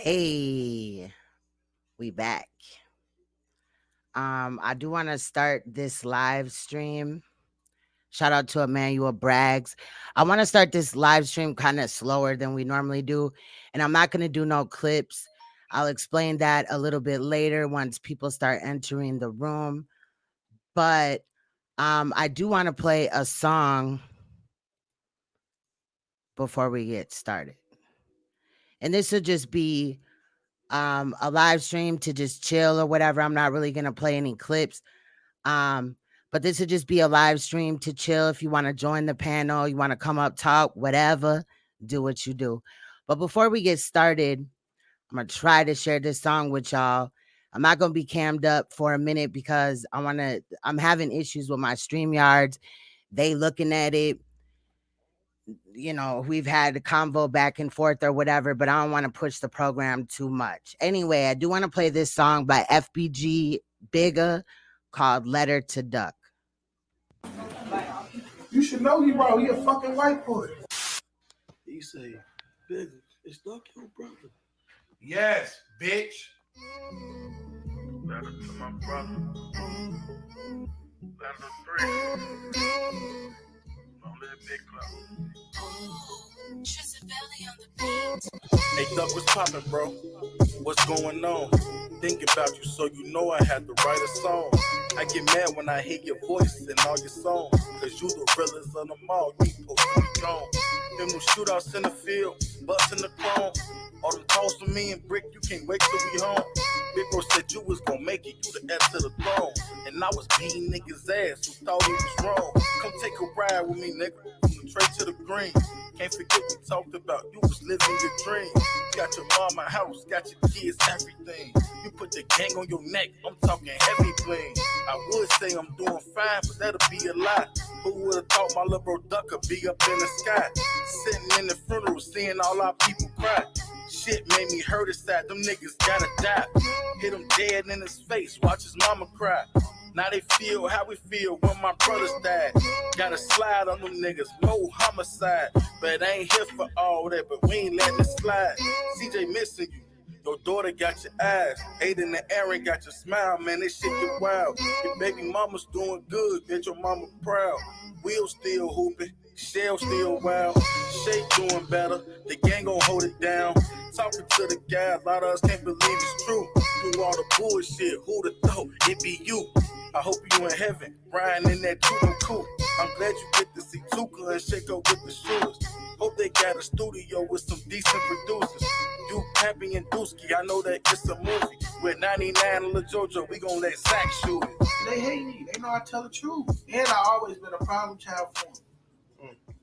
Hey, we back. I do want to start this live stream. Shout out to Emmanuel Braggs. I want to start this live stream kind of slower than we normally do, and I'm not going to do no clips. I'll explain that a little bit later once people start entering the room. But I do want to play a song before we get started. And this will just be a live stream to just chill or whatever. I'm not really going to play any clips. Um, but this would just be a live stream to chill. If you want to join the panel, you want to come up, talk, whatever, do what you do. But before we get started, I'm going to try to share this song with y'all. I'm not going to be cammed up for a minute because I'm having issues with my StreamYards. They looking at it. We've had a convo back and forth or whatever, but I don't want to push the program too much. Anyway, I do want to play this song by FBG BIGGA called Letter to Duck. You should know he bro. He a fucking white boy. He say, "Bigga, it's Duck your brother." Yes, bitch. Letter to my brother. Letter 3. Don't let it big club. Hey, Duck, what's poppin', bro? What's going on? Thinking about you, so you know I had to write a song. I get mad when I hear your voice in all your songs, cause you the realest of them all. You supposed to be gone. Them new shootouts in the field, bustin' the chrome. All them calls from me and Brick, you can't wait till we home. Big bro said you was gonna make it, you the S to the throne. And I was beating niggas' ass who thought he was wrong. Come take a ride with me, nigga, from the Trey to the Green. Can't forget we talked about you was living your dream. Got your mama house, got your kids, everything. You put the gang on your neck, I'm talking heavy bling. I would say I'm doing fine, but that'll be a lie. Who would've thought my little bro Duck could be up in the sky? Sitting in the funeral, seeing all our people cry. Shit made me hurt inside, them niggas gotta die. Hit him dead in his face, watch his mama cry. Now they feel how we feel when my brothers died. Gotta slide on them niggas, no homicide. But I ain't here for all that, but we ain't letting it slide. CJ missing you, your daughter got your eyes. Aiden and Aaron got your smile, man, this shit get wild. Your baby mama's doing good, get your mama proud. Will still hooping, Shell still wild. Shay doing better, the gang gon' hold it down. Talking to the guy, a lot of us can't believe it's true. Through all the bullshit, who'da thought it be you? I hope you in heaven, riding in that coupe. I'm glad you get to see Tuka and shake up with the shooters. Hope they got a studio with some decent producers. You, Pappy, and Dusky, I know that it's a movie. With 99 and Lil Jojo, we gon' let Zach shoot it. They hate me. They know I tell the truth. And I always been a problem child for them.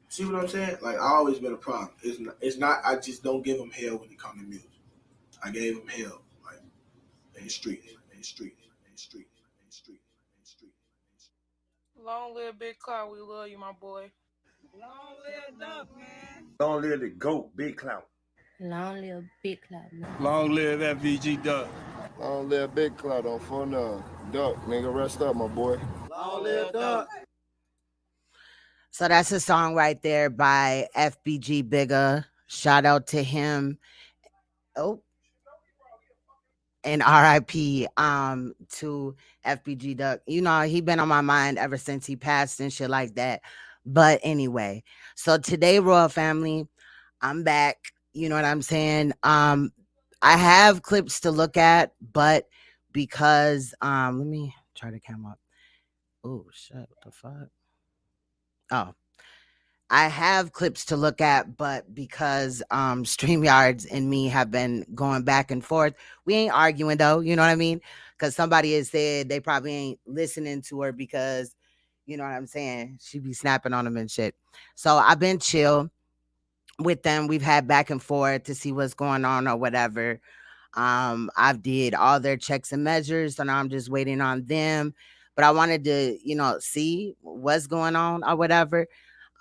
See what I'm saying? Like, I always been a problem. It's not I just don't give them hell when it comes to music. I gave them hell, like, in the streets. Long live Big Cloud, we love you, my boy. Long live Duck, man. Long live the GOAT, Big Cloud. Long live Big Cloud, man. Long live FVG Duck. Long live Big Cloud on phone Duck, nigga, rest up, my boy. Long live Duck. So that's a song right there by FBG BIGGA. Shout out to him. Oh. And RIP to FBG Duck. You know, he been on my mind ever since he passed and shit like that. But anyway, so today, Royal Family, I'm back. You know what I'm saying? I have clips to look at, but because let me try to come up. Oh shit, what the fuck? Oh. I have clips to look at, but because StreamYards and me have been going back and forth, we ain't arguing though, you know what I mean? Because somebody has said they probably ain't listening to her because, you know what I'm saying, she be snapping on them and shit. So I've been chill with them. We've had back and forth to see what's going on or whatever. I've did all their checks and measures, so now I'm just waiting on them. But I wanted to, see what's going on or whatever.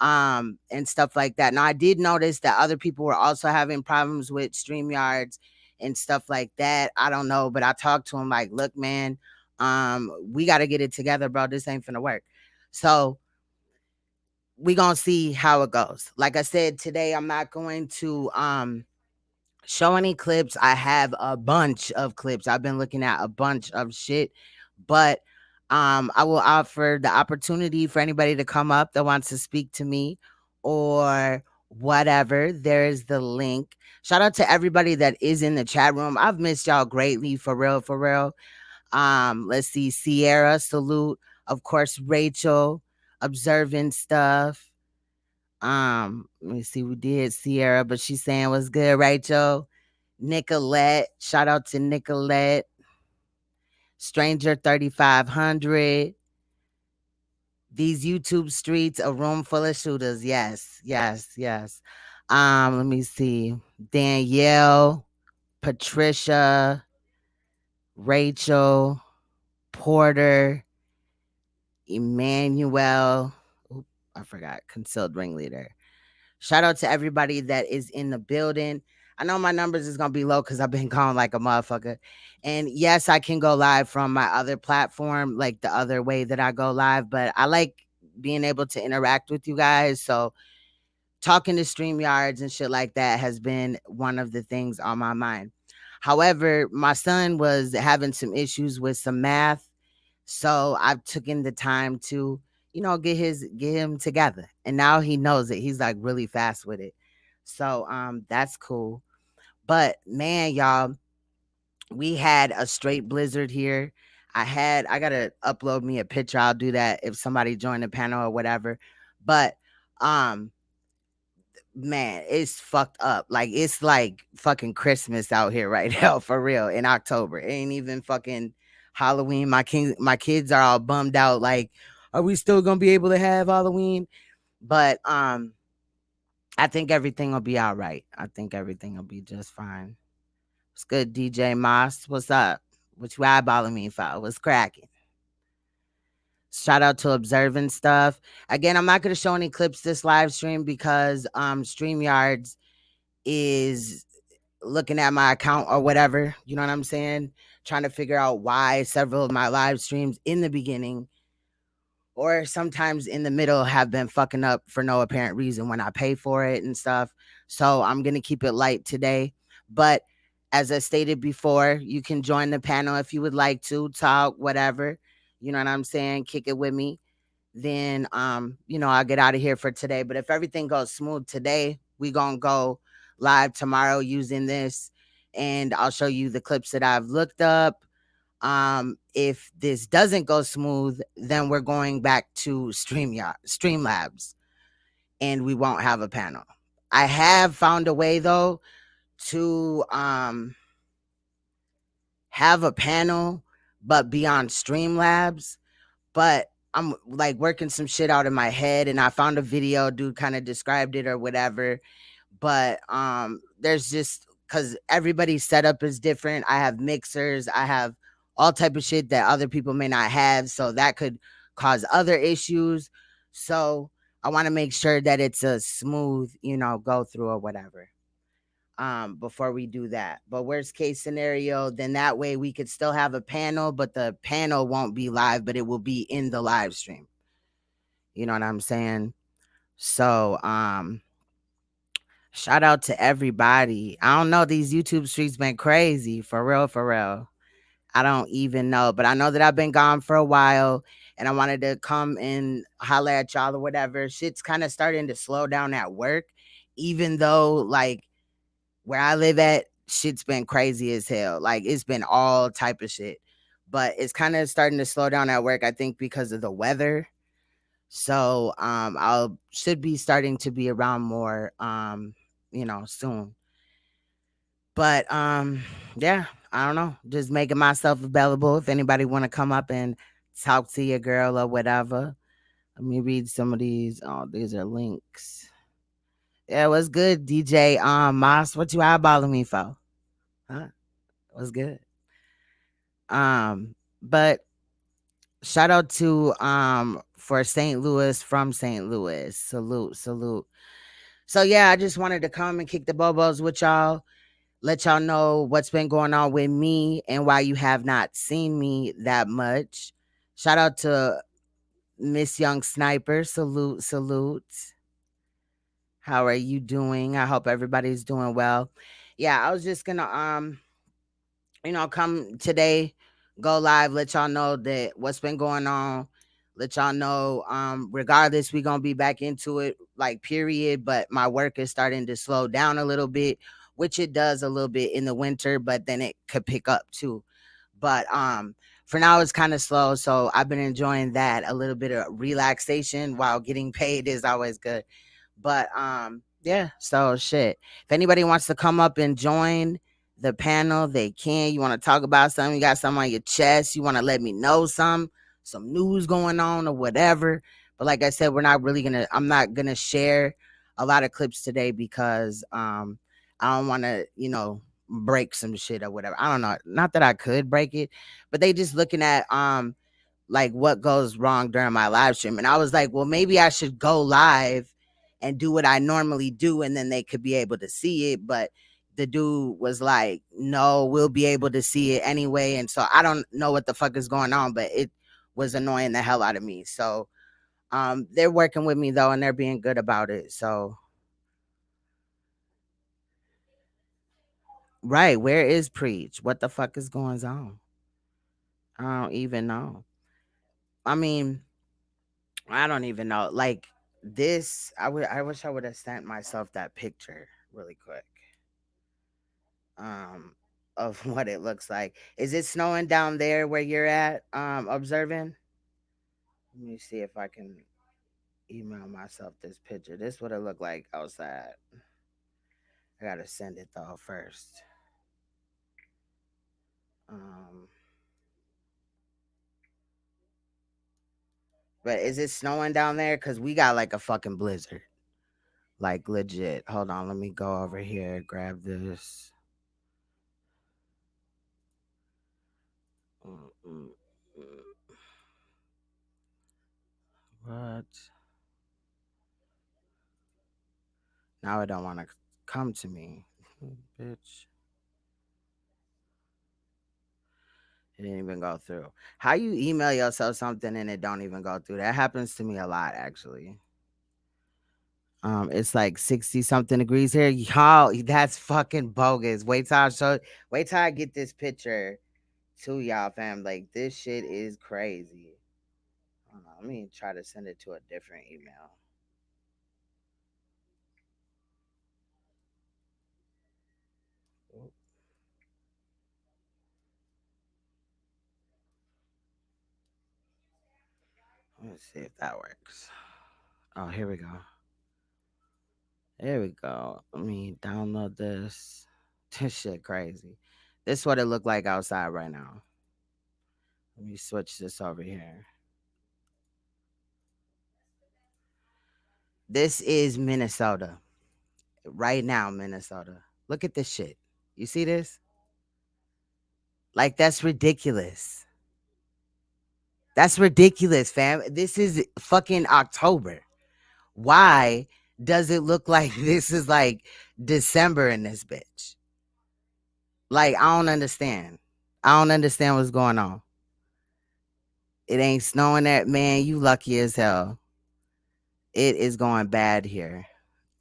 And stuff like that. Now, I did notice that other people were also having problems with StreamYards and stuff like that. I don't know, but I talked to him like, look, man, we got to get it together, bro. This ain't finna work. So we gonna see how it goes. Like I said, today I'm not going to show any clips. I have a bunch of clips. I've been looking at a bunch of shit, but I will offer the opportunity for anybody to come up that wants to speak to me or whatever. There's the link. Shout out to everybody that is in the chat room. I've missed y'all greatly, for real, for real. Let's see, Sierra, salute. Of course, Rachel, observing stuff. Let me see, we did Sierra, but she's saying what's good, Rachel. Nicolette, shout out to Nicolette. Stranger 3500. These YouTube streets, a room full of shooters. Yes, yes, yes. Let me see. Danielle, Patricia, Rachel, Porter, Emmanuel. Oop, I forgot. Concealed ringleader. Shout out to everybody that is in the building. I know my numbers is gonna be low because I've been gone like a motherfucker. And yes, I can go live from my other platform, like the other way that I go live, but I like being able to interact with you guys. So talking to StreamYards and shit like that has been one of the things on my mind. However, my son was having some issues with some math, so I've taken the time to, get him together. And now he knows it. He's like really fast with it. So that's cool. But man, y'all, we had a straight blizzard here. I gotta upload me a picture. I'll do that if somebody joined the panel or whatever. But um man, it's fucked up. Like it's like fucking Christmas out here right now, for real, in October. It ain't even fucking Halloween. My kids are all bummed out. Like, are we still gonna be able to have Halloween? But I think everything will be all right. I think everything will be just fine. What's good, DJ Moss? What's up? What you eyeballing me for? What's cracking? Shout out to observing stuff. Again, I'm not going to show any clips this live stream because StreamYards is looking at my account or whatever. You know what I'm saying? Trying to figure out why several of my live streams in the beginning or sometimes in the middle have been fucking up for no apparent reason when I pay for it and stuff. So I'm going to keep it light today. But as I stated before, you can join the panel if you would like to talk, whatever. You know what I'm saying? Kick it with me. Then, I'll get out of here for today. But if everything goes smooth today, we going to go live tomorrow using this. And I'll show you the clips that I've looked up. If this doesn't go smooth, then we're going back to Streamlabs, and we won't have a panel. I have found a way though to have a panel, but be on Streamlabs. But I'm like working some shit out in my head, and I found a video, dude kind of described it or whatever. But there's just, because everybody's setup is different. I have mixers, I have all type of shit that other people may not have, so that could cause other issues. So I want to make sure that it's a smooth, go through or whatever. Before we do that. But worst case scenario, then that way we could still have a panel, but the panel won't be live, but it will be in the live stream. You know what I'm saying? So shout out to everybody. I don't know, these YouTube streets been crazy, for real, for real. I don't even know, but I know that I've been gone for a while and I wanted to come and holler at y'all or whatever. Shit's kind of starting to slow down at work, even though like where I live at, shit's been crazy as hell. Like it's been all type of shit, but it's kind of starting to slow down at work, I think, because of the weather. So I'll should be starting to be around more soon. But yeah, I don't know. Just making myself available if anybody want to come up and talk to your girl or whatever. Let me read some of these. Oh, these are links. Yeah, what's good, DJ Moss? What you eyeballing me for? Huh? What's good? But shout out to for St. Louis, from St. Louis. Salute, salute. So yeah, I just wanted to come and kick the bobos with y'all. Let y'all know what's been going on with me and why you have not seen me that much. Shout out to Miss Young Sniper. Salute, salute. How are you doing? I hope everybody's doing well. yeah, I was just gonna come today, go live, let y'all know that what's been going on. Let y'all know, regardless, we gonna be back into it, like period. But my work is starting to slow down a little bit, which it does a little bit in the winter, but then it could pick up too. But for now it's kind of slow. So I've been enjoying that. A little bit of relaxation while getting paid is always good. But yeah, so shit. If anybody wants to come up and join the panel, they can. You want to talk about something, you got something on your chest, you want to let me know some news going on or whatever. But like I said, I'm not gonna share a lot of clips today because I don't want to, break some shit or whatever. I don't know. Not that I could break it, but they just looking at like what goes wrong during my live stream. And I was like, well, maybe I should go live and do what I normally do, and then they could be able to see it. But the dude was like, no, we'll be able to see it anyway. And so I don't know what the fuck is going on, but it was annoying the hell out of me. So they're working with me though, and they're being good about it. So right, where is Preach? What the fuck is going on? I don't even know. I mean, I don't even know. Like this, I wish I would have sent myself that picture really quick. Um of what it looks like. Is it snowing down there where you're at observing? Let me see if I can email myself this picture. This what it looked like outside. I gotta send it though first. Um but is it snowing down there? Cause we got like a fucking blizzard. Like legit. Hold on, let me go over here, grab this. Mm, mm, mm. What? Now it don't want to come to me. Bitch. It didn't even go through. How you email yourself something and it don't even go through? That happens to me a lot actually. It's like 60 something degrees here. Y'all, that's fucking bogus. Wait till I get this picture to y'all, fam. Like this shit is crazy. Hold on, let me try to send it to a different email. Let's see if that works. Oh, here we go. There we go. Let me download this. This shit crazy. This is what it looked like outside right now. Let me switch this over here. This is Minnesota. Right now, Minnesota. Look at this shit. You see this? Like, that's ridiculous. That's ridiculous, fam. This is fucking October. Why does it look like this is like December in this bitch? Like, I don't understand. I don't understand what's going on. It ain't snowing there, man. You lucky as hell. It is going bad here.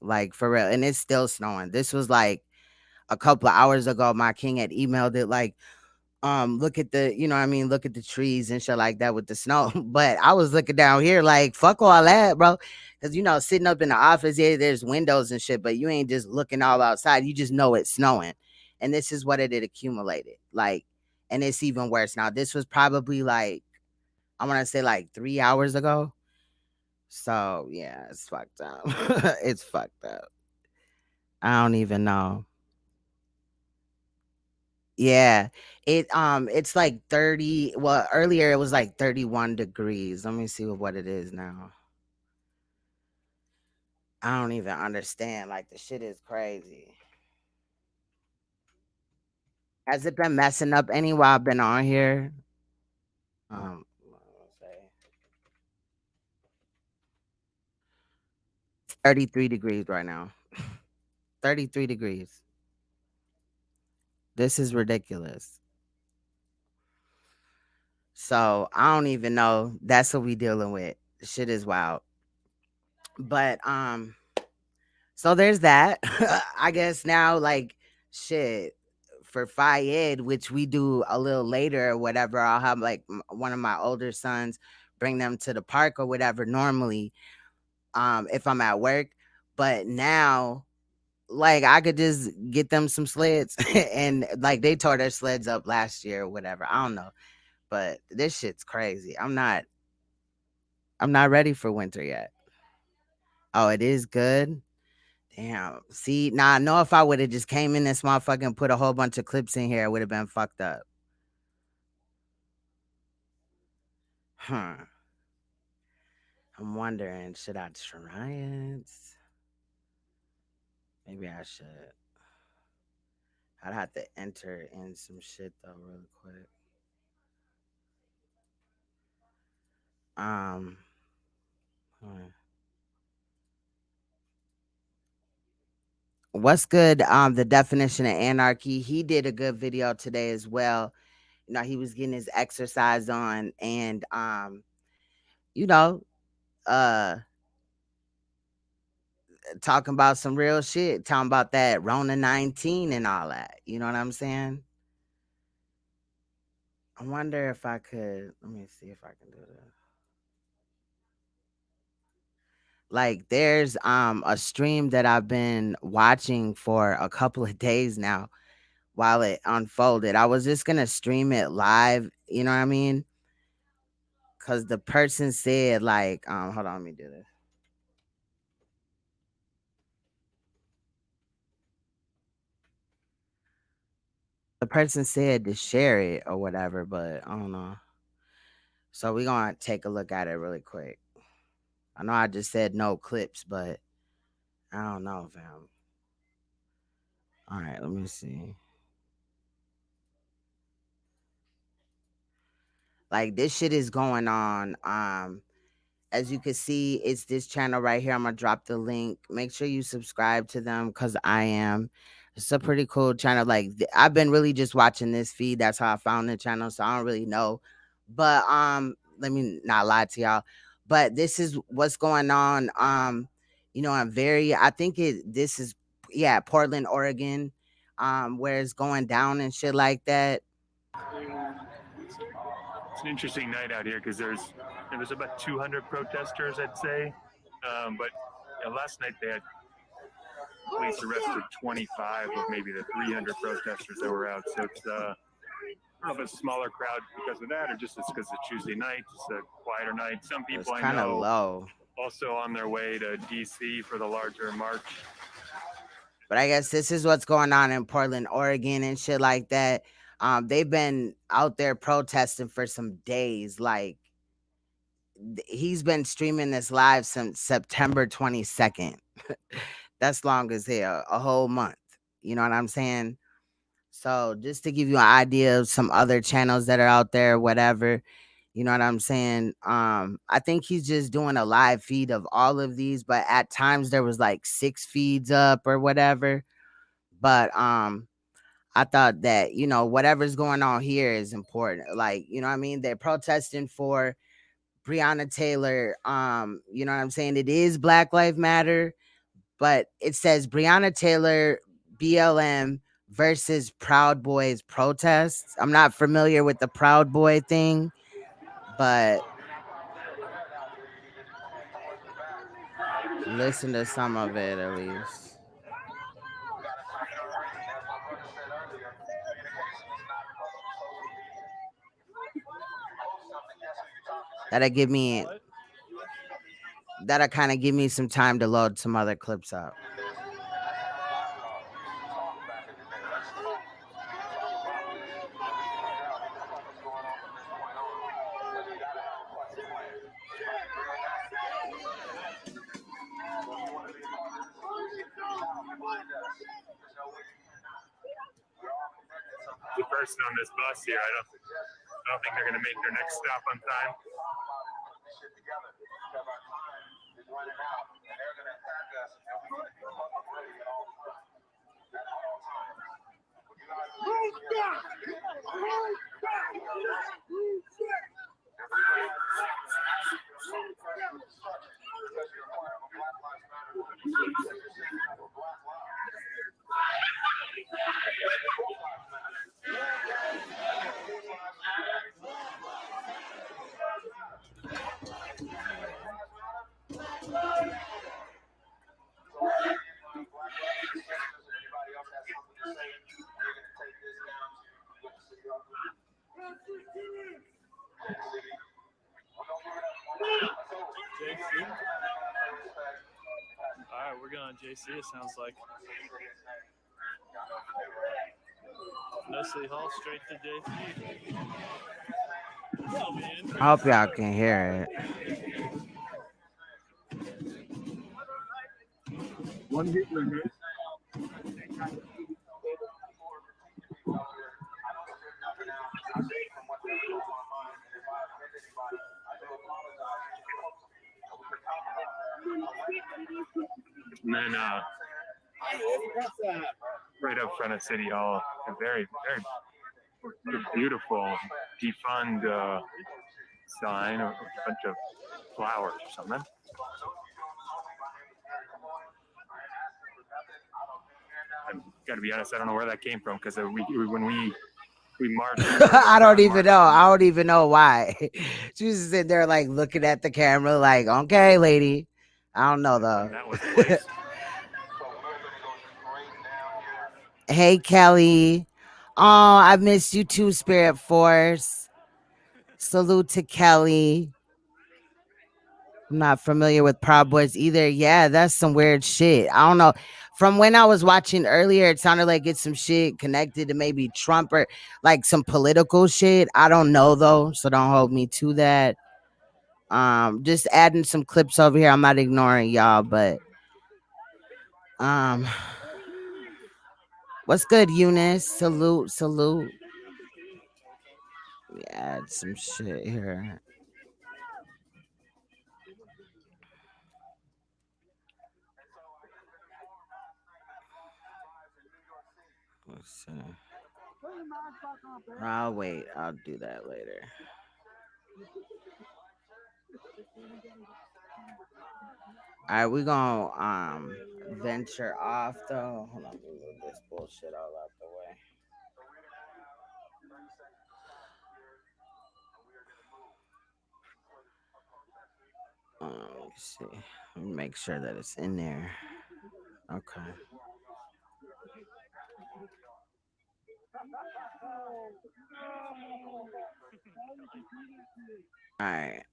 Like for real. And it's still snowing. This was like a couple of hours ago. My king had emailed it like, look at the, you know what I mean, look at the trees and shit like that with the snow. But I was looking down here like, fuck all that, bro. Cause sitting up in the office, yeah, there's windows and shit, but you ain't just looking all outside. You just know it's snowing. And this is what it had accumulated. Like, and it's even worse now. This was probably like, I want to say like 3 hours ago. So yeah, it's fucked up. It's fucked up. I don't even know. Yeah. It's like 30. Well, earlier it was like 31 degrees. Let me see what it is now. I don't even understand. Like the shit is crazy. Has it been messing up any while I've been on here? Let's say 33 degrees right now. 33 degrees. This is ridiculous. So I don't even know. That's what we dealing with. Shit is wild. But so there's that. I guess now like shit for Fayed, which we do a little later or whatever. I'll have like one of my older sons bring them to the park or whatever normally, if I'm at work. But now, like, I could just get them some sleds and like they tore their sleds up last year or whatever. I don't know. But this shit's crazy. I'm not ready for winter yet. Oh, it is good. Damn. See, now I know if I would have just came in this motherfucker and put a whole bunch of clips in here, it would have been fucked up. Huh. I'm wondering, should I try it? Maybe I should. I'd have to enter in some shit though, real quick. Huh. What's good? The definition of anarchy. He did a good video today as well. You know, he was getting his exercise on and you know, uh talking about some real shit, talking about that Rona 19 and all that. You know what I'm saying? I wonder if I could let me see if I can do this. Like there's a stream that I've been watching for a couple of days now while it unfolded. I was just gonna stream it live, you know what I mean? Cause the person said like, hold on, let me do this. The person said to share it or whatever, but I don't know. So we're gonna take a look at it really quick. I know I just said no clips, but I don't know, fam. All right, let me see. Like this shit is going on. As you can see, it's this channel right here. I'm gonna drop the link. Make sure you subscribe to them because I am. It's a pretty cool channel. Like I've been really just watching this feed. That's how I found the channel. So I don't really know. But let me not lie to y'all. But this is what's going on. You know, I think this is Portland, Oregon, where it's going down and shit like that. It's an interesting night out here because there was about 200 protesters, I'd say. But last night they had police arrested 25 of maybe the 300 protesters that were out. So it's I don't know if it's a smaller crowd because of that or just it's because it's Tuesday night. It's a quieter night. Some people I know low. Also on their way to DC for the larger march. But I guess this is what's going on in Portland, Oregon and shit like that. They've been out there protesting for some days. Like he's been streaming this live since September 22nd. That's long as hell, a whole month. You know what I'm saying? So just to give you an idea of some other channels that are out there, whatever, you know what I'm saying? I think he's just doing a live feed of all of these, but at times there was like 6 feeds up or whatever. But I thought that, you know, whatever's going on here is important. Like, you know what I mean? They're protesting for Breonna Taylor. You know what I'm saying? It is Black Lives Matter, but it says Breonna Taylor BLM versus Proud Boys protests. I'm not familiar with the Proud Boy thing, but listen to some of it at least. That'll kind of give me some time to load some other clips up. The person on this bus here, I don't think they're going to make their next stop on time. DC, it sounds like. No City Hall, straight to JP. Oh, man. I hope y'all can hear it. One hit limit. And then right up front of City Hall, a very, very beautiful defund sign, or a bunch of flowers or something. I've got to be honest, I don't know where that came from, because when we marched. I don't even know. I don't even know why. She was sitting there like looking at the camera, like, okay, lady. I don't know though. That was the place. Hey, Kelly. Oh, I missed you too, Spirit Force. Salute to Kelly. I'm not familiar with Proud Boys either. Yeah, that's some weird shit. I don't know. From when I was watching earlier, it sounded like it's some shit connected to maybe Trump or like some political shit. I don't know though, so don't hold me to that. Just adding some clips over here. I'm not ignoring y'all, but what's good, Eunice? Salute, salute. We add some shit here. Let's see. I'll wait. I'll do that later. All right, we're gonna venture off though. Hold on, let me move this bullshit all out the way. Let me see. Let me make sure that it's in there. Okay. All right.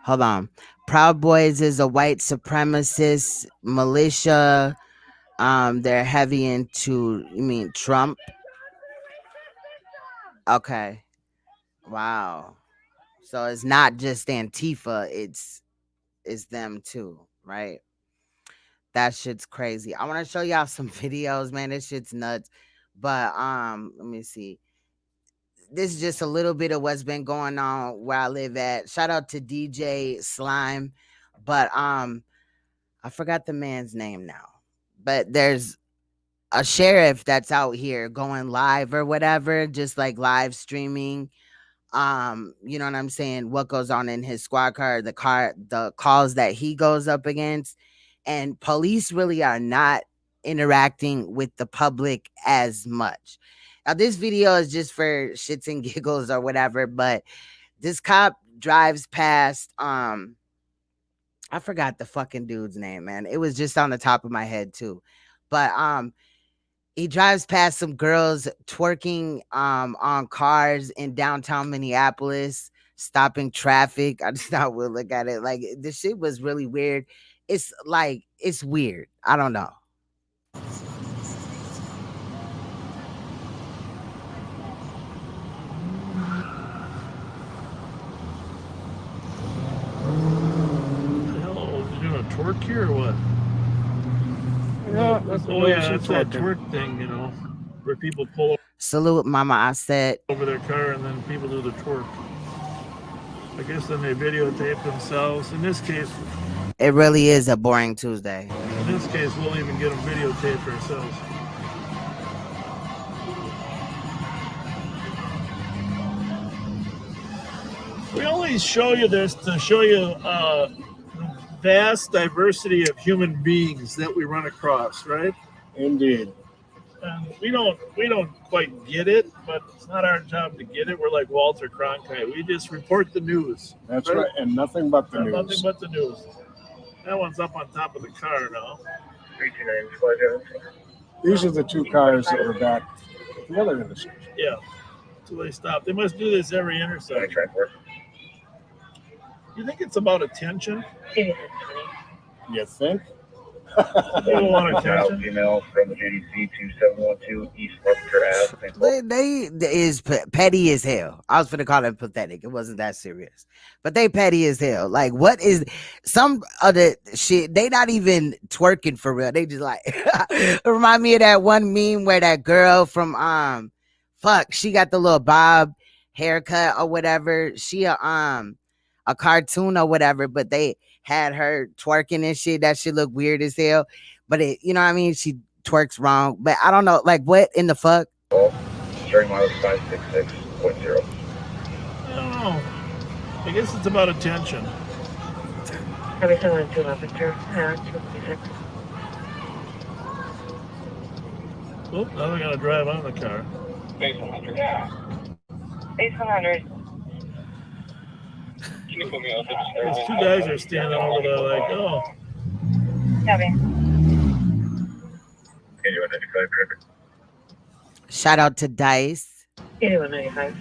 Hold on. Proud Boys is a white supremacist militia. They're heavy into, you mean Trump? Okay. Wow. So it's not just Antifa, it's them too, right? That shit's crazy. I want to show y'all some videos, man. This shit's nuts. But let me see. This is just a little bit of what's been going on where I live at. Shout out to DJ Slime. But I forgot the man's name now. But there's a sheriff that's out here going live or whatever, just like live streaming. You know what I'm saying? What goes on in his squad car, the calls that he goes up against. And police really are not interacting with the public as much. Now, this video is just for shits and giggles or whatever, but this cop drives past, I forgot the fucking dude's name, man. It was just on the top of my head too. But he drives past some girls twerking on cars in downtown Minneapolis, stopping traffic. I just not will look at it. Like, this shit was really weird. It's like, it's weird. I don't know. Twerk here or what? Yeah, that's that's that twerk thing, you know, where people pull Salute, Mama. I said over their car and then people do the twerk. I guess then they videotape themselves. In this case, it really is a boring Tuesday. In this case, we'll even get them videotaped ourselves. We only show you this to show you vast diversity of human beings that we run across, right? Indeed. And we don't quite get it, but it's not our job to get it. We're like Walter Cronkite. We just report the news. That's right, and nothing but the news. Nothing but the news. That one's up on top of the car now. These are the two cars that were back at the other intersection. Yeah, so they stopped. They must do this every intersection. You think it's about attention? You think? You don't want attention? Female from the JDC 2712 East Webster Ave. They is petty as hell. I was gonna call it pathetic. It wasn't that serious, but they petty as hell. Like, what is some of the shit? They not even twerking for real. They just like remind me of that one meme where that girl from she got the little bob haircut or whatever. She a cartoon or whatever, but they had her twerking and shit. That shit look weird as hell. But it, you know what I mean? She twerks wrong. But I don't know, like, what in the fuck? Sharing mileage 566.0. I don't know. I guess it's about attention. Everything went to Lavender. 256. Oh, now they're gonna drive on the car. Base 100. Base 100. Can you put me out there? These two guys are standing over there like, oh. Davin. Can you 95 driver? Shout out to Daus. 8195.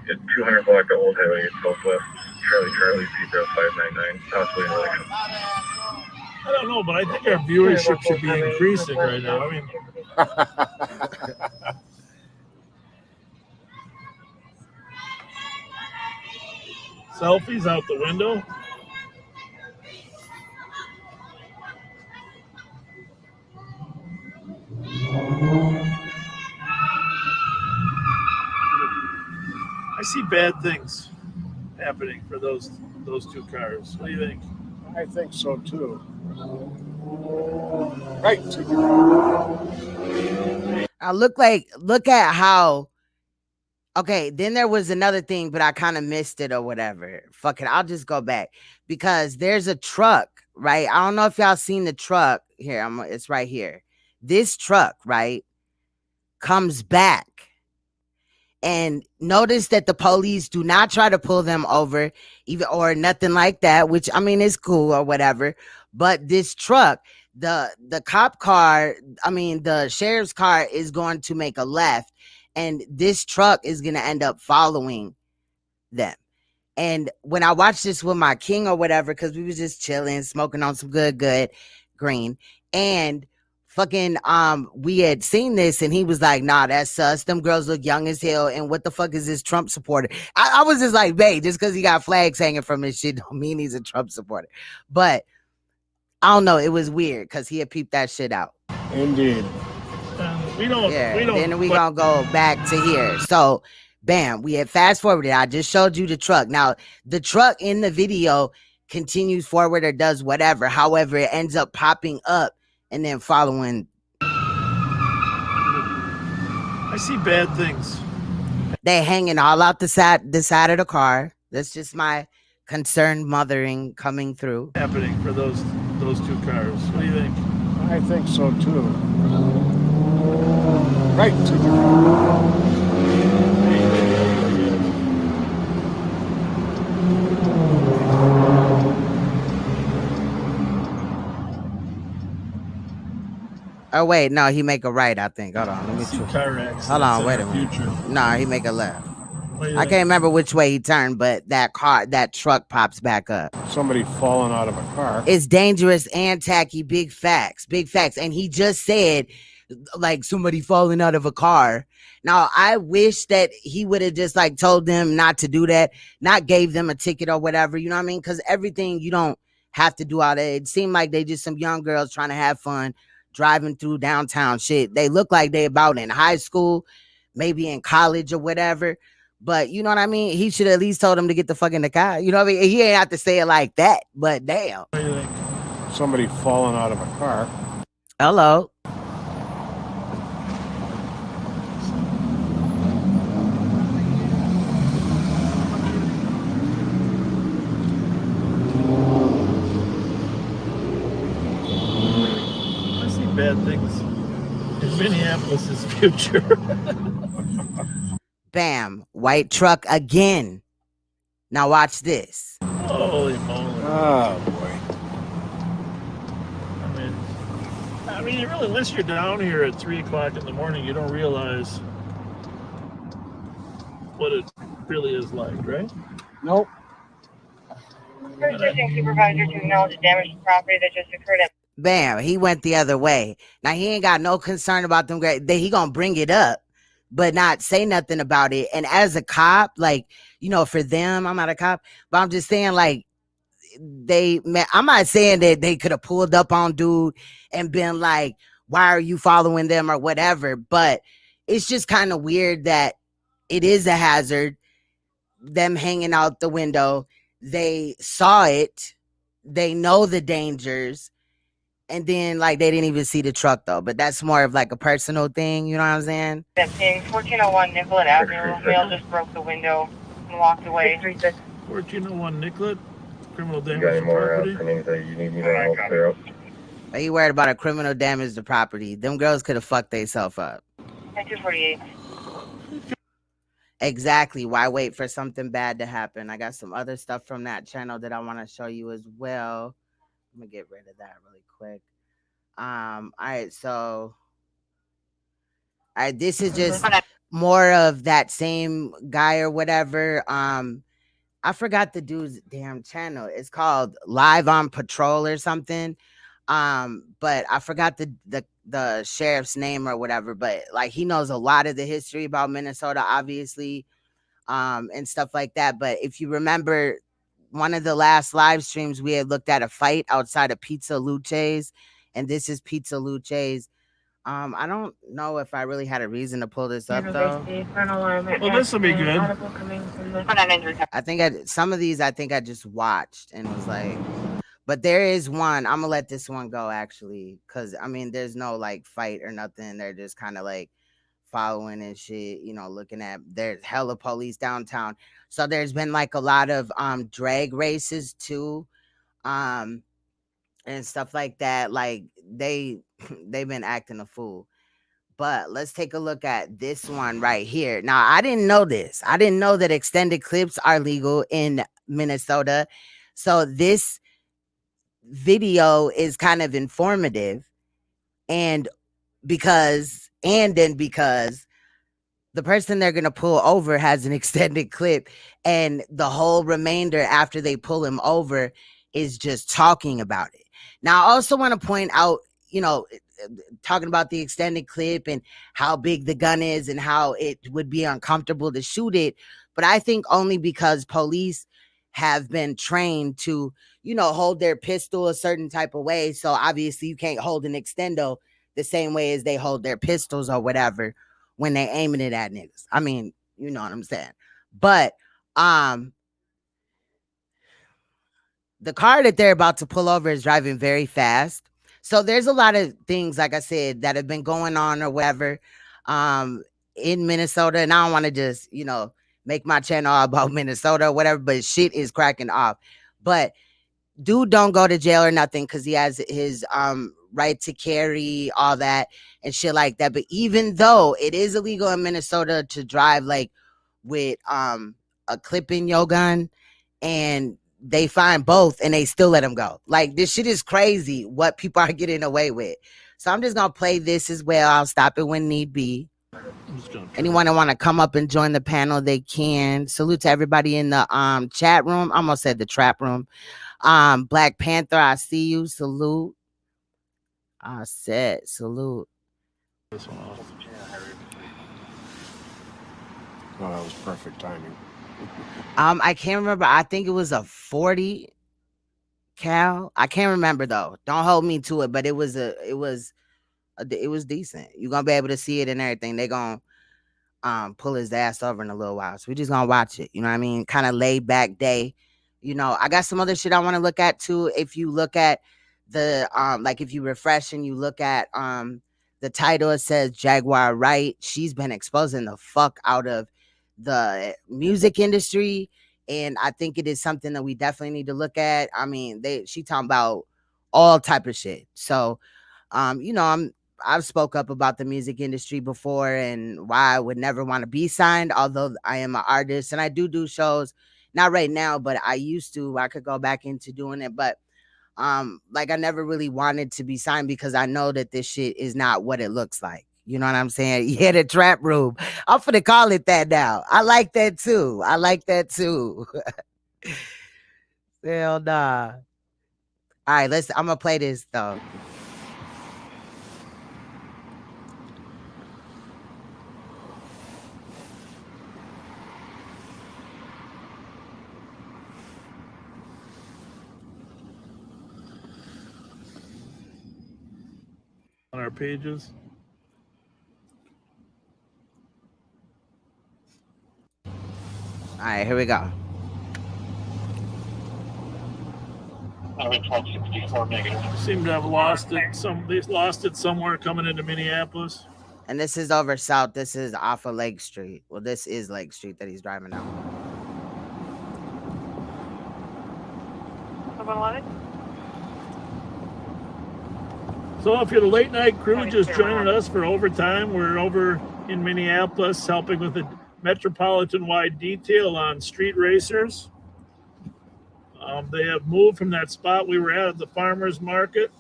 It's 200 block the old highway, southwest, Charlie, Zebra 599, possibly in relation. I don't know, but I think our viewership should be increasing right now. I mean, selfies out the window. I see bad things happening for those two cars. What do you think? I think so too. Right. I look at how. Okay, then there was another thing, but I kind of missed it or whatever. Fuck it, I'll just go back because there's a truck, right? I don't know if y'all seen the truck here. It's right here. This truck, right, comes back. And notice that the police do not try to pull them over, even or nothing like that, which I mean is cool or whatever. But this truck, the cop car, the sheriff's car is going to make a left, and this truck is gonna end up following them. And when I watched this with my king or whatever, because we was just chilling, smoking on some good green, and fucking we had seen this and he was like, nah, that's sus. Them girls look young as hell. And what the fuck is this Trump supporter? I was just like, babe, just because he got flags hanging from his shit don't mean he's a Trump supporter. But I don't know, it was weird because he had peeped that shit out. Indeed. We don't. Then we gonna go back to here. So bam, we had fast forwarded. I just showed you the truck. Now the truck in the video continues forward or does whatever. However, it ends up popping up and then following. I see bad things. They hanging all out the side of the car. That's just my concerned mothering coming through. Happening for those two cars. What do you think? I think so too. Right. Oh wait, no, he make a right, I think. Hold on, let me hold on, wait a minute. No, he make a left. I can't remember which way he turned, but that truck pops back up. Somebody falling out of a car. It's dangerous and tacky. Big facts. And he just said, like, somebody falling out of a car. Now, I wish that he would have just like told them not to do that, not gave them a ticket or whatever. You know what I mean? Because everything you don't have to do all that. It seemed like they just some young girls trying to have fun driving through downtown shit. They look like they about in high school, maybe in college or whatever. But you know what I mean? He should at least told them to get the fuck in the car. You know what I mean? He ain't have to say it like that, but damn. Somebody falling out of a car. Hello. I see bad things in Minneapolis' future. Bam, white truck again. Now watch this. Holy moly. Oh boy. I mean, you really, unless you're down here at 3 o'clock in the morning, you don't realize what it really is like, right? Nope. First assistant supervisor to acknowledge the damage to property that just occurred at. Bam, he went the other way. Now he ain't got no concern about them. He gonna bring it up, but not say nothing about it. And as a cop, like, you know, for them, I'm not a cop, but I'm just saying, like, I'm not saying that they could have pulled up on dude and been like, why are you following them or whatever, but it's just kind of weird that it is a hazard, them hanging out the window. They saw it, they know the dangers, and then like they didn't even see the truck though. But that's more of like a personal thing, you know what I'm saying? That ping 1401 Nicollet Avenue. Male just broke the window and walked away. 1401 Nicollet. Criminal You got damage any to more property. things that you need me to help clear up? Are you worried about a criminal damage to property? Them girls could have fucked themselves up. 248. Exactly. Why wait for something bad to happen? I got some other stuff from that channel that I want to show you as well. Let me get rid of that really quick. All right, so this is just more of that same guy or whatever. I forgot the dude's damn channel. It's called Live on Patrol or something. But I forgot the sheriff's name or whatever, but like he knows a lot of the history about Minnesota, obviously, and stuff like that. But if you remember one of the last live streams, we had looked at a fight outside of Pizza Luce's, and this is Pizza Luce's. I don't know if I really had a reason to pull this up though. Well, this will be good. I think some of these I just watched and was like, but there is one. I'm gonna let this one go actually, because I mean, there's no like fight or nothing. They're just kind of like following and shit, you know, looking at. There's hella police downtown, so there's been like a lot of drag races too, and stuff like that. Like they've been acting a fool. But let's take a look at this one right here. Now, I didn't know this. I didn't know that extended clips are legal in Minnesota. So this video is kind of informative, and because the person they're going to pull over has an extended clip, and the whole remainder after they pull him over is just talking about it. Now, I also want to point out, you know, talking about the extended clip and how big the gun is and how it would be uncomfortable to shoot it. But I think only because police have been trained to, you know, hold their pistol a certain type of way. So obviously you can't hold an extendo the same way as they hold their pistols or whatever when they aiming it at niggas. I mean, you know what I'm saying? But the car that they're about to pull over is driving very fast. So there's a lot of things, like I said, that have been going on or whatever in Minnesota. And I don't want to just, you know, make my channel all about Minnesota or whatever, but shit is cracking off. But dude don't go to jail or nothing because he has his right to carry, all that and shit like that. But even though it is illegal in Minnesota to drive like with a clip in your gun, and they find both and they still let them go. Like, this shit is crazy what people are getting away with. So I'm just gonna play this as well. I'll stop it when need be. Anyone that want to come up and join the panel, they can. Salute to everybody in the chat room. I almost said the trap room. Black Panther, I see you. Salute. I said salute. This one off. Oh, that was perfect timing. I can't remember. I think it was a 40 cal. I can't remember though. Don't hold me to it, but it was decent. You're gonna be able to see it and everything. They're gonna pull his ass over in a little while. So we're just gonna watch it. You know what I mean? Kind of laid back day. You know, I got some other shit I want to look at too. If you look at the like if you refresh and you look at the title, it says Jaguar Wright. She's been exposing the fuck out of the music industry, and I think it is something that we definitely need to look at. I mean, she talking about all type of shit. So you know, I've spoke up about the music industry before and why I would never want to be signed, although I am an artist and I do shows, not right now, but I used to. I could go back into doing it, but like I never really wanted to be signed because I know that this shit is not what it looks like. You know what I'm saying? Yeah, the trap room. I'm finna call it that now. I like that too. So Hell nah. All right, I'm gonna play this though. On our pages. All right, here we go. Seem to have lost it. They lost it somewhere coming into Minneapolis. And this is over south. This is off of Lake Street. Well, this is Lake Street that he's driving down. So if you're the late night crew just joining us for overtime, we're over in Minneapolis helping with a metropolitan-wide detail on street racers. They have moved from that spot we were at the farmer's market.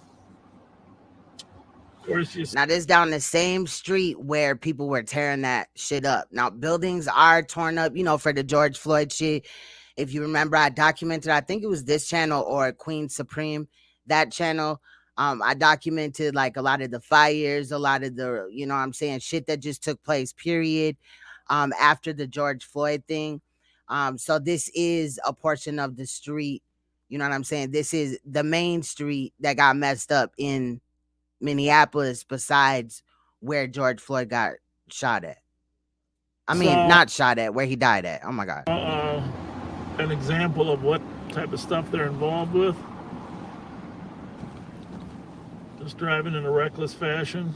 Of course, now this down the same street where people were tearing that shit up. Now buildings are torn up, for the George Floyd shit. If you remember, I documented, I think it was this channel or Queen Supreme, that channel. I documented like a lot of the fires, a lot of the, shit that just took place, period, after the George Floyd thing. So this is a portion of the street, you know what I'm saying? This is the main street that got messed up in Minneapolis besides where George Floyd got shot at. Not shot at, where he died at. Oh my God. An example of what type of stuff they're involved with. Just driving in a reckless fashion.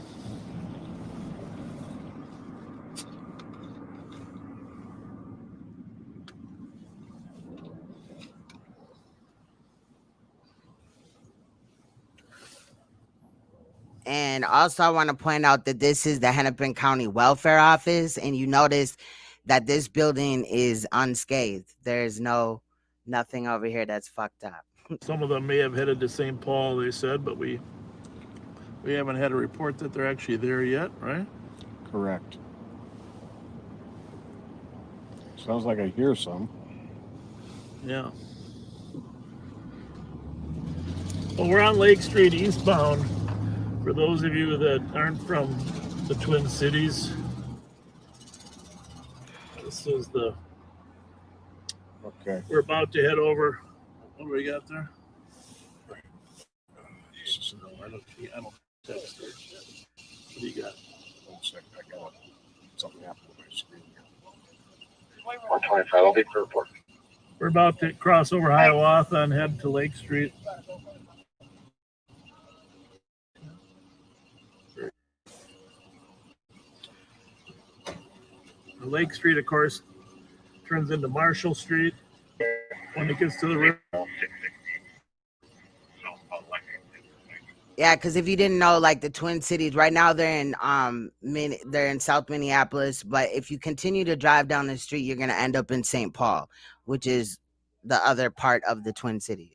And also I want to point out that this is the Hennepin County Welfare Office. And you notice that this building is unscathed. There's nothing over here that's fucked up. Some of them may have headed to St. Paul, they said, but we haven't had a report that they're actually there yet, right? Correct. Sounds like I hear some. Yeah. Well, we're on Lake Street eastbound. For those of you that aren't from the Twin Cities, this is the... Okay. We're about to head over. What do we got there? No, I don't text her. What do you got? 1 second, I got something happened with my screen here. 125, I'll be for report. We're about to cross over Hiawatha and head to Lake Street. Lake Street, of course, turns into Marshall Street when it gets to the river. Yeah, because if you didn't know, like the Twin Cities, right now they're in South Minneapolis, but if you continue to drive down the street, you're gonna end up in St. Paul, which is the other part of the Twin Cities.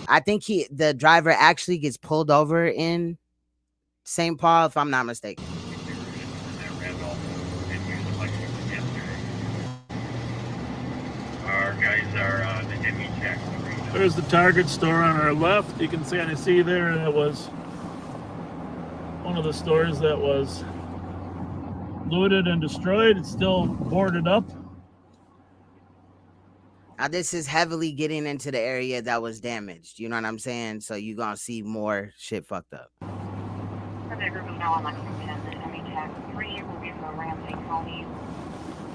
I think the driver actually gets pulled over in St. Paul, if I'm not mistaken. Our guys are the Jimmy Jack. There's the Target store on our left. You can see there, it was one of the stores that was looted and destroyed. It's still boarded up. Now this is heavily getting into the area that was damaged. You know what I'm saying? So you're gonna see more shit fucked up. The group is now on Lexington. METAC 3 will be from Ramsey County.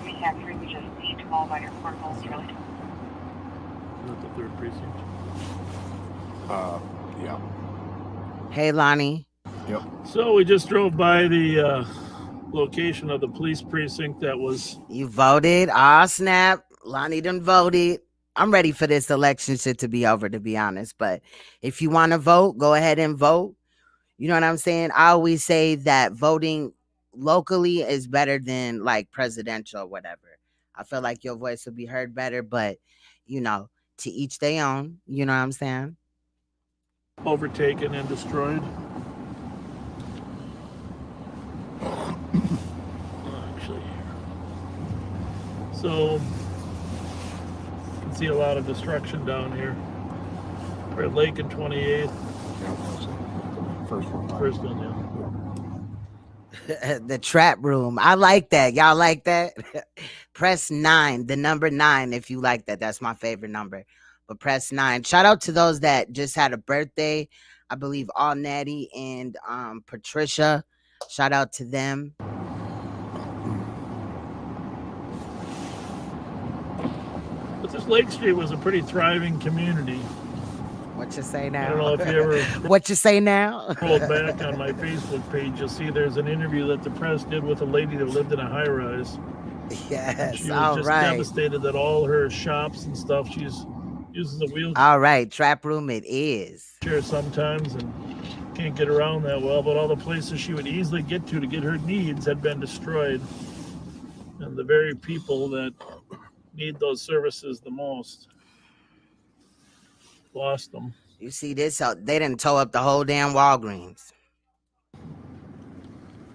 METAC 3, which is D12 by your portable Charlie. Not the 3rd precinct. Yeah. Hey, Lonnie. Yep. So we just drove by the location of the police precinct that was... You voted? Ah, snap. Lonnie done voted. I'm ready for this election shit to be over, to be honest. But if you want to vote, go ahead and vote. You know what I'm saying? I always say that voting locally is better than like presidential or whatever. I feel like your voice will be heard better, but to each their own. You know what I'm saying? Overtaken and destroyed. Actually, so you can see a lot of destruction down here. We're at Lake and 28th. Yeah, first one. First one, yeah. The trap room. I like that. Y'all like that? Press 9, the number 9 if you like that. That's my favorite number. But press 9. Shout out to those that just had a birthday. I believe All Natty and Patricia. Shout out to them. But this Lake Street was a pretty thriving community. What you say now? I don't know if you ever what you say now? Scroll back on my Facebook page, you'll see there's an interview that the press did with a lady that lived in a high-rise. Yes, she was all just right. devastated that all her shops and stuff, she's uses a wheelchair. All right, trap room it is. Sometimes and can't get around that well, but all the places she would easily get to get her needs had been destroyed. And the very people that need those services the most lost them. You see this? They didn't tow up the whole damn Walgreens.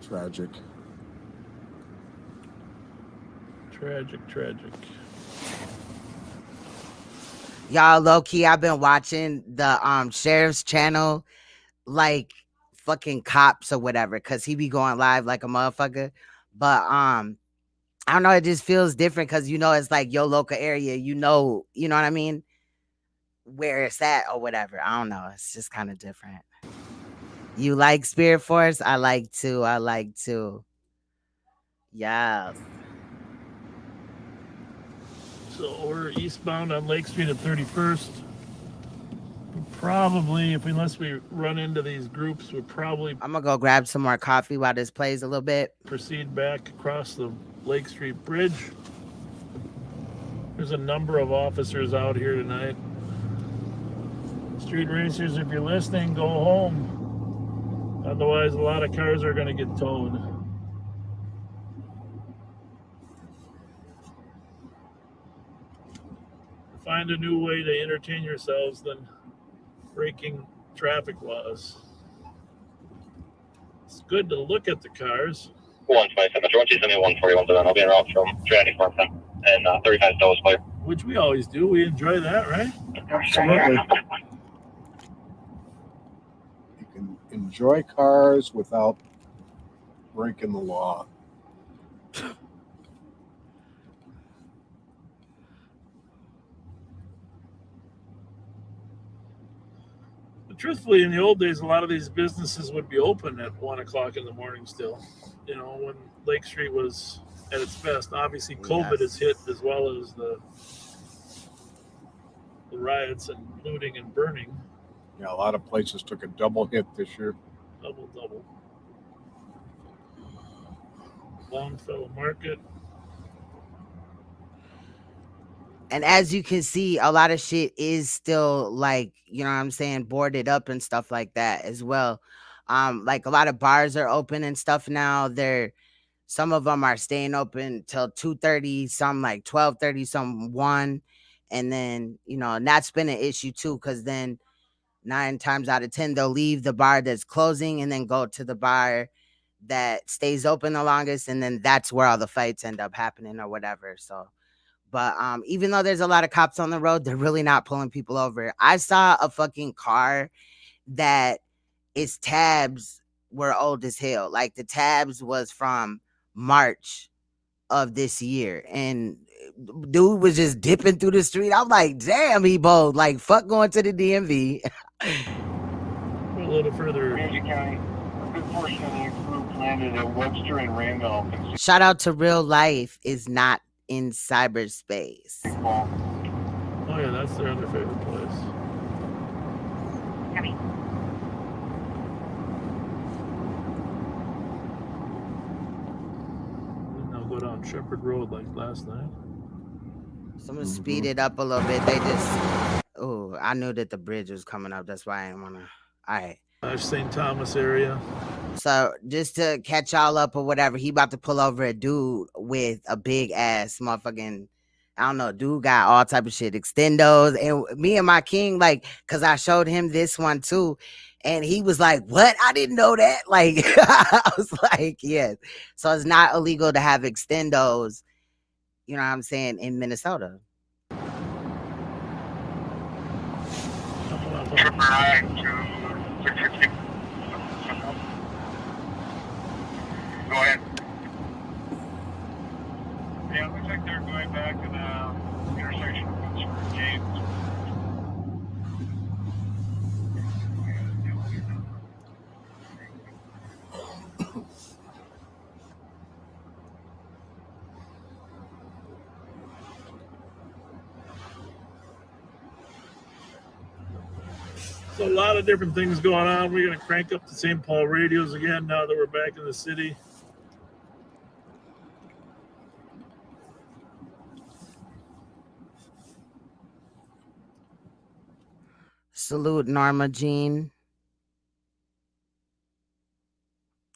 Tragic. Tragic. Y'all, low-key, I've been watching the sheriff's channel, like fucking cops or whatever, because he be going live like a motherfucker. But I don't know, it just feels different because, you know, it's like your local area, you know what I mean? Where it's at or whatever. I don't know. It's just kind of different. You like Spirit Force? I like to. Yes. So we're eastbound on Lake Street at 31st. Probably, unless we run into these groups, we'll probably... I'm going to go grab some more coffee while this plays a little bit. Proceed back across the Lake Street Bridge. There's a number of officers out here tonight. Street racers, if you're listening, go home. Otherwise, a lot of cars are going to get towed. Find a new way to entertain yourselves than breaking traffic laws. It's good to look at the cars. 127, Metro 141, then I'll be around from Trinity Farm and 35 Daus Player. Which we always do. We enjoy that, right? Absolutely. You can enjoy cars without breaking the law. Truthfully, in the old days, a lot of these businesses would be open at 1 o'clock in the morning still. You know, when Lake Street was at its best. Obviously, COVID has hit as well as the riots and looting and burning. Yeah, a lot of places took a double hit this year. Double. Longfellow Market. And as you can see, a lot of shit is still like, you know what I'm saying, boarded up and stuff like that as well. Like a lot of bars are open and stuff now. Some of them are staying open till 2:30, some like 12:30, some 1. And then, you know, and that's been an issue too, because then 9 times out of 10, they'll leave the bar that's closing and then go to the bar that stays open the longest. And then that's where all the fights end up happening or whatever. So, but even though there's a lot of cops on the road, they're really not pulling people over. I saw a fucking car that its tabs were old as hell. Like the tabs was from March of this year. And dude was just dipping through the street. I'm like, damn, he bold. Like, fuck going to the DMV. A little further. County. A good portion of the group landed at Webster and Randolph. Shout out to Real Life is not in cyberspace. Oh yeah, that's their other favorite place. Copy. Now go down Shepherd Road like last night. Someone speed it up a little bit. They just, oh, I knew that the bridge was coming up. That's why I didn't want to. All right. St. Thomas area. So just to catch y'all up or whatever, he about to pull over a dude with a big ass motherfucking, I don't know, dude got all type of shit, extendos. And me and my king, like, because I showed him this one too. And he was like, what? I didn't know that. Like, I was like, yes. So it's not illegal to have extendos, you know what I'm saying, in Minnesota. Right to 660. Go ahead. Yeah, it looks like they're going back to the intersection of Webster and James. So a lot of different things going on. We're going to crank up the St. Paul radios again now that we're back in the city. Salute Norma Jean.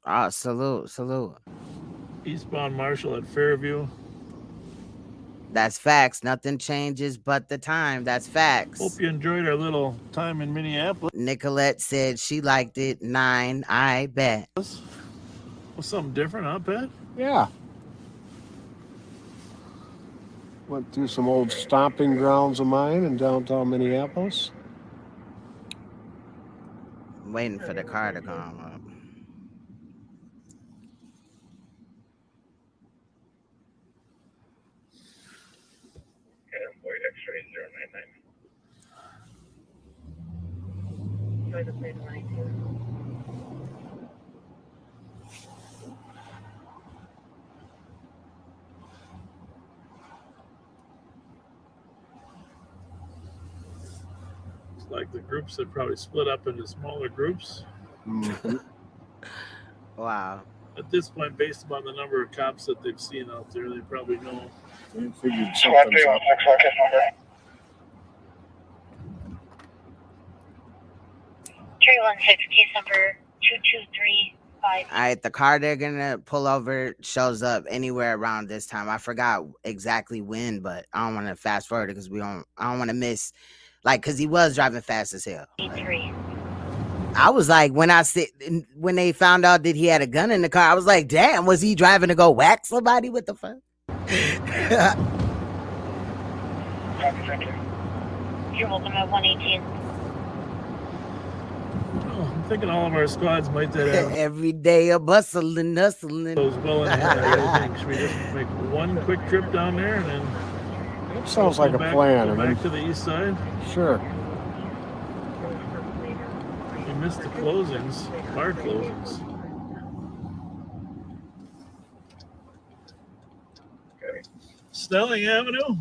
Oh, salute. Eastbound Marshall at Fairview. That's facts. Nothing changes but the time. That's facts. Hope you enjoyed our little time in Minneapolis. Nicolette said she liked it. 9, I bet. Was something different, huh, Pat? Yeah. Went through some old stomping grounds of mine in downtown Minneapolis. I'm waiting for the car to come up. Boy, X-ray 099. Enjoy the plane line too. It's like the groups have probably split up into smaller groups. Mm-hmm. Wow. At this point, based upon the number of cops that they've seen out there, they probably know. They figured something's up. 316 case number 2235. All right, the car they're gonna pull over shows up anywhere around this time. I forgot exactly when, but I don't want to fast forward because I don't want to miss, like, because he was driving fast as hell. Like, I was like, when they found out that he had a gun in the car, I was like, damn, was he driving to go whack somebody? What the fuck? You're welcome at 118. Oh, I'm thinking all of our squads might have every day a bustling. Those well in hand. Should we just make one quick trip down there and then? That sounds like a plan. Go back to the east side. Sure. We missed the closings, bar closings. Snelling Avenue.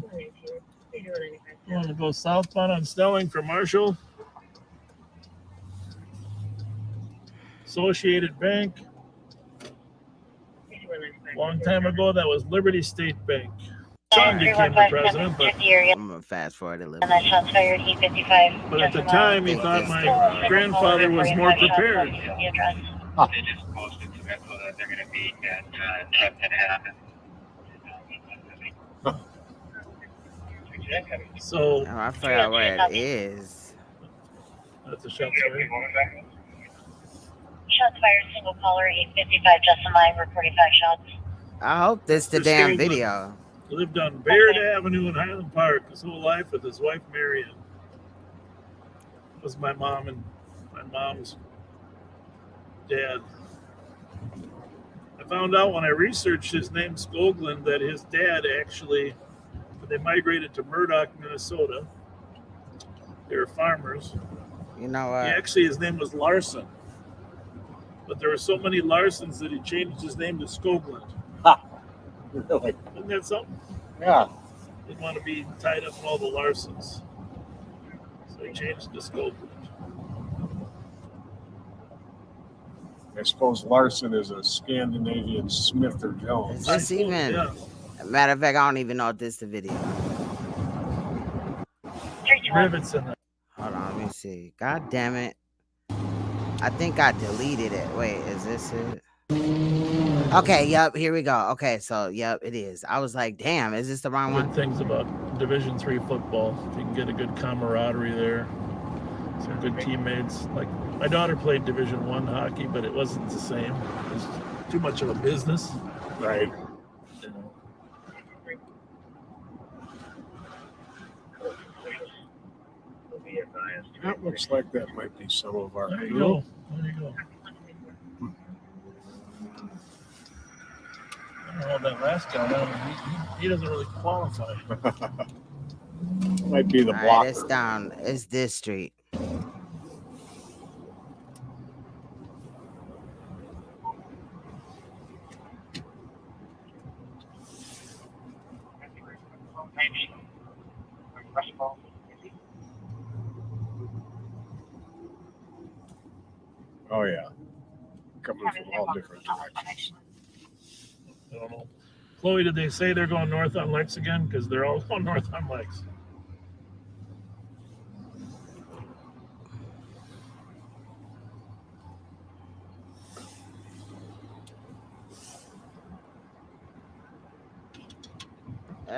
You want to go southbound on Snelling for Marshall? Associated Bank. Long time ago, that was Liberty State Bank. Son became the president, but I'm gonna fast forward a little. And that shots fired E55. But at the time, he thought my grandfather was more prepared. Huh. They just posted some info that they're going to meet at 10:30. So I forgot where it is. That's a shot fired. Shots fired, single caller, 855, Justin Line, reporting 5 shots. I hope this the damn video. He lived on Baird Avenue in Highland Park his whole life with his wife Marion. Was my mom and my mom's dad. I found out when I researched his name, Skoglund, that his dad actually, when they migrated to Murdoch, Minnesota, they were farmers. You know what? Actually, his name was Larson. But there were so many Larsons that he changed his name to Skoglund. Ha! Really? Isn't that something? Yeah. Didn't want to be tied up in all the Larsons. So he changed to Skoglund. I suppose Larson is a Scandinavian Smith or Jones. Is this even? Yeah. Matter of fact, I don't even know if this is the video. Rivets in there. Hold on, let me see. God damn it. I think I deleted it. Wait, is this it? Okay, yep, here we go. Okay, so yep, it is. I was like, damn, is this the wrong one? Good things about Division III football. You can get a good camaraderie there. Some good teammates. Like my daughter played Division I hockey, but it wasn't the same. It was too much of a business. Right. You know. That looks like that might be some of our There you crew. go. There you go. I don't know that last guy. He doesn't really qualify. Might be the All blocker. right, it's down. It's this street. Oh yeah, coming from all different directions. I don't know. Chloe, did they say they're going north on Lex again? Because they're all going north on Lex.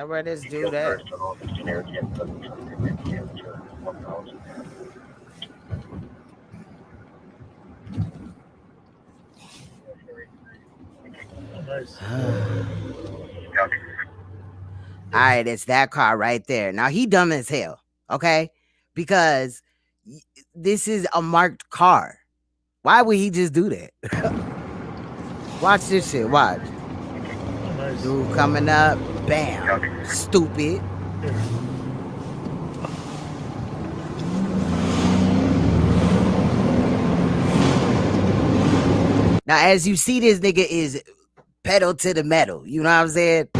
Where this dude at? Nice. All right, it's that car right there. Now he dumb as hell, okay? Because this is a marked car. Why would he just do that? Watch this shit. Watch. Nice. Dude coming up. Bam. Stupid. Now, as you see, this nigga is pedal to the metal. You know what I'm saying? I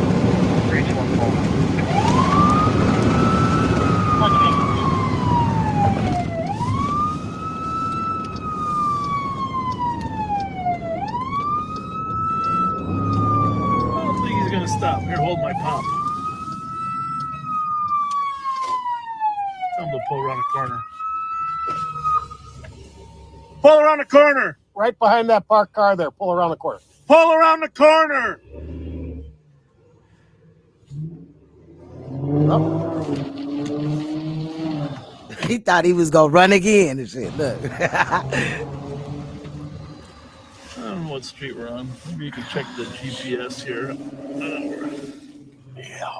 don't think he's going to stop. Here, hold my pop. Tell him to pull around the corner. Pull around the corner. Right behind that parked car there. Pull around the corner. Pull around the corner. Oh. He thought he was going to run again and shit. Look. I don't know what street we're on. Maybe you can check the GPS here. Yeah.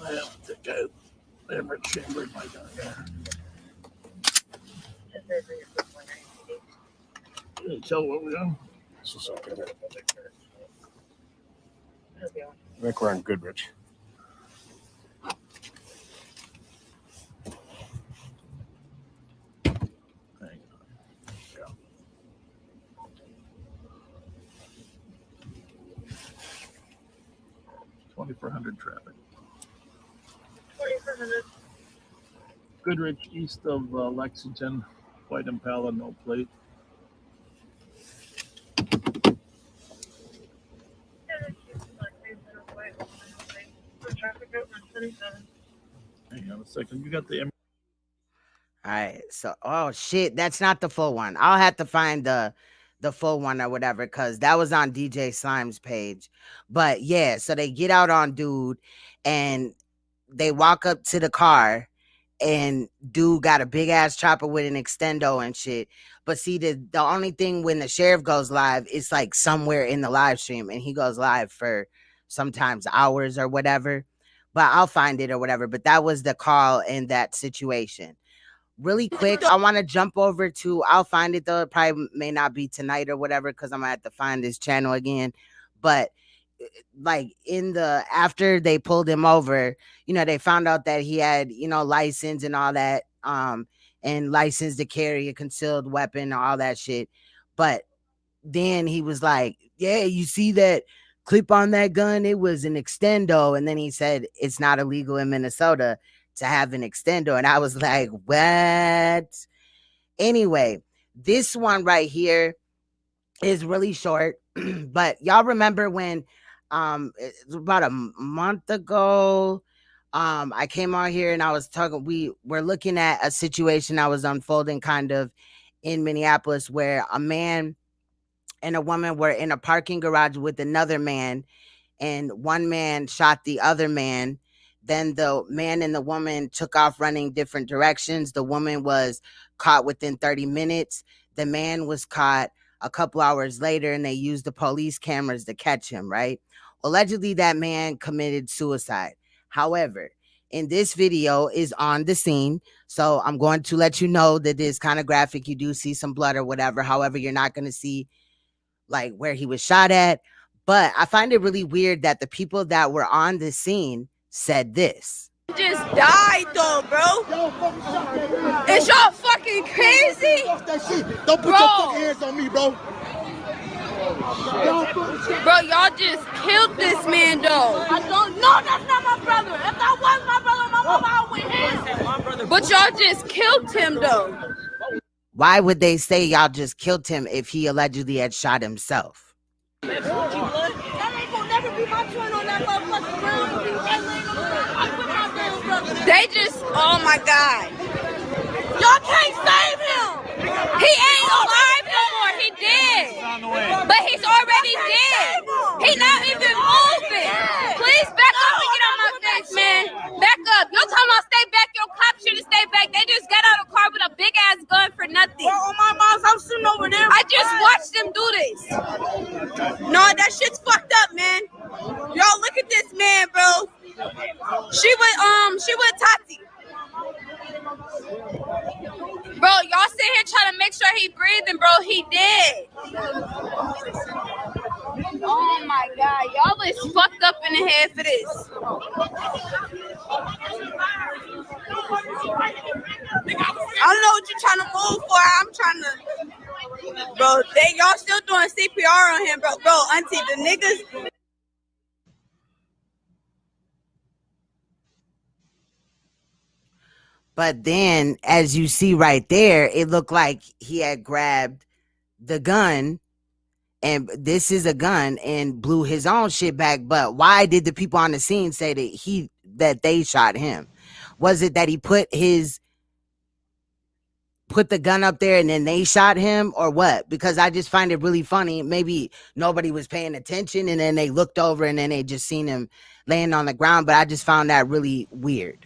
I think I ever chambered my gun there. Can you tell what we're on? This is okay. I think we're on Goodrich. Hang on. 2400 traffic. 2400. Goodrich, east of Lexington. White Impala, no plate. Hang on a second. You got the. All right. So, oh shit, that's not the full one. I'll have to find the full one or whatever, because that was on DJ Slime's page. But yeah, so they get out on dude and they walk up to the car, and dude got a big ass chopper with an extendo and shit. But see, the only thing when the sheriff goes live, it's like somewhere in the live stream, and he goes live for sometimes hours or whatever. But I'll find it or whatever. But that was the call in that situation. Really quick, I want to jump over to, I'll find it though. It probably may not be tonight or whatever, because I'm gonna have to find this channel again. But like after they pulled him over, they found out that he had, license and all that, and license to carry a concealed weapon, all that shit. But then he was like, yeah, you see that clip on that gun? It was an extendo. And then he said it's not illegal in Minnesota to have an extendo. And I was like, what? Anyway, this one right here is really short. But y'all remember when it was about a month ago, I came out here and I was talking, we were looking at a situation that was unfolding kind of in Minneapolis, where a man and a woman were in a parking garage with another man, and one man shot the other man. Then the man and the woman took off running different directions. The woman was caught within 30 minutes. The man was caught a couple hours later, and they used the police cameras to catch him, right? allegedly that man committed suicide. However, in this video is on the scene. So I'm going to let you know that it's kind of graphic. You do see some blood or whatever. However, you're not going to see like where he was shot at. But I find it really weird that the people that were on the scene said this. Just died though, bro. Is y'all fucking crazy? Don't put your fucking hands on me, bro. Bro, y'all just killed this man though. I don't know, that's not my brother. If that was my brother, my mama out with him. But y'all just killed him though. Why would they say y'all just killed him if he allegedly had shot himself? That ain't gonna never be my twin on that motherfucking ground. They just, oh my God. Y'all can't save him. He ain't alive no more. He dead. But he's already dead. He not even moving. Please back up and get on my face, man. Back up. You're talking about stay back. Your cop should have stayed back. They just got out of the car with a big ass gun for nothing. Bro, on my mom's, I'm sitting over there. I just watched them do this. No, that shit's fucked up, man. Y'all look at this man, bro. She with Tati. Bro, y'all sit here trying to make sure he breathing, bro. He dead. Oh my God, y'all is fucked up in the head for this. I don't know what you're trying to move for. I'm trying to, bro. Y'all still doing CPR on him, bro. Bro, auntie, the niggas. But then, as you see right there, it looked like he had grabbed the gun, and this is a gun, and blew his own shit back. But why did the people on the scene say that they shot him? Was it that he put the gun up there and then they shot him, or what? Because I just find it really funny. Maybe nobody was paying attention and then they looked over and then they just seen him laying on the ground. But I just found that really weird.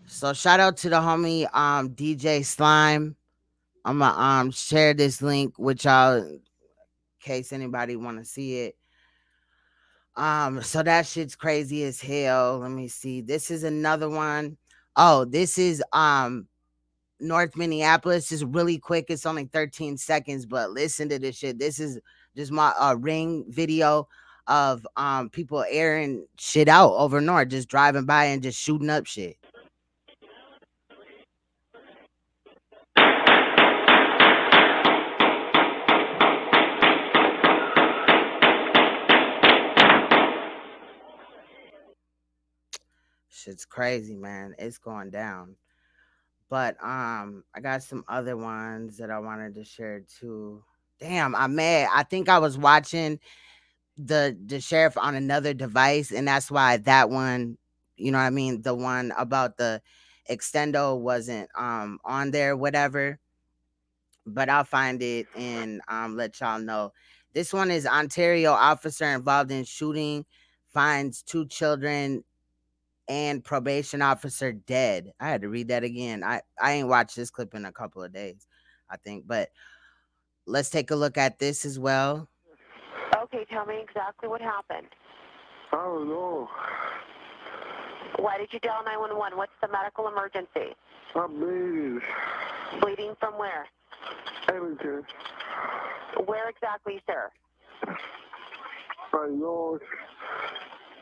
So shout out to the homie DJ Slime. I'm gonna share this link with y'all in case anybody want to see it. So that shit's crazy as hell. Let me see. This is another one. Oh, this is North Minneapolis. Is really quick. It's only 13 seconds, but listen to this shit. This is just my Ring video of people airing shit out over north, just driving by and just shooting up shit. Shit's crazy, man. It's going down. But I got some other ones that I wanted to share too. Damn, I'm mad. I think I was watching the sheriff on another device, and that's why that one, you know what I mean, the one about the extendo wasn't on there, whatever. But I'll find it and let y'all know. This one is Ontario officer involved in shooting finds 2 children and probation officer dead. I had to read that again. I ain't watched this clip in a couple of days, I think. But let's take a look at this as well. Okay, tell me exactly what happened. I don't know. Why did you dial 911? What's the medical emergency? I'm bleeding. Bleeding from where? Edmonton. Where exactly, sir? My nose.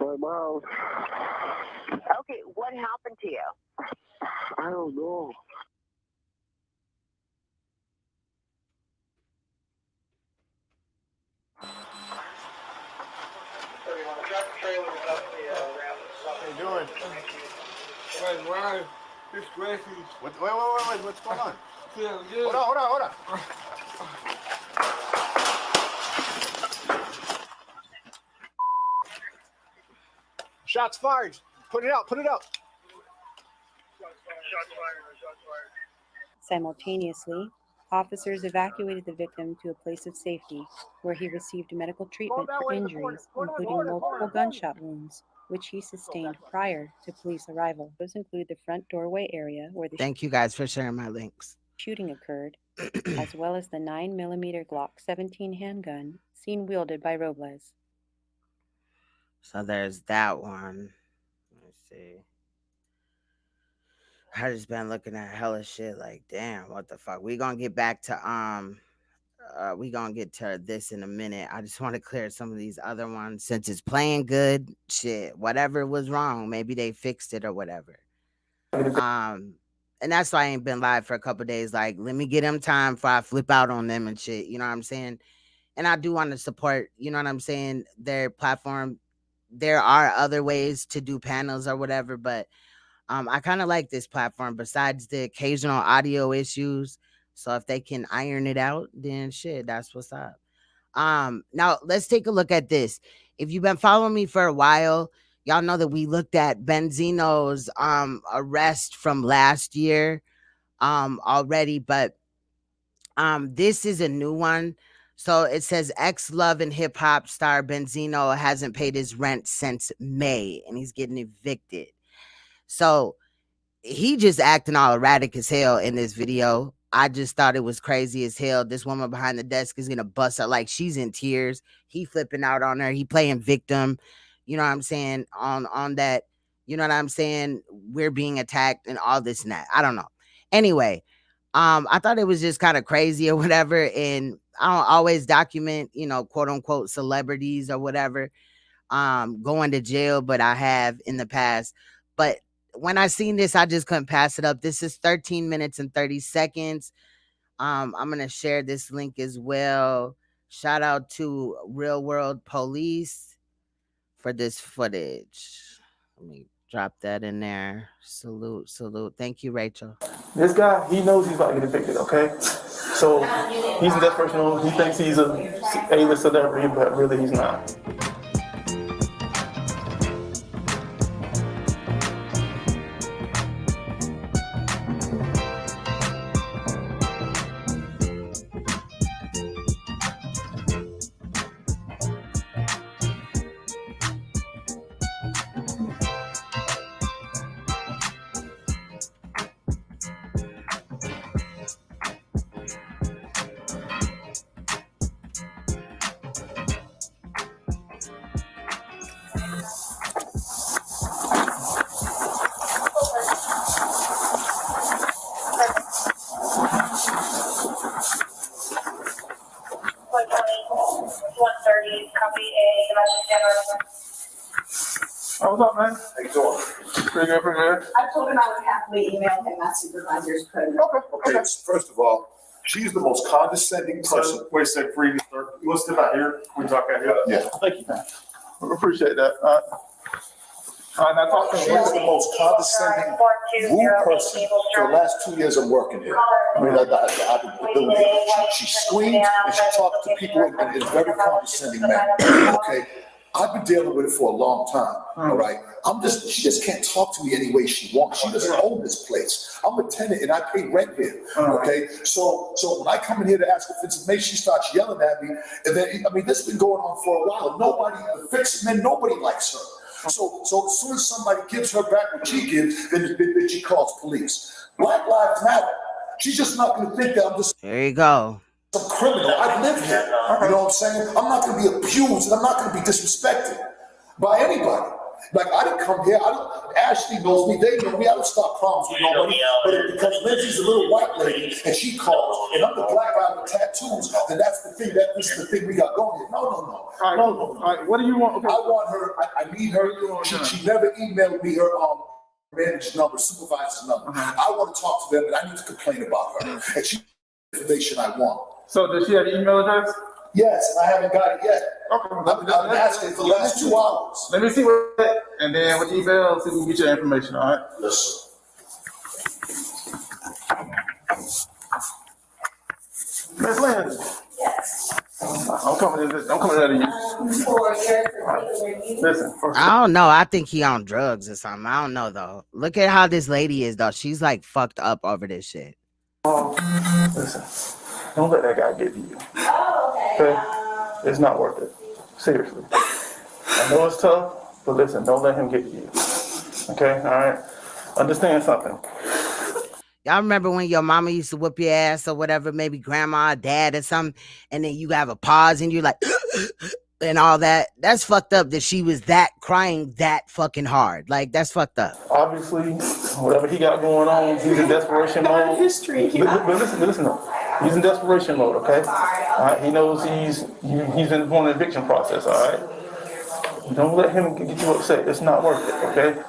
My mouth. Okay, what happened to you? I don't know. How you doing? Wait, it's crazy. Wait, what's going on? Feeling good. Hold on. Shots fired. Put it out. Simultaneously, officers evacuated the victim to a place of safety where he received medical treatment for injuries, including multiple gunshot wounds. which he sustained prior to police arrival. Those include the front doorway area where the Thank you guys for sharing my links. shooting occurred, as well as the 9mm Glock 17 handgun seen wielded by Robles. So there's that one. Let's see. I just been looking at hella shit like, damn, what the fuck? We gonna get back to we gonna get to this in a minute. I just want to clear some of these other ones since it's playing good. Shit, whatever was wrong, maybe they fixed it or whatever. And that's why I ain't been live for a couple days. Like, let me get them time before I flip out on them and shit. You know what I'm saying? And I do want to support, you know what I'm saying, their platform. There are other ways to do panels or whatever, but I kind of like this platform besides the occasional audio issues. So if they can iron it out, then shit, that's what's up. Now let's take a look at this. If you've been following me for a while, y'all know that we looked at Benzino's arrest from last year already, but this is a new one. So it says ex-Love and hip hop star Benzino hasn't paid his rent since May and he's getting evicted. So he just acting all erratic as hell in this video. I just thought it was crazy as hell. This woman behind the desk is gonna bust her, like she's in tears. He flipping out on her. He playing victim. You know what I'm saying? On that, you know what I'm saying? We're being attacked and all this and that. I don't know. Anyway, I thought it was just kind of crazy or whatever. And I don't always document, you know, quote unquote celebrities or whatever going to jail, but I have in the past. But when I seen this, I just couldn't pass it up. This is 13 minutes and 30 seconds. I'm going to share this link as well. Shout out to Real World Police for this footage. Let me drop that in there. Salute, salute. Thank you, Rachel. This guy, he knows he's about to get evicted, okay? So he's in desperation mode. He thinks he's a A-list celebrity, but really he's not. Oh, what's up, man? How you doing? Pretty good, pretty good. I told him I would happily email him my supervisor's code. Okay, first of all, she's the most condescending person. Wait a second, previous, sir. You want to step out here? We talk out here? Yeah. Thank you, man. We appreciate that. Now talk to me. She's the most condescending, rude person for the last 2 years I'm working here. I mean, I've been building it. She screams and she talks to people in a very condescending manner. Okay. I've been dealing with it for a long time, all right? She just can't talk to me any way she wants. She doesn't own this place. I'm a tenant and I pay rent here, okay? So when I come in here to ask for information, she starts yelling at me. And then, I mean, this has been going on for a while. Nobody fixes it, and then nobody likes her. So as soon as somebody gives her back what she gives, then she calls police. Black Lives Matter. She's just not going to think that I'm just... There you go. Some criminal. I live here. You know what I'm saying? I'm not going to be abused and I'm not going to be disrespected by anybody. Like, I didn't come here. Ashley knows me. They know me. I don't start problems with nobody. But because Lindsay's a little white lady and she calls and I'm the black guy with tattoos, then that's the thing. This is the thing we got going here. No. All right, what do you want? Okay. I want her. I need her. She never emailed me her manager's number, supervisor's number. I want to talk to them and I need to complain about her. And she information I want. So does she have an email address? Yes, and I haven't got it yet. Okay. I've been asking for the last 2 hours. Let me see what, and then with the email, see if we can get your information, all right? Listen. Miss Lynn. Yes. I'm coming out of you. Listen. I don't know. I think he on drugs or something. I don't know though. Look at how this lady is though. She's like fucked up over this shit. Listen. Don't let that guy get to you. Oh, okay. Okay? It's not worth it. Seriously. I know it's tough, But listen, don't let him get to you. Okay, all right? Understand something. Y'all remember when your mama used to whoop your ass or whatever, maybe grandma, dad or something, and then you have a pause and you're like, and all that? That's fucked up that she was that crying that fucking hard. Like, that's fucked up. Obviously, whatever he got going on, he's in desperation mode. But listen, though. He's in desperation mode, okay? All right, he knows he's in the eviction process, all right? Don't let him get you upset. It's not worth it, okay?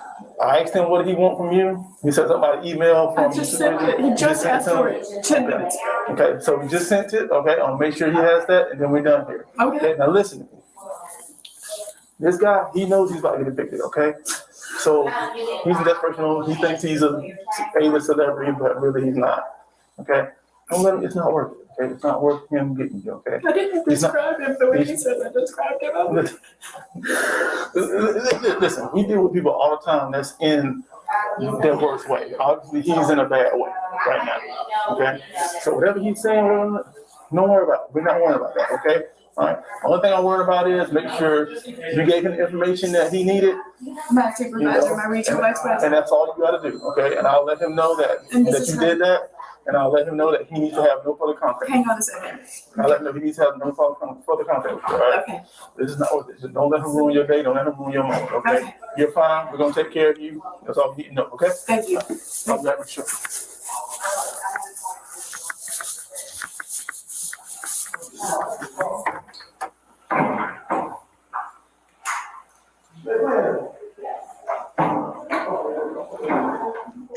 I asked him what he want from you. He said something about an email from. I just sent it. He just asked for it 10 minutes ago. Okay, so we just sent it. Okay, I'll make sure he has that, and then we're done here. Okay. Now listen. This guy, he knows he's about to get evicted. Okay, so he's in desperation mode. He thinks he's a A-list celebrity, but really he's not. Okay, don't let him. It's not worth it. Okay, it's not worth him getting you. Okay. I didn't describe him the way he said I described him. Listen, we deal with people all the time that's in their worst way. Obviously, he's in a bad way right now. Okay, so whatever he's saying, don't worry about it. We're not worried about that. Okay. All right. Only thing I'm worried about is make sure you gave him the information that he needed. My supervisor, my regional vice president. And that's all you got to do. Okay. And I'll let him know that you did that. And I'll let him know that he needs to have no further contact. Hang on a second. I'll let him know he needs to have no further contact with you, all right? Okay. This is not worth it. Just don't let him ruin your day. Don't let him ruin your moment, okay? You're fine. We're going to take care of you. That's all you need to know, okay? Thank you. I'll be back with you.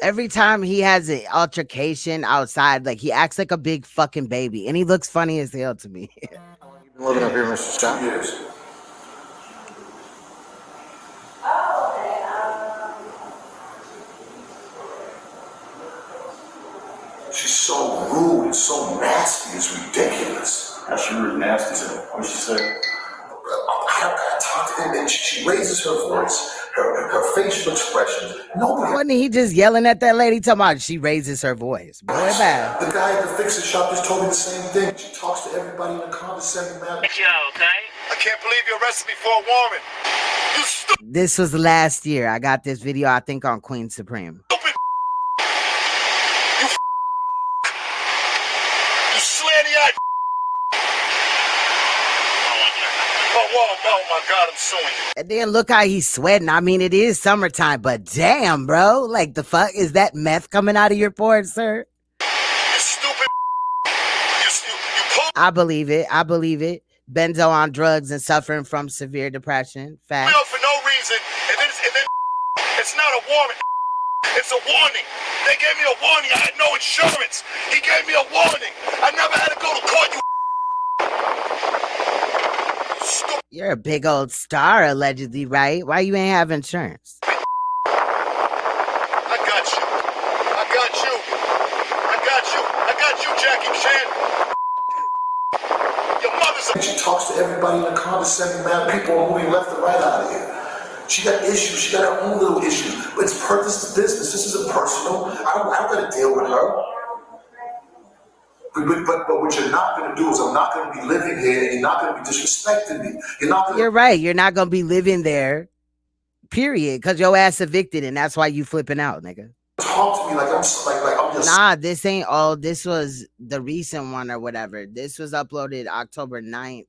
Every time he has an altercation outside, like he acts like a big fucking baby, and he looks funny as hell to me. You've been living up here, Mr. Scott? Years. She's so rude and so nasty, it's ridiculous. How's she rude and nasty to her? What'd she say? I talked to him and she raises her voice, her facial expressions. Nobody. Wasn't he just yelling at that lady talking about she raises her voice? Boy, bad. The guy at the fix-it shop just told me the same thing. She talks to everybody in a condescending manner. okay? I can't believe you arrested me for a warrant. You stupid. This was last year. I got this video, I think, on Queen Supreme. You slanty-eyed. Oh my God, I'm suing you. And then look how he's sweating. I mean, it is summertime, but damn, bro. Like, the fuck? Is that meth coming out of your pores, sir? You stupid. I believe it. I believe it. Benzo on drugs and suffering from severe depression. Fact. For no reason, and then it's not a warrant. It's a warning. They gave me a warning. I had no insurance. He gave me a warning. I never had to go to court. You're a big old star, allegedly, right? Why you ain't have insurance? I got you, Jackie Chan. Your mother's. She talks to everybody in a condescending manner. People are moving left and right out of here. She got issues. She got her own little issues. But it's this is business. This isn't personal. I don't got to deal with her. But what you're not going to do is I'm not going to be living here and you're not going to be disrespecting me. You're right. You're not going to be living there, period, because your ass evicted and that's why you flipping out, nigga. Talk to me like I'm just... Nah, this ain't all. This was the recent one or whatever. This was uploaded October 9th.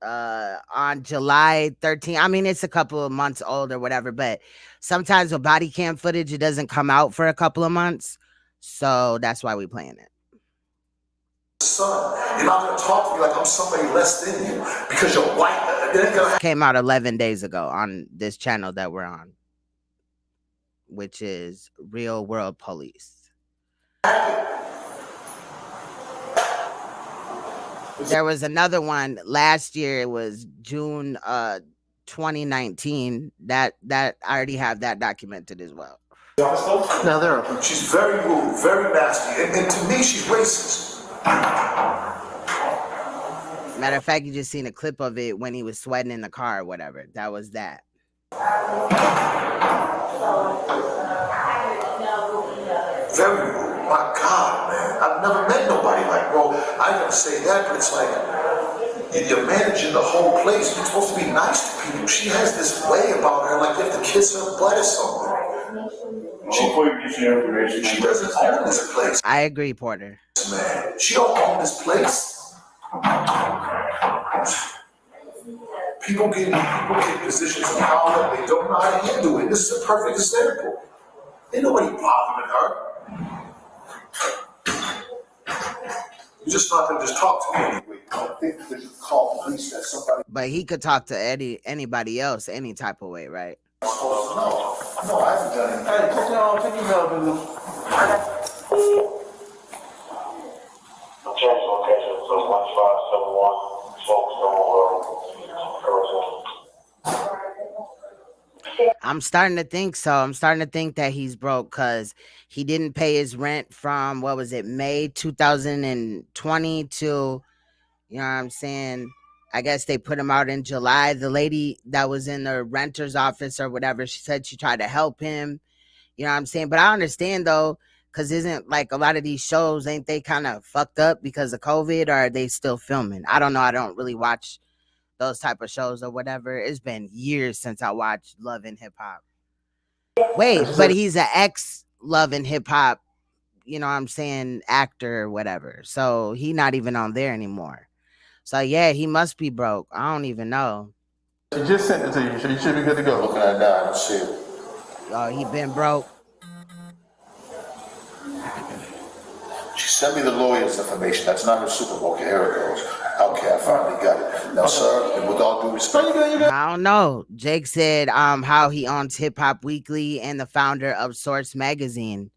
On July 13th. I mean, it's a couple of months old or whatever, but sometimes with body cam footage, it doesn't come out for a couple of months. So that's why we playing it. Son, you're not going to talk to me like I'm somebody less than you because you're white. Came out 11 days ago on this channel that we're on, which is Real World Police. There was another one last year. It was June 2019. That I already have that documented as well. No, they're open. She's very rude, very nasty, and to me, she's racist. Matter of fact, you just seen a clip of it when he was sweating in the car or whatever. That was that. Very rude. My God, man. I've never met nobody like, bro. I ain't gonna say that, but it's like, You're managing the whole place. You're supposed to be nice to people. She has this way about her, like you have to kiss her butt or something. She doesn't own this place. I agree, Porter. Man, she don't own this place. People get positions of power. They don't know how to handle it. This is a perfect example. Ain't nobody bothering her. You're just not gonna just talk to me anyway. I don't think that you call police that somebody. But he could talk to anybody else any type of way, right? No, I haven't done anything. Hey, check your email, dude. Change location to 1571 I'm starting to think so. I'm starting to think that he's broke because he didn't pay his rent from, what was it, May 2020 to, you know what I'm saying? I guess they put him out in July. The lady that was in the renter's office or whatever, she said she tried to help him. You know what I'm saying? But I understand, though, because isn't like a lot of these shows, ain't they kind of fucked up because of COVID, or are they still filming? I don't know. I don't really watch those type of shows or whatever. It's been years since I watched Love and Hip Hop. Wait, but he's an ex Love and Hip Hop, you know what I'm saying, actor or whatever. So he not even on there anymore. So yeah, he must be broke. I don't even know. She just sent it to you, so you should be good to go. Looking at that, I don't see it. Oh, he been broke. She sent me the lawyer's information. That's not her Super Bowl. Okay, here it goes. Okay, I finally got it. Now, sir, and with all due respect, I don't know. Jake said how he owns Hip Hop Weekly and the founder of Source Magazine.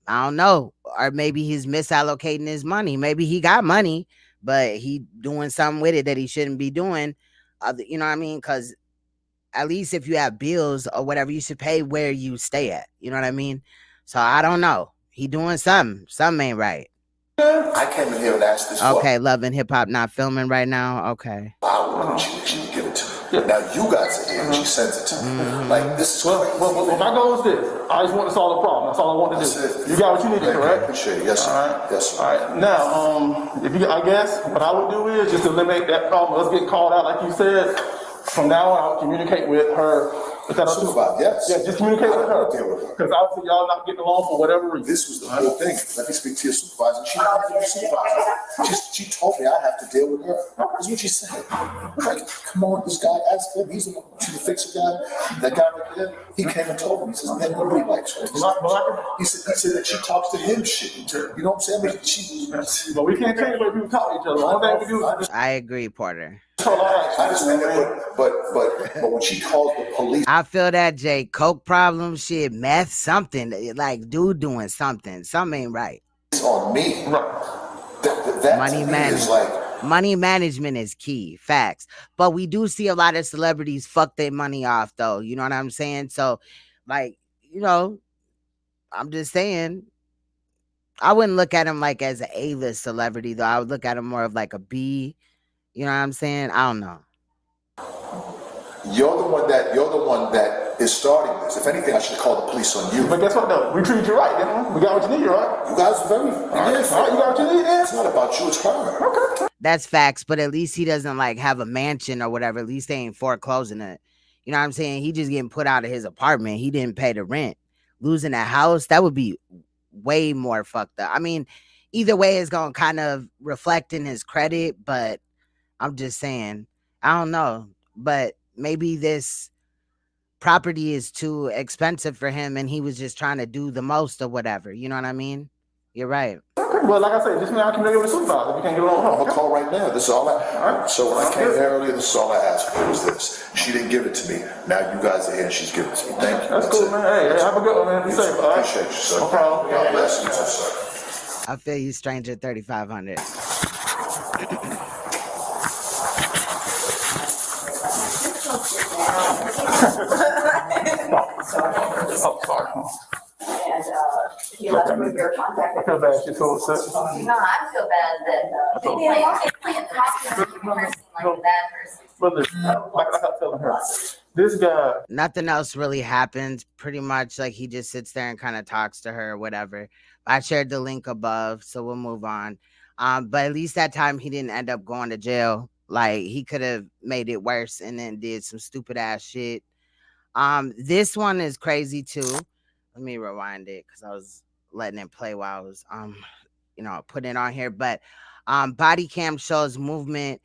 I don't know. Or maybe he's misallocating his money. Maybe he got money, but he doing something with it that he shouldn't be doing. You know what I mean? Because at least if you have bills or whatever, you should pay where you stay at. You know what I mean? So I don't know. He doing something. Something ain't right. I came in here and asked this. Okay, Love and Hip Hop not filming right now. Okay. Wow, she didn't give it to me. Now you guys are here and she sends it to me. Like, this is crazy. Well, my goal is this. I just want to solve the problem. That's all I want to do. You got what you needed, correct? Appreciate it. Yes, sir. All right. Yes, sir. All right. Now, if you, I guess what I would do is just eliminate that problem. Let's get called out, like you said. From now on, I would communicate with her. Supervisor, yes. Yeah, just communicate with her. Because obviously y'all not getting along for whatever reason. This was the whole thing. Let me speak to your supervisor. She not the supervisor. She told me I have to deal with her. That's what she said. Like, come on, this guy, ask him. He's the fixer guy. That guy right there, he came and told me. He says, man, nobody likes her. He said that she talks to him shit. You know what I'm saying? I mean, but we can't change the way people talk to each other. All thing we do is I agree, Porter. I understand that, but when she calls the police, I feel that, Jay. Coke problem, shit, meth, something. Like, dude doing something. Something ain't right. It's on me. That money management. Like, money management is key. Facts. But we do see a lot of celebrities fuck their money off, though. You know what I'm saying? So, like, you know, I'm just saying, I wouldn't look at him like as an A-list celebrity, though. I would look at him more of like a B. You know what I'm saying? I don't know. You're the one that is starting this. If anything, I should call the police on you. But guess what, though? We treated you right, didn't we? We got what you need, right? You guys are very... All right, you got what you need, yeah? It's not about you, it's her. Okay. That's facts, but at least he doesn't, like, have a mansion or whatever. At least they ain't foreclosing it. You know what I'm saying? He just getting put out of his apartment. He didn't pay the rent. Losing a house, that would be way more fucked up. I mean, either way, it's going to kind of reflect in his credit, but I'm just saying, I don't know. But maybe this property is too expensive for him and he was just trying to do the most or whatever. You know what I mean? You're right. Okay. Well, like I said, just now I can make it with a supervisor. You can't get along. I'm going to call right now. This is all So when I came here earlier, this is all I asked for was this. She didn't give it to me. Now you guys are here and she's giving it to me. Thank you. That's cool, man. Hey, have a good one, man. Be safe, all right? Appreciate you, sir. No problem. God bless you, sir. I feel you, stranger 3500. Oh, sorry. And he left with your contact. I feel bad. She told us that. No, I feel bad that they can't talk to a person like that person. But listen, like I was telling her, this guy. Nothing else really happens. Pretty much, like, he just sits there and kind of talks to her or whatever. I shared the link above, so we'll move on. But at least that time he didn't end up going to jail. Like he could have made it worse and then did some stupid ass shit. This one is crazy too. Let me rewind it because I was letting it play while I was putting it on here. But body cam shows moment.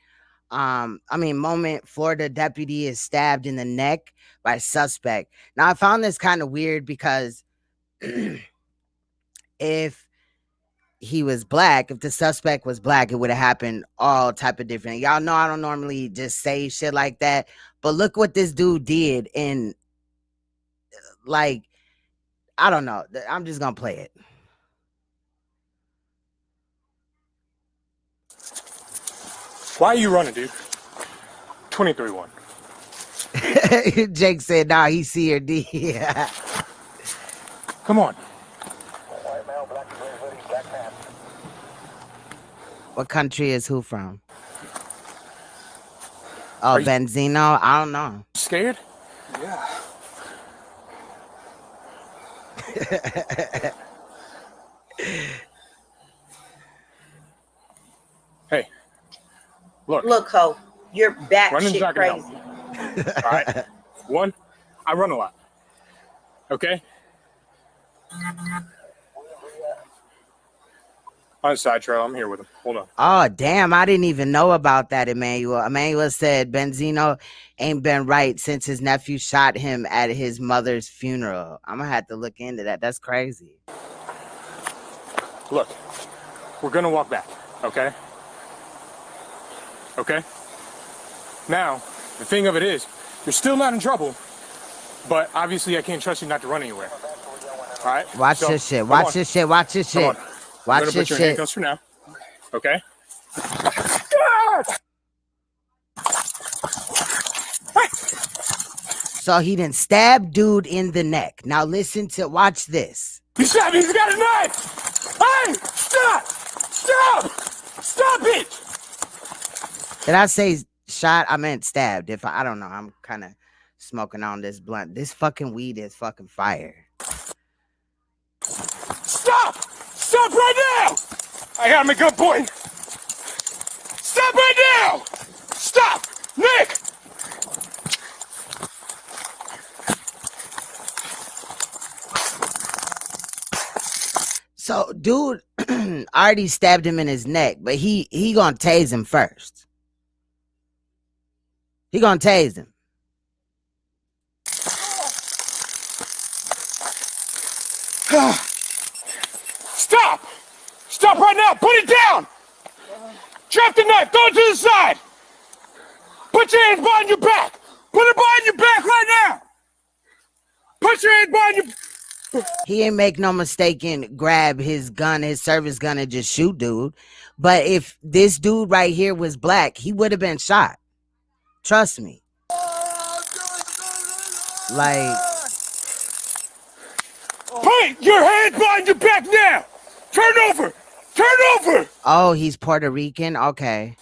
Florida deputy is stabbed in the neck by suspect. Now I found this kind of weird because if he was black, if the suspect was black, it would have happened all type of different. Y'all know I don't normally just say shit like that, but look what this dude did. And like, I don't know. I'm just gonna play it. Why are you running, dude? 23-1. Jake said, nah, he C or D. Come on. What country is who from? Oh, Benzino? I don't know. Scared? Yeah. Hey, Look, Ho, you're running's batshit not gonna crazy. help. All right. One, I run a lot. Okay? On the side trail, I'm here with him. Hold on. Oh, damn. I didn't even know about that, Emmanuel. Emmanuel said Benzino ain't been right since his nephew shot him at his mother's funeral. I'm going to have to look into that. That's crazy. Look, we're going to walk back, okay? Okay? Now, the thing of it is, you're still not in trouble, but obviously I can't trust you not to run anywhere. All right? Watch this shit. Watch this shit. Watch this shit. Watch this this shit. shit. Handcuffs for now. Okay? So he done stabbed dude in the neck. Now listen to, watch this. He stabbed me. He's got a knife. Hey, stop. Stop. Stop it. Did I say shot? I meant stabbed. I don't know. I'm kind of smoking on this blunt. This fucking weed is fucking fire. Stop! Stop right now! I got him a good point. Stop right now! Stop! Nick! So, dude already stabbed him in his neck, but he gonna tase him first. He gonna tase him. Stop! Stop right now! Put it down! Drop the knife! Throw it to the side! Put your hands behind your back! Put it behind your back right now! Put your hands behind your... He ain't make no mistake and grab his gun, his service gun, and just shoot dude. But if this dude right here was black, he would have been shot. Trust me. Like... Put your hands behind your back now! Turn over! Turn over! Oh, he's Puerto Rican? Okay.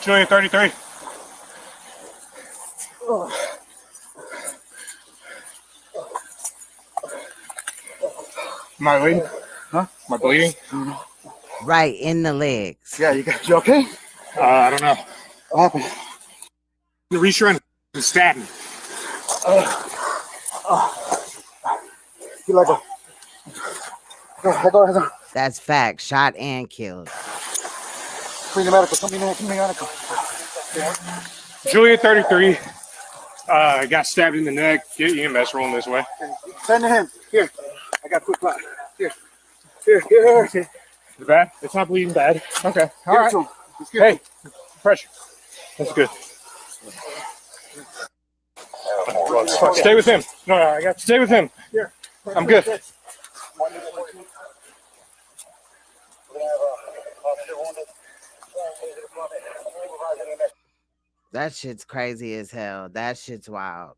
Julia 33. Am I bleeding? Huh? Am I bleeding? Right in the legs. Yeah, you okay? I don't know. What happened? The restraint is stabbing. You like a... Go. That's fact. Shot and killed. Bring the medical. Come in, medical. Julia 33 got stabbed in the neck. Get EMS rolling this way. Send to him. Here. I got quick clot. Here. Is it bad? It's not bleeding bad. Okay. All right. Hey, pressure. That's good. Stay with him. No, I got. Stay with him. Here. I'm good. That shit's crazy as hell. That shit's wild.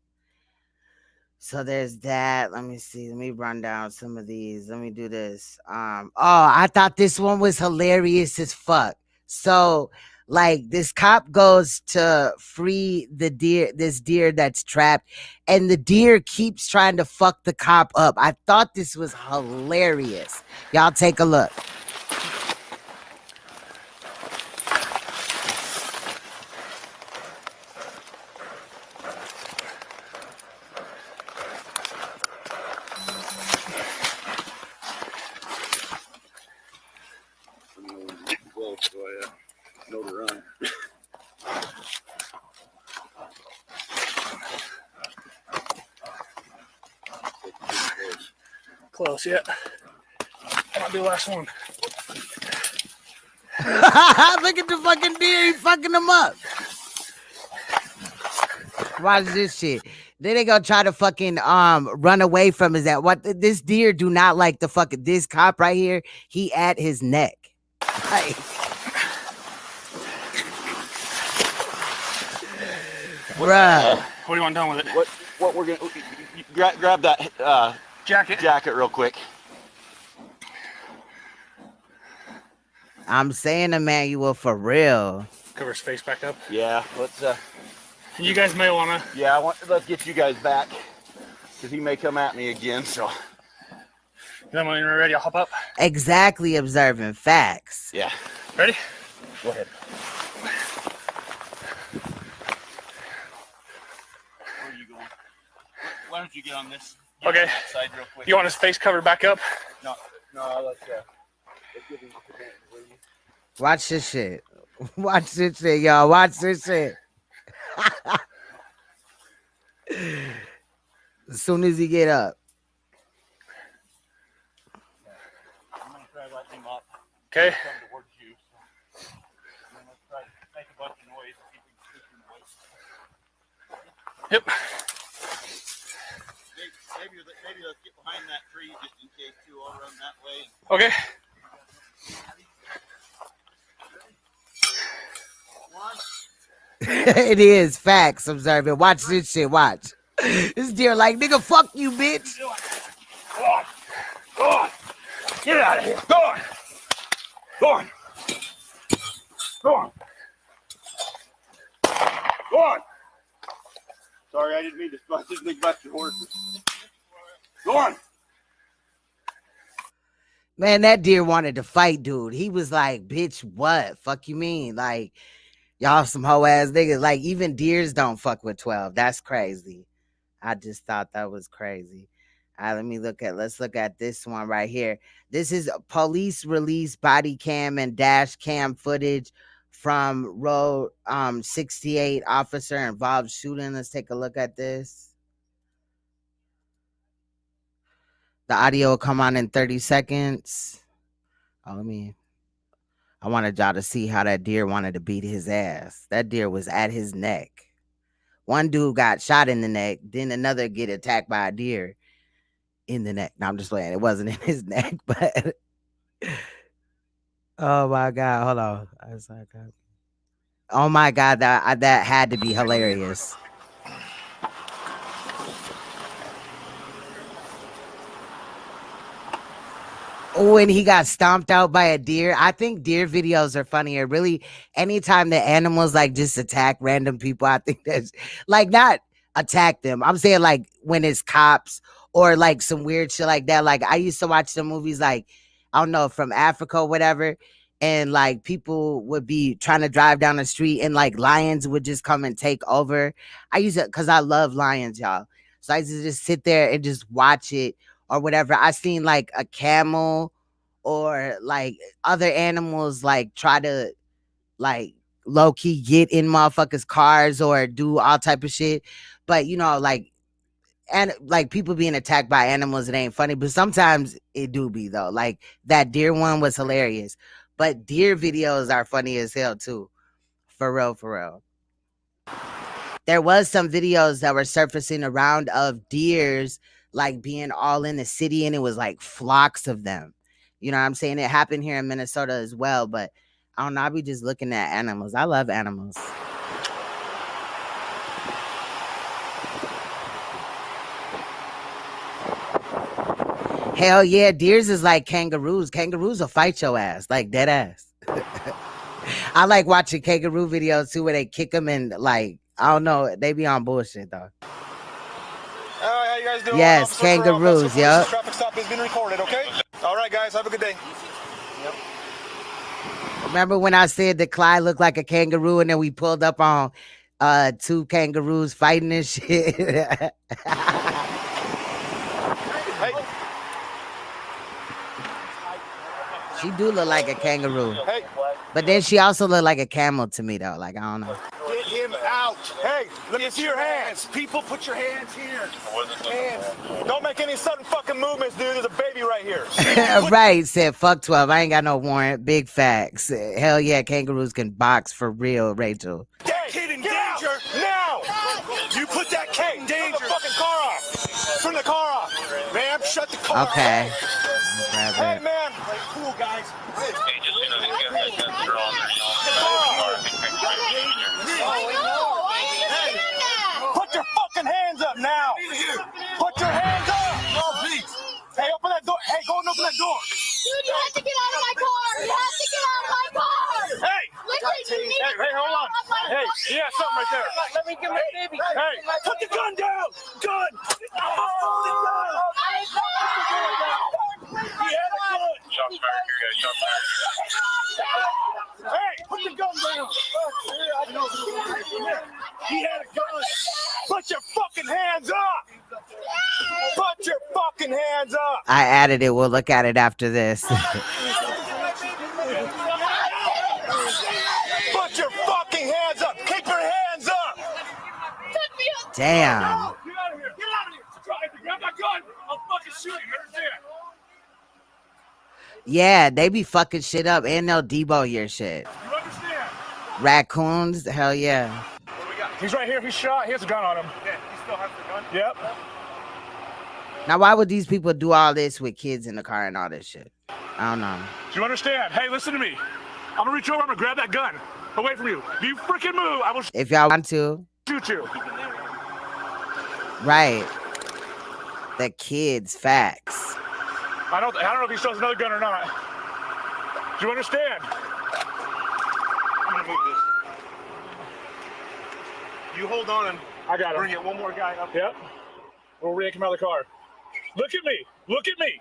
So there's that. Let me see. Let me run down some of these. Let me do this. I thought this one was hilarious as fuck. So Like this cop goes to free this deer that's trapped, and the deer keeps trying to fuck the cop up. I thought this was hilarious. Y'all take a look. Know the run. Close, yeah. Might be the last one. Look at the fucking deer. He fucking them up. Watch this shit. Then they gonna try to fucking run away from his that. What this deer do not like the fucking this cop right here. He at his neck. Like, bruh. What do you want done with it? What we're gonna grab that jacket real quick. I'm saying, Emmanuel, for real. Cover his face back up. Yeah, let's. You guys may wanna. Yeah, let's get you guys back because he may come at me again. So. Then when you're ready, I'll hop up. Exactly, observing facts. Yeah. Ready? Go ahead. Where are you going? Why don't you get on this? Okay. Side real quick. You want his face covered back up? No, let's give him a Watch this shit. Watch this shit, y'all. Watch this shit. As soon as he get up. I'm gonna try to let him up. Okay. Come towards you. I'm gonna try to make a bunch of noise. See if we can push him away. Yep. Maybe let's get behind that tree just in case too. I'll run that way. Okay. It is facts, observing. Watch this shit. Watch. This deer like, nigga, fuck you, bitch. Go on. Go on. Get out of here. Go on. Go on. Go on. Go on. Sorry, I didn't mean to neglect your horses. Go on. Man, that deer wanted to fight, dude. He was like, bitch, what? Fuck you mean? Like, y'all some hoe ass niggas. Like, even deers don't fuck with 12. That's crazy. I just thought that was crazy. All right, let's look at this one right here. This is police release body cam and dash cam footage from road 68 officer involved shooting. Let's take a look at this. The audio will come on in 30 seconds. Oh, I wanted y'all to see how that deer wanted to beat his ass. That deer was at his neck. One dude got shot in the neck, then another get attacked by a deer in the neck. No, I'm just playing. It wasn't in his neck, but oh my God, hold on. Oh my God, that had to be hilarious. Oh, and he got stomped out by a deer. I think deer videos are funnier. Really, anytime the animals like just attack random people, I think that's like not attack them. I'm saying like when it's cops or like some weird shit like that. Like I used to watch some movies like, I don't know, from Africa or whatever. And like people would be trying to drive down the street and like lions would just come and take over. I used to, cause I love lions, y'all. So I used to just sit there and just watch it. Or whatever. I seen like a camel or like other animals like try to like low-key get in motherfuckers' cars or do all type of shit. But you know, like and like people being attacked by animals, it ain't funny. But sometimes it do be though. Like that deer one was hilarious. But deer videos are funny as hell too. For real, for real. There was some videos that were surfacing around of deers like being all in the city, and it was like flocks of them. You know what I'm saying? It happened here in Minnesota as well, but I don't know. I be just looking at animals. I love animals. Hell yeah, deers is like kangaroos. Kangaroos will fight your ass, like dead ass. I like watching kangaroo videos too, where they kick them and like I don't know, they be on bullshit though. How you guys doing? Yes, Officer Corral, kangaroos, Mexico yup. Police. Traffic stop has been recorded, okay? All right, guys, have a good day. Yep. Remember when I said that Clyde looked like a kangaroo, and then we pulled up on 2 kangaroos fighting and shit? Hey. She do look like a kangaroo. Hey. But then she also look like a camel to me though. Like I don't know. Get him out. Hey, let me see your hands. People, put your hands here. Hands. Don't make any sudden fucking movements, dude. There's a baby right here. Right, said fuck 12. I ain't got no warrant. Big facts. Hell yeah, kangaroos can box for real, Rachel. That kid in danger now. You put that kid in danger. Turn the fucking car off. Turn the car off. Ma'am, shut the car off. Okay. Hey, man. Cool, guys. Hey, just, you know, these guys got strong. Hey, put your fucking hands up now. Put your hands up. Oh, please. Hey, open that door. Hey, go and open that door. Dude, you have to get out of my car. You have to get out of my car. Hey. Hey, hold on. Hey, yeah, something right there. Let me get my baby. Hey, put the gun down. Gun. Hey, put the gun down. He had a gun. Put your fucking hands up. Put your fucking hands up. I added it. We'll look at it after this. Put your fucking hands up. Keep your hands up. Damn. Get out of here. Get out of here. Grab my gun. I'll fucking shoot you. You understand? Yeah, they be fucking shit up and they'll debo your shit. You understand? Raccoons, hell yeah. What do we got? He's right here. He's shot. He has a gun on him. Yeah, he still has the gun? Yep. Now, why would these people do all this with kids in the car and all this shit? I don't know. Do you understand? Hey, listen to me. I'm gonna reach over. I'm gonna grab that gun away from you. If you freaking move, I will If y'all want to. shoot you. Right. The kids, facts. I don't know if he still has another gun or not. Do you understand? I'm gonna move this. You hold on and I got him. Bring it one more guy up. Yep. We'll yank him out of the car. Look at me. Look at me.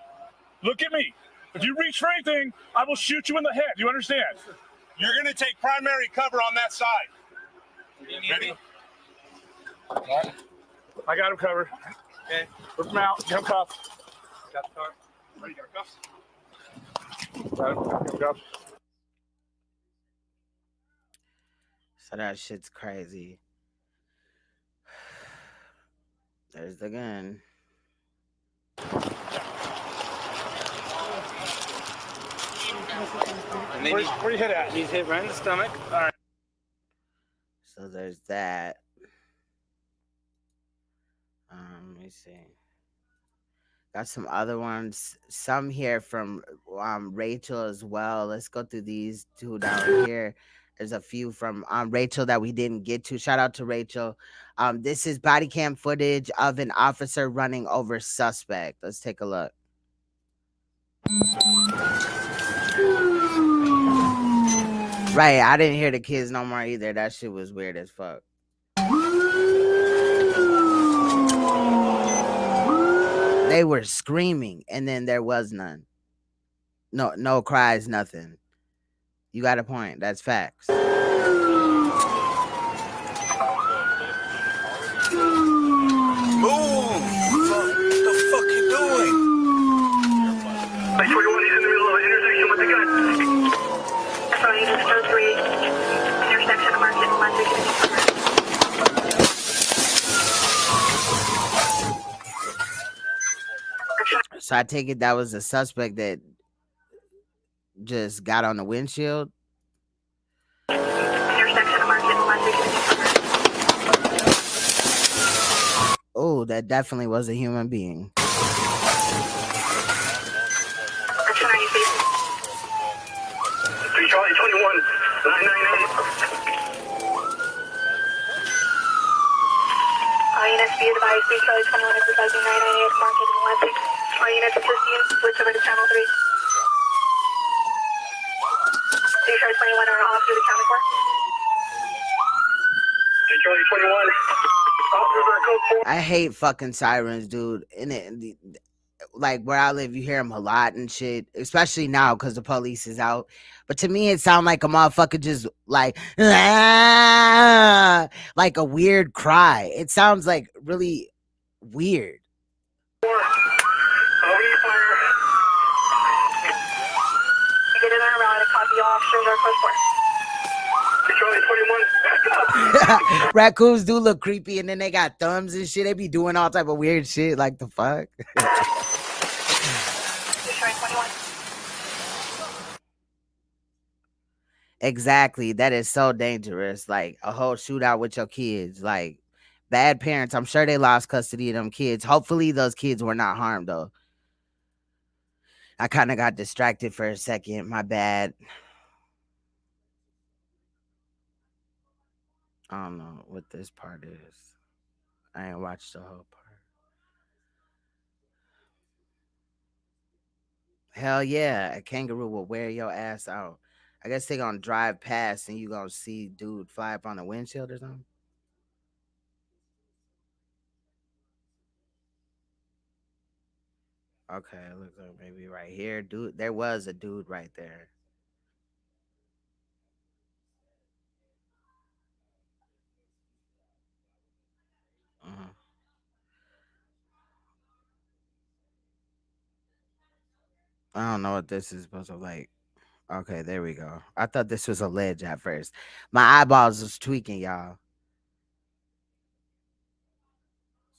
Look at me. If you reach for anything, I will shoot you in the head. You understand? You're gonna take primary cover on that side. Ready? All right. I got him covered. Okay. Put him out. Get him cuffed. Got the car. Ready, got cuffs? Got him. Got him cuffed. So that shit's crazy. There's the gun. Where you hit at? He's hit right in the stomach. All right. So there's that. Let me see. Got some other ones. Some here from Rachel as well. Let's go through these 2 down here. There's a few from Rachel that we didn't get to. Shout out to Rachel. This is body cam footage of an officer running over suspect. Let's take a look. Right, I didn't hear the kids no more either. That shit was weird as fuck. They were screaming, and then there was none. No cries, nothing. You got a point. That's facts. Move! What the fuck you doing? 41, he's in the middle of an intersection with a gun. Sorry, this is 03. Intersection of Market and London. So I take it that was a suspect that just got on the windshield. Intersection of Market and London. Oh, that definitely was a human being. Charlie 21, 998. INS be advised, B Charlie 21 exercising 998, Market and London. INS assisting, switch over to channel 3. B Charlie 21 are off to the counter I hate fucking sirens, dude. Like where I live, you hear them a lot and shit, especially now because the police is out. But to me, it sounds like a motherfucker just like, ah, like a weird cry. It sounds like really weird. Get in there, rally, copy, officers are close for. Raccoons do look creepy, and then they got thumbs and shit. They be doing all type of weird shit. Like the fuck. Exactly. That is so dangerous. Like a whole shootout with your kids. Like bad parents. I'm sure they lost custody of them kids. Hopefully those kids were not harmed though. I kind of got distracted for a second. My bad. I don't know what this part is. I ain't watched the whole part. Hell yeah, a kangaroo will wear your ass out. I guess they gonna drive past and you gonna see dude fly up on the windshield or something. Okay, it looks like maybe right here. Dude, there was a dude right there. I don't know what this is supposed to like. Okay, there we go. I thought this was a ledge at first. My eyeballs was tweaking, y'all.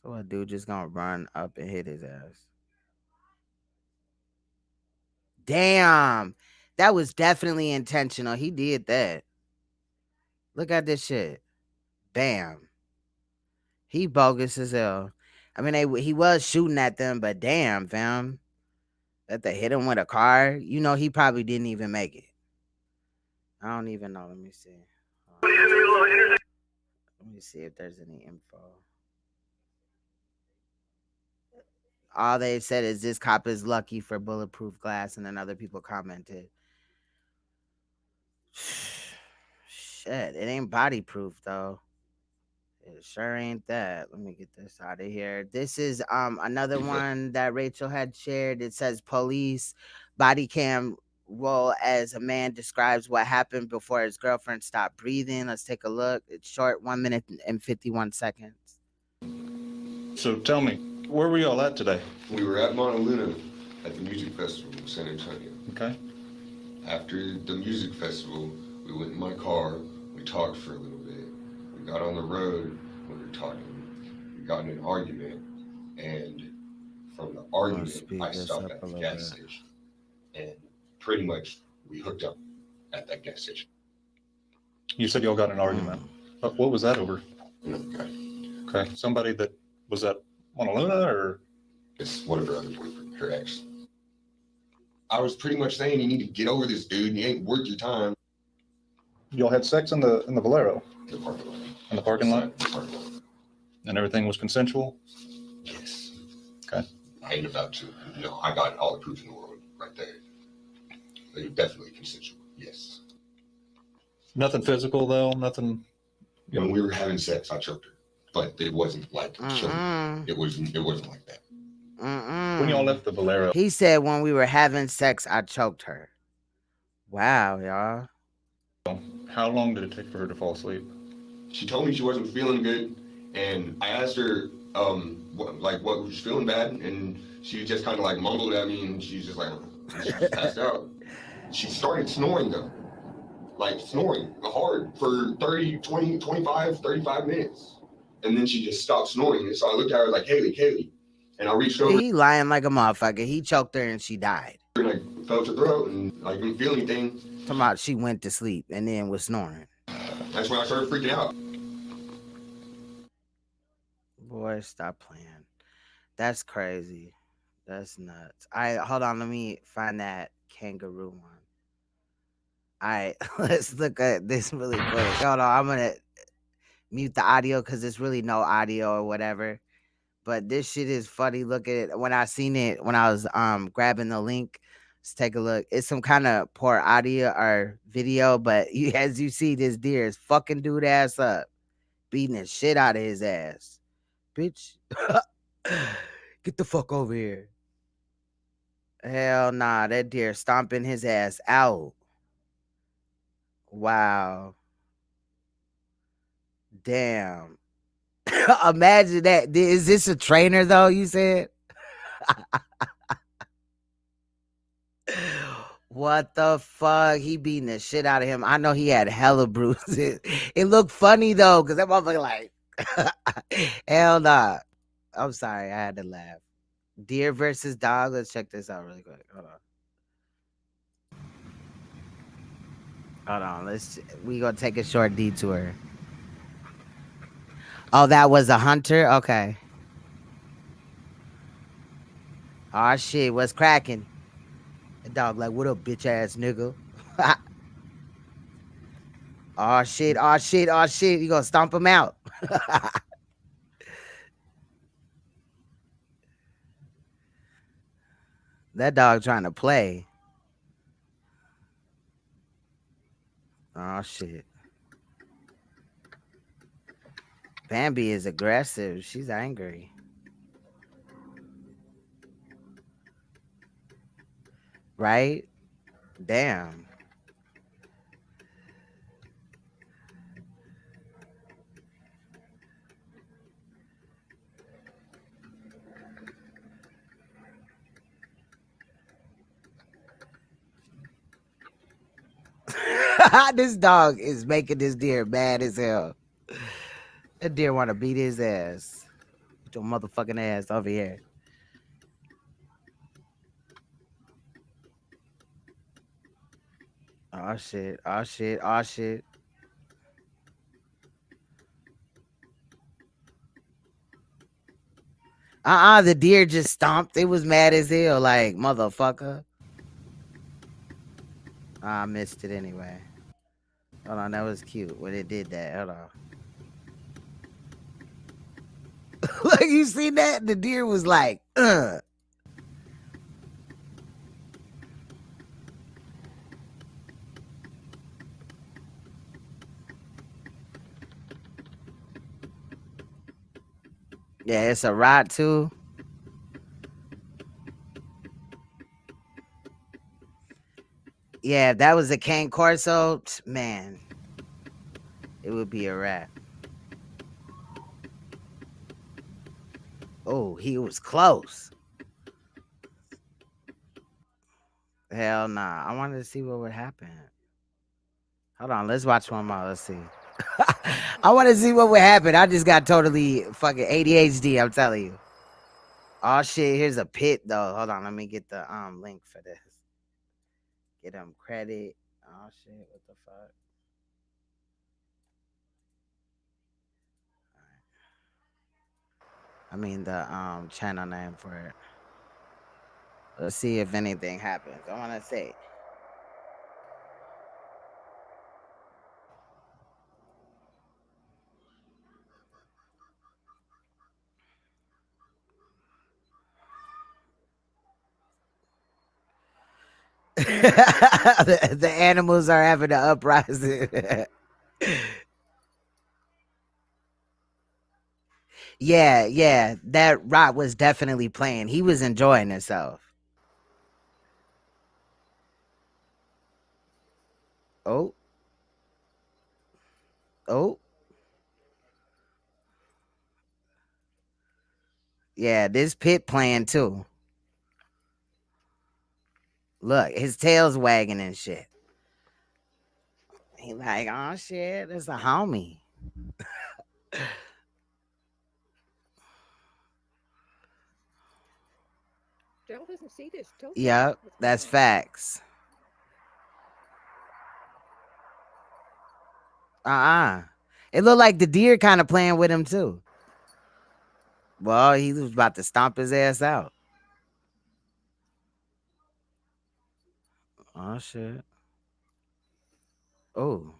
So a dude just gonna run up and hit his ass. Damn. That was definitely intentional. He did that. Look at this shit. Bam. He bogus as hell. I mean, he was shooting at them, but damn, fam. That they hit him with a car. You know, he probably didn't even make it. I don't even know. Let me see. Let me see if there's any info. All they said is this cop is lucky for bulletproof glass, and then other people commented. Shit, it ain't body proof though. It sure ain't that. Let me get this out of here. This is another one that Rachel had shared. It says police body cam roll as a man describes what happened before his girlfriend stopped breathing. Let's take a look. It's short, 1 minute and 51 seconds. So tell me, where were y'all at today? We were at Monoluna at the music festival in San Antonio. Okay. After the music festival, we went in my car, we talked for a little bit. We got on the road, we were talking. We got in an argument, and from the argument, I stopped at the gas station. And pretty much, we hooked up at that gas station. You said y'all got in an argument. What was that over? Okay. Okay. Somebody that was at Monoluna, or? It's one of her other boyfriend, her ex. I was pretty much saying you need to get over this dude. You ain't worth your time. Y'all had sex in the Valero? The parking lot. In the parking lot? The parking lot. And everything was consensual? Yes. Okay. I ain't about to. No, I got all the proof in the world right there. They were definitely consensual. Yes. Nothing physical though. Nothing. When we were having sex, I choked her, but it wasn't like choking. It wasn't like that. When y'all left the Valero? He said when we were having sex, I choked her. Wow, y'all. How long did it take for her to fall asleep? She told me she wasn't feeling good, and I asked her, what was she feeling bad? And she just kind of like mumbled at me, and she's just like, she just passed out. She started snoring though, like snoring hard for 30, 20, 25, 35 minutes. And then she just stopped snoring. And so I looked at her like, Kaylee. And I reached over. He lying like a motherfucker. He choked her and she died. And I felt her throat and I didn't feel anything. Talking about she went to sleep and then was snoring. That's when I started freaking out. Boy, stop playing. That's crazy. That's nuts. Hold on. Let me find that kangaroo one. All right, let's look at this really quick. Hold on. I'm going to mute the audio because there's really no audio or whatever. But this shit is funny. Look at it. When I seen it, when I was grabbing the link, let's take a look. It's some kind of poor audio or video, but as you see, this deer is fucking dude ass up, beating the shit out of his ass. bitch. Get the fuck over here. Hell nah, that deer stomping his ass out. Wow. Damn. Imagine that. Is this a trainer though, you said? What the fuck? He beating the shit out of him. I know he had hella bruises. It looked funny though, because that motherfucker like, hell nah. I'm sorry, I had to laugh. Deer versus dog. Let's check this out really quick. Hold on. We gonna take a short detour. Oh, that was a hunter? Okay. Oh shit, what's cracking? The dog like, what up, bitch ass nigga? Oh shit. You gonna stomp him out. That dog trying to play. Oh shit. Bambi is aggressive. She's angry. Right? Damn. This dog is making this deer mad as hell. That deer want to beat his ass. Get your motherfucking ass over here. Oh shit. The deer just stomped. It was mad as hell, like, motherfucker. I missed it anyway. Hold on, that was cute when it did that. Hold on. Look, you see that? The deer was like, Yeah, it's a ride too. Yeah, if that was a Cane Corso, man, it would be a wrap. Oh, he was close. Hell nah. I wanted to see what would happen. Hold on, let's watch one more. Let's see. I want to see what would happen. I just got totally fucking ADHD, I'm telling you. Oh shit, here's a pit though. Hold on, let me get the link for this. Get him credit. Oh shit, what the fuck? I mean the channel name for it. Let's see if anything happens. I want to say. the animals are having an uprising. Yeah, that Rock was definitely playing. He was enjoying himself. Oh. Yeah, this pit playing too. Look, his tail's wagging and shit. He like, oh shit, that's a homie. Daryl doesn't see this. Yep, that's facts. It looked like the deer kind of playing with him too. Well, he was about to stomp his ass out. Oh shit. Oh.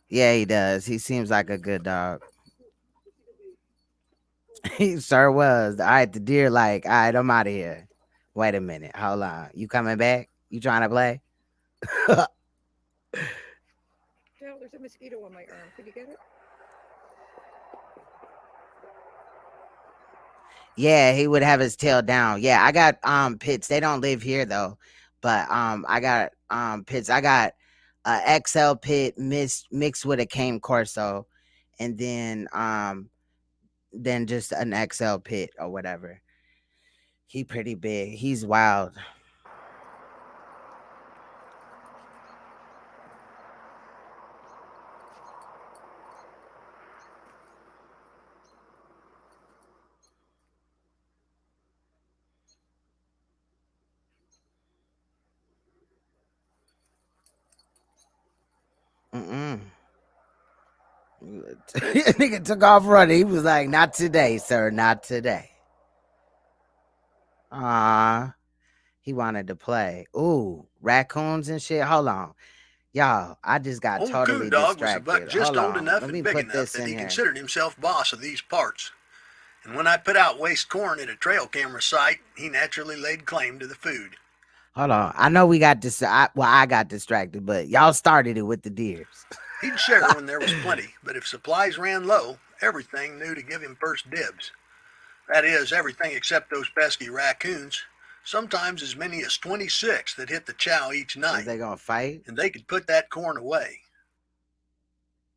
Yeah, he does. He seems like a good dog. He sure was. All right, the deer like, all right, I'm out of here. Wait a minute. Hold on. You coming back? You trying to play? Dale, there's a mosquito on my arm. Could you get it? Yeah, he would have his tail down. Yeah, I got pits. They don't live here though. But I got pits. I got a XL pit mixed with a Cane Corso, and then just an XL pit or whatever. He pretty big. He's wild. Mm-mm. Nigga took off running. He was like, not today, sir. Not today. He wanted to play. Ooh, raccoons and shit. Hold on. Y'all, I just got Old totally Coon Dog was a buck distracted. just Hold old on. enough Let and me big put enough this that in he here. considered himself boss of these parts. And when I put out waste corn at a trail camera site, he naturally laid claim to the food. Hold on. I know we got this. I got distracted, but y'all started it with the deers. He'd share when there was plenty, but if supplies ran low, everything knew to give him first dibs. That is, everything except those pesky raccoons. Sometimes as many as 26 that hit the chow each night. Is they gonna fight? And they could put that corn away.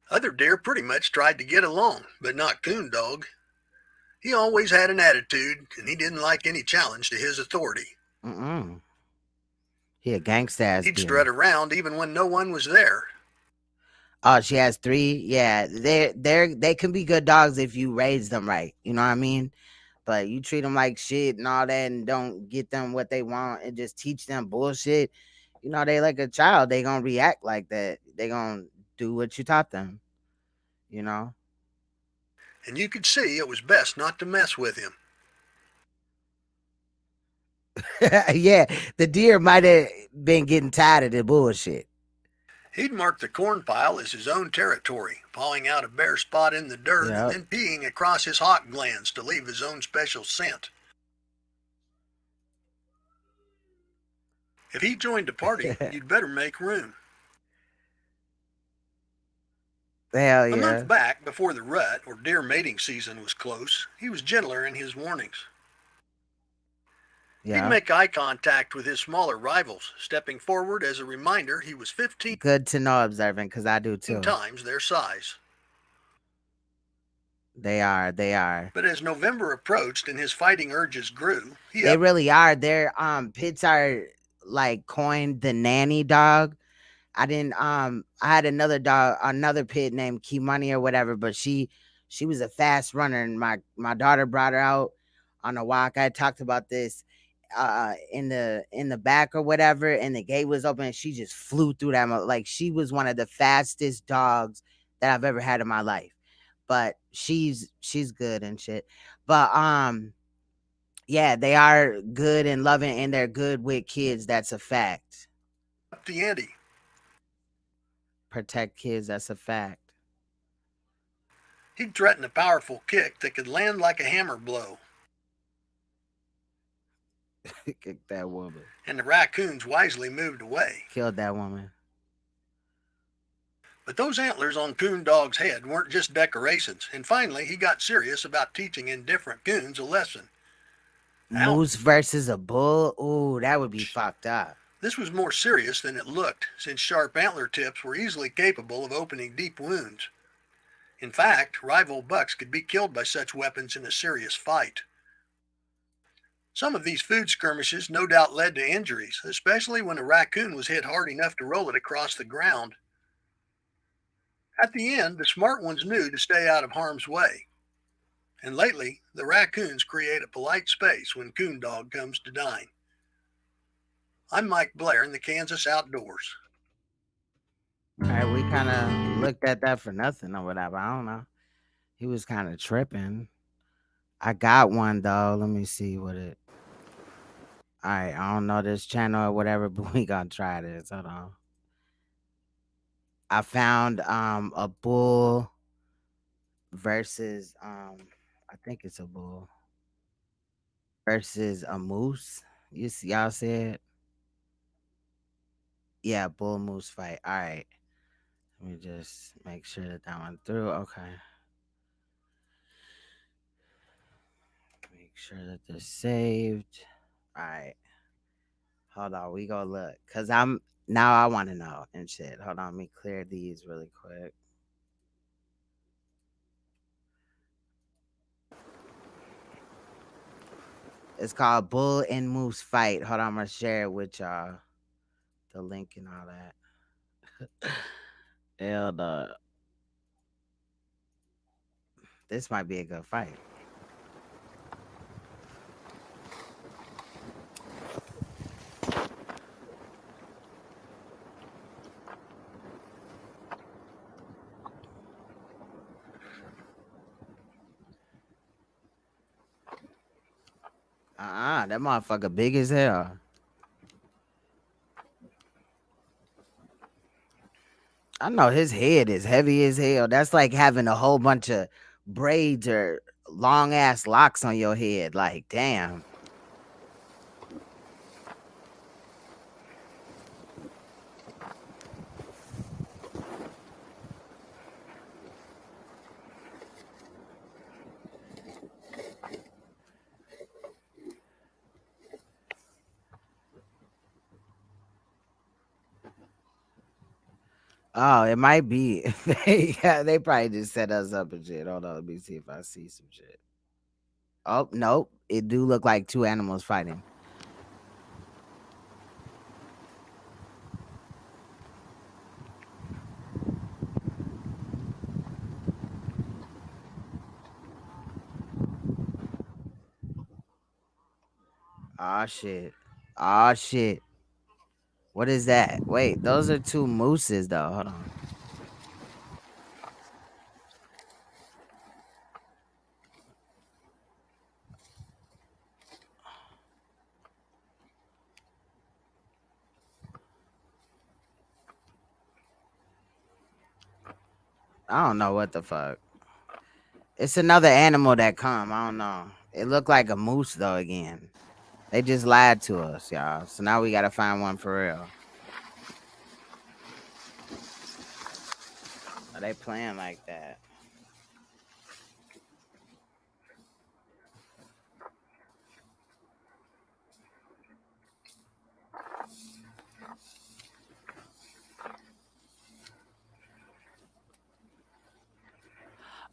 Other deer pretty much tried to get along, but not Coon Dog. He always had an attitude, and he didn't like any challenge to his authority. Mm-mm. He a gangsta ass He'd deer. strut around even when no one was there. Oh, she has 3. Yeah, they can be good dogs if you raise them right. You know what I mean? But you treat them like shit and all that, and don't get them what they want, and just teach them bullshit. You know, they like a child. They gonna react like that. They gonna do what you taught them. You know. And you could see it was best not to mess with him. Yeah, the deer might have been getting tired of the bullshit. He'd mark the corn pile as his own territory, pawing out a bare spot in the dirt and then peeing across his hawk glands to leave his own special scent. If he joined a party, you'd better make room. Hell A yeah. month back, before the rut or deer mating season was close, he was gentler in his warnings. Yeah. He'd make eye contact with his smaller rivals, stepping forward as a reminder he was 15 Good to know, observant, because I do too. times their size. They are. But as November approached and his fighting urges grew, They really are. Their pits are like coined the nanny dog. I had another pit named Kimani or whatever, but she was a fast runner, and my daughter brought her out on a walk. I talked about this in the back or whatever, and the gate was open, and she just flew through that. Like, she was one of the fastest dogs that I've ever had in my life. But she's good and shit. But yeah, they are good and loving, and they're good with kids. That's a fact. The ante. Protect kids. That's a fact. He'd threaten a powerful kick that could land like a hammer blow. Kick that woman. And the raccoons wisely moved away. Killed that woman. But those antlers on Coon Dog's head weren't just decorations, and finally he got serious about teaching indifferent coons a lesson. Moose versus a bull? Ooh, that would be fucked up. This was more serious than it looked, since sharp antler tips were easily capable of opening deep wounds. In fact, rival bucks could be killed by such weapons in a serious fight. Some of these food skirmishes no doubt led to injuries, especially when a raccoon was hit hard enough to roll it across the ground. At the end, the smart ones knew to stay out of harm's way. And lately, the raccoons create a polite space when Coon Dog comes to dine. I'm Mike Blair in the Kansas Outdoors. All right, we kind of looked at that for nothing or whatever. I don't know. He was kind of tripping. I got one, though. Let me see what it... All right, I don't know this channel or whatever, but we gonna try this. Hold on. I found a bull versus I think it's a bull versus a moose. Y'all said, yeah, bull moose fight. All right, let me just make sure that went through. Okay, make sure that they're saved. All right, hold on, we go look, cause now I want to know and shit. Hold on, let me clear these really quick. It's called Bull and Moose Fight. Hold on, I'm gonna share it with y'all. The link and all that. Hell no. This might be a good fight. That motherfucker big as hell. I know his head is heavy as hell. That's like having a whole bunch of braids or long ass locks on your head. Like, damn. Oh, it might be. They probably just set us up and shit. Hold on, let me see if I see some shit. Oh, nope. It do look like two animals fighting. Ah, shit. Ah, shit. What is that? Wait, those are two mooses, though. Hold on. I don't know what the fuck. It's another animal that come. I don't know. It looked like a moose, though, again. They just lied to us, y'all. So now we got to find one for real. Are they playing like that?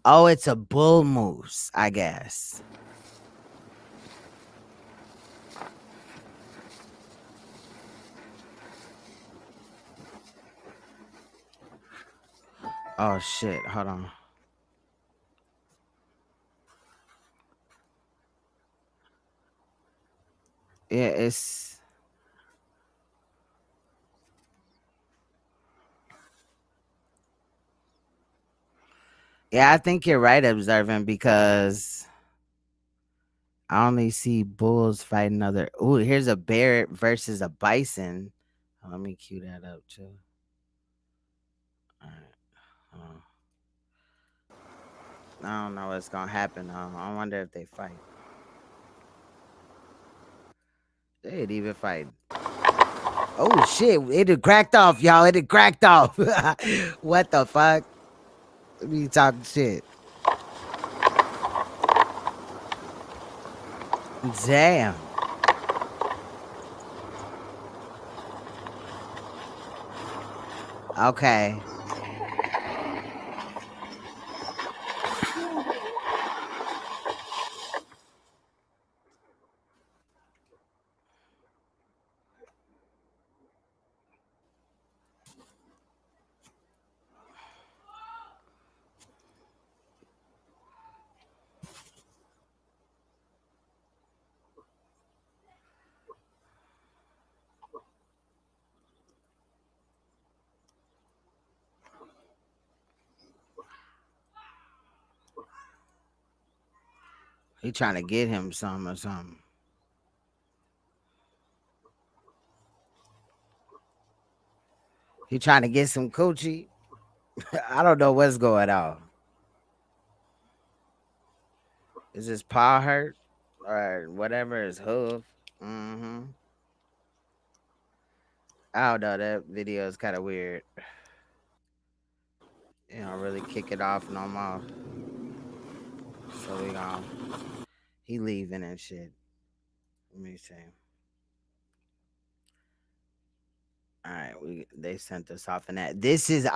Oh, it's a bull moose, I guess. Oh, shit. Hold on. Yeah, it's... Yeah, I think you're right, observing, because I only see bulls fighting other... Ooh, here's a bear versus a bison. Oh, let me cue that up, too. All right. I don't know what's going to happen, though. I wonder if they fight. They'd even fight. Oh, shit. It had cracked off, y'all. It had cracked off. What the fuck? Let me talking shit. Damn. Okay. He trying to get him some or something. He trying to get some coochie. I don't know what's going on. Is his paw hurt? Or whatever, his hoof? I don't know. That video is kind of weird. You know, really kick it off no more. So we gonna... He leaving and shit. Let me see. All right, they sent us off in that. This is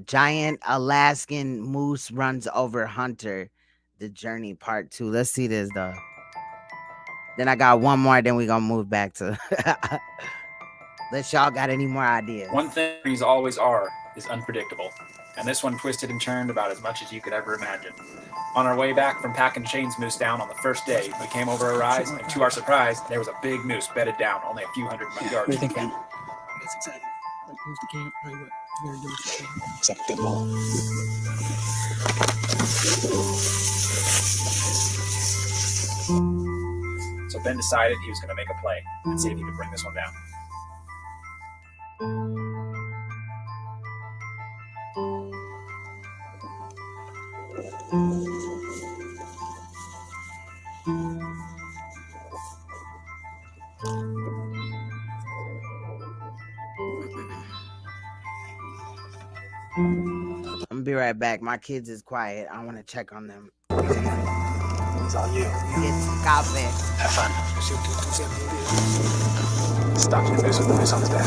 giant Alaskan moose runs over hunter, the journey part 2. Let's see this though. Then I got one more. Then we gonna move back to. Unless y'all got any more ideas. One thing these always are is unpredictable, and this one twisted and turned about as much as you could ever imagine. On our way back from packing Shane's moose down on the first day, we came over a rise, and to our surprise, there was a big moose bedded down only a few hundred yards. What do you think, man? It's exciting. Like, move the camp. What you're gonna do with the camp? Except good ball. So Ben decided he was going to make a play and see if he could bring this one down. I'm gonna be right back. My kids is quiet. I want to check on them. It's all you. It's coffee. Have fun. Stop your moose with the moose on his back.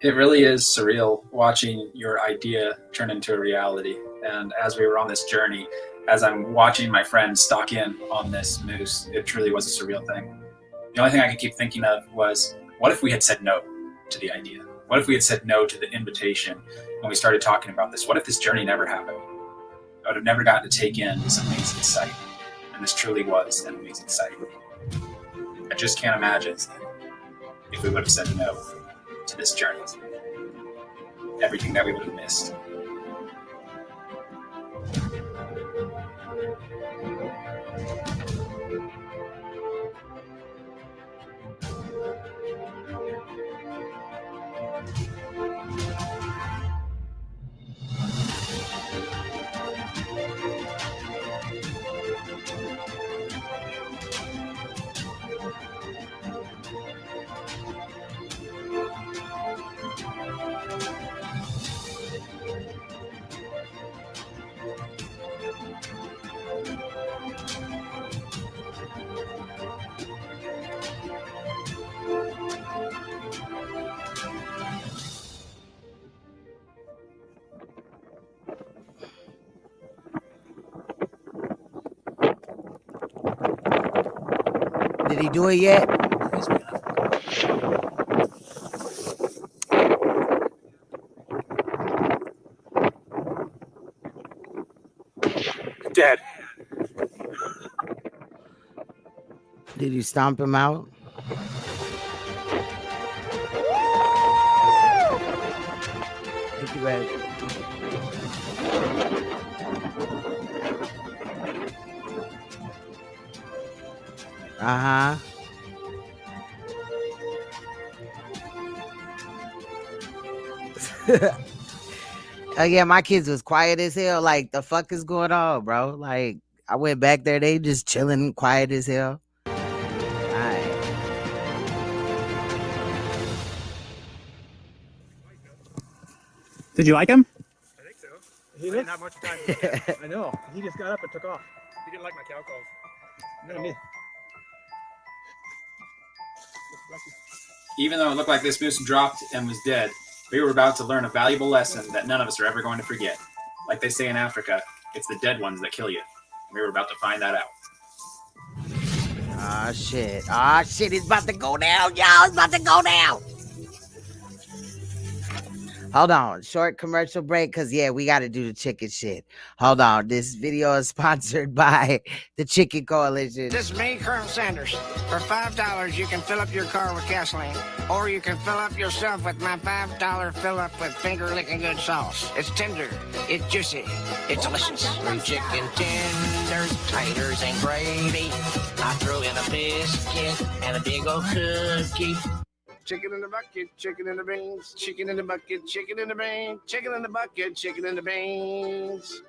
It really is surreal watching your idea turn into a reality. And as we were on this journey, as I'm watching my friends stock in on this moose, it truly was a surreal thing. The only thing I could keep thinking of was, what if we had said no to the idea? What if we had said no to the invitation when we started talking about this? What if this journey never happened? I would have never gotten to take in this amazing sight. And this truly was an amazing sight. I just can't imagine if we would have said no to this journey. Everything that we would have missed. Did he do it yet? Dead. Did you stomp him out? Thank you, babe. Uh-huh. Oh yeah, my kids was quiet as hell. Like, the fuck is going on, bro? Like, I went back there, they just chilling, quiet as hell. Alright. Did you like him? I think so. He didn't have much time. I know. He just got up and took off. He didn't like my cow calls. No, me. Even though it looked like this moose dropped and was dead, we were about to learn a valuable lesson that none of us are ever going to forget. Like they say in Africa, it's the dead ones that kill you. We were about to find that out. Ah, shit. Ah, shit. It's about to go down, y'all. It's about to go down. Hold on. Short commercial break, because, yeah, we got to do the chicken shit. Hold on. This video is sponsored by the Chicken Coalition. This is me, Colonel Sanders. For $5, you can fill up your car with gasoline, or you can fill up yourself with my $5 fill-up with finger-licking good sauce. It's tender, it's juicy, it's delicious. From chicken tenders, taters, and gravy, I throw in a biscuit and a big old cookie. chicken in the bucket, chicken in the beans, chicken in the bucket, chicken in the beans, chicken in the bucket, chicken in the beans.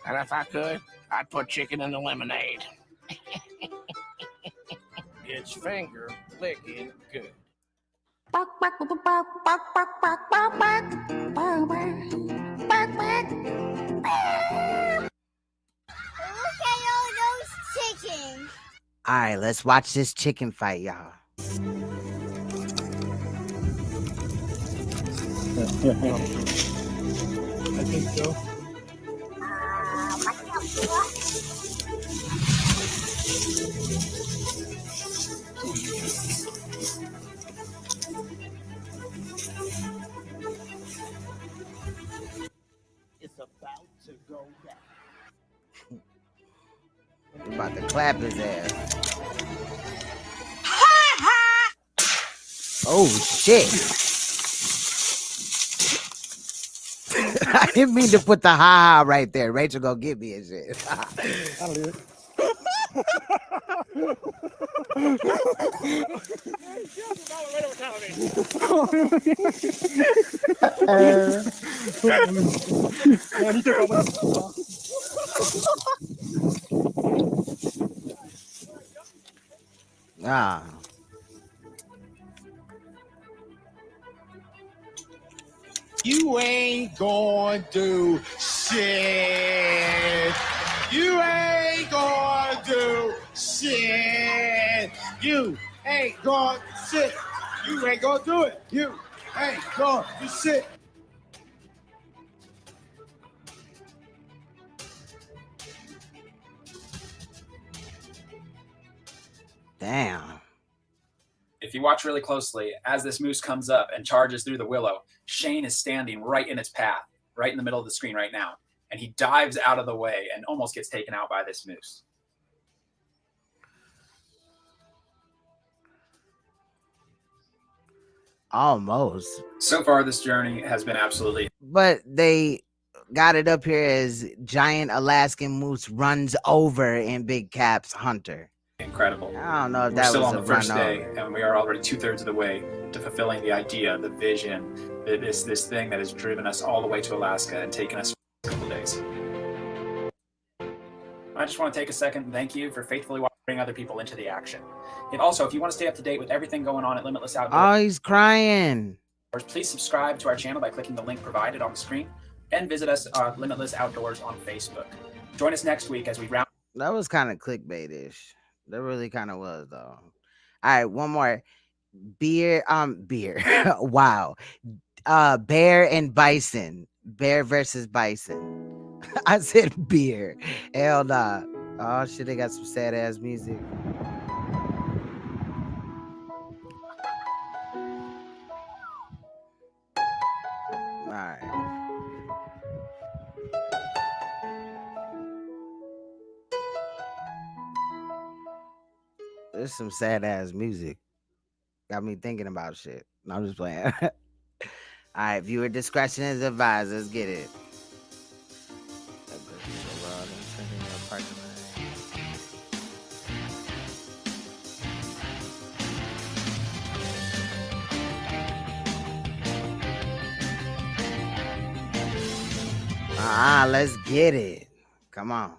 And if I could, I'd put chicken in the lemonade. It's finger licking good. Look at all those chickens. All right, let's watch this chicken fight, y'all. I think so. It's about to go down. We about to clap his ass. Oh shit. I didn't mean to put the ha-ha right there. Rachel gonna get me and shit. I'll do it. Man, he took over. Ah. You ain't gonna do shit. You ain't gonna do shit. You ain't gonna shit. You ain't gonna do it. You ain't gonna do shit. Damn. If you watch really closely, as this moose comes up and charges through the willow, Shane is standing right in its path, right in the middle of the screen right now. And he dives out of the way and almost gets taken out by this moose. Almost. So far, this journey has been absolutely... But they got it up here as giant Alaskan moose runs over in Big Cap's hunter. incredible. I don't know if We're that still was on a the first run day, over. and we are already 2/3 of the way to fulfilling the idea, the vision, this thing that has driven us all the way to Alaska and taken us a couple days. I just want to take a second and thank you for faithfully bringing other people into the action. And also, if you want to stay up to date with everything going on at Limitless Outdoors, Oh, he's crying. please subscribe to our channel by clicking the link provided on the screen and visit us at Limitless Outdoors on Facebook. Join us next week as we round. That was kind of clickbait-ish. That really kind of was, though. All right, one more. Beer. Wow. Bear and bison. Bear versus bison. I said beer. Hell nah. Oh shit, they got some sad ass music. All right. There's some sad ass music. Got me thinking about shit. No, I'm just playing. All right, viewer discretion is advised. Let's get it. Let's get it. Come on.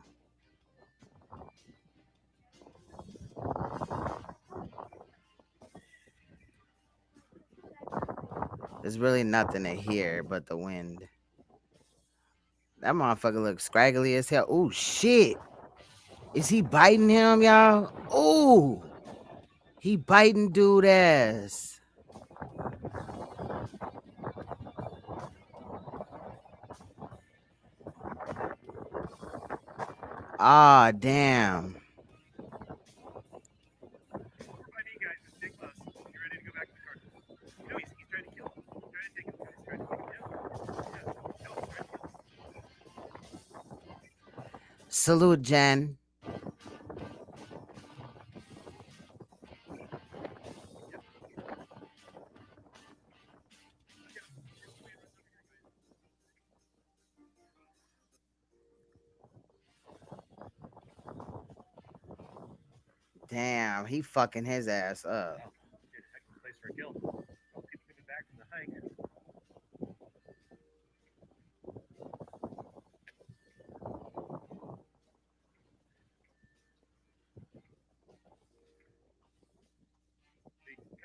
There's really nothing to hear but the wind. That motherfucker looks scraggly as hell. Oh shit. Is he biting him, y'all? Oh, he biting dude ass. Ah, damn. Salute, Jen. Damn, he fucking his ass up.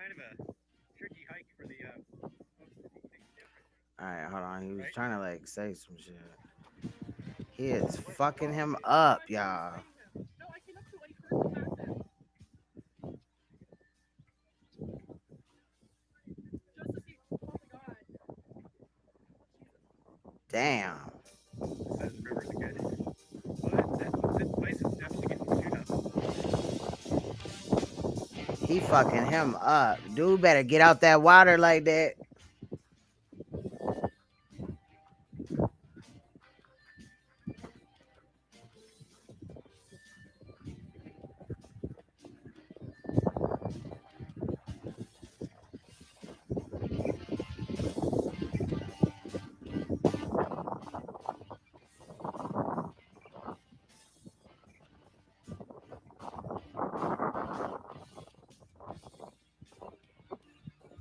kind of a tricky hike for the. All right, hold on. He was trying to like say some shit. He is fucking him up, y'all. Damn. Says the rivers are good, but this place is definitely getting chewed up. He fucking him up. Dude better get out that water like that.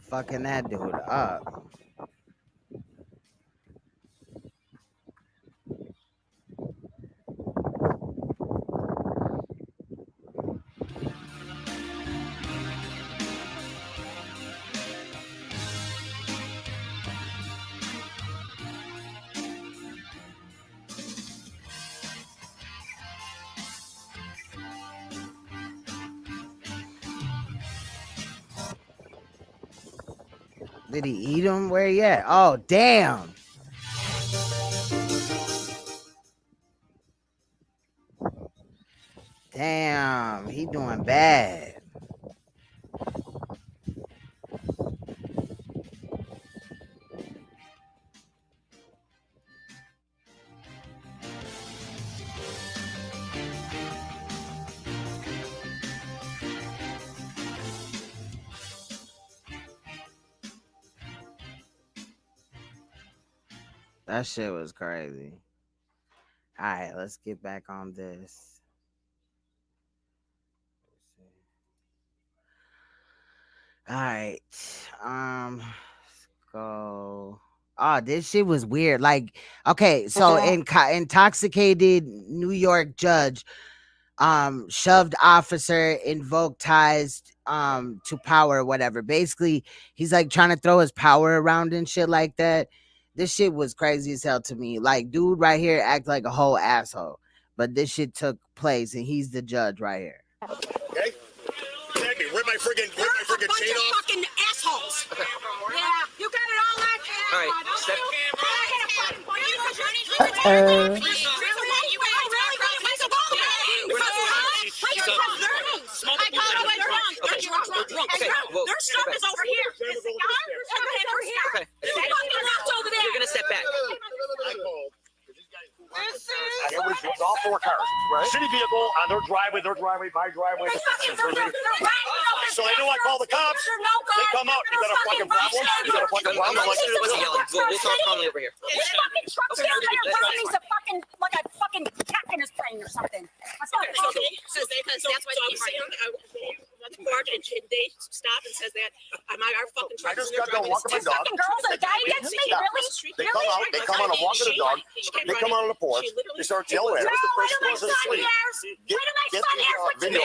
Fucking that dude up. Did he eat him? Where he at? Oh, damn. Damn, he doing bad. That shit was crazy. All right, let's get back on this. All right. Let's go. Oh, this shit was weird. Like, okay, so intoxicated New York judge shoved officer, invoked ties to power or whatever. Basically, he's like trying to throw his power around and shit like that. This shit was crazy as hell to me. Like, dude right here act like a whole asshole. But this shit took place and he's the judge right here. Okay? Exactly. Rip my friggin' chain off. Fucking assholes. Yeah, you got it all that. All right, step. Their stuff is over here. Okay. You're gonna step back. It's all four cars, right? City vehicle on their driveway, my driveway. So I know I call the cops. They come out. You got a fucking problem? You got a fucking problem? Wasn't yelling. We'll talk calmly over here. This fucking truck's down there burning like a fucking cat in his brain or something. That's not okay. So that's why I'm saying at the court and they stop and says that our fucking truck. I just got done walking my dog. Fucking girls are dying against me, really? They come out. They come on a walk of the dog. They come out on the porch. They start yelling at us. Wait till my son hears. Wait till my son hears what you did.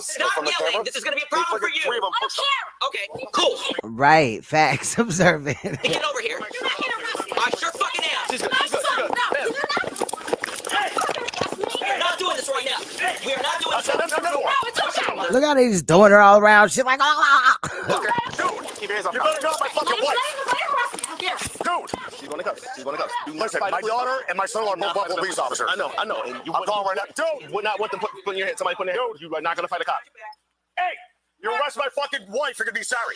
Stop yelling. This is gonna be a problem for you. I don't care. Okay, cool. Right, facts, observant. Get over here. I sure fucking am. She's good. We're not doing this right now. We are not doing this. No. Look how they just throwing her all around. Shit like, ah. Dude, you better not my fucking wife. Dude, she's gonna go. Listen, my daughter and my son are both Buffalo police officers. I know. And I'm calling right now. Dude, you would not want them putting your head. Somebody putting their head. Dude, you are not gonna fight a cop. Hey, you arrest my fucking wife. You're gonna be sorry.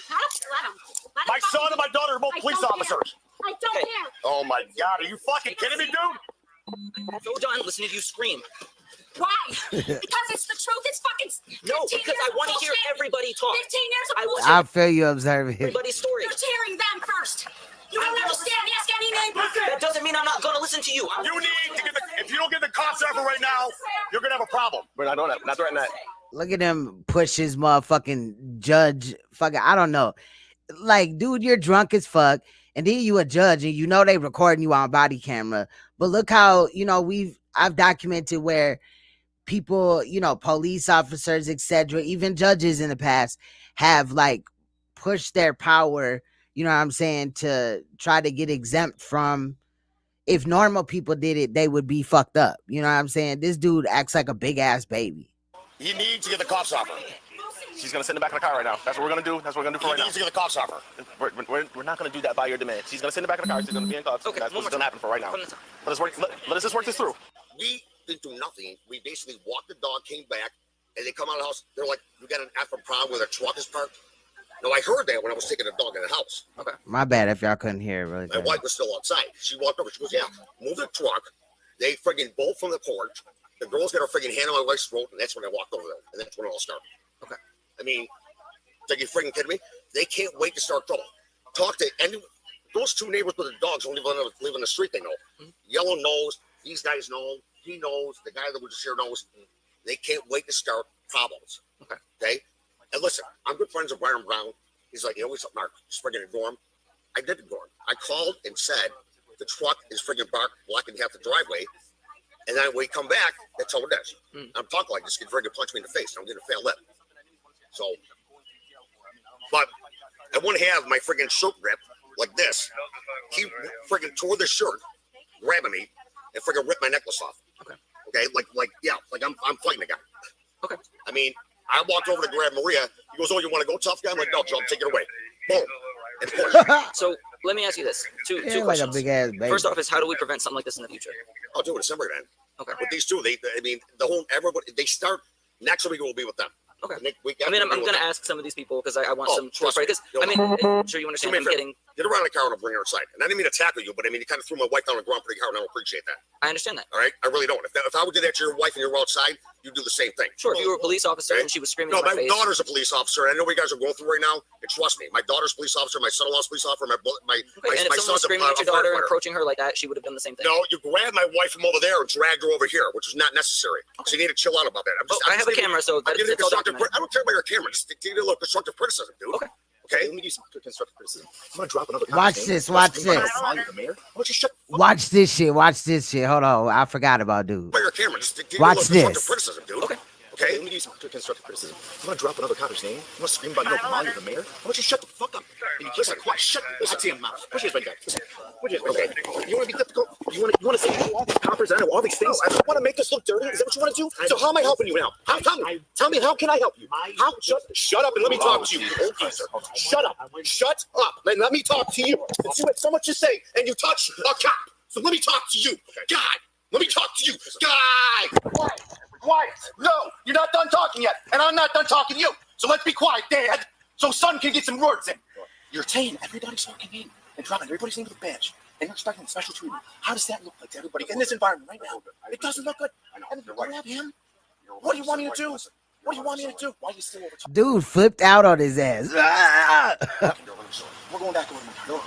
My son and my daughter are both police officers. I don't care. Oh my God, are you fucking kidding me, dude? So done listening to you scream. Why? Because it's the truth. It's fucking. No, because I want to hear everybody talk. 15 years of bullshit. I feel you observing. Everybody's story. You're hearing them first. You don't understand. Ask any neighbor. That doesn't mean I'm not going to listen to you. You need to get if you don't get the cops out right now, you're gonna have a problem. We're not doing that. Not threatening that. Look at him push his motherfucking judge. Fucking, I don't know. Like, dude, you're drunk as fuck. And then you a judge and you know they recording you on body camera. But look how, I've documented where people, police officers, etc., even judges in the past have like push their power, you know what I'm saying, to try to get exempt from, if normal people did it, they would be fucked up. You know what I'm saying? This dude acts like a big ass baby. You need to get the cops off her. She's gonna sit in the back of the car right now. That's what we're gonna do. That's what we're gonna do for right now. You need to get the cops off her. We're not gonna do that by your demand. She's gonna sit in the back of the car. She's gonna be in cuffs. Okay, that's what's gonna happen for right now. Let us just work this through. We didn't do nothing. We basically walked the dog, came back, and they come out of the house. They're like, "We got an effing problem where their truck is parked." No, I heard that when I was taking the dog in the house. Okay. My bad if y'all couldn't hear it really. My wife was still outside. She walked over. She goes, "Yeah, move the truck." They friggin' bolt from the porch. The girl's got her friggin' hand on my wife's throat, and that's when I walked over there. And that's when it all started. Okay. I mean, are you friggin' kidding me? They can't wait to start trouble. Talk to any those two neighbors with the dogs don't live on the street. They know. Mm-hmm. Yellow knows. These guys know. He knows. The guy that was just here knows. They can't wait to start problems. Okay. Okay. And listen, I'm good friends with Byron Brown. He's like, "You know, what's up, Mark? Just friggin' ignore him." I did ignore him. I called and said the truck is friggin' blocking half the driveway. And then when we come back, that's all it is. I'm talking like this kid friggin' punched me in the face. I'm getting a fair lip. So, but I wouldn't have my friggin' shirt ripped like this. He friggin' tore the shirt, grabbing me, and friggin' ripped my necklace off. Okay. Okay. Like I'm fighting a guy. Okay. I mean, I walked over to grab Maria. He goes, "Oh, you want to go, tough guy?" I'm like, "No, Joe, take it away." Boom. And push. So let me ask you this: two like questions. a big ass baby. First off, is how do we prevent something like this in the future? I'll do it December then. Okay. With these two, everybody, they start next week. We'll be with them. Okay. Next week, I'm going to ask some of these people because I want some. Trust me. Because I'm sure you understand. I'm getting. Get around the car and I'll bring her inside. And I didn't mean to tackle you, but I mean, you kind of threw my wife down the ground pretty hard, and I don't appreciate that. I understand that. All right? I really don't. If I would do that to your wife and you're outside, you'd do the same thing. Sure, if you were a police officer and she was screaming No, in my my face. daughter's a police officer. I know what you guys are going through right now. And trust me, my daughter's a police officer, my son-in-law's a police officer, my And if someone was son's screaming at your daughter and firefighter. approaching her like that, she would have done the same thing. No, you grabbed my wife from over there and dragged her over here, which is not necessary. So you need to chill out about that. I have a camera, so it's all documented. I don't care about your camera. Just give me a little constructive criticism, dude. Okay. Okay. Let me do some constructive criticism. I'm gonna drop another. Watch this. Watch this. Why don't you shut Watch this shit. Watch this shit. Hold on. I forgot about dude. your camera? Just give me a Watch little constructive this. criticism, dude. Okay. Okay. Let me do some constructive criticism. I'm gonna drop another copper's name. I'm gonna scream about no Molly the mayor. Why don't you shut the fuck up? Listen, quiet. Shut. Listen to your mouth. Push his right back. Okay. You want to be difficult? You want to say all these coppers? I know all these things. I don't want to make this look dirty. Is that what you want to do? So how am I helping you now? Tell me. How can I help you? How? Shut up and let me talk to you. Okay, sir. Shut up. Shut up. Let me talk to you. Since you had so much to say and you touch a cop, so let me talk to you, guy. Let me talk to you, guy. Quiet. No, you're not done talking yet, and I'm not done talking to you. So let's be quiet, Dad, so son can get some words in. You're saying everybody's fucking name and dropping everybody's name with a badge, and you're expecting special treatment. How does that look like to everybody in this environment right now? It doesn't look good. And if you grab him, what do you want me to do? What do you want me to do? Why are you still over talking? Dude flipped out on his ass. We're going back over here. No,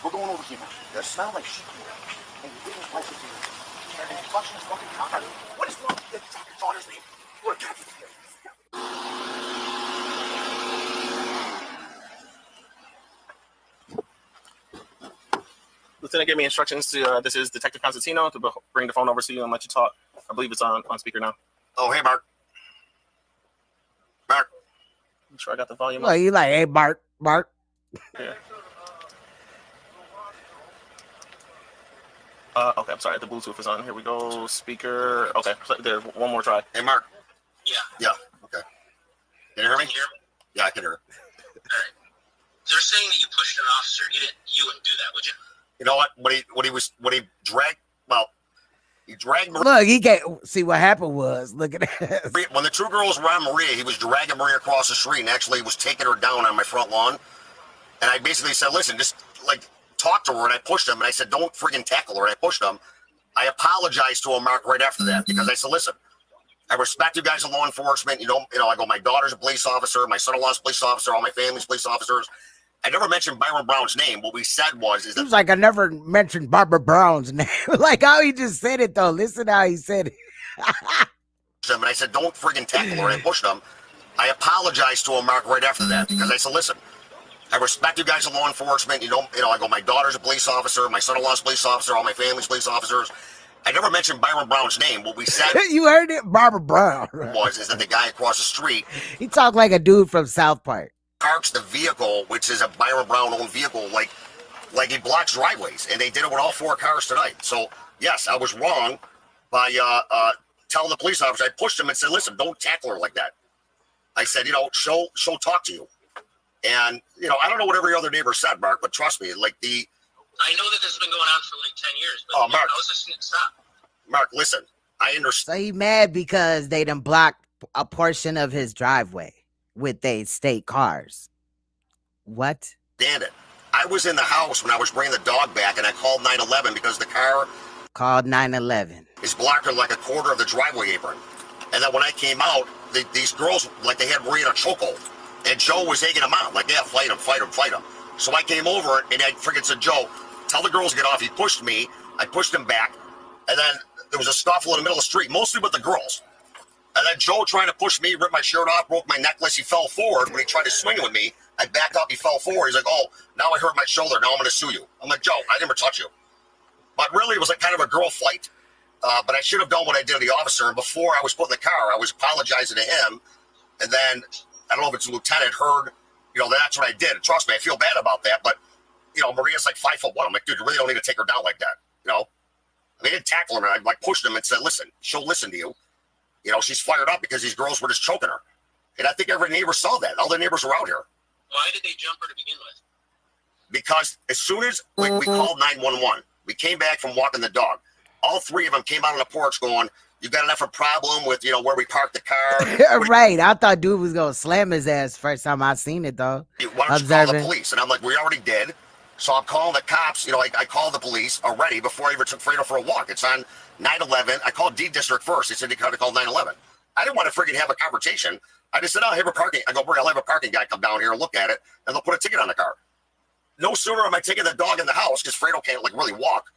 we're going over here now. You smell like shit. And you didn't like it here. And you're clutching this fucking car. What is wrong with this fucking daughter's name? We're captain here. Lieutenant gave me instructions to, this is Detective Constantino, to bring the phone over to you and let you talk. I believe it's on speaker now. Oh, hey, Mark. Mark. I'm sure I got the volume Well, up. you like, hey, Bart. Yeah. Okay, I'm sorry. The Bluetooth is on. Here we go. Speaker. Okay, there. One more try. Hey, Mark. Yeah. Okay. Can you hear me? Yeah, I can hear. They're saying that you pushed an officer. You wouldn't do that, would you? You know what? When he dragged Maria. Look, he can't see what happened was. Look at that. When the two girls were on Maria, he was dragging Maria across the street and actually was taking her down on my front lawn. And I basically said, listen, just talk to her. And I pushed him. And I said, don't friggin' tackle her. And I pushed him. I apologized to him, Mark, right after that, because I said, listen, I respect you guys in law enforcement. I go, my daughter's a police officer, my son-in-law's a police officer, all my family's police officers. I never mentioned Byron Brown's name. What we said was, He was like, I never mentioned Barbara Brown's name. Like how he just said it though. Listen how he said it. and I said, don't friggin' tackle her. And I pushed him. I apologized to him, Mark, right after that, because I said, listen, I respect you guys in law enforcement. I go, my daughter's a police officer, my son-in-law's a police officer, all my family's police officers. I never mentioned Byron Brown's name. What we said You heard it? Barbara Brown. is that the guy across the street He talked like a dude from South Park. parks the vehicle, which is a Byron Brown owned vehicle, like he blocks driveways, and they did it with all 4 cars tonight. So yes, I was wrong by telling the police officer. I pushed him and said, "Listen, don't tackle her like that." I said, she'll talk to you. And I don't know what every other neighbor said, Mark, but trust me, like I know that this has been going on for like 10 years, but Mark, I was just stop. Mark, listen, I understand. So he mad because they done blocked a portion of his driveway with they state cars. What? Damn it. I was in the house when I was bringing the dog back, and I called 911 because the car called 911 is blocking like a quarter of the driveway apron. And then when I came out, these girls, like they had Maria in a chokehold, and Joe was egging them out, like, yeah, fight him, fight him, fight him. So I came over, and I freaking said, "Joe, tell the girls to get off." He pushed me. I pushed him back, and then there was a scuffle in the middle of the street, mostly with the girls. And then Joe trying to push me, ripped my shirt off, broke my necklace. He fell forward. When he tried to swing it with me, I backed up. He fell forward. He's like, "Oh, now I hurt my shoulder. Now I'm going to sue you." I'm like, "Joe, I never touched you." But really, it was like kind of a girl fight. But I should have done what I did to the officer. And before I was put in the car, I was apologizing to him. And then, I don't know if it's the lieutenant heard, that's what I did. And trust me, I feel bad about that. But, Maria's like 5'1". I'm like, dude, you really don't need to take her down like that. I didn't tackle her. I pushed him and said, "Listen, she'll listen to you." She's fired up because these girls were just choking her. And I think every neighbor saw that. All the neighbors were out here. Why did they jump her to begin with? Because as soon as we called 911, we came back from walking the dog. All 3 of them came out on the porch going, "You got enough of a problem with, where we parked the car?" Right. I thought dude was going to slam his ass first time I seen it, though. "Why don't you call the police?" And I'm like, "We already did." So I'm calling the cops. I called the police already before I even took Fredo for a walk. It's on 911. I called D District first. They said they had to call 911. I didn't want to freaking have a confrontation. I just said, "Oh, I have a parking." I go, "Bring, I'll have a parking guy come down here and look at it, and they'll put a ticket on the car." No sooner am I taking the dog in the house, because Fredo can't really walk.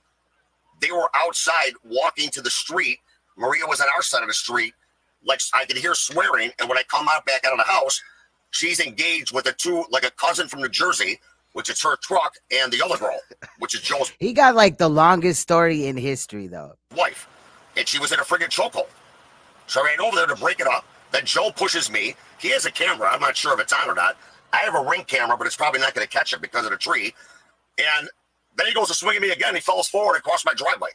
They were outside walking to the street. Maria was on our side of the street. Like, I could hear swearing. And when I come back out of the house, she's engaged with a cousin from New Jersey, which is her truck, and the other girl, which is Joe's. He got like the longest story in history, though. Wife. And she was in a friggin' chokehold. So I ran over there to break it up. Then Joe pushes me. He has a camera. I'm not sure if it's on or not. I have a Ring camera, but it's probably not going to catch it because of the tree. And then he goes to swing at me again. He falls forward across my driveway.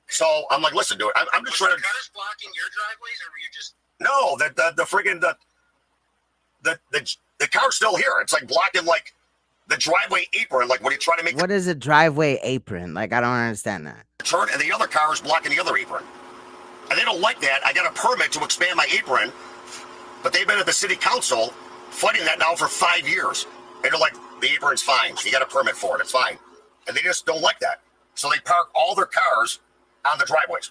So I'm like, "Listen, dude, I'm just trying to." Cars blocking your driveways, or were you just? No, the friggin' the car's still here. It's like blocking like the driveway apron. Like when you try to make. What is a driveway apron? Like, I don't understand that. Turn, and the other car is blocking the other apron, and they don't like that. I got a permit to expand my apron, but they've been at the city council fighting that now for 5 years. And they're like, "The apron's fine. You got a permit for it. It's fine." And they just don't like that. So they park all their cars on the driveways.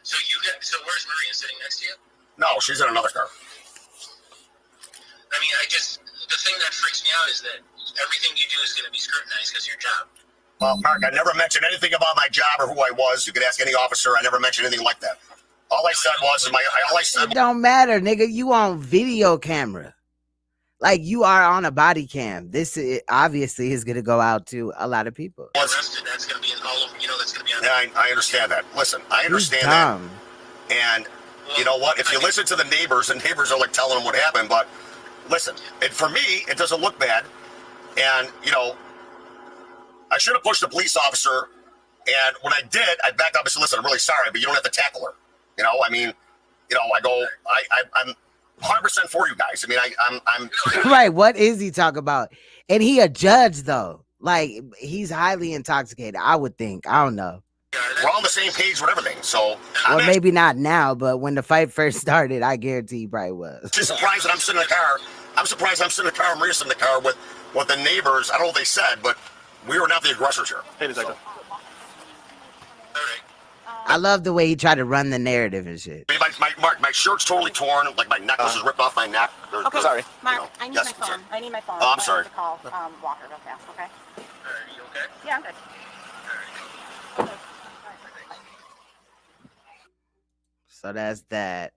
So where's Maria, sitting next to you? No, she's in another car. I mean, the thing that freaks me out is that everything you do is going to be scrutinized because of your job. Well, Mark, I never mentioned anything about my job or who I was. You could ask any officer. I never mentioned anything like that. All I said was, It don't matter, nigga. You on video camera. Like, you are on a body cam. This obviously is going to go out to a lot of people. Arrested, that's going to be all over, that's going to be on. Yeah, I understand that. Listen, I understand that. And you know what? If you listen to the neighbors, and neighbors are like telling them what happened, but listen, for me, it doesn't look bad. And, I should have pushed the police officer. And when I did, I backed up and said, "Listen, I'm really sorry, but you don't have to tackle her." I go, I'm 100% for you guys. I mean, I'm right. What is he talking about? And he a judge, though. Like, he's highly intoxicated, I would think. I don't know. We're on the same page with everything. So, well, maybe not now, but when the fight first started, I guarantee he probably was. Just surprised that I'm sitting in the car. I'm surprised I'm sitting in the car. Maria's in the car with the neighbors. I don't know what they said, but we were not the aggressors here. Hey, Detective. I love the way he tried to run the narrative and shit. My shirt's totally torn. Like, my necklace is ripped off my neck. Okay, sorry. Mark, I need yes, my phone. sorry. I need my phone. Oh, I'm sorry. I need to call Walker real fast, okay? Are you okay? Yeah, I'm good. So that's that.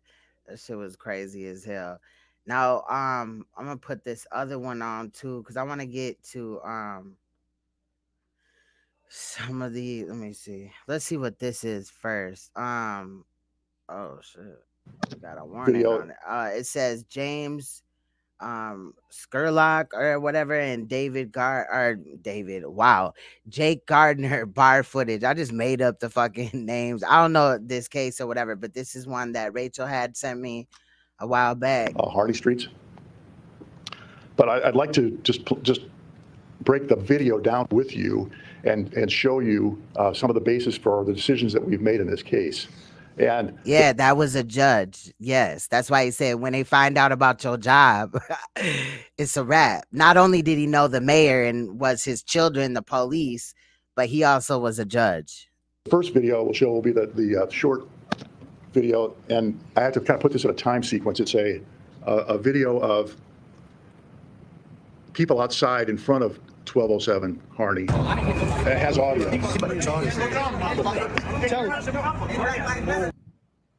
That shit was crazy as hell. Now, I'm gonna put this other one on too, because I want to get to some of the. Let me see. Let's see what this is first. Oh shit. We got a warning on it. It says James Skurlock or whatever, and Jake Gardner bar footage. I just made up the fucking names. I don't know this case or whatever, but this is one that Rachel had sent me a while back. Hardy Streets. But I'd like to just break the video down with you and show you some of the basis for the decisions that we've made in this case. And yeah, that was a judge. Yes, that's why he said when they find out about your job, it's a wrap. Not only did he know the mayor and was his children the police, but he also was a judge. The first video we'll show will be the short video, and I have to kind of put this in a time sequence. It's a video of people outside in front of 1207 Harney. It has audio.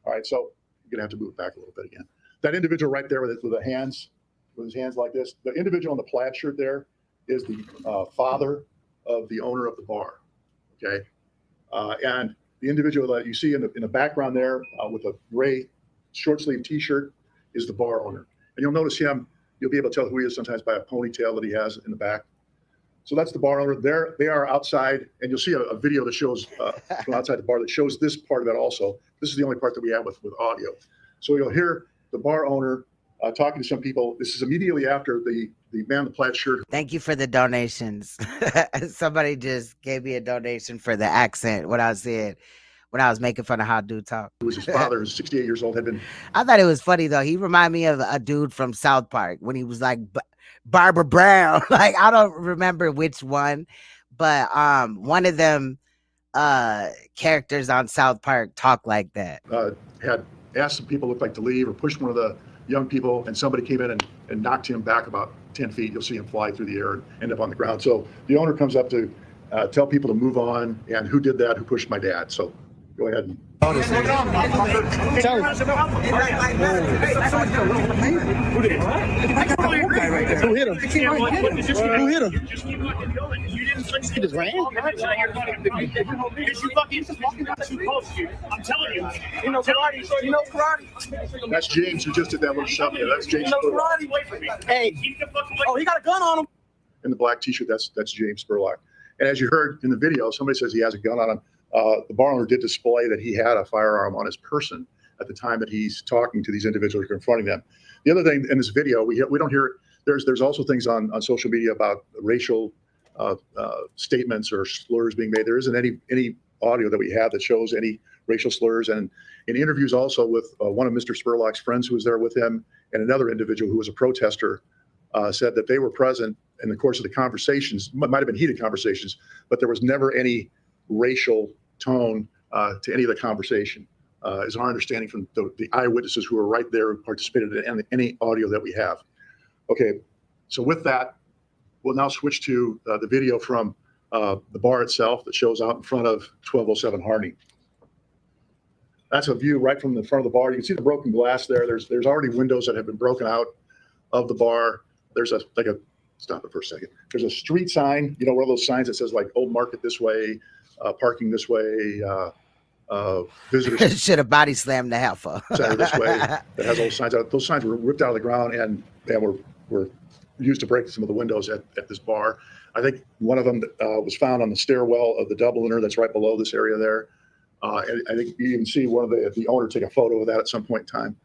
All right, so you're gonna have to move it back a little bit again. That individual right there with his hands like this, the individual in the plaid shirt there is the father of the owner of the bar, okay? And the individual that you see in the background there with a gray short sleeve t-shirt is the bar owner. And you'll notice him, you'll be able to tell who he is sometimes by a ponytail that he has in the back. So that's the bar owner. They are outside, and you'll see a video that shows from outside the bar that shows this part of it also. This is the only part that we have with audio. So you'll hear the bar owner talking to some people. This is immediately after the man in the plaid shirt. Thank you for the donations. Somebody just gave me a donation for the accent, what I said when I was making fun of how dude talk. It was his father, who's 68 years old, had been. I thought it was funny though. He reminded me of a dude from South Park when he was like Barbara Brown. Like I don't remember which one, but one of them characters on South Park talk like that. Had asked some people looked like to leave or pushed one of the young people, and somebody came in and knocked him back about 10 feet. You'll see him fly through the air and end up on the ground. So the owner comes up to tell people to move on, and who did that? Who pushed my dad? So go ahead and. Who did it? Who hit him? Who hit him? You didn't switch. He just ran? Because you fucking too close to you. I'm telling you. You know karate. You know karate. That's James who just did that little shove there. That's James. You know karate. Wait for me. Hey. Oh, he got a gun on him. In the black t-shirt, that's James Spurlock. And as you heard in the video, somebody says he has a gun on him. The bar owner did display that he had a firearm on his person at the time that he's talking to these individuals confronting them. The other thing in this video, we don't hear, there's also things on social media about racial statements or slurs being made. There isn't any audio that we have that shows any racial slurs. And in interviews also with one of Mr. Spurlock's friends who was there with him and another individual who was a protester said that they were present in the course of the conversations, might have been heated conversations, but there was never any racial tone to any of the conversation, is our understanding from the eyewitnesses who were right there and participated in any audio that we have. Okay, so with that, we'll now switch to the video from the bar itself that shows out in front of 1207 Harney. That's a view right from the front of the bar. You can see the broken glass there. There's already windows that have been broken out of the bar. There's stop it for a second. There's a street sign, one of those signs that says like Old Market this way, parking this way, visitors. Should have body slammed the heifer. Center this way. That has those signs out. Those signs were ripped out of the ground and were used to break some of the windows at this bar. I think one of them was found on the stairwell of the Dubliner that's right below this area there. And I think you even see one of the owner take a photo of that at some point in time.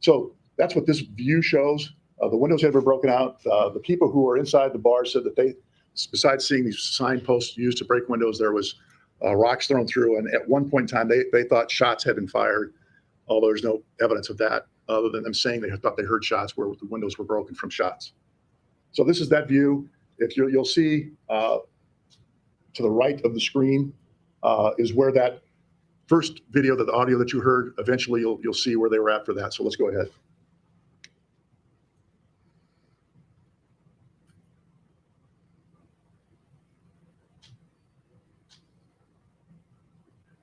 So that's what this view shows. The windows had been broken out. The people who were inside the bar said that they, besides seeing these signposts used to break windows, there was rocks thrown through. And at one point in time, they thought shots had been fired, although there's no evidence of that other than them saying they thought they heard shots where the windows were broken from shots. So this is that view. If you'll see to the right of the screen is where that first video, the audio that you heard, eventually you'll see where they were at for that. So let's go ahead.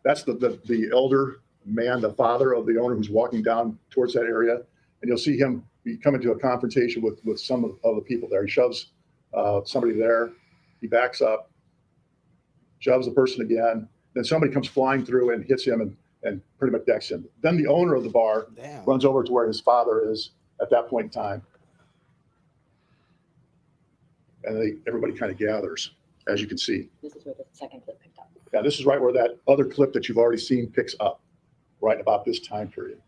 That's the elder man, the father of the owner who's walking down towards that area. And you'll see him come into a confrontation with some of the people there. He shoves somebody there. He backs up, shoves the person again. Then somebody comes flying through and hits him and pretty much decks him. Then the owner of the bar runs over to where his father is at that point in time. and everybody kind of gathers, as you can see. This is where the second clip picked up. Now, this is right where that other clip that you've already seen picks up, right about this time period.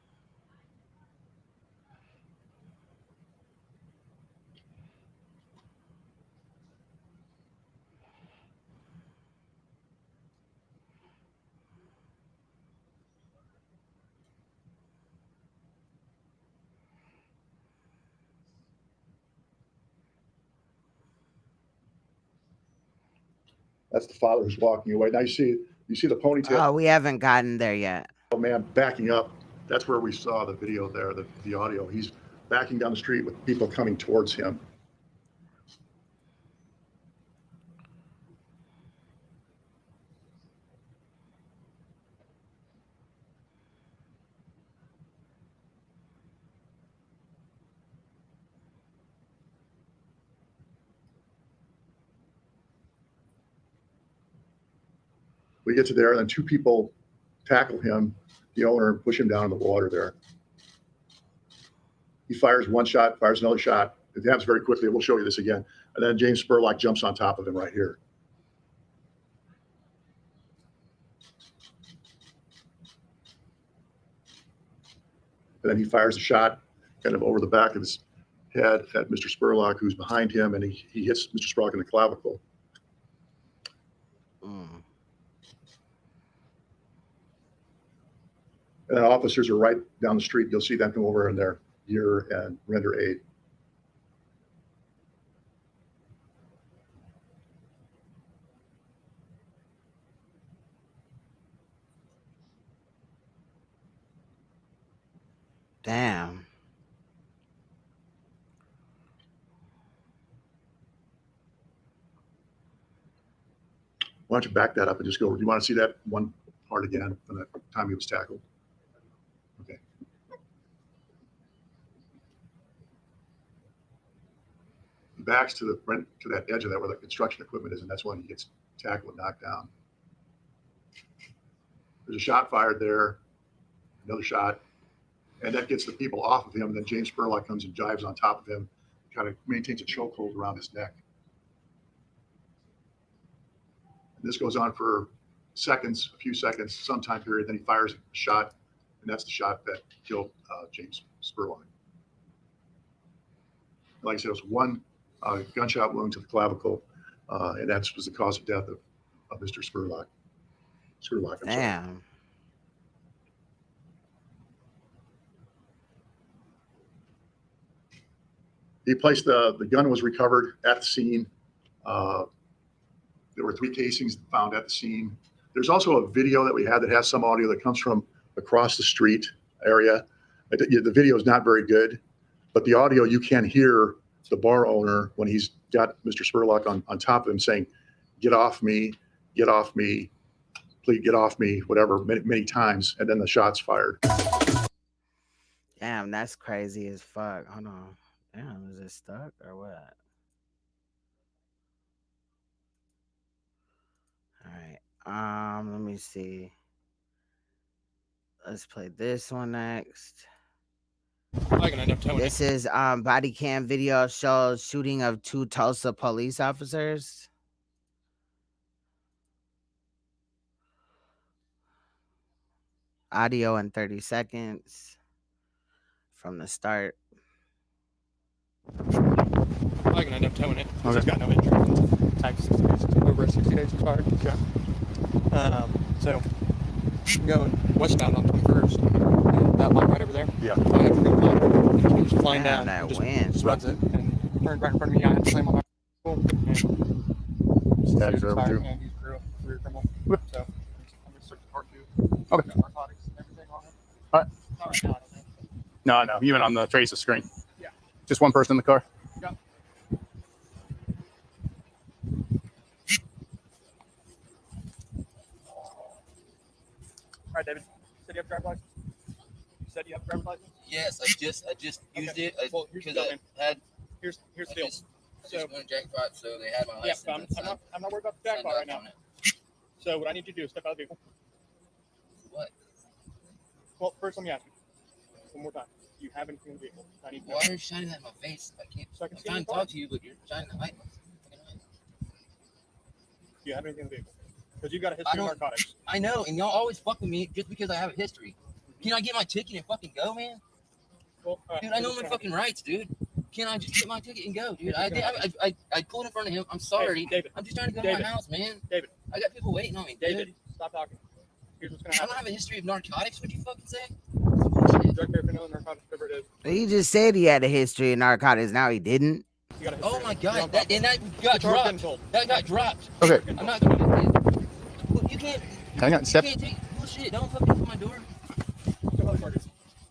That's the father who's walking away. Now you see the ponytail. Oh, we haven't gotten there yet. Man backing up. That's where we saw the video there, the audio. He's backing down the street with people coming towards him. We get to there, and then two people tackle him, the owner, and push him down in the water there. He fires one shot, fires another shot. It happens very quickly. We'll show you this again. And then James Spurlock jumps on top of him right here. And then he fires a shot kind of over the back of his head at Mr. Spurlock, who's behind him, and he hits Mr. Spurlock in the clavicle. And officers are right down the street. You'll see them come over in their gear and render aid. Damn. Why don't you back that up and just go? Do you want to see that one part again from the time he was tackled? Okay. He backs to that edge of that where the construction equipment is, and that's when he gets tackled and knocked down. There's a shot fired there, another shot, and that gets the people off of him. And then James Spurlock comes and dives on top of him, kind of maintains a chokehold around his neck. And this goes on for seconds, a few seconds, some time period. Then he fires a shot, and that's the shot that killed James Spurlock. Like I said, it was one gunshot wound to the clavicle, and that was the cause of death of Mr. Spurlock. Damn. He placed the gun was recovered at the scene. There were 3 casings found at the scene. There's also a video that we had that has some audio that comes from across the street area. The video is not very good, but the audio, you can hear the bar owner when he's got Mr. Spurlock on top of him saying, "Get off me, please get off me," whatever, many times, and then the shots fired. Damn, that's crazy as fuck. Hold on. Damn, is it stuck or what? All right. Let me see. Let's play this one next. This is body cam video shows shooting of 2 Tulsa police officers. Audio in 30 seconds from the start. I can end up towing it because it's got no insurance. Tax 60 days, over 60 days expired. Okay. So going westbound on 21st, that line right over there. Yeah. I have to go blind. And it keeps flying Damn, down. that Just wind. runs it and turned right in front of me. I had to slam on my Status over too. and he's a career criminal. So I'm going to search the car too. Okay. Narcotics and everything on it. All right. Not right now, I don't think. No, no, even on the traces screen. Yeah. Just one person in the car. Yep. All right, David. Said you have a driver's license? You said you have a driver's license? Yes, I just used it Well, here's the because deal, I had. Here's the deal. I just won a jackpot, so they had my Yeah, license. but I'm not worried about the jackpot right now. So what I need you to do is step out of the vehicle. What? Well, first let me ask you one more time. Do you have anything in the vehicle? I need to know. Why are you shining that in my face? I can't. So I can I'm see trying your to car. talk to you, but you're shining the light. Do you have anything in the vehicle? Because you got a history of don't- narcotics. I know, and y'all always fuck with me just because I have a history. Can I get my ticket and fucking go, man? Well, Dude, I know my fucking rights, dude. Can I just get my ticket and go, dude? I pulled in front of him. I'm sorry. Hey, David. I'm just trying to go to my house, man. David. I got people waiting on me, David, dude. stop talking. Here's what's gonna I happen. don't have a history of narcotics. What'd you fucking say? Drug paraphernalia, narcotics, whatever it is. He just said he had a history of narcotics. Now he didn't. You got a history. Oh my god, that got Charge getting dropped. told. That got dropped. Okay. I'm not gonna do it. Look, you can't. Hang on. You Step. can't take bullshit. Don't fucking open my door.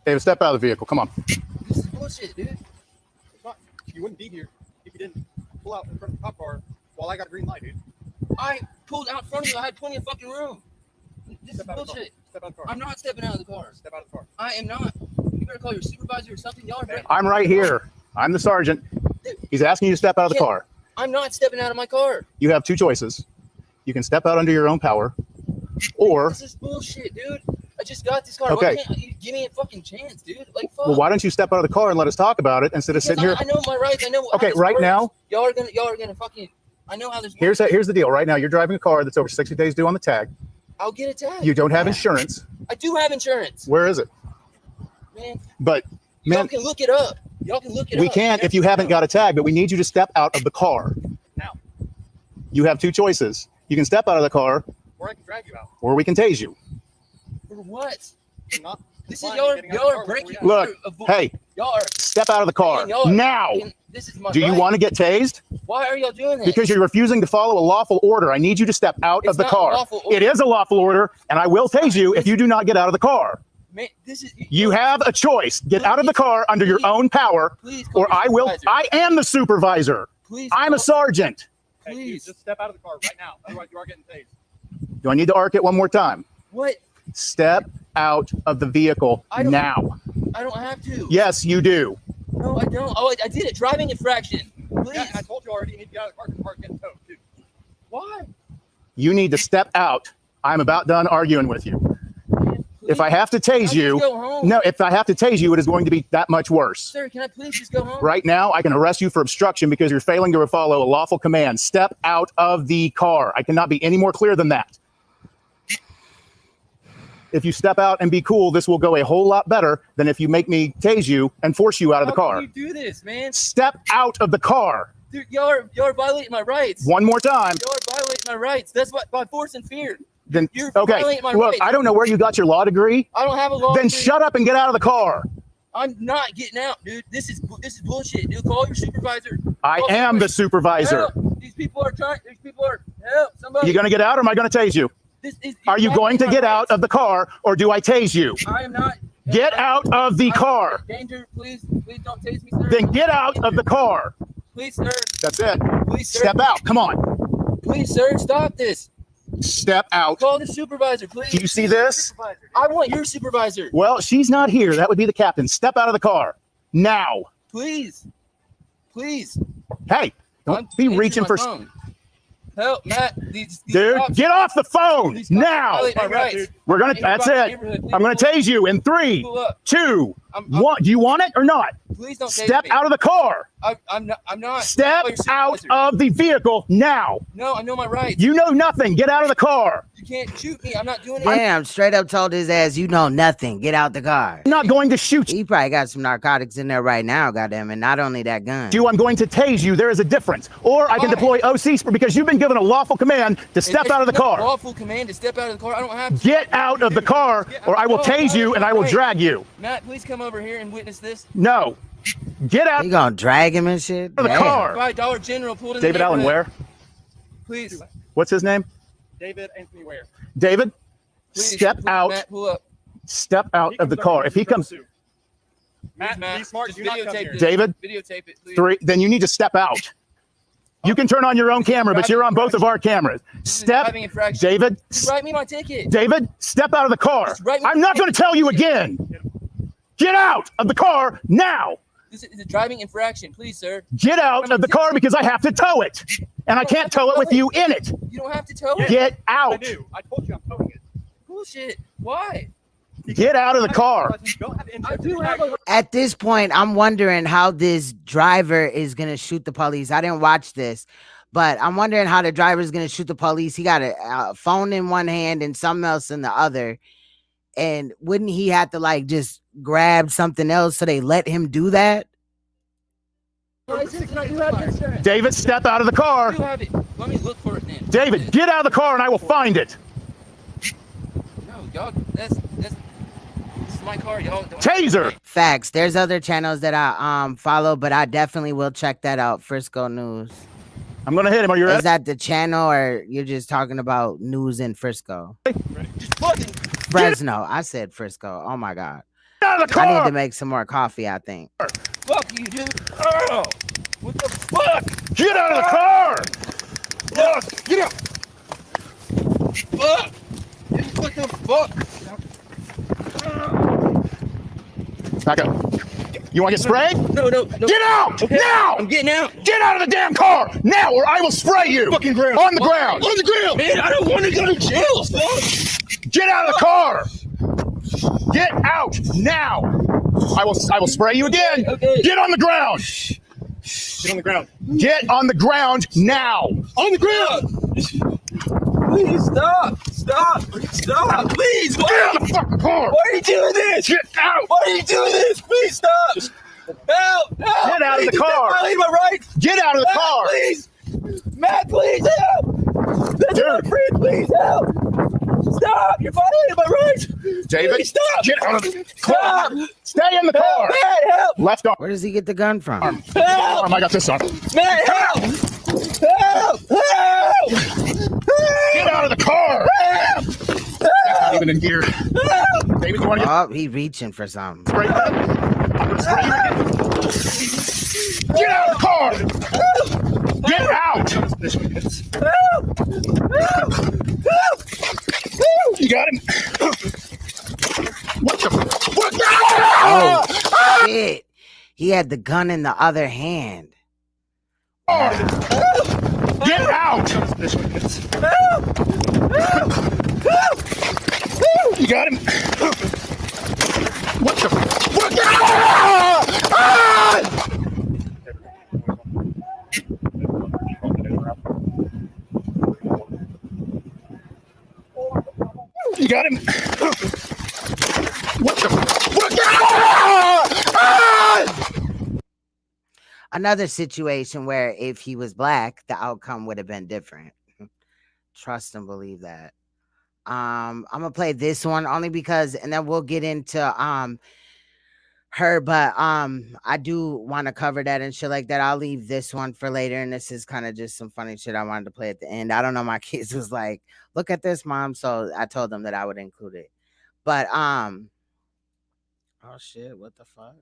David, step out of the vehicle. Come on. This is bullshit, dude. It's not. You wouldn't be here if you didn't pull out in front of the cop car while I got a green light, dude. I pulled out in front of you. I had plenty of fucking room. This is bullshit. Step out of the car. I'm not stepping out of the car. Step out of the car. I am not. You better call your supervisor or something. Y'all are breaking. I'm right here. I'm the sergeant. He's asking you to step out of the car. I'm not stepping out of my car. You have two choices. You can step out under your own power, or This is bullshit, dude. I just got this car. Okay. Why can't you give me a fucking chance, dude? Like, fuck. well, why don't you step out of the car and let us talk about it instead of Because sitting here? I know my rights. I know. how Okay, this right works. now- y'all are gonna fucking. I know how this. Here's the deal. Right now, you're driving a car that's over 60 days due on the tag. I'll get a tag. You don't have insurance. I do have insurance, Where is it? man. But Y'all man, can look it up. Y'all can look it we up. can't if you haven't got a tag. But we need you to step out of the car. Now. You have two choices. You can step out of the car, Or I can drag you out. or we can tase you. For what? I'm not. This is complying y'all. with getting out Y'all of the are car breaking. before we Look, hey, Y'all are. step out of the car Man, y'all are- now. man, this is my Do you right. want to get tased? Why are y'all doing this? Because you're refusing to follow a lawful order. I need you to step out It's of the not a car. lawful order. It is a lawful order, and I will tase you if you do not get out of the car. Man, this is. You have a choice. Get out of the car under your own power, Please call or your I will. supervisor. I am the supervisor. Please. I'm a sergeant. Hey, dude, Please. just step out of the car right now. Otherwise, you are getting tased. Do I need to arc it one more time? What? Step out of the vehicle I don't- now. I don't have to. Yes, you do. No, I don't. Oh, I did it. Driving infraction. Please. Yeah, and I told you already. You need to get out of the car because the car's getting towed, dude. Why? You need to step out. I'm about done arguing with you. If I have to tase you, go home. no, if I have to tase you, it is going to be that much worse. Sir, can I please just go home? Right now, I can arrest you for obstruction because you're failing to follow a lawful command. Step out of the car. I cannot be any more clear than that. If you step out and be cool, this will go a whole lot better than if you make me tase you and force you out of the How car. can you do this, man? Step out of the car. Dude, y'all are violating my rights. One more time. Y'all are violating my rights. That's what by force and fear. Then You're okay. violating my Look, rights. I don't know where you got your law degree. I don't have a law. Then degree. shut up and get out of the car. I'm not getting out, dude. This is bullshit, dude. Call your supervisor. I Call am the somebody. supervisor. Help. These people are trying. These people are help. Somebody. You gonna get out or am I gonna tase you? Are you going to get out of the car or do I tase you? I am not. Get out of the car. Danger, please don't tase me, sir. Then get out of the car. Please, sir. That's it. Please, sir. Step out. Come on. Please, sir, stop this. Step out. Call the supervisor, please. Do you see this? I want your supervisor. Well, she's not here. That would be the captain. Step out of the car. Now. Please. Please. Hey, don't be reaching for... Help, Matt. These Dude, cops- get off the phone these cops now. violate my rights. We're gonna. That's it. I'm gonna tase you in 3, 2, 1. Do you want it or not? Please don't tase Step me. out of the car. I'm not. Step Call your out supervisor. of the vehicle now. No, I know my rights. You know nothing. Get out of the car. You can't shoot me. I'm not doing it. Damn, straight up told his ass, you know nothing. Get out the car. I'm not going to shoot you. He probably got some narcotics in there right now, goddamn, and not only that gun. I'm going to tase you. There is a difference. Or I can deploy OCs because you've been given a lawful command to step out of the car. Lawful command to step out of the car. I don't have to. Get out of the car or I will tase you and I will drag you. Matt, please come over here and witness this. No. Get out You gonna drag him and shit? of the Damn. car. By Dollar General pulled in David the Allen neighborhood. Ware. Please. What's his name? David Anthony Ware. David, Please, step please, out. Matt, pull up. Step out of the car. If he comes, Matt, be smart. Just Do not come videotape here. this. David, Videotape it, please. 3, then you need to step out. You can turn on your own camera, but you're on both of our cameras. Step, driving infraction. David, Just write me my ticket. David, step out of the car. Just write me I'm my not going to ticket. tell you again. Get out of the car now. This is a driving infraction, please, sir. Get out of the car because I have to tow it. And I can't tow it with you in it. You don't have to tow it. Get I out. do. I told you I'm towing it. Bullshit. Why? Get out of the car. Because you don't have I insurance. do have a. At this point, I'm wondering how this driver is gonna shoot the police. I didn't watch this, But I'm wondering how the driver's gonna shoot the police. He got a phone in one hand and something else in the other. And wouldn't he have to like just grab something else so they let him do that? David, step out of the car. You have it. Let me look for it then. David, get out of the car and I will find it. No, y'all, this is my car, y'all. Taser. Facts. There's other channels that I follow, but I definitely will check that out. Frisco News. I'm gonna hit him. Are you ready? Is that the channel or you're just talking about news in Frisco? Fresno. I said Frisco. Oh my God. Get out of the car. I need to make some more coffee, I think. Fuck you, dude. Oh, what the fuck? Get out of the car. Fuck. Get out. Fuck. What the fuck? Back up. You want to get sprayed? No. Get out! Okay. Now! I'm getting out. Get out of the damn car! Now, or I will spray you! Fucking ground. On the ground! On the ground! Man, I don't want to go to jail, fuck! Get out of the car! Get out now! I will spray you again! Okay. Get on the ground! Get on the ground. Get on the ground now! On the ground! Please stop! Stop! Please! Get out of the fucking car! Why are you doing this? Get out! Why are you doing this? Please stop! Help! Get out of the car! Violate my rights! Get out of the car! Please! Matt, please help! That's my friend, please help! Stop! You're violating my rights! David, please stop! get out of the car! Stop! Stay in the car! Matt, help! Left arm. Where does he get the gun from? Help! I got this arm. Matt, help! Help! Help! Get out of the car! Help! Not even in gear. Help! David, you want to get Oh, he reaching for something. sprayed? I'm gonna spray you again. Get out of the car! Get out! You got him? What the? What the? Oh, shit. He had the gun in the other hand. Get out! You got him? What the? What the? You got him? What the? What the? Another situation where if he was black, the outcome would have been different. Trust and believe that. I'm gonna play this one only because, and then we'll get into her, but I do want to cover that and shit like that. I'll leave this one for later, and this is kind of just some funny shit I wanted to play at the end. I don't know, my kids was like, look at this, Mom, so I told them that I would include it. But oh shit, what the fuck?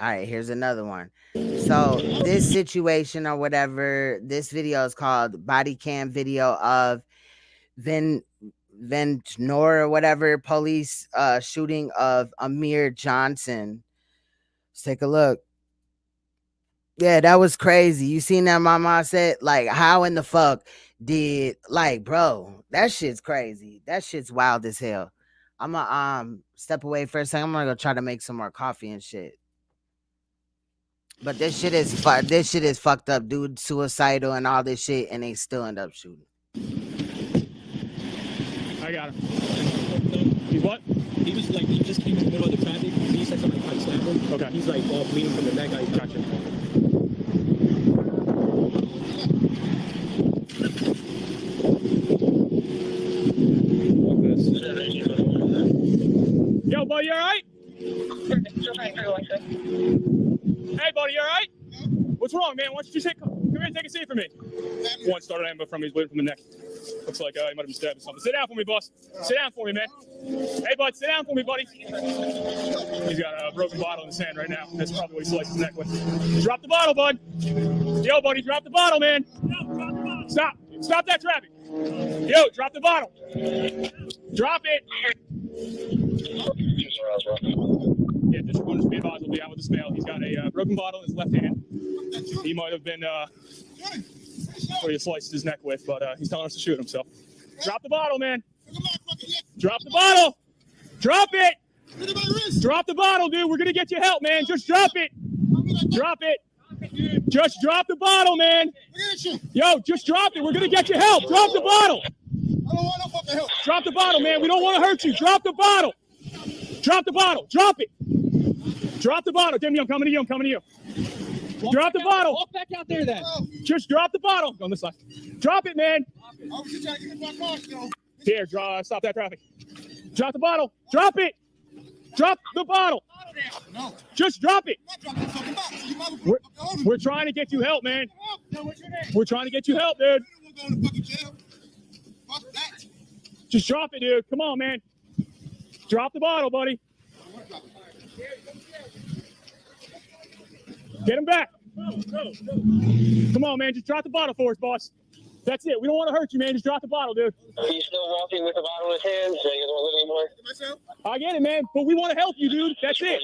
All right, here's another one. So this situation or whatever, this video is called Body Cam Video of Ventnor or whatever, police shooting of Amir Johnson. Let's take a look. Yeah, that was crazy. You seen that, Mama said? Like, how in the fuck did, like, bro, that shit's crazy. That shit's wild as hell. I'm gonna step away for a second. I'm gonna go try to make some more coffee and shit. But this shit is fucked up, dude. Suicidal and all this shit, and they still end up shooting. I got him. He's what? He was like, he just came in the middle of the traffic. He said somebody tried to stab him. Okay. He's like all bleeding from the neck. I got you. Yo, buddy, you all right? Hey, buddy, you all right? What's wrong, man? Why don't you just come here and take a seat for me? One started ammo from me. He's bleeding from the neck. Looks like he might have been stabbed or something. Sit down for me, boss. Sit down for me, man. Hey, bud, sit down for me, buddy. He's got a broken bottle in his hand right now. That's probably what he sliced his neck with. Drop the bottle, bud. Yo, buddy, drop the bottle, man. Stop. Stop that traffic. Yo, drop the bottle. Drop it. Yeah, just one speed boss will be out with the smell. He's got a broken bottle in his left hand. He might have been where he sliced his neck with, but he's telling us to shoot himself. Drop the bottle, man. Drop the bottle. Drop it. Drop the bottle, dude. We're gonna get you help, man. Just drop it. Drop it. Just drop the bottle, man. Yo, just drop it. We're gonna get you help. Drop the bottle. I don't want no fucking help. Drop the bottle, man. We don't want to hurt you. Drop the bottle. Drop the bottle. Drop it. Drop the bottle. Damn, I'm coming to you. I'm coming to you. Drop the bottle. Walk back out there then. Just drop the bottle. Go on this side. Drop it, man. I was just trying to get my car, yo. Here, stop that traffic. Drop the bottle. Drop it. Drop the bottle. No. Just drop it. I'm not dropping the fucking bottle. You motherfucker. We're trying to get you help, man. We're trying to get you help, dude. We're going to fucking jail. Fuck that. Just drop it, dude. Come on, man. Drop the bottle, buddy. Get him back. Come on, man. Just drop the bottle for us, boss. That's it. We don't want to hurt you, man. Just drop the bottle, dude. He's still walking with the bottle in his hand, so he doesn't want to live anymore. I get it, man. But we want to help you, dude. That's it.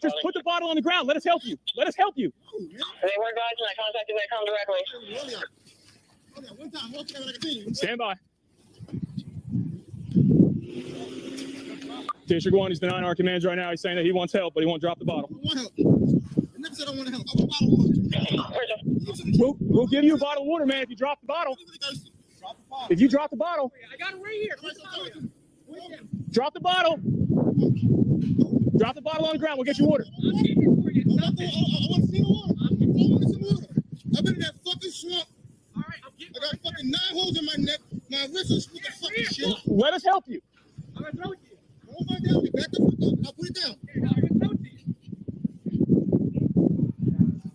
Just put the bottle on the ground. Let us help you. Let us help you. They were guys, and I contacted them directly. Stand by. District 1, he's denying our commands right now. He's saying that he wants help, but he won't drop the bottle. I want help. I never said I want to help. I want a bottle of water. We'll give you a bottle of water, man, if you drop the bottle. If you drop the bottle. I got it right here. Drop the bottle. Drop the bottle on the ground. We'll get you water. I want to see the water. I want some water. I've been in that fucking swamp. I got fucking 9 holes in my neck. My wrist is with the fucking shit. Let us help you. I'm going to throw it to you. Don't find out. Back the fuck up. I'll put it down. I'm going to throw it to you.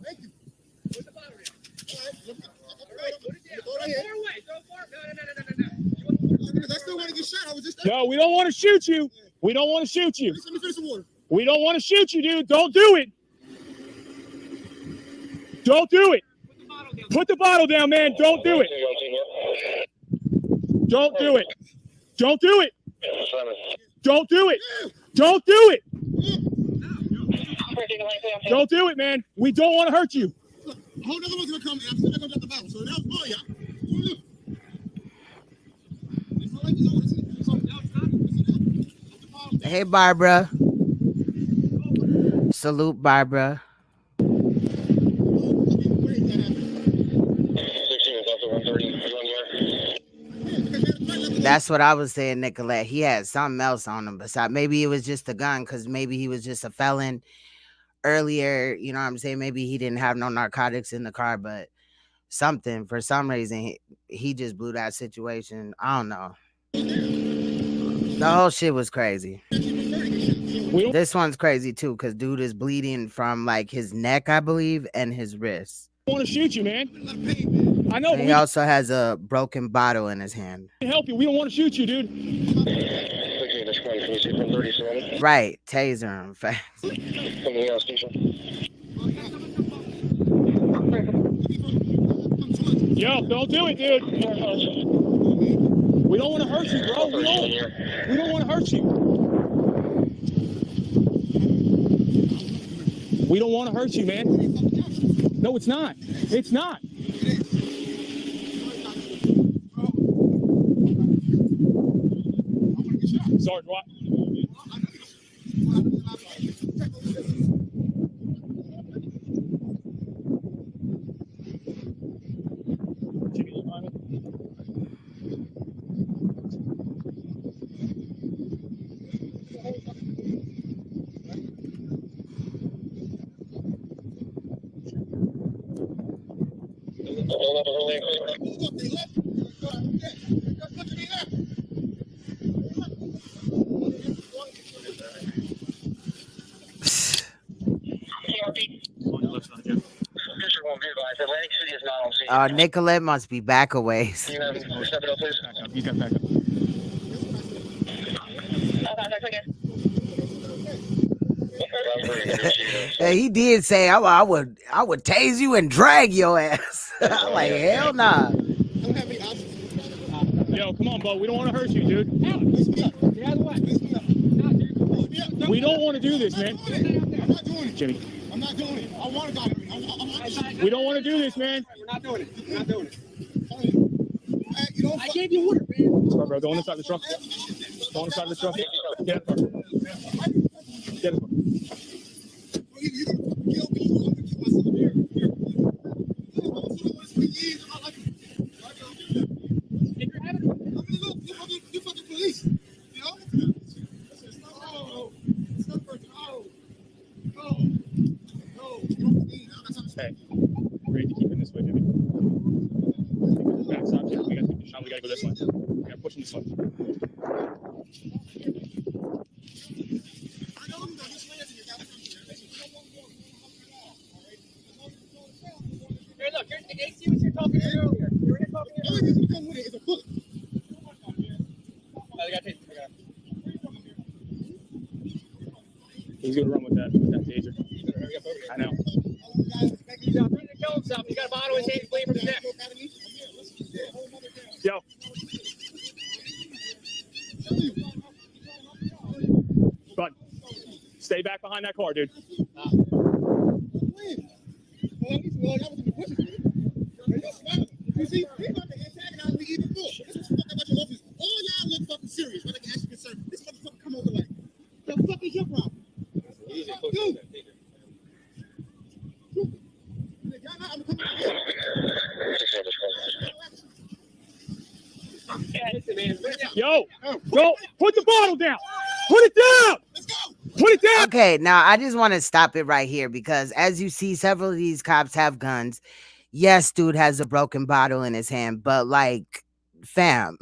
Thank you. Put the bottle down. All right. Put it down. Throw it away. Throw it far. No. I still want to get shot. I was just. No, we don't want to shoot you. We don't want to shoot you. Let me finish the water. We don't want to shoot you, dude. Don't do it. Don't do it. Put the bottle down, man. Don't do it. Don't do it. Don't do it. Don't do it. Don't do it. Don't do it, man. We don't want to hurt you. Look, a whole other one's going to come in. I'm still not going to drop the bottle. So that was all y'all. Hey, Barbara. Salute, Barbara. That's what I was saying, Nicolette. He had something else on him besides. Maybe it was just a gun, because maybe he was just a felon earlier. You know what I'm saying? Maybe he didn't have no narcotics in the car, but something, for some reason, he just blew that situation. I don't know. The whole shit was crazy. This one's crazy too, because dude is bleeding from like his neck, I believe, and his wrist. I want to shoot you, man. I know. And he also has a broken bottle in his hand. We can help you. We don't want to shoot you, dude. Right, taser him. Facts. Yo, don't do it, dude. We don't want to hurt you, bro. We don't want to hurt you. We don't want to hurt you, man. No, it's not. It's not. Sarge, what? Nicolette must be back a ways. You got back up. Hey, he did say I would tase you and drag your ass. I'm like, hell nah. Yo, come on, Bo. We don't want to hurt you, dude. We don't want to do this, man. Jimmy. I'm not doing it. I want to go. We don't want to do this, man. We're not doing it. We're not doing it. I gave you water, man. Sorry, bro. Go on the side of the truck. Go on the side of the truck. Get it. Get it. we gotta go this way. We gotta push him this way. Hey, look, they see what you're talking about earlier. You were here talking earlier. It's a bullet. I got taser. He's gonna run with that taser. I know. He's trying to kill himself. He's got a bottle in his hand, bleeding from his neck. Yo. Bud, stay back behind that car, dude. You see, he's about to antagonize me even more. This is fucking about your office. All y'all look fucking serious. When I can ask you concern, this motherfucker come over like, the fuck is your problem? Dude. Yo, go put the bottle down. Put it down. Put it down. Okay, now I just want to stop it right here because as you see, several of these cops have guns. Yes, dude has a broken bottle in his hand, but like, fam,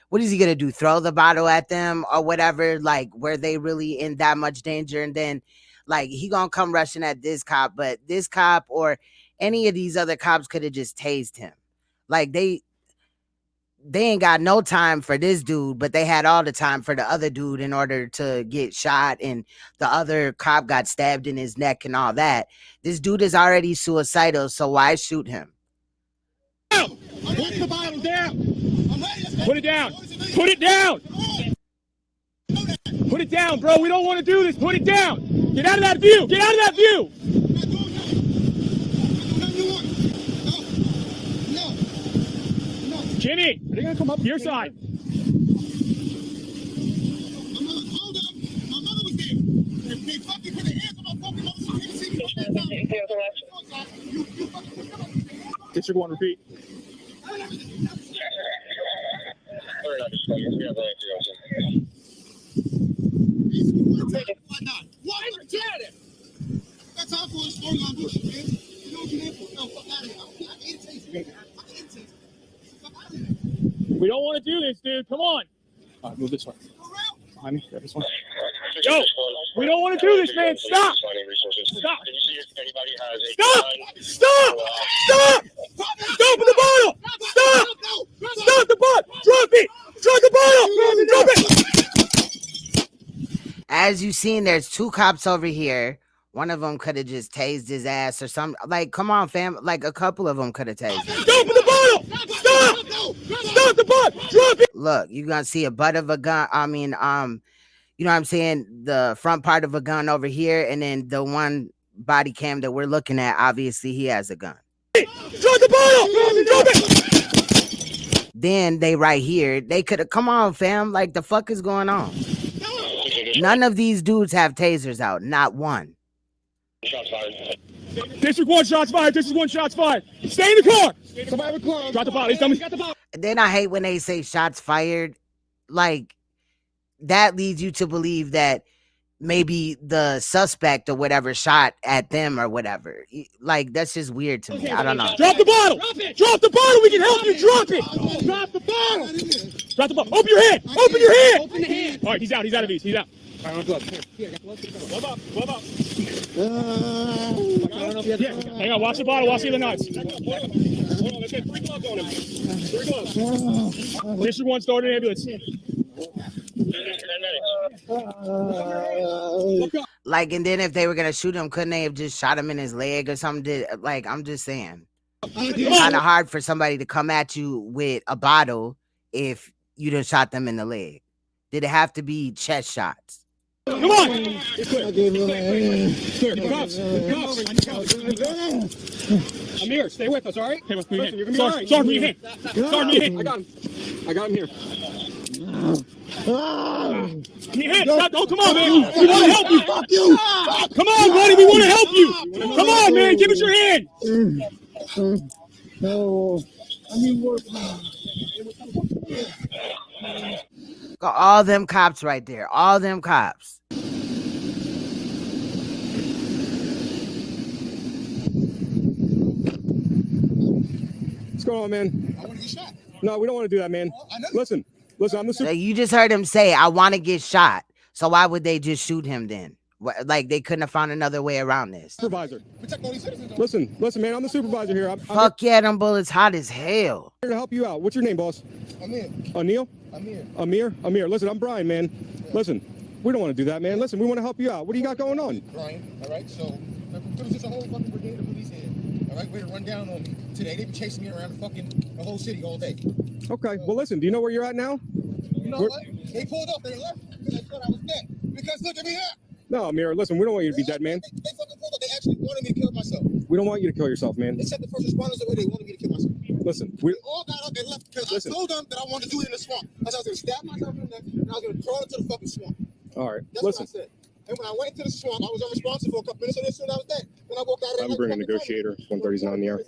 what is he gonna do? Throw the bottle at them or whatever? Like, were they really in that much danger? And then, like, he gonna come rushing at this cop, but this cop or any of these other cops could have just tased him. Like, they ain't got no time for this dude, but they had all the time for the other dude in order to get shot, and the other cop got stabbed in his neck and all that. This dude is already suicidal, so why shoot him? Put the bottle down. Put it down. Put it down. Put it down, bro. We don't want to do this. Put it down. Get out of that view. Get out of that view. Jimmy, are they going to come up your side? District 1, repeat. We don't want to do this, dude. Come on. Move this way. Behind me. Grab this one. Yo, we don't want to do this, man. Stop. Stop. Stop. Stop. Stop. Stop with the bottle. Stop. Stop the bottle. Drop it. Drop the bottle. Drop it. As you seen, there's two cops over here. One of them could have just tased his ass or something. Like, come on, fam. Like, a couple of them could have tased him. Stop with the bottle. Stop. Stop the bottle. Drop it. Look, you're going to see a butt of a gun. I mean, you know what I'm saying? The front part of a gun over here. And then the one body cam that we're looking at, obviously, he has a gun. Drop the bottle. Drop it. Then they right here. They could have, come on, fam. Like, the fuck is going on? None of these dudes have tasers out. Not one. District 1, shots fired. District 1, shots fired. Stay in the car. Somebody have a car. Drop the bottle. He's got the bottle. Then I hate when they say shots fired. Like, that leads you to believe that maybe the suspect or whatever shot at them or whatever. Like, that's just weird to me. I don't know. Drop the bottle. Drop the bottle. We can help you. Drop it. Drop the bottle. Drop the bottle. Open your hand. Open your hand. Open the hand. All right, he's out. He's out of these. He's out. All right, glove. Here, glove up. Glove up. Hang on. Watch the bottle. Watch the other nuts. Hold on. Let's get 3 gloves on him. 3 gloves. District 1, start an ambulance. Like, and then if they were gonna shoot him, couldn't they have just shot him in his leg or something? Like, I'm just saying, it's kind of hard for somebody to come at you with a bottle if you done shot them in the leg. Did it have to be chest shots? Come on! Amir, stay with us, all right? Listen, you're gonna be all right. Sergeant, me your hand. Sergeant, me your hand. I got him. I got him here. Give me your hand. Stop. Oh, come on, man. We want to help you. Fuck you. Come on, buddy. We want to help you. Come on, man. Give us your hand. No. I mean, work. Got all them cops right there. All them cops. What's going on, man? I want to get shot. No, we don't want to do that, man. Listen, I'm the super. You just heard him say, I want to get shot. So why would they just shoot him then? Like they couldn't have found another way around this. Supervisor. Listen, man, I'm the supervisor here. Fuck yeah, them bullets hot as hell. Here to help you out. What's your name, boss? Amir. Amir. Listen, I'm Brian, man. Listen, we don't want to do that, man. Listen, we want to help you out. What do you got going on? Brian, all right, so there's just a whole fucking brigade of police here. All right, ready to run down on me today. They've been chasing me around the whole city all day. Okay, well, listen, do you know where you're at now? You know what? They pulled up, they left because they thought I was dead. Because look at me here. No, Amir, listen, we don't want you to be dead, man. They fucking pulled up. They actually wanted me to kill myself. We don't want you to kill yourself, man. They sent the first responders away. They wanted me to kill myself. Listen, we all got up and left because I told them that I wanted to do it in the swamp. Because I was going to stab myself in the neck and I was going to crawl into the fucking swamp. All right, That's listen. what I said. And when I went into the swamp, I was unresponsive for a couple minutes, and as soon as I was dead, then I walked out of there. I'm bringing a negotiator. 130's not in the air.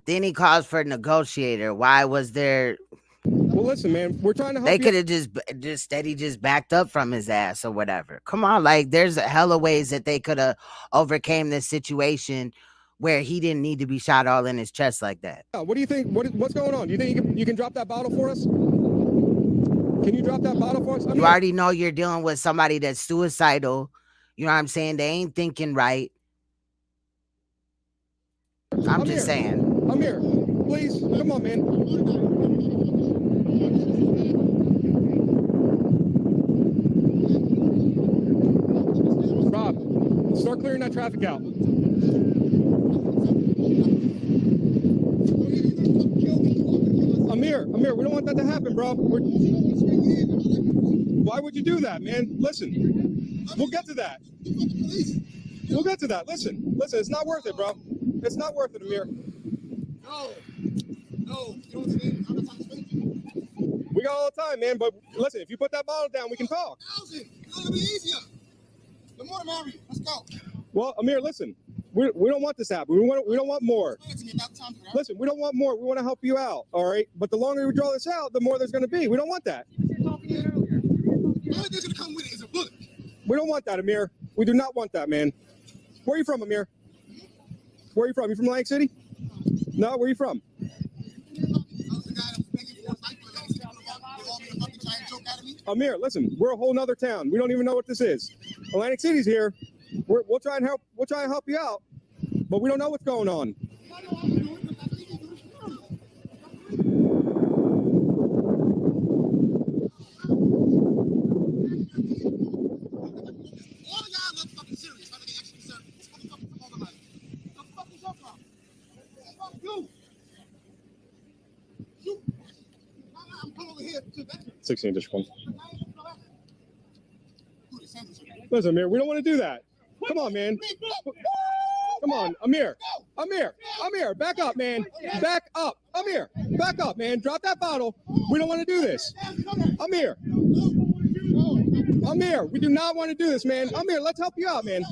Then he calls for a negotiator. Why was there? Well, listen, man, we're trying to help They you. could have just backed up from his ass or whatever. Come on, like there's a hella ways that they could have overcame this situation where he didn't need to be shot all in his chest like that. What do you think? What's going on? Do you think you can drop that bottle for us? Can you drop that bottle for us? You already know you're dealing with somebody that's suicidal. You know what I'm saying? They ain't thinking right. I'm just saying. Amir, please, come on, man. Rob, start clearing that traffic out. Amir, we don't want that to happen, bro. Why would you do that, man? Listen, we'll get to that. We'll get to that. Listen, it's not worth it, bro. It's not worth it, Amir. No. You know what I'm saying? I'm not talking to We got all the time, man, but listen, if you put that bottle down, we can talk. It'll be easier. The more the merrier. Let's go. Well, Amir, listen, we don't want this to happen. We don't want more. Listen, we don't want more. We want to help you out, all right? But the longer we draw this out, the more there's going to be. We don't want that. The only thing that's going to come with it is a bullet. We don't want that, Amir. We do not want that, man. Where are you from, Amir? Where are you from? You from Atlantic City? No, where are you from? Amir, listen, we're a whole nother town. We don't even know what this is. Atlantic City's here. We'll try and help. We'll try and help you out, but we don't know what's going on. Come over here to 16-1. Listen, Amir, we don't want to do that. Come on, man. Come on, Amir, back up, man. Back up. Amir, back up, man. Drop that bottle. We don't want to do this. Amir, we do not want to do this, man. Amir, let's help you out, man.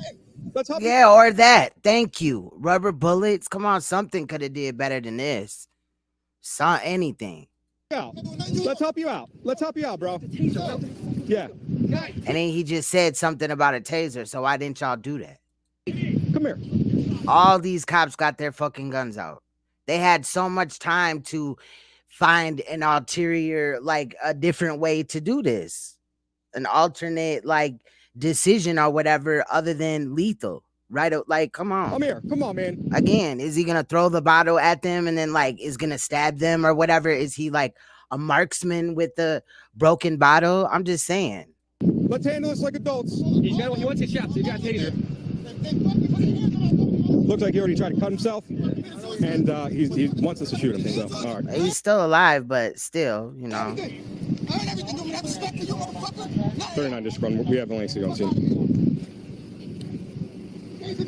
Let's help you. Yeah, or that. Thank you. Rubber bullets. Come on, something could have did better than this. Saw anything. Let's help you out. Let's help you out, bro. Yeah. And then he just said something about a taser. So why didn't y'all do that? Come here. All these cops got their fucking guns out. They had so much time to find an ulterior, like a different way to do this. An alternate, like, decision or whatever other than lethal. Right? Like, come on. Amir, come on, man. Again, is he going to throw the bottle at them and then, like, is going to stab them or whatever? Is he, like, a marksman with the broken bottle? I'm just saying. Let's handle this like adults. He wants his shot, so you got a taser. Looks like he already tried to cut himself, and he wants us to shoot him. So, all right. He's still alive, but still, you know. 39-1. We have Atlantic City on scene.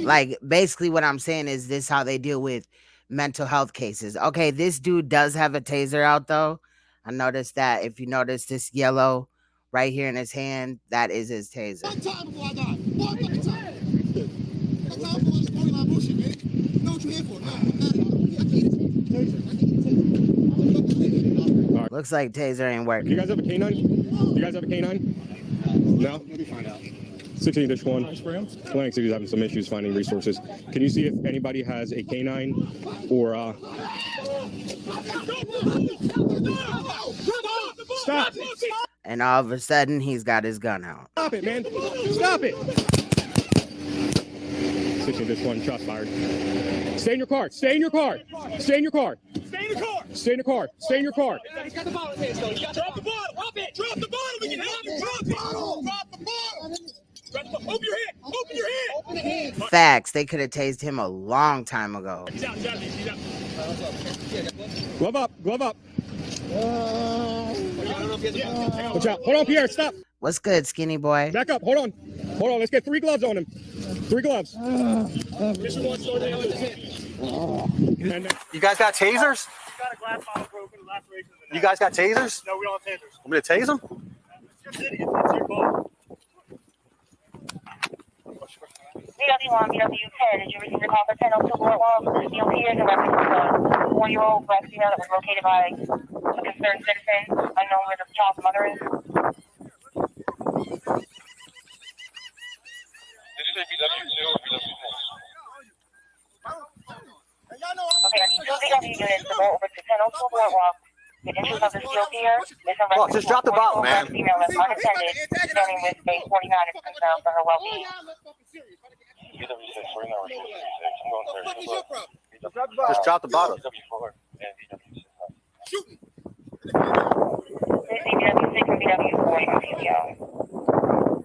Like, basically what I'm saying is this how they deal with mental health cases. Okay, this dude does have a taser out, though. I noticed that. If you notice this yellow right here in his hand, that is his taser. One time before I die. One fucking time. That's time for this storyline bullshit, man. You know what you're here for. No. Looks like taser ain't working. You guys have a canine? You guys have a canine? No? Maybe find out. 16-1. Atlantic City's having some issues finding resources. Can you see if anybody has a canine or Stop. And all of a sudden, he's got his gun out. Stop it, man. Stop it. Switching this one, shots fired. Stay in your car. Stay in your car. Stay in your car. Stay in your car. Stay in your car. Stay in your car. He's got the bottle in his hand, so drop the bottle. Drop it. Drop the bottle. We can help you. Drop the bottle. Drop the bottle. Open your hand. Open your hand. Open the hand. Facts. They could have tased him a long time ago. He's out. He's out. He's out. Glove up. Glove up. Watch out. Hold on, Pierre. Stop. What's good, skinny boy? Back up. Hold on. Hold on. Let's get 3 gloves on him. 3 gloves. You guys got tasers? Got a glass bottle broken, laceration in the neck. You guys got tasers? No, we don't have tasers. Want me to tase them? It's your ball. BW1, BW10, did you receive a call for 1002 Boardwalk? You'll hear the reference of a 4-year-old black female that was located by a concerned citizen, unknown where the child's mother is. Okay, I need 2 BW units to go over to 1002 Boardwalk. The entrance of the steel pier is a Well, just drop the bottle, man. female that's unattended, standing with base 49 is concerned for her well-being. Just drop the bottle. Shooting. BW6 and BW4 in PTO.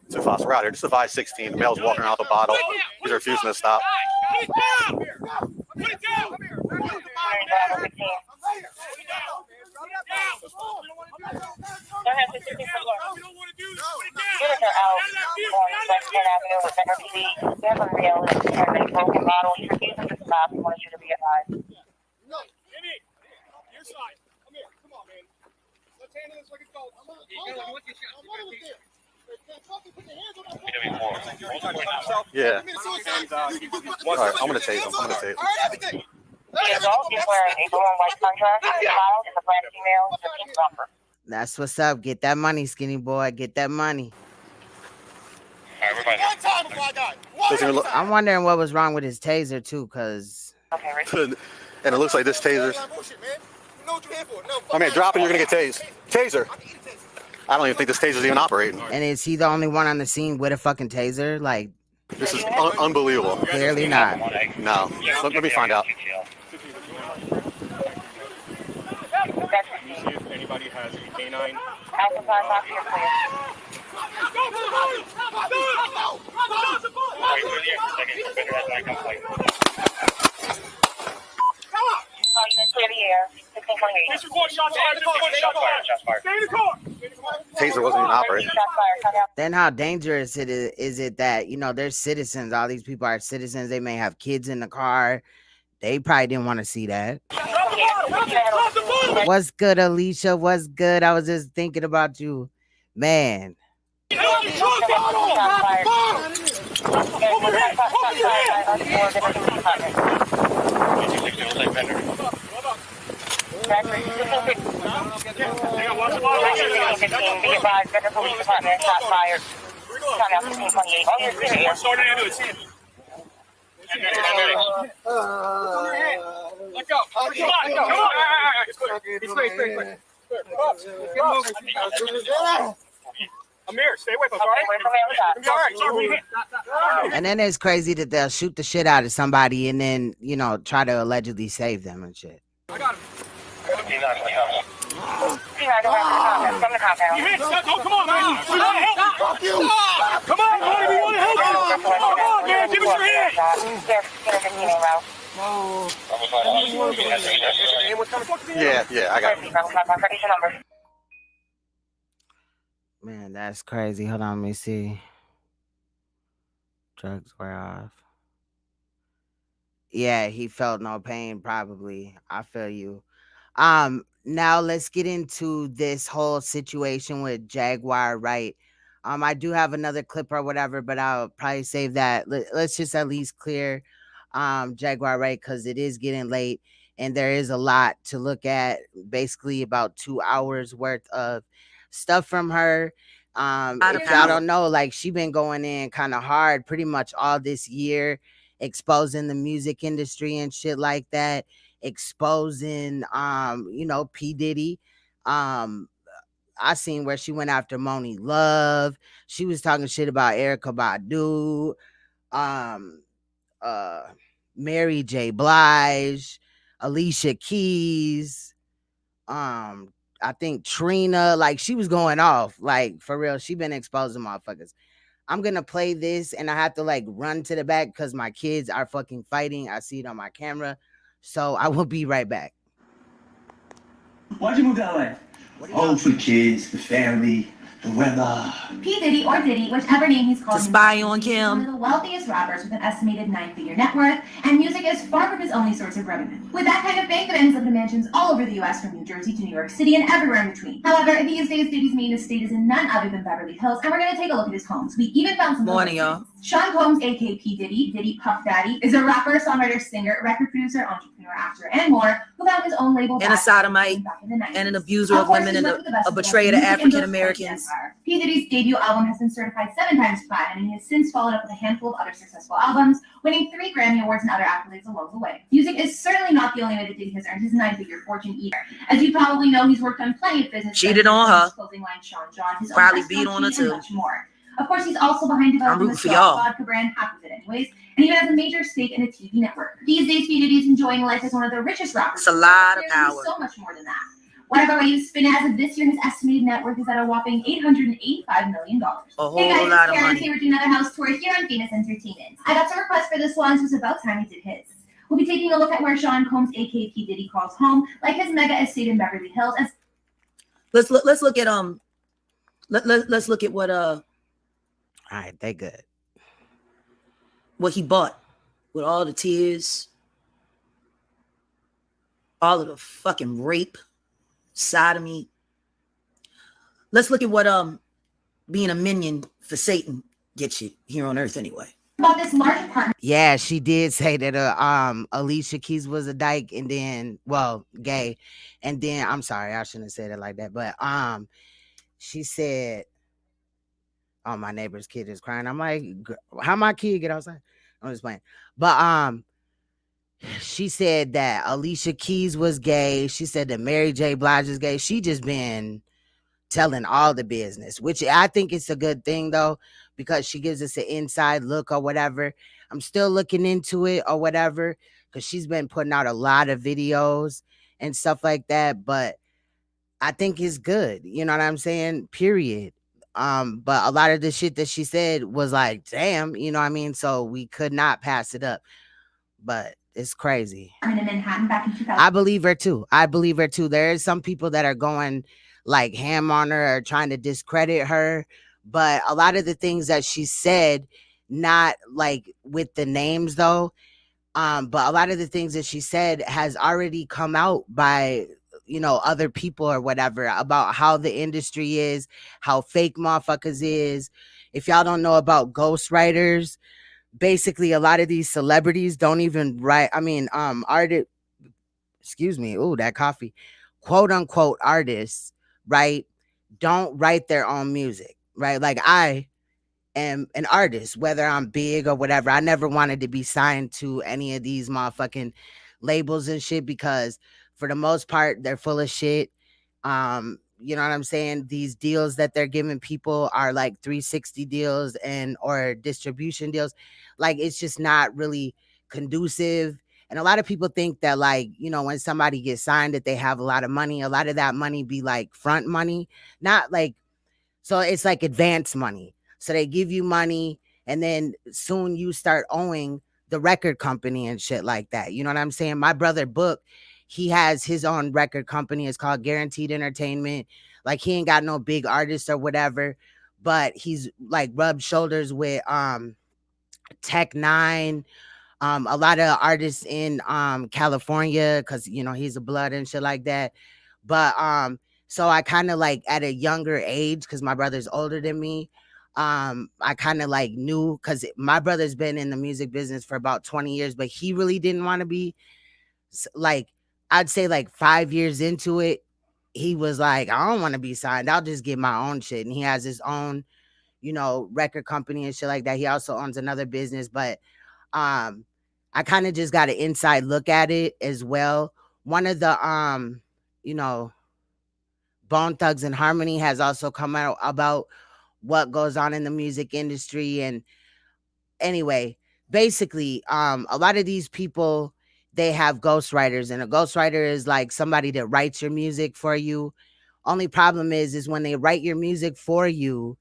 Too fast. We're out here. This is 516. The male's walking around with a bottle. He's refusing to stop. Units are out on West 10th Avenue with Center PD. We have a real and a broken bottle. He's refusing to stop. He wants you to be advised. Jimmy, your side. Come here. Come on, man. Let's handle this like it's gold. Yeah. All right, I'm gonna tase him. I'm gonna tase him. The adult is wearing a blue and white sundress. The child is a black female with a pink bumper. That's what's up. Get that money, skinny boy. Get that money. One time before I die. I'm wondering what was wrong with his taser too, cause. And it looks like this taser. I mean, drop it, you're gonna get tased. Taser. I don't even think this taser's even operating. And is he the only one on the scene with a fucking taser? Like, this is unbelievable. Clearly not. No. Let me find out. See if anybody has a canine. Alpha box here, please. You can clear the air. 1628. Taser wasn't even operating. Then how dangerous is it that, you know, they're citizens. All these people are citizens. They may have kids in the car. They probably didn't want to see that. What's good, Alicia? What's good? I was just thinking about you. Man. Let go. Come on. He's great. Amir, stay away from us, all right? And then it's crazy that they'll shoot the shit out of somebody and then, you know, try to allegedly save them and shit. I got him. You hit, come on, man. We want to help you. Come on, buddy, we want to help you. Come on, man, give us your hand. Yeah, I got it. Man, that's crazy. Hold on, let me see. Drugs wear off. Yeah, he felt no pain, probably. I feel you. Now let's get into this whole situation with Jaguar Wright. I do have another clip or whatever, but I'll probably save that. Let's just at least clear Jaguar Wright, because it is getting late and there is a lot to look at. Basically about 2 hours worth of stuff from her. If y'all don't know, like, she been going in kind of hard pretty much all this year, exposing the music industry and shit like that. exposing P. Diddy. I seen where she went after Moni Love. She was talking shit about Erykah Badu, Mary J. Blige, Alicia Keys, I think Trina. Like, she was going off. Like, for real, she been exposing motherfuckers. I'm gonna play this and I have to like run to the back because my kids are fucking fighting. I see it on my camera. So I will be right back. Why'd you move to LA? Oh, for the kids, the family, the weather. P. Diddy or Diddy, whichever name he's called. To spy on Kim. One of the wealthiest rappers with an estimated 9-figure net worth, and music is far from his only source of revenue. With that kind of bank, the man's lived in mansions all over the U.S. from New Jersey to New York City and everywhere in between. However, these days, Diddy's main estate is in none other than Beverly Hills, and we're going to take a look at his homes. We even found some. Morning, y'all. Sean Combs, aka P. Diddy Puff Daddy, is a rapper, songwriter, singer, record producer, entrepreneur, actor, and more, who found his own label. And a sodomite, and an abuser of women, and a betrayer to African Americans. P. Diddy's debut album has been certified 7 times platinum, and he has since followed up with a handful of other successful albums, winning 3 Grammy Awards and other accolades along the way. Music is certainly not the only way that Diddy has earned his 9-figure fortune either. As you probably know, he's worked on plenty of business. Cheated on her. Clothing line Sean John, his probably beat on her too. Much more. Of course, he's also behind developing the vodka brand, half of it anyways, and even has a major stake in a TV network. These days, P. Diddy is enjoying life as one of the richest rappers. It's a lot of power. So much more than that. Whatever way you spin it, as of this year, his estimated net worth is at a whopping $885 million. A whole hey guys, lot of Karen, money. Today we're doing another house tour here on Famous Entertainment. I got some requests for this one, so it's about time he did his. We'll be taking a look at where Sean Combs, aka P. Diddy, calls home, like his mega estate in Beverly Hills. Let's look at let's look at what All right, they good. What he bought with all the tears, all of the fucking rape, sodomy. Let's look at what being a minion for Satan gets you here on earth anyway. About this large apartment. Yeah, she did say that Alicia Keys was a dyke and then, well, gay. And then, I'm sorry, I shouldn't have said it like that. But she said, oh, my neighbor's kid is crying. I'm like, how my kid get outside? I'm just playing. But she said that Alicia Keys was gay. She said that Mary J. Blige is gay. She just been telling all the business, which I think it's a good thing, though, because she gives us an inside look or whatever. I'm still looking into it or whatever, because she's been putting out a lot of videos and stuff like that. But I think it's good. You know what I'm saying? Period. But a lot of the shit that she said was like, damn, you know what I mean? So we could not pass it up. But it's crazy. In Manhattan back in 2000. I believe her too. There is some people that are going like ham on her or trying to discredit her. But a lot of the things that she said, not like with the names though, but a lot of the things that she said has already come out by, you know, other people or whatever about how the industry is, how fake motherfuckers is. If y'all don't know about ghostwriters, basically a lot of these celebrities don't even write. I mean, that coffee, quote unquote artists, right? Don't write their own music, right? Like I am an artist, whether I'm big or whatever. I never wanted to be signed to any of these motherfucking labels and shit because for the most part, they're full of shit. You know what I'm saying? These deals that they're giving people are like 360 deals or distribution deals. Like, it's just not really conducive. And a lot of people think that, like, you know, when somebody gets signed that they have a lot of money, a lot of that money be like front money, not like, so it's like advance money. So they give you money and then soon you start owing the record company and shit like that. You know what I'm saying? My brother Book, he has his own record company. It's called Guaranteed Entertainment. Like, he ain't got no big artists or whatever, but he's like rubbed shoulders with Tech Nine, a lot of artists in California, because, you know, he's a blood and shit like that. But so I kind of like at a younger age, because my brother's older than me, I kind of like knew, because my brother's been in the music business for about 20 years, but he really didn't want to be, like, I'd say like 5 years into it, he was like, I don't want to be signed. I'll just get my own shit. And he has his own, you know, record company and shit like that. He also owns another business, but I kind of just got an inside look at it as well. One of the you know, Bone Thugs and Harmony has also come out about what goes on in the music industry. And anyway, basically, a lot of these people, they have ghostwriters, and a ghostwriter is like somebody that writes your music for you. Only problem is when they write your music for you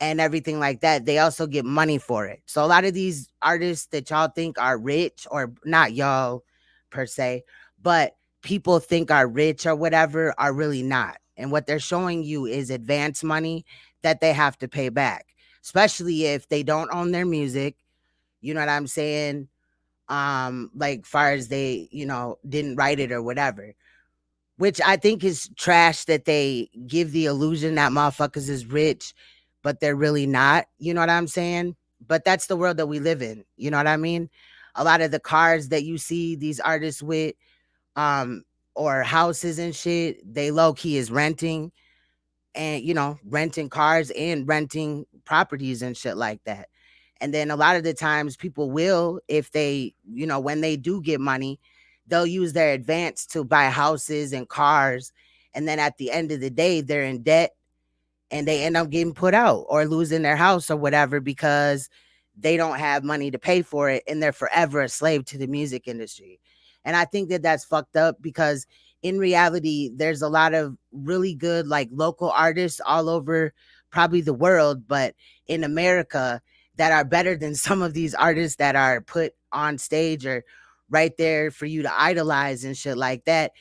and everything like that, they also get money for it. So a lot of these artists that y'all think are rich, or not y'all per se, but people think are rich or whatever, are really not. And what they're showing you is advance money that they have to pay back, especially if they don't own their music. You know what I'm saying? Like far as they, didn't write it or whatever. Which I think is trash that they give the illusion that motherfuckers is rich, but they're really not. You know what I'm saying? But that's the world that we live in. You know what I mean? A lot of the cars that you see these artists with, or houses and shit, they low key is renting, and renting cars and renting properties and shit like that. And then a lot of the times people will, if they, when they do get money, they'll use their advance to buy houses and cars. And then at the end of the day, they're in debt and they end up getting put out or losing their house or whatever because they don't have money to pay for it. And they're forever a slave to the music industry. And I think that that's fucked up because in reality, there's a lot of really good, like local artists all over probably the world, but in America, that are better than some of these artists that are put on stage or right there for you to idolize and shit like that.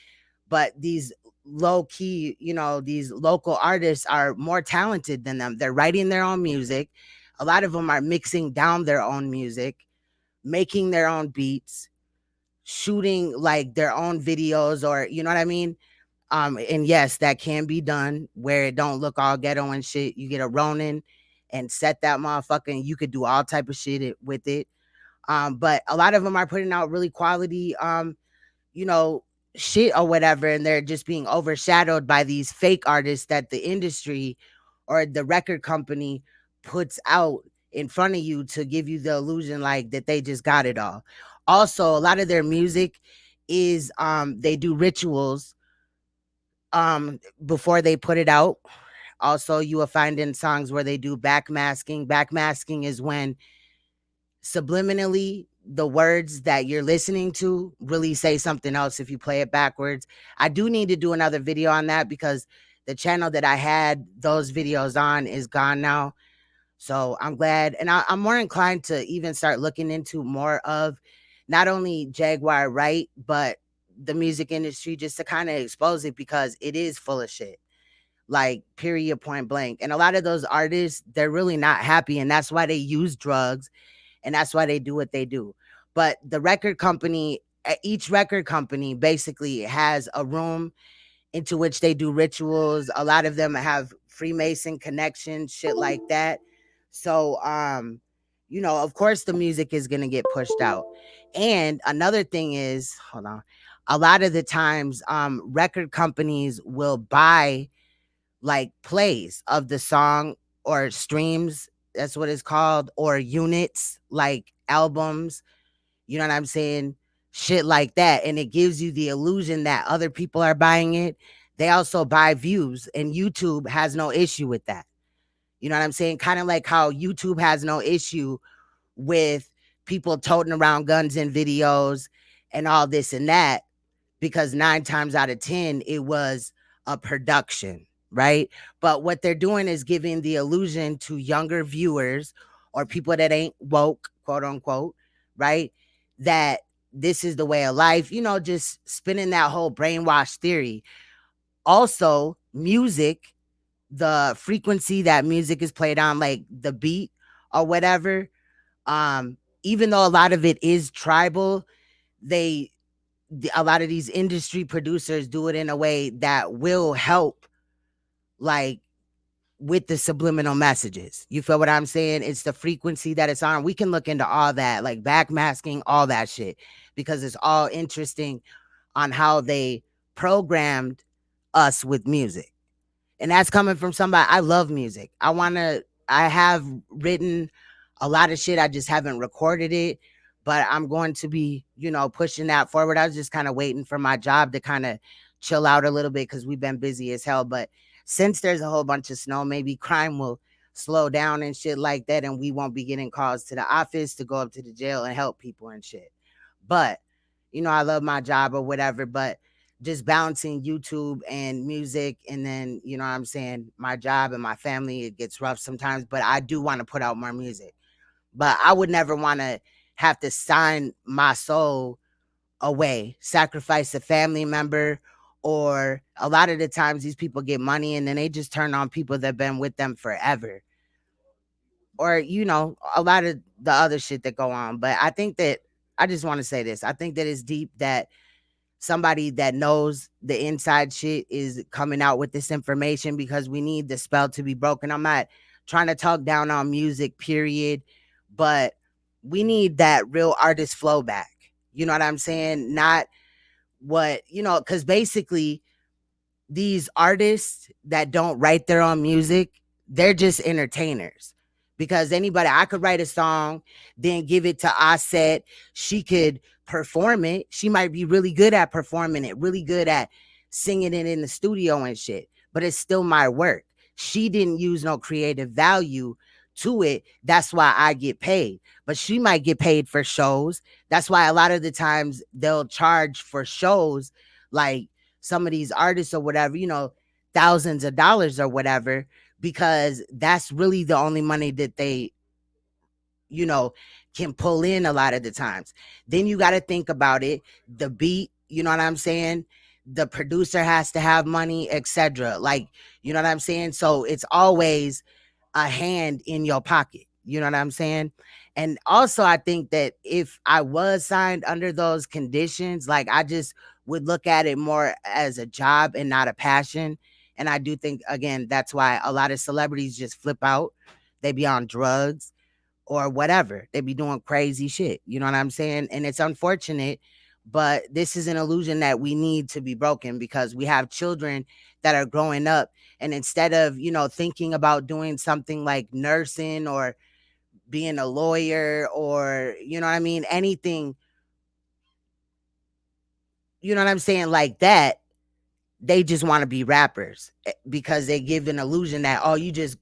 But these low key, these local artists are more talented than them. They're writing their own music. A lot of them are mixing down their own music, making their own beats, shooting like their own videos, or you know what I mean? And yes, that can be done where it don't look all ghetto and shit. You get a Ronin and set that motherfucker, and you could do all type of shit with it. But a lot of them are putting out really quality, shit or whatever, and they're just being overshadowed by these fake artists that the industry or the record company puts out in front of you to give you the illusion like that they just got it all. Also, a lot of their music is they do rituals before they put it out. Also, you will find in songs where they do backmasking. Backmasking is when subliminally the words that you're listening to really say something else if you play it backwards. I do need to do another video on that because the channel that I had those videos on is gone now. So I'm glad. And I'm more inclined to even start looking into more of not only Jaguar Wright, but the music industry, just to kind of expose it because it is full of shit. Like, period, point blank. And a lot of those artists, they're really not happy. And that's why they use drugs. And that's why they do what they do. But the record company, each record company basically has a room into which they do rituals. A lot of them have Freemason connections, shit like that. So, of course the music is going to get pushed out. And another thing is, hold on, a lot of the times, record companies will buy like plays of the song or streams, that's what it's called, or units, like albums, you know what I'm saying? Shit like that. And it gives you the illusion that other people are buying it. They also buy views, and YouTube has no issue with that. You know what I'm saying? Kind of like how YouTube has no issue with people toting around guns in videos and all this and that, because 9 times out of 10, it was a production. Right? But what they're doing is giving the illusion to younger viewers or people that ain't woke, quote unquote, right? That this is the way of life, just spinning that whole brainwash theory. Also, music, the frequency that music is played on, like the beat or whatever, even though a lot of it is tribal, a lot of these industry producers do it in a way that will help, like, with the subliminal messages. You feel what I'm saying? It's the frequency that it's on. We can look into all that, like backmasking, all that shit, because it's all interesting on how they programmed us with music. And that's coming from somebody. I love music. I have written a lot of shit. I just haven't recorded it. but I'm going to be, you know, pushing that forward. I was just kind of waiting for my job to kind of chill out a little bit because we've been busy as hell. But since there's a whole bunch of snow, maybe crime will slow down and shit like that, and we won't be getting calls to the office to go up to the jail and help people and shit. But, you know, I love my job or whatever, but just balancing YouTube and music, and then, you know what I'm saying, my job and my family, it gets rough sometimes, but I do want to put out more music. But I would never want to have to sign my soul away, sacrifice a family member, or a lot of the times these people get money and then they just turn on people that have been with them forever. Or, you know, a lot of the other shit that go on. But I think that, I just want to say this, I think that it's deep that somebody that knows the inside shit is coming out with this information, because we need the spell to be broken. I'm not trying to talk down on music, period, but we need that real artist flow back. You know what I'm saying? Not what, you know, because basically these artists that don't write their own music, they're just entertainers. Because anybody, I could write a song, then give it to Osset. She could perform it. She might be really good at performing it, really good at singing it in the studio and shit, but it's still my work. She didn't use no creative value to it. That's why I get paid. But she might get paid for shows. That's why a lot of the times they'll charge for shows, like some of these artists or whatever, you know, thousands of dollars or whatever, because that's really the only money that they, you know, can pull in a lot of the times. Then you got to think about it, the beat, you know what I'm saying? The producer has to have money, etc. Like, you know what I'm saying? So it's always a hand in your pocket. You know what I'm saying? And also, I think that if I was signed under those conditions, like, I just would look at it more as a job and not a passion. And I do think, again, that's why a lot of celebrities just flip out. They be on drugs or whatever. They be doing crazy shit. You know what I'm saying? And it's unfortunate, but this is an illusion that we need to be broken, because we have children that are growing up, and instead of, you know, thinking about doing something like nursing or being a lawyer or, you know what I mean, anything, you know what I'm saying, like that, they just want to be rappers, because they give an illusion that, oh, you just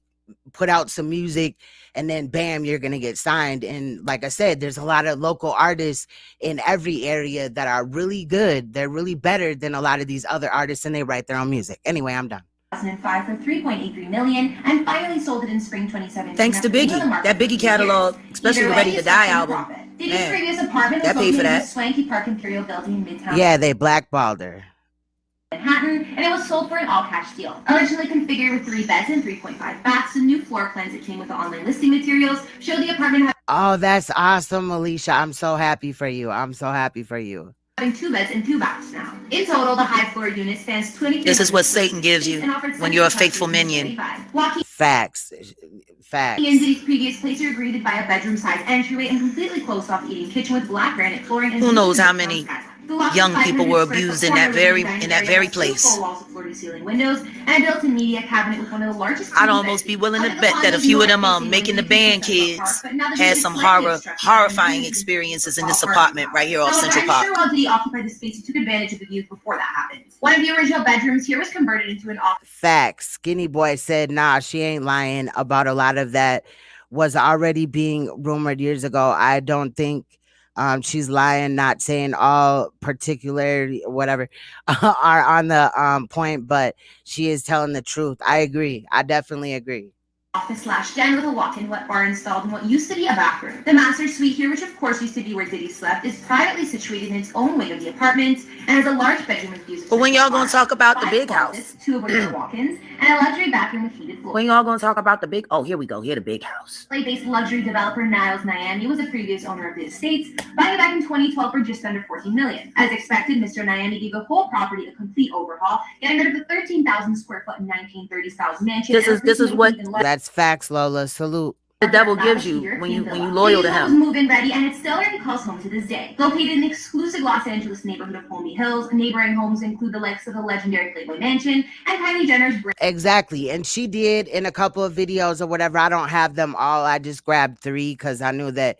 put out some music and then bam, you're gonna get signed. And like I said, there's a lot of local artists in every area that are really good. They're really better than a lot of these other artists, and they write their own music. Anyway, I'm done. 2005 for $3.83 million, and finally sold it in spring 2017. Thanks to Biggie. That Biggie catalog, especially the Ready to Die album. Diddy's previous apartment was located in the swanky Park Imperial building in Midtown. Yeah, they blackballed her. Manhattan, and it was sold for an all-cash deal. Originally configured with 3 beds and 3.5 baths, the new floor plans that came with the online listing materials show the apartment Oh, that's awesome, Alicia. I'm so happy for you. I'm so happy for you. having 2 beds and 2 baths now. In total, the high floor unit spans 23. This is what Satan gives you when you're a faithful minion. Facts. Facts. He and Diddy's previous place are greeted by a bedroom-sized entryway and completely closed-off eating kitchen with black granite flooring. And who knows how many young people were abused in that very place. Windows and a built-in media cabinet with one of the largest. I'd almost be willing to bet that a few of them making the band kids had some horrifying experiences in this apartment right here off Central Park. I'm sure while Diddy occupied the space, he took advantage of the views before that happened. One of the original bedrooms here was converted into an office. Facts. Skinny Boy said, nah, she ain't lying about a lot of that was already being rumored years ago. I don't think she's lying, not saying all particularly whatever are on the point, but she is telling the truth. I agree. I definitely agree. Office/den with a walk-in wet bar installed in what used to be a bathroom. The master suite here, which of course used to be where Diddy slept, is privately situated in its own wing of the apartment and has a large bedroom with views. But when y'all gonna talk about the big house? 2 of which are walk-ins and a luxury bathroom with heated floors. When y'all gonna talk about the big? Oh, here we go. Here the big house. LA-based luxury developer Niles Nyami was a previous owner of the estates, buying it back in 2012 for just under $14 million. As expected, Mr. Nyami gave the whole property a complete overhaul, getting rid of the 13,000 square foot 1930s style mansion. This is what. That's facts, Lola. Salute. The devil gives you when you loyal to him. Move-in ready, and it's still already calls home to this day. Located in the exclusive Los Angeles neighborhood of Holmby Hills, neighboring homes include the likes of the legendary Playboy Mansion and Kylie Jenner's. Exactly, and she did in a couple of videos or whatever. I don't have them all. I just grabbed 3 because I knew that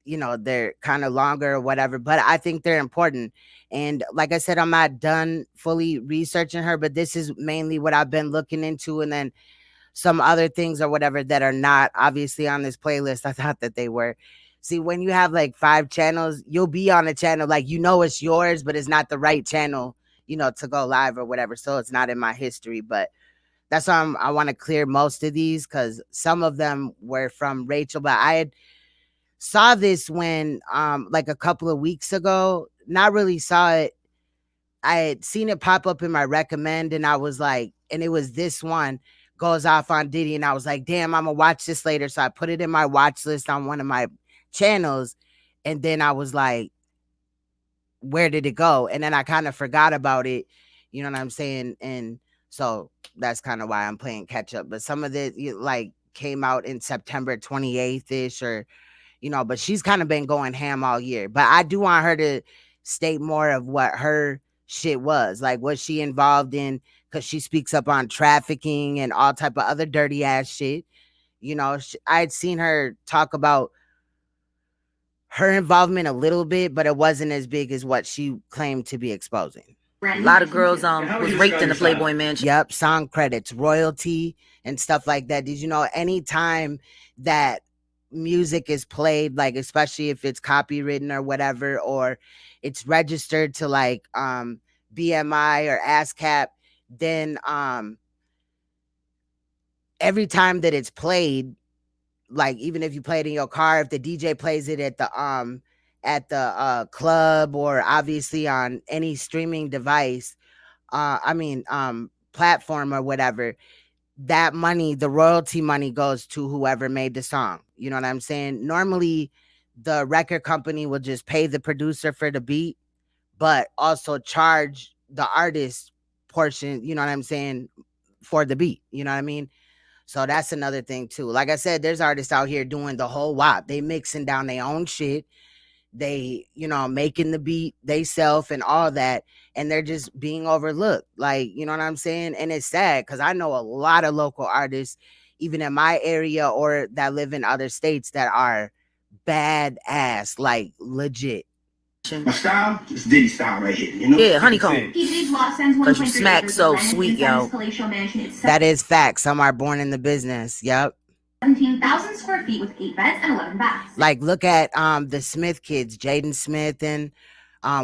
you know, they're kind of longer or whatever, but I think they're important. And like I said, I'm not done fully researching her, but this is mainly what I've been looking into. And then some other things or whatever that are not obviously on this playlist. I thought that they were. See, when you have like 5 channels, you'll be on a channel, like, you know, it's yours, but it's not the right channel, you know, to go live or whatever. So it's not in my history, but that's why I want to clear most of these, because some of them were from Rachel, but I had saw this when like a couple of weeks ago, not really saw it. I had seen it pop up in my recommend, and I was like, and it was this one goes off on Diddy, and I was like, damn, I'm gonna watch this later. So I put it in my watch list on one of my channels, and then I was like, where did it go? And then I kind of forgot about it, you know what I'm saying? And so that's kind of why I'm playing catch up. But some of it like came out in September 28th ish, or you know, but she's kind of been going ham all year. But I do want her to state more of what her shit was, like what she involved in, because she speaks up on trafficking and all type of other dirty ass shit. You know, I'd seen her talk about her involvement a little bit, but it wasn't as big as what she claimed to be exposing. A lot of girls was raped in the Playboy Mansion. Yep, song credits, royalty, and stuff like that. Did you know anytime that music is played, like especially if it's copywritten or whatever, or it's registered to like BMI or ASCAP, then every time that it's played, like even if you play it in your car, if the DJ plays it at the club, or obviously on any streaming device, platform or whatever, that money, the royalty money, goes to whoever made the song. You know what I'm saying? Normally the record company will just pay the producer for the beat, but also charge the artist portion, you know what I'm saying, for the beat. You know what I mean? So that's another thing too. Like I said, there's artists out here doing the whole wop. They mixing down their own shit. They, you know, making the beat they self and all that, and they're just being overlooked. Like, you know what I'm saying? And it's sad because I know a lot of local artists, even in my area or that live in other states, that are badass, like legit. My style is Diddy style right here, you know? Yeah, honeycomb. PG's lot sends Cause you smack so sweet, yo. That is facts. Some are born in the business. Yep. 17,000 square feet with 8 beds and 11 baths. Like, look at the Smith kids, Jaden Smith and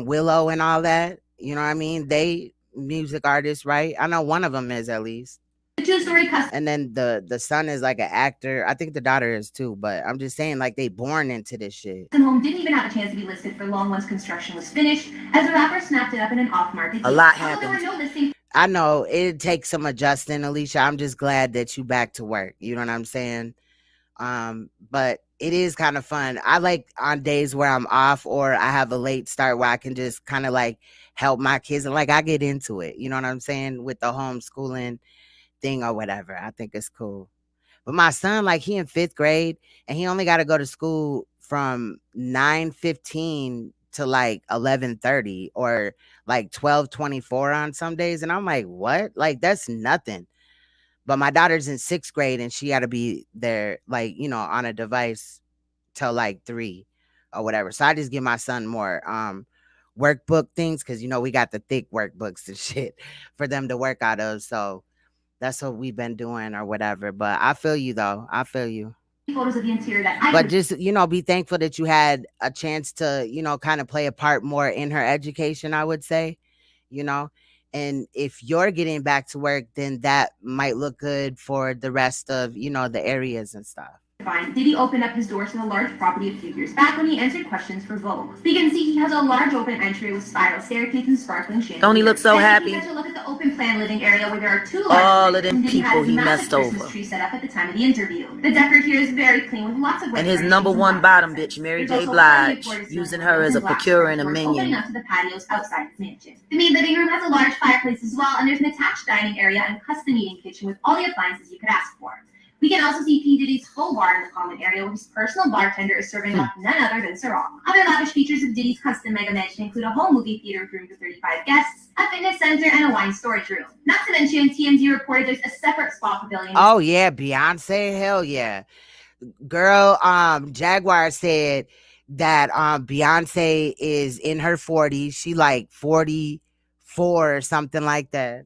Willow and all that. You know what I mean? They music artists, right? I know one of them is, at least. The 2-story custom. And then the son is like an actor. I think the daughter is too, but I'm just saying, like, they born into this shit. The home didn't even have a chance to be listed for long once construction was finished, as the rapper snapped it up in an off-market. A lot happened. There were no listings. I know it takes some adjusting, Alicia. I'm just glad that you back to work. You know what I'm saying? But it is kind of fun. I like on days where I'm off or I have a late start where I can just kind of like help my kids, and like I get into it. You know what I'm saying? With the homeschooling thing or whatever. I think it's cool. But my son, like, he in 5th grade and he only got to go to school from 9:15 to like 11:30 or like 12:24 on some days. And I'm like, what? Like, that's nothing. But my daughter's in 6th grade and she got to be there, like, you know, on a device till like 3 or whatever. So I just give my son more workbook things because, you know, we got the thick workbooks and shit for them to work out of. So that's what we've been doing or whatever. But I feel you, though. I feel you. Photos of the interior that I But just, you know, be thankful that you had a chance to, you know, kind of play a part more in her education, I would say, you know. And if you're getting back to work, then that might look good for the rest of, you know, the areas and stuff. Diddy opened up his doors to the large property a few years back when he answered questions for Vogue. So you can see he has a large open entry with spiral staircase and sparkling chandeliers. Don't he look so happy? You guys look at the open plan living area where there are 2 large all of them people he messed over. Tree set up at the time of the interview. The decor here is very clean with lots of. And his #1 bottom bitch, Mary J. Blige, using her as a procurer and a minion. Opening up to the patios outside his mansion. The main living room has a large fireplace as well, and there's an attached dining area and custom eating kitchen with all the appliances you could ask for. We can also see P. Diddy's full bar in the common area where his personal bartender is serving up none other than Ciroc. Other lavish features of Diddy's custom mega mansion include a home movie theater with room for 35 guests, a fitness center, and a wine storage room. Not to mention, TMZ reported there's a separate spa pavilion. Oh, yeah, Beyonce, hell yeah. Girl, Jaguar said that Beyonce is in her 40s. She like 44 or something like that.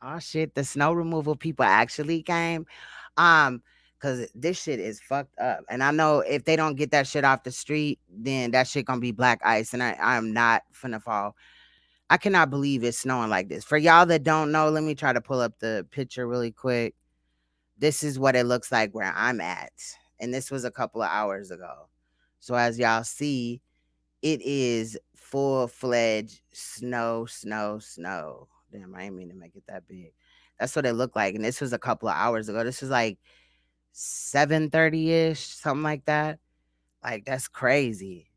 Oh shit, the snow removal people actually came. Cause this shit is fucked up. And I know if they don't get that shit off the street, then that shit gonna be black ice. And I'm not finna fall. I cannot believe it's snowing like this. For y'all that don't know, let me try to pull up the picture really quick. This is what it looks like where I'm at. And this was a couple of hours ago. So as y'all see, it is full-fledged snow. Damn, I didn't mean to make it that big. That's what it looked like. And this was a couple of hours ago. This was like 7:30-ish, something like that. Like, that's crazy.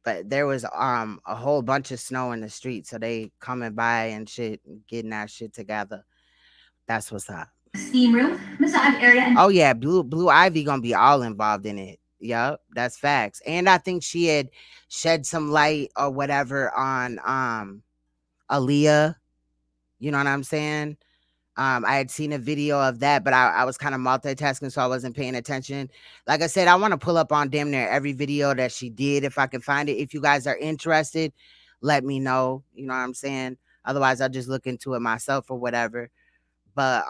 But there was a whole bunch of snow in the street, so they coming by and shit, getting that shit together. That's what's up. Steam room, massage area, and Oh yeah, Blue Ivy gonna be all involved in it. Yup, that's facts. And I think she had shed some light or whatever on Aaliyah. You know what I'm saying? I had seen a video of that, but I was kind of multitasking, so I wasn't paying attention. Like I said, I want to pull up on damn near every video that she did if I can find it. If you guys are interested, let me know. You know what I'm saying? Otherwise, I'll just look into it myself or whatever. But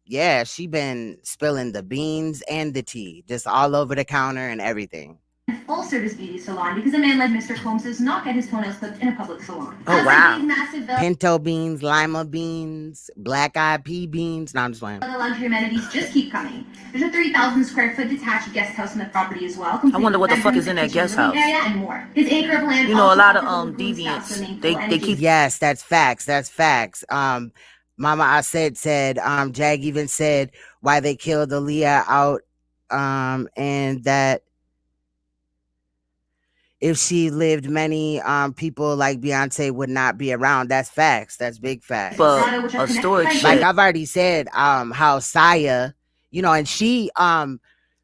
yeah, she been spilling the beans and the tea just all over the counter and everything. full service beauty salon because a man like Mr. Combs does not get his toenails clipped in a public salon. Oh, As wow. a big, massive villa, Pinto beans, lima beans, black eyed pea beans. No, I'm just playing. the luxury amenities just keep coming. There's a 30,000 square foot detached guest house on the property as well. I wonder what the fuck is in that guest house. Area and more. His acre of land You know, a also lot of offers a pool, spa, deviants. swimming They pool, and keep. Yes, that's facts. That's facts. Mama I said Jag even said why they killed Aaliyah out, and that if she lived, many people like Beyonce would not be around. That's facts. That's big facts. But a storage Like shed. I've already said, how Saya, you know, and she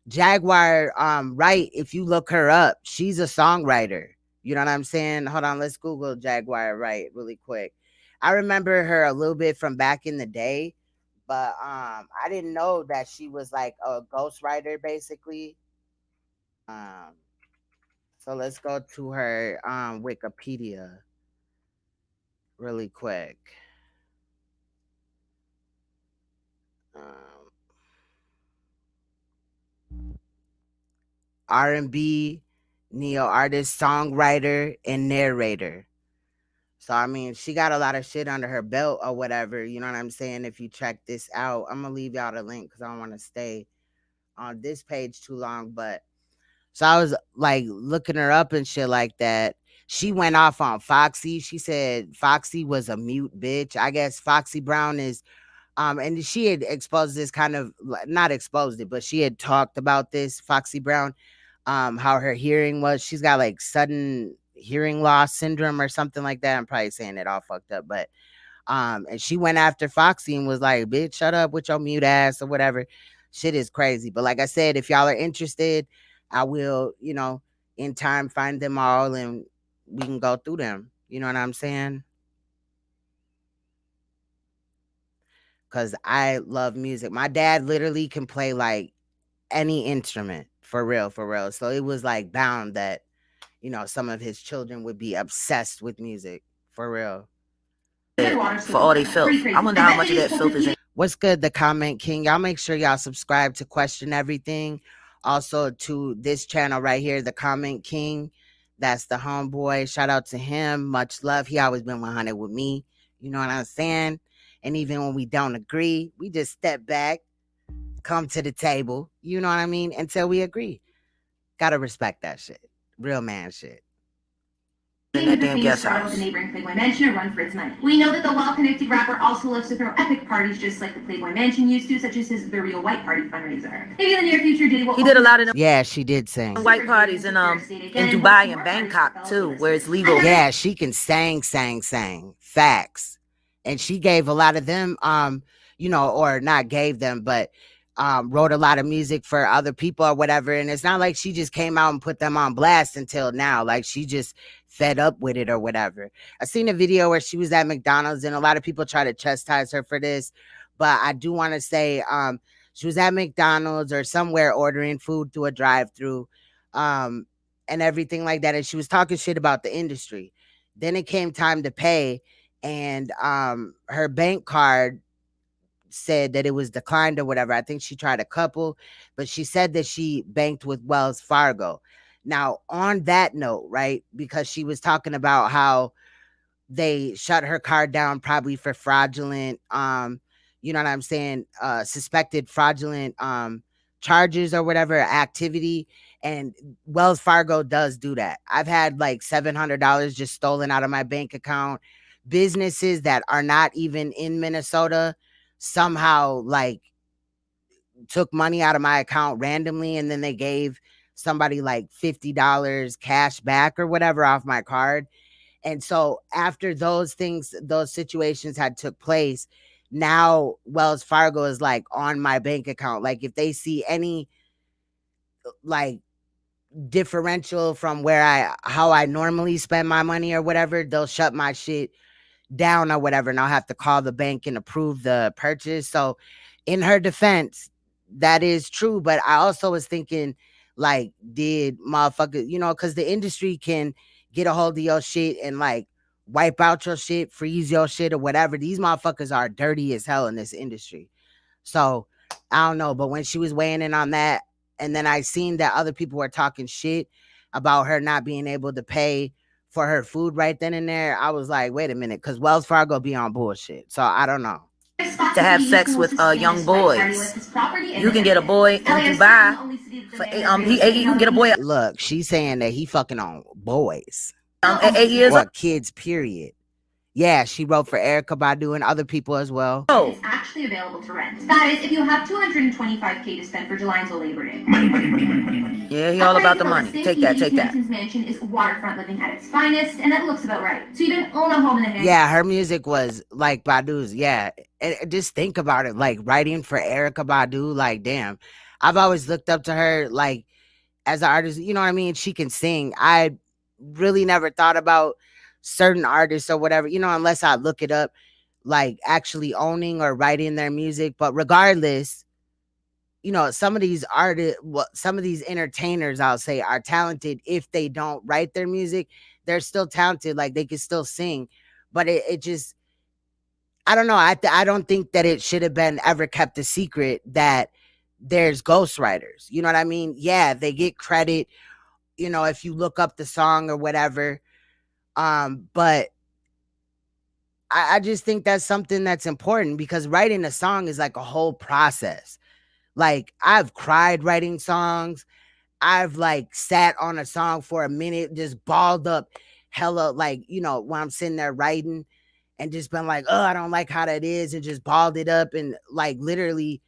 Jaguar Wright, if you look her up, she's a songwriter. You know what I'm saying? Hold on, let's Google Jaguar Wright really quick. I remember her a little bit from back in the day, but I didn't know that she was like a ghostwriter basically. So let's go to her Wikipedia really quick. R&B, neo artist, songwriter, and narrator. So, I mean, she got a lot of shit under her belt or whatever. You know what I'm saying? If you check this out, I'm going to leave y'all the link because I don't want to stay on this page too long. But so I was like looking her up and shit like that. She went off on Foxy. She said Foxy was a mute bitch. I guess Foxy Brown is, and she had exposed this kind of, not exposed it, but she had talked about this, Foxy Brown, how her hearing was. She's got like sudden hearing loss syndrome or something like that. I'm probably saying it all fucked up, but and she went after Foxy and was like, bitch, shut up with your mute ass or whatever. Shit is crazy. But like I said, if y'all are interested, I will, you know, in time find them all and we can go through them. You know what I'm saying? Because I love music. My dad literally can play like any instrument, for real, for real. So it was like bound that, you know, some of his children would be obsessed with music, for real. For all they filth. I wonder how much of that filth is in. What's good, the Comment King? Y'all make sure y'all subscribe to Question Everything. Also to this channel right here, the Comment King. That's the homeboy. Shout out to him. Much love. He always been 100 with me. You know what I'm saying? And even when we don't agree, we just step back, come to the table. You know what I mean? Until we agree. Gotta respect that shit. Real man shit. In that damn guest with house. the neighboring Playboy Mansion to run for its money. We know that the well-connected rapper also loves to throw epic parties just like the Playboy Mansion used to, such as his The Real White Party fundraiser. Maybe in the near future, Diddy will He did a lot of them Yeah, she did sing. white parties in Dubai and Bangkok too, where it's legal. Yeah, she can sing. Facts. And she gave a lot of them, you know, or not gave them, but wrote a lot of music for other people or whatever. And it's not like she just came out and put them on blast until now. Like she just fed up with it or whatever. I seen a video where she was at McDonald's and a lot of people try to chastise her for this. But I do want to say she was at McDonald's or somewhere ordering food through a drive-thru. and everything like that. And she was talking shit about the industry. Then it came time to pay, and her bank card said that it was declined or whatever. I think she tried a couple, but she said that she banked with Wells Fargo. Now, on that note, right, because she was talking about how they shut her card down probably for fraudulent, you know what I'm saying, suspected fraudulent charges or whatever activity. And Wells Fargo does do that. I've had like $700 just stolen out of my bank account. Businesses that are not even in Minnesota somehow like took money out of my account randomly, and then they gave somebody like $50 cash back or whatever off my card. And so after those things, those situations had took place, now Wells Fargo is like on my bank account. Like if they see any like differential from how I normally spend my money or whatever, they'll shut my shit down or whatever, and I'll have to call the bank and approve the purchase. So in her defense, that is true. But I also was thinking, like, did motherfuckers, you know, because the industry can get a hold of your shit and like wipe out your shit, freeze your shit or whatever. These motherfuckers are dirty as hell in this industry. So I don't know. But when she was weighing in on that, and then I seen that other people were talking shit about her not being able to pay for her food right then and there, I was like, wait a minute, because Wells Fargo be on bullshit. So I don't know. To have sex with young boys. You can get a boy in Dubai. You can get a boy. Look, she's saying that he fucking on boys. At 8 years or old. Kids, period. Yeah, she wrote for Erykah Badu and other people as well. Oh. It's actually available to rent. That is, if you have $225K to spend for July until Labor Day. Yeah, he all about the money. Take that. Hampton's mansion is waterfront living at its finest, and that looks about right. So you don't own a home in the Hamptons. Yeah, her music was like Badu's. Yeah, and just think about it, like writing for Erykah Badu. Like, damn, I've always looked up to her, like as an artist. You know what I mean? She can sing. I really never thought about certain artists or whatever, you know, unless I look it up, like actually owning or writing their music. But regardless, you know, some of these artists, some of these entertainers, I'll say, are talented. If they don't write their music, they're still talented. Like they can still sing. But it just, I don't know. I don't think that it should have been ever kept a secret that there's ghostwriters. You know what I mean? Yeah, they get credit, you know, if you look up the song or whatever. But I just think that's something that's important, because writing a song is like a whole process. Like I've cried writing songs. I've like sat on a song for a minute, just balled up hella, like, you know, when I'm sitting there writing and just been like, oh, I don't like how that is, and just balled it up and like literally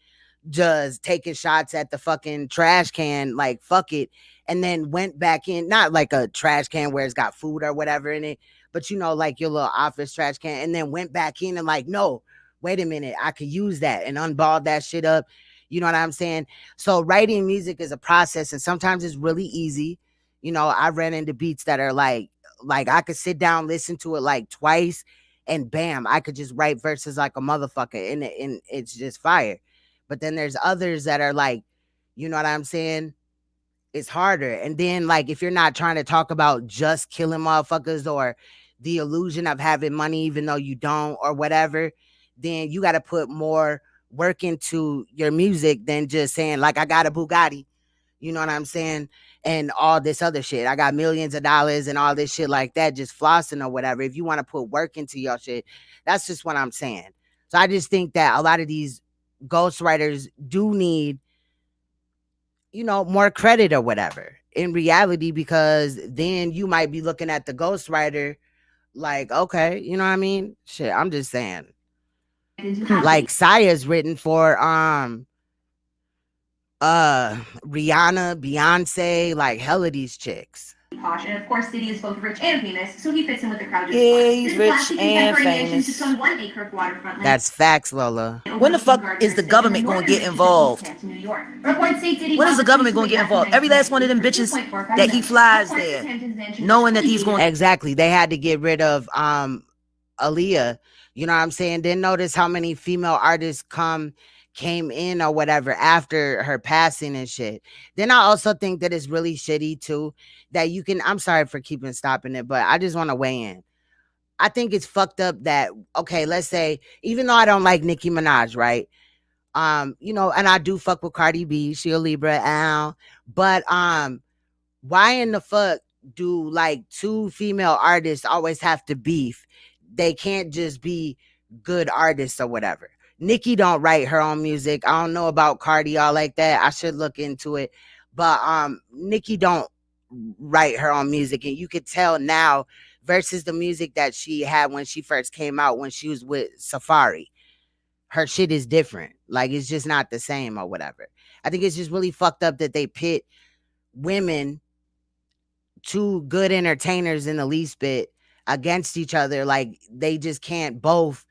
just taking shots at the fucking trash can, like fuck it. And then went back in, not like a trash can where it's got food or whatever in it, but you know, like your little office trash can, and then went back in and like, no, wait a minute, I could use that, and unballed that shit up. You know what I'm saying? So writing music is a process, and sometimes it's really easy. You know, I ran into beats that are like I could sit down, listen to it like twice, and bam, I could just write verses like a motherfucker, and it's just fire. But then there's others that are like, you know what I'm saying? It's harder. And then like, if you're not trying to talk about just killing motherfuckers or the illusion of having money, even though you don't or whatever, then you got to put more work into your music than just saying like, I got a Bugatti, you know what I'm saying? And all this other shit. I got millions of dollars and all this shit like that, just flossing or whatever. If you want to put work into your shit, that's just what I'm saying. So I just think that a lot of these ghostwriters do need, you know, more credit or whatever in reality, because then you might be looking at the ghostwriter like, okay, you know what I mean? Shit, I'm just saying. Like Saya's written for Rihanna, Beyonce, like hella these chicks. Posh, and of course, Diddy is both rich and famous, so he fits in with the crowd. Yeah, he's rich and famous. On 1 acre of waterfront land. That's facts, Lola. When the fuck is the government going to get involved? When is the government going to get involved? Every last one of them bitches that he flies there, knowing that he's going. Exactly. They had to get rid of Aaliyah. You know what I'm saying? Then notice how many female artists came in or whatever after her passing and shit. Then I also think that it's really shitty too that you can, I'm sorry for keeping stopping it, but I just want to weigh in. I think it's fucked up that, okay, let's say, even though I don't like Nicki Minaj, right? You know, and I do fuck with Cardi B, she a Libra, but why in the fuck do like two female artists always have to beef? They can't just be good artists or whatever. Nicki don't write her own music. I don't know about Cardi all like that. I should look into it. But Nicki don't write her own music, and you could tell now versus the music that she had when she first came out when she was with Safari. Her shit is different. Like it's just not the same or whatever. I think it's just really fucked up that they pit women, two good entertainers in the least bit, against each other. Like they just can't both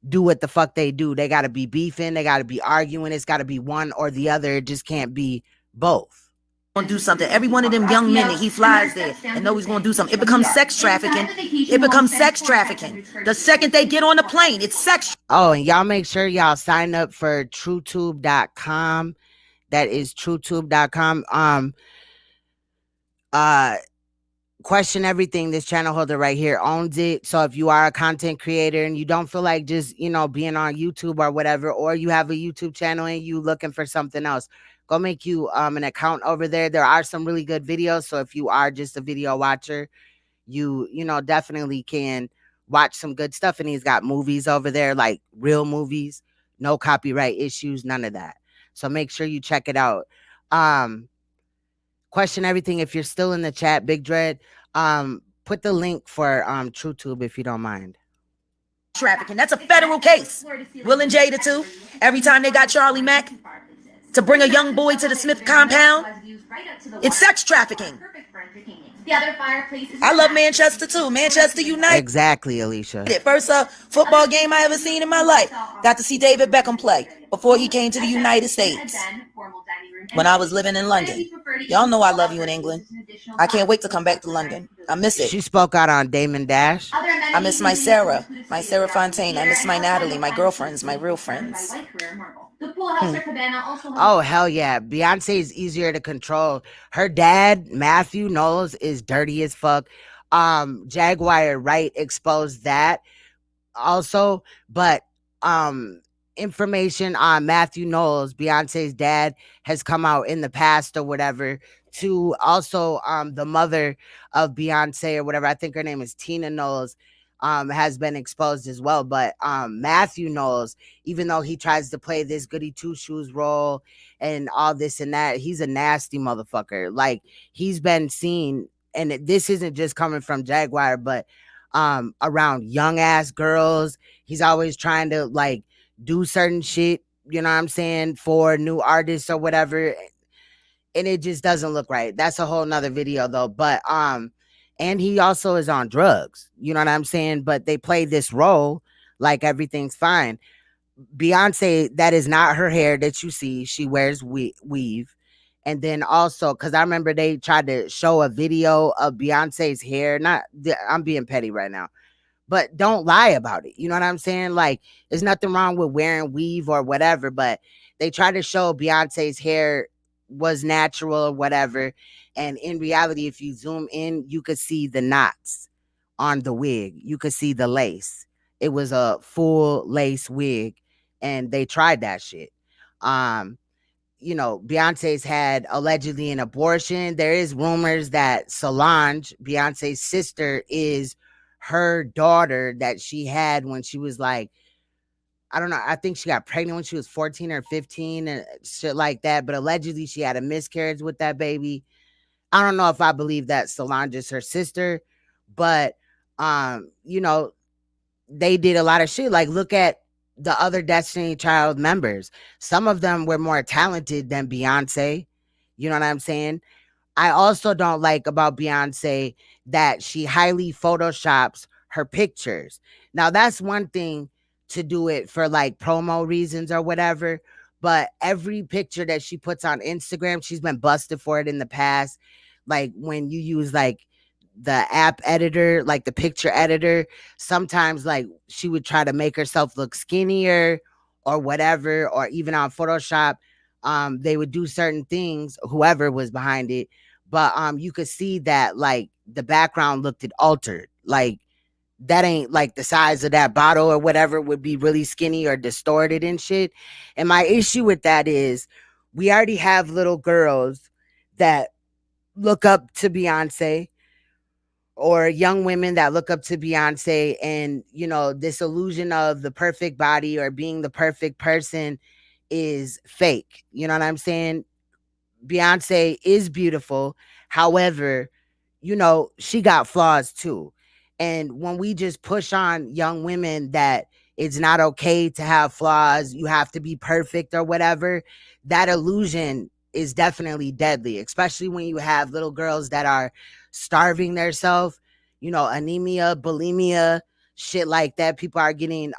do what the fuck they do. They got to be beefing. They got to be arguing. It's got to be one or the other. It just can't be both. Gonna do something. Every one of them young men that he flies there and know he's gonna do something. It becomes sex trafficking. It becomes sex trafficking. The second they get on the plane, it's sex. Oh, and y'all make sure y'all sign up for TrueTube.com. That is TrueTube.com. Question Everything, this channel holder right here owns it. So if you are a content creator and you don't feel like just, you know, being on YouTube or whatever, or you have a YouTube channel and you looking for something else, go make you an account over there. There are some really good videos. So if you are just a video watcher, you know, definitely can watch some good stuff. And he's got movies over there, like real movies, no copyright issues, none of that. So make sure you check it out. Question Everything, if you're still in the chat, Big Dread, put the link for TrueTube if you don't mind. Trafficking. That's a federal case. Will and Jada too. Every time they got Charlie Mack to bring a young boy to the Smith compound, it's sex trafficking. The other fireplace is I love Manchester too. Manchester United. Exactly, Alicia. First football game I ever seen in my life. Got to see David Beckham play before he came to the United States. When I was living in London. Y'all know I love you in England. I can't wait to come back to London. I miss it. She spoke out on Damon Dash. I miss my Sarah Fontaine. I miss my Natalie, my girlfriends, my real friends. Oh, hell yeah. Beyonce is easier to control. Her dad, Matthew Knowles, is dirty as fuck. Jaguar Wright exposed that also. But information on Matthew Knowles, Beyonce's dad, has come out in the past or whatever, to also the mother of Beyonce or whatever, I think her name is Tina Knowles, has been exposed as well. But Matthew Knowles, even though he tries to play this goody two shoes role and all this and that, he's a nasty motherfucker. Like he's been seen, and this isn't just coming from Jaguar, but around young ass girls. He's always trying to like do certain shit, you know what I'm saying, for new artists or whatever, and it just doesn't look right. That's a whole nother video though. But and he also is on drugs, you know what I'm saying, but they play this role like everything's fine. Beyonce, that is not her hair that you see. She wears weave. And then also, because I remember they tried to show a video of Beyonce's hair. I'm being petty right now, but don't lie about it. You know what I'm saying? Like, there's nothing wrong with wearing weave or whatever, but they tried to show Beyonce's hair was natural or whatever. And in reality, if you zoom in, you could see the knots on the wig. You could see the lace. It was a full lace wig, and they tried that shit. You know, Beyonce's had allegedly an abortion. There is rumors that Solange, Beyonce's sister, is her daughter that she had when she was like, I don't know, I think she got pregnant when she was 14 or 15 and shit like that. But allegedly she had a miscarriage with that baby. I don't know if I believe that Solange is her sister, but you know, they did a lot of shit. Like, look at the other Destiny Child members. Some of them were more talented than Beyonce. You know what I'm saying? I also don't like about Beyonce that she highly photoshops her pictures. Now, that's one thing to do it for like promo reasons or whatever, but every picture that she puts on Instagram, she's been busted for it in the past. Like when you use like the app editor, like the picture editor, sometimes like she would try to make herself look skinnier, or whatever, or even on Photoshop, they would do certain things, whoever was behind it. But you could see that like the background looked altered. Like that ain't like the size of that bottle or whatever would be really skinny or distorted and shit. And my issue with that is we already have little girls that look up to Beyonce, or young women that look up to Beyonce, and you know, this illusion of the perfect body or being the perfect person is fake. You know what I'm saying? Beyonce is beautiful. However, you know, she got flaws too. And when we just push on young women that it's not okay to have flaws, you have to be perfect or whatever, that illusion is definitely deadly, especially when you have little girls that are starving themselves, you know, anemia, bulimia, shit like that. People are getting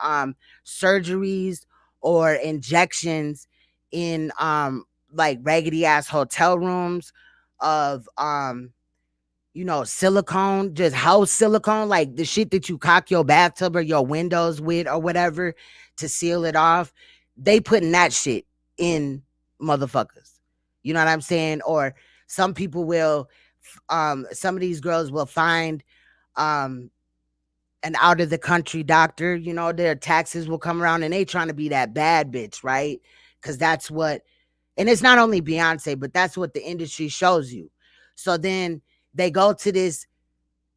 surgeries or injections in like raggedy ass hotel rooms of you know, silicone, just house silicone, like the shit that you cock your bathtub or your windows with or whatever to seal it off. They putting that shit in motherfuckers. You know what I'm saying? Or some people will some of these girls will find an out of the country doctor, you know, their taxes will come around and they trying to be that bad bitch, right? Because that's what, and it's not only Beyonce, but that's what the industry shows you. So then they go to this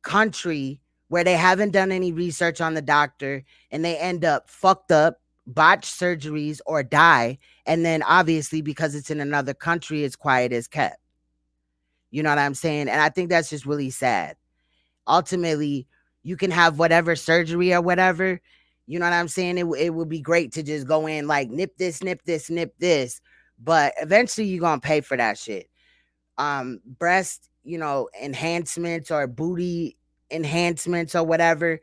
country where they haven't done any research on the doctor and they end up fucked up, botched surgeries, or die. And then obviously, because it's in another country, it's quiet as kept. You know what I'm saying? And I think that's just really sad. Ultimately, you can have whatever surgery or whatever. You know what I'm saying? It would be great to just go in like nip this, nip this, nip this. But eventually you're gonna pay for that shit. Breast, you know, enhancements or booty enhancements or whatever,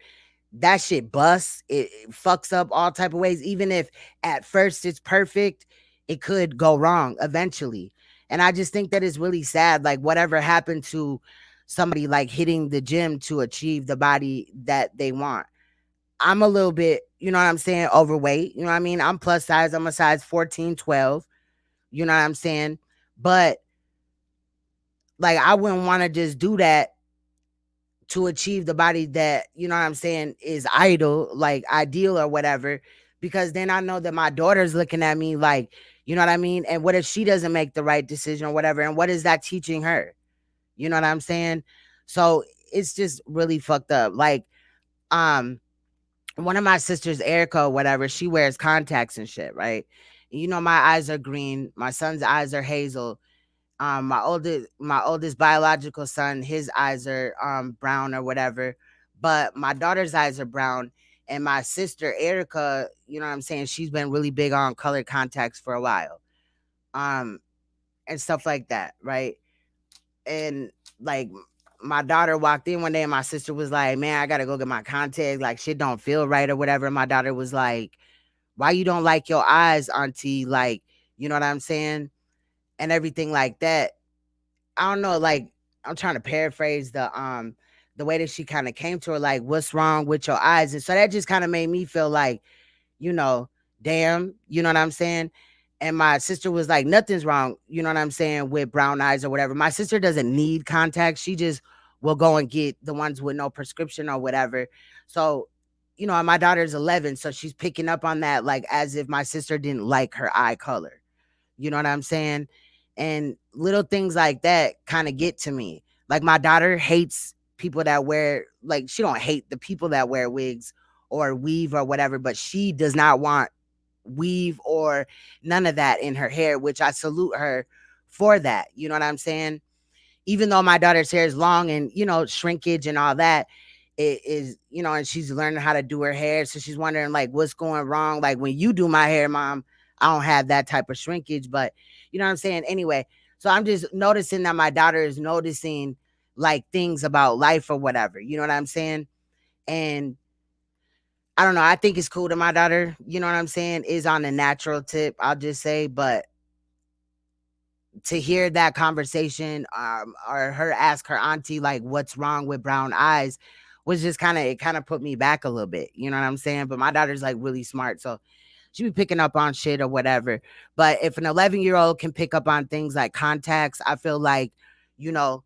that shit busts. It fucks up all type of ways. Even if at first it's perfect, it could go wrong eventually. And I just think that is really sad. Like whatever happened to somebody like hitting the gym to achieve the body that they want. I'm a little bit, you know what I'm saying, overweight. You know what I mean? I'm plus size. I'm a size 14, 12. You know what I'm saying? But like I wouldn't want to just do that to achieve the body that, you know what I'm saying, is ideal or whatever, because then I know that my daughter's looking at me like, you know what I mean? And what if she doesn't make the right decision or whatever? And what is that teaching her? You know what I'm saying? So it's just really fucked up. Like, one of my sisters, Erica or whatever, she wears contacts and shit, right? You know, my eyes are green. My son's eyes are hazel. My oldest biological son, his eyes are brown or whatever, but my daughter's eyes are brown. And my sister Erica, you know what I'm saying, she's been really big on colored contacts for a while, and stuff like that, right? And like my daughter walked in one day and my sister was like, man, I gotta go get my contacts, like shit don't feel right or whatever. And my daughter was like, why you don't like your eyes, auntie? Like, you know what I'm saying? And everything like that. I don't know, like I'm trying to paraphrase the way that she kind of came to her, like, what's wrong with your eyes? And so that just kind of made me feel like, you know, damn, you know what I'm saying? And my sister was like, nothing's wrong, you know what I'm saying, with brown eyes or whatever. My sister doesn't need contacts. She just will go and get the ones with no prescription or whatever. So, you know, my daughter's 11, so she's picking up on that, like as if my sister didn't like her eye color. You know what I'm saying? And little things like that kind of get to me. Like my daughter hates people that wear, like she don't hate the people that wear wigs or weave or whatever, but she does not want weave or none of that in her hair, which I salute her for that. You know what I'm saying? Even though my daughter's hair is long and, you know, shrinkage and all that, it is, you know, and she's learning how to do her hair. So she's wondering like, what's going wrong? Like when you do my hair, mom, I don't have that type of shrinkage, but you know what I'm saying? Anyway, so I'm just noticing that my daughter is noticing like things about life or whatever, you know what I'm saying? And I don't know, I think it's cool that my daughter, you know what I'm saying, is on the natural tip, I'll just say. But to hear that conversation, or her ask her auntie like what's wrong with brown eyes, was just kind of, it kind of put me back a little bit, you know what I'm saying? But my daughter's like really smart, so she be picking up on shit or whatever. But if an 11-year-old can pick up on things like contacts, I feel like, you know,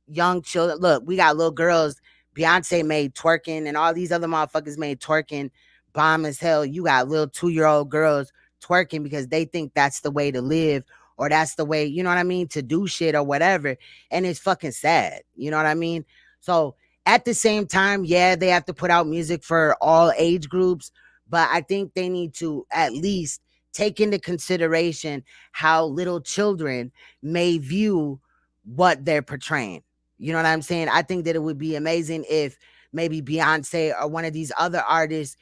young children. Look, we got little girls. Beyonce made twerking, and all these other motherfuckers made twerking bomb as hell. You got little 2-year-old girls twerking because they think that's the way to live, or that's the way, you know what I mean, to do shit or whatever. And it's fucking sad. You know what I mean? So at the same time, yeah, they have to put out music for all age groups, but I think they need to at least take into consideration how little children may view what they're portraying. You know what I'm saying? I think that it would be amazing if maybe Beyonce or one of these other artists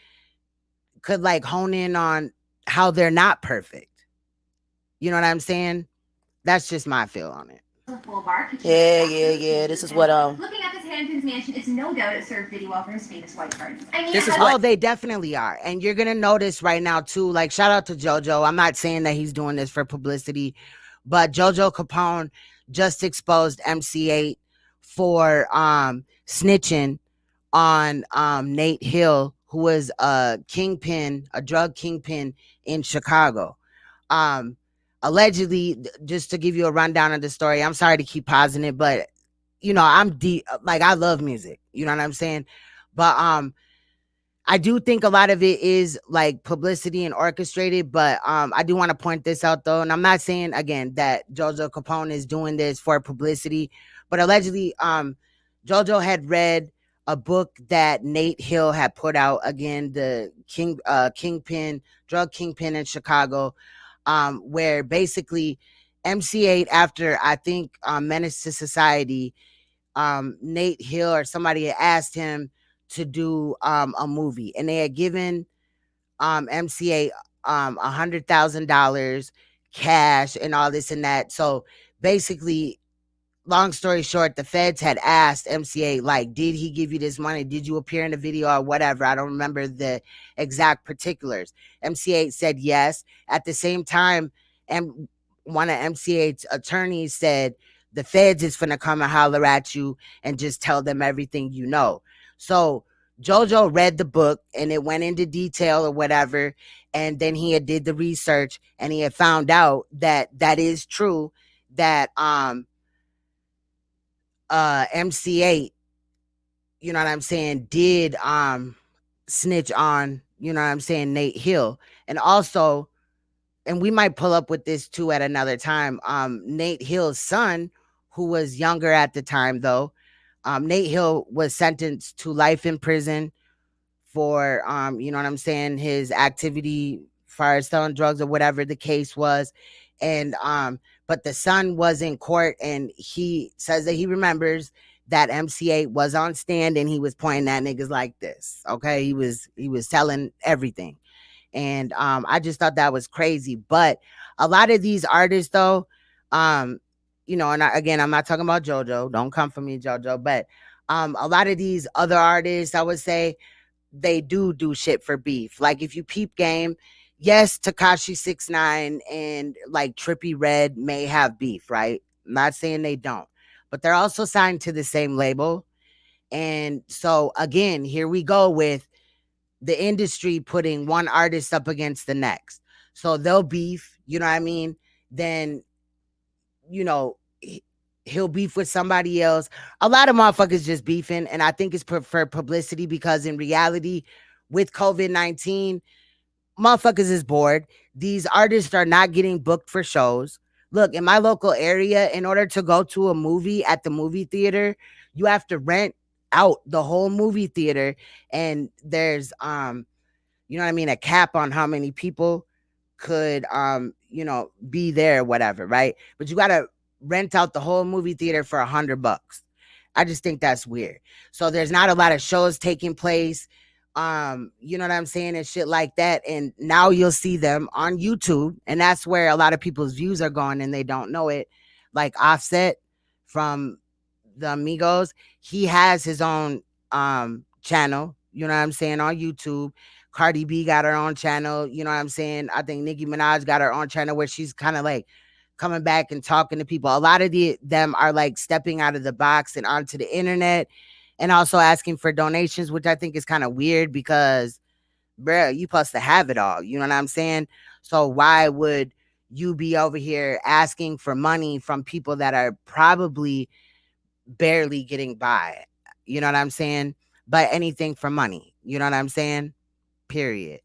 could like hone in on how they're not perfect. You know what I'm saying? That's just my feel on it. Yeah. This is what Looking at this Hamptons mansion, it's no doubt it served Diddy well for his famous white parties. I mean, This is what they definitely are. And you're gonna notice right now too, like shout out to JoJo. I'm not saying that he's doing this for publicity, but JoJo Capone just exposed MC8 for snitching on Nate Hill, who was a kingpin, a drug kingpin in Chicago. Allegedly, just to give you a rundown of the story, I'm sorry to keep pausing it, but you know, I'm deep, like I love music, you know what I'm saying? But I do think a lot of it is like publicity and orchestrated, but I do want to point this out though, and I'm not saying again that JoJo Capone is doing this for publicity, but allegedly JoJo had read a book that Nate Hill had put out, again, the kingpin, drug kingpin in Chicago, where basically MC8, after I think Menace to Society, Nate Hill or somebody had asked him to do a movie, and they had given MC8 $100,000 cash and all this and that. So basically, long story short, the feds had asked MC8, like, did he give you this money? Did you appear in the video or whatever? I don't remember the exact particulars. MC8 said yes. At the same time, and one of MC8's attorneys said, the feds is finna come and holler at you and just tell them everything you know. So JoJo read the book and it went into detail or whatever. And then he had did the research and he had found out that that is true, that MC8, you know what I'm saying, did snitch on, you know what I'm saying, Nate Hill. And also, and we might pull up with this too at another time, Nate Hill's son, who was younger at the time though, Nate Hill was sentenced to life in prison for you know what I'm saying, his activity as far as selling drugs or whatever the case was. And but the son was in court and he says that he remembers that MC8 was on stand and he was pointing at niggas like this. Okay, he was telling everything. And I just thought that was crazy. But a lot of these artists though, you know, and again, I'm not talking about JoJo, don't come for me, JoJo, but a lot of these other artists, I would say, they do shit for beef. Like if you peep game, yes, Tekashi 6ix9ine and like Trippie Redd may have beef, right? I'm not saying they don't, but they're also signed to the same label. And so again, here we go with the industry putting one artist up against the next. So they'll beef, you know what I mean? Then, you know, he'll beef with somebody else. A lot of motherfuckers just beefing, and I think it's for publicity, because in reality, with COVID-19, motherfuckers is bored. These artists are not getting booked for shows. Look, in my local area, in order to go to a movie at the movie theater, you have to rent out the whole movie theater, and there's you know what I mean, a cap on how many people could you know, be there or whatever, right? But you gotta rent out the whole movie theater for $100. I just think that's weird. So there's not a lot of shows taking place, you know what I'm saying, and shit like that. And now you'll see them on YouTube, and that's where a lot of people's views are going and they don't know it. Like Offset from the Amigos, he has his own channel, you know what I'm saying, on YouTube. Cardi B got her own channel, you know what I'm saying. I think Nicki Minaj got her own channel where she's kind of like coming back and talking to people. A lot of them are like stepping out of the box and onto the internet and also asking for donations, which I think is kind of weird, because bruh, you supposed to have it all. You know what I'm saying? So why would you be over here asking for money from people that are probably barely getting by? You know what I'm saying? But anything for money. You know what I'm saying? Period.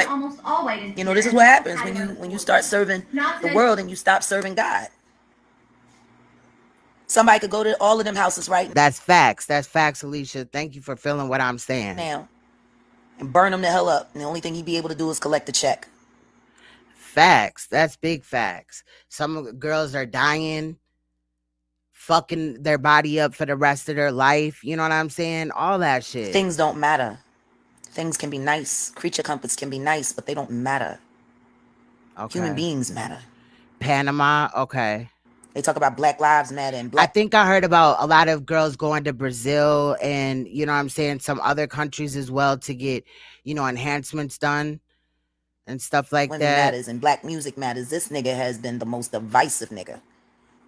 Almost all white. You know, this is what happens when you start serving the world and you stop serving God. Somebody could go to all of them houses right That's facts. That's facts, Alicia. Thank you for feeling what I'm saying. now and burn them the hell up. And the only thing he'd be able to do is collect the check. Facts. That's big facts. Some girls are dying, fucking their body up for the rest of their life. You know what I'm saying? All that shit. Things don't matter. Things can be nice. Creature comforts can be nice, but they don't matter. Okay. Human beings matter. Panama, okay. They talk about Black Lives Matter and I think I heard about a lot of girls going to Brazil and, you know what I'm saying, some other countries as well to get, you know, enhancements done and stuff like women that. matters and black music matters. This nigga has been the most divisive nigga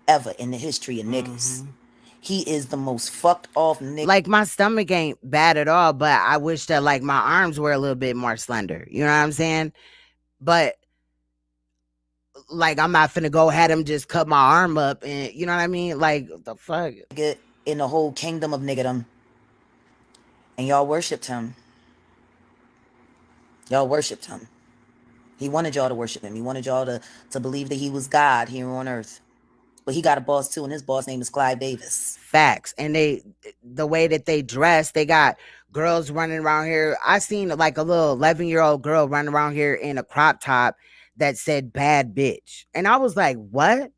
ever in the history of niggas. He is the most fucked off nigga. Like, my stomach ain't bad at all, but I wish that, like, my arms were a little bit more slender. You know what I'm saying? But, like, I'm not finna go ahead and just cut my arm up and, you know what I mean? Like, the fuck? Get in the whole kingdom of niggerdom. And y'all worshipped him. Y'all worshipped him. He wanted y'all to worship him. He wanted y'all to believe that he was God here on earth. But he got a boss too, and his boss name is Clive Davis. Facts. And the way that they dress, they got girls running around here. I seen like a little 11-year-old girl running around here in a crop top that said bad bitch. And I was like, what?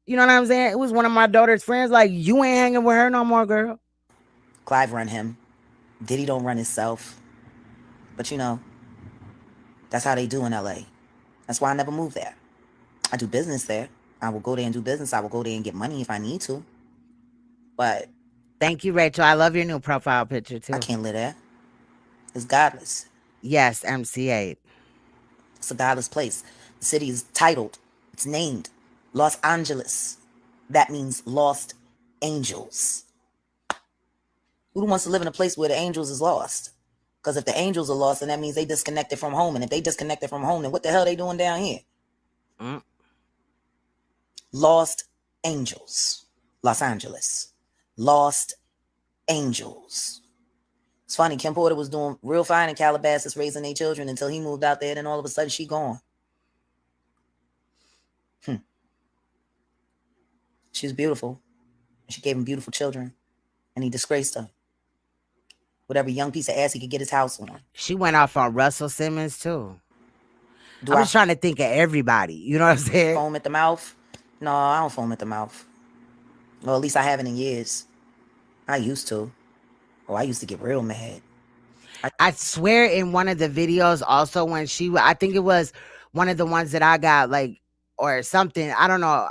You know what I'm saying? It was one of my daughter's friends. Like, you ain't hanging with her no more, girl. Clive run him. Diddy don't run himself. But you know, that's how they do in LA. That's why I never moved there. I do business there. I will go there and do business. I will go there and get money if I need to. But thank you, Rachel. I love your new profile picture too. I can't live there. It's godless. Yes, MC8. It's a godless place. The city is titled, it's named Los Angeles. That means lost angels. Who wants to live in a place where the angels is lost? Because if the angels are lost, then that means they disconnected from home. And if they disconnected from home, then what the hell they doing down here? Lost angels. Los Angeles. Lost angels. It's funny, Kim Porter was doing real fine in Calabasas raising their children until he moved out there. Then all of a sudden she gone. She was beautiful. She gave him beautiful children. And he disgraced her. Whatever young piece of ass he could get his house on. She went off on Russell Simmons too. I was trying to think of everybody. You know what I'm saying? Foam at the mouth? No, I don't foam at the mouth. Well, at least I haven't in years. I used to. Oh, I used to get real mad. I swear in one of the videos also when I think it was one of the ones that I got like, or something. I don't know.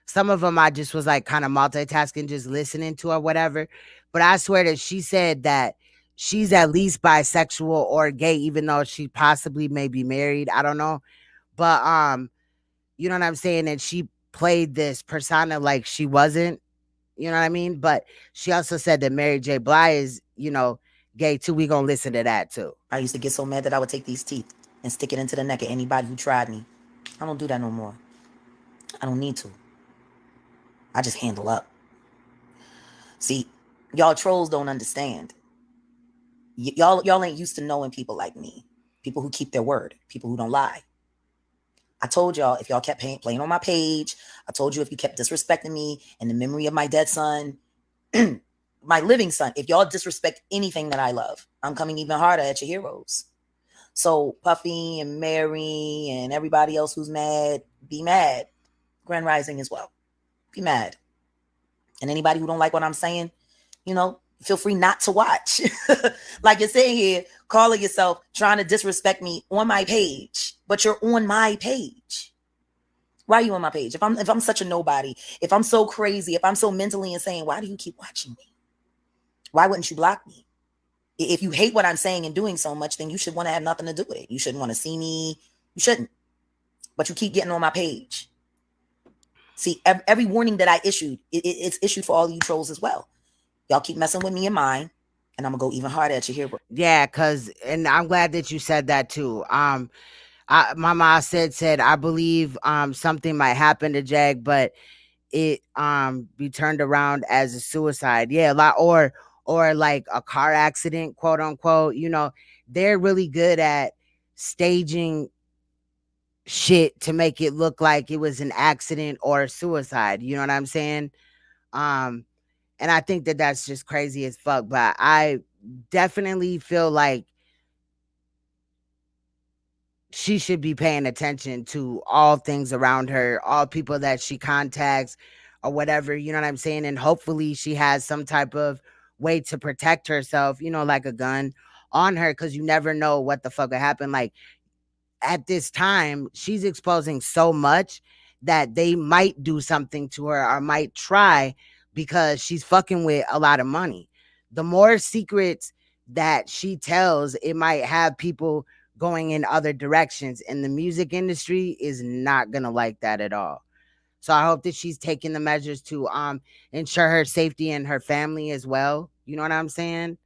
Some of them I just was like kind of multitasking, just listening to or whatever. But I swear that she said that she's at least bisexual or gay, even though she possibly may be married. I don't know. But, you know what I'm saying? And she played this persona like she wasn't, you know what I mean? But she also said that Mary J. Blige is, you know, gay too. We gonna listen to that too. I used to get so mad that I would take these teeth and stick it into the neck of anybody who tried me. I don't do that no more. I don't need to. I just handle up. See, y'all trolls don't understand. Y'all ain't used to knowing people like me. People who keep their word. People who don't lie. I told y'all if y'all kept playing on my page, I told you if you kept disrespecting me in the memory of my dead son, my living son, if y'all disrespect anything that I love, I'm coming even harder at your heroes. So Puffy and Mary and everybody else who's mad, be mad. Grand Rising as well. Be mad. And anybody who don't like what I'm saying, you know, feel free not to watch. Like you're saying here, calling yourself trying to disrespect me on my page, but you're on my page. Why are you on my page? If I'm such a nobody, if I'm so crazy, if I'm so mentally insane, why do you keep watching me? Why wouldn't you block me? If you hate what I'm saying and doing so much, then you should want to have nothing to do with it. You shouldn't want to see me. You shouldn't. But you keep getting on my page. See, every warning that I issued, it's issued for all of you trolls as well. Y'all keep messing with me and mine, And I'm gonna go even harder at you here. Yeah, and I'm glad that you said that too. My mom said I believe something might happen to Jag, but it be turned around as a suicide. Yeah, or like a car accident, quote unquote. You know, they're really good at staging shit to make it look like it was an accident or a suicide. You know what I'm saying? Um, and I think that that's just crazy as fuck. But I definitely feel like she should be paying attention to all things around her, all people that she contacts or whatever, you know what I'm saying? And hopefully she has some type of way to protect herself, you know, like a gun on her, because you never know what the fuck will happen. Like at this time, she's exposing so much that they might do something to her or might try because she's fucking with a lot of money. The more secrets that she tells, it might have people going in other directions, and the music industry is not gonna like that at all. So I hope that she's taking the measures to ensure her safety and her family as well. You know what I'm saying?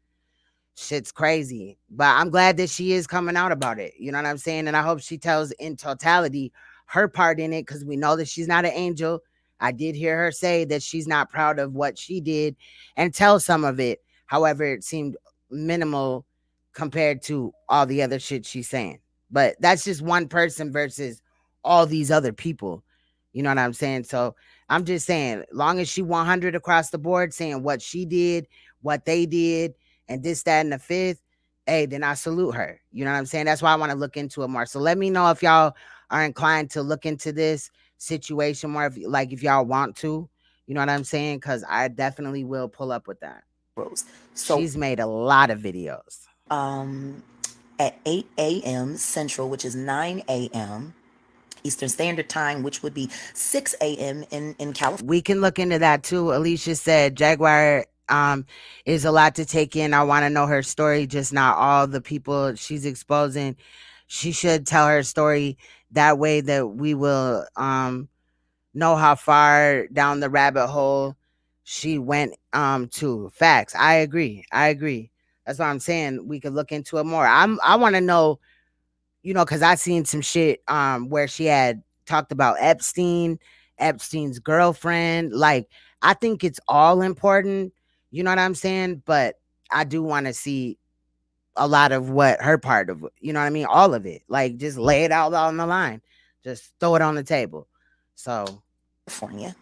Shit's crazy, but I'm glad that she is coming out about it. You know what I'm saying? And I hope she tells in totality her part in it, because we know that she's not an angel. I did hear her say that she's not proud of what she did and tell some of it. However, it seemed minimal compared to all the other shit she's saying. But that's just one person versus all these other people. You know what I'm saying? So I'm just saying, long as she 100 across the board saying what she did, what they did, and this, that, and the fifth, hey, then I salute her. You know what I'm saying? That's why I want to look into it more. So let me know if y'all are inclined to look into this situation more, if y'all want to. You know what I'm saying? Because I definitely will pull up with that. So she's made a lot of videos. At 8 a.m. Central, which is 9 a.m. Eastern Standard Time, which would be 6 a.m. in California. We can look into that too. Alicia said Jaguar is a lot to take in. I want to know her story, just not all the people she's exposing. She should tell her story, that way that we will know how far down the rabbit hole she went to. Facts. I agree. That's what I'm saying. We could look into it more. I want to know, you know, because I seen some shit where she had talked about Epstein's girlfriend. Like, I think it's all important, you know what I'm saying? But I do want to see a lot of what her part of, you know what I mean? All of it. Like, just lay it out on the line. Just throw it on the table. So California,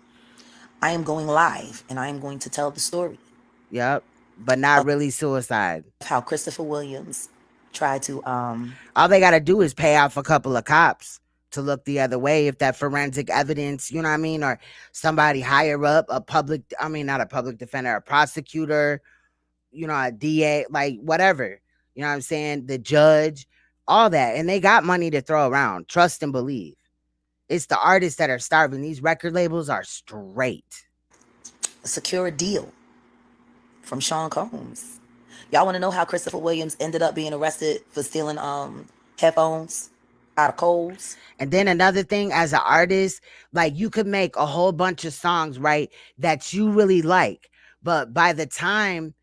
I am going live and I am going to tell the story. Yep. But not really suicide. How Christopher Williams tried to all they gotta do is pay off a couple of cops to look the other way if that forensic evidence, you know what I mean, or somebody higher up, not a public defender, a prosecutor, you know, a DA, like whatever, you know what I'm saying, the judge, all that, and they got money to throw around. Trust and believe. It's the artists that are starving. These record labels are straight. Secure a deal from Sean Combs. Y'all want to know how Christopher Williams ended up being arrested for stealing headphones out of Kohl's? And then another thing, as an artist, like, you could make a whole bunch of songs, right, that you really like, but by the time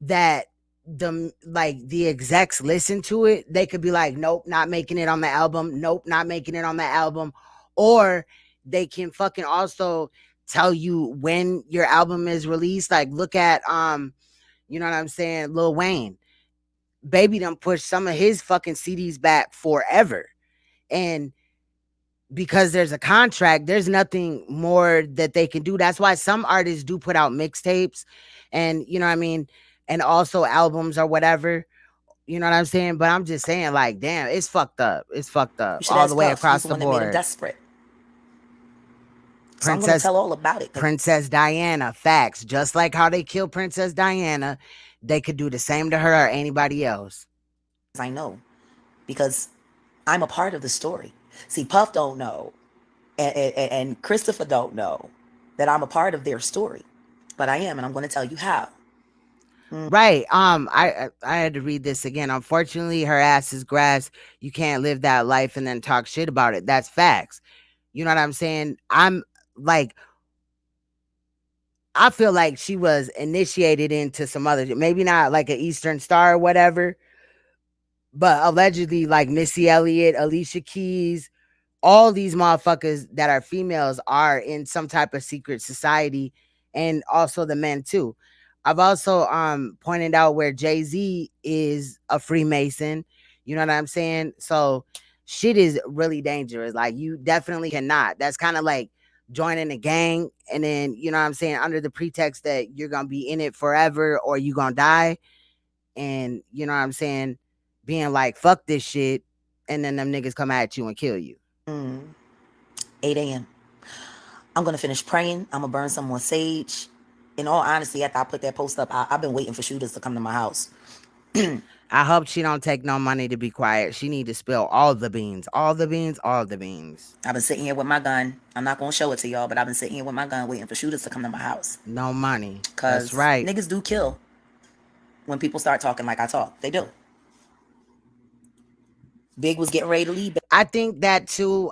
that the execs listen to it, they could be like, nope, not making it on the album. Nope, not making it on the album. Or they can fucking also tell you when your album is released. Like, look at you know what I'm saying, Lil Wayne. Baby done pushed some of his fucking CDs back forever. And because there's a contract, there's nothing more that they can do. That's why some artists do put out mixtapes and, you know what I mean, and also albums or whatever. You know what I'm saying? But I'm just saying, like, damn, it's fucked up. It's fucked up all the way across the board. Made him desperate. So I'm gonna tell all about it. Princess Diana, facts. Just like how they killed Princess Diana, they could do the same to her or anybody else. I know, because I'm a part of the story. See, Puff don't know, and Christopher don't know that I'm a part of their story, but I am, and I'm going to tell you how. Right. I had to read this again. Unfortunately, her ass is grass. You can't live that life and then talk shit about it. That's facts. You know what I'm saying? I feel like she was initiated into some other, maybe not like an Eastern Star or whatever, but allegedly like Missy Elliott, Alicia Keys, all these motherfuckers that are females are in some type of secret society, and also the men too. I've also pointed out where Jay-Z is a Freemason. You know what I'm saying? So shit is really dangerous. Like you definitely cannot. That's kind of like joining a gang and then, you know what I'm saying, under the pretext that you're gonna be in it forever or you gonna die. And you know what I'm saying, being like, fuck this shit, and then them niggas come at you and kill you. 8 a.m. I'm gonna finish praying. I'm gonna burn some more sage. In all honesty, after I put that post up, I've been waiting for shooters to come to my house. I hope she don't take no money to be quiet. She need to spill all the beans. All the beans, all the beans. I've been sitting here with my gun. I'm not gonna show it to y'all, but I've been sitting here with my gun waiting for shooters to come to my house. No money. Cause that's right. Niggas do kill when people start talking like I talk. They do. Big was getting ready to leave. I think that too.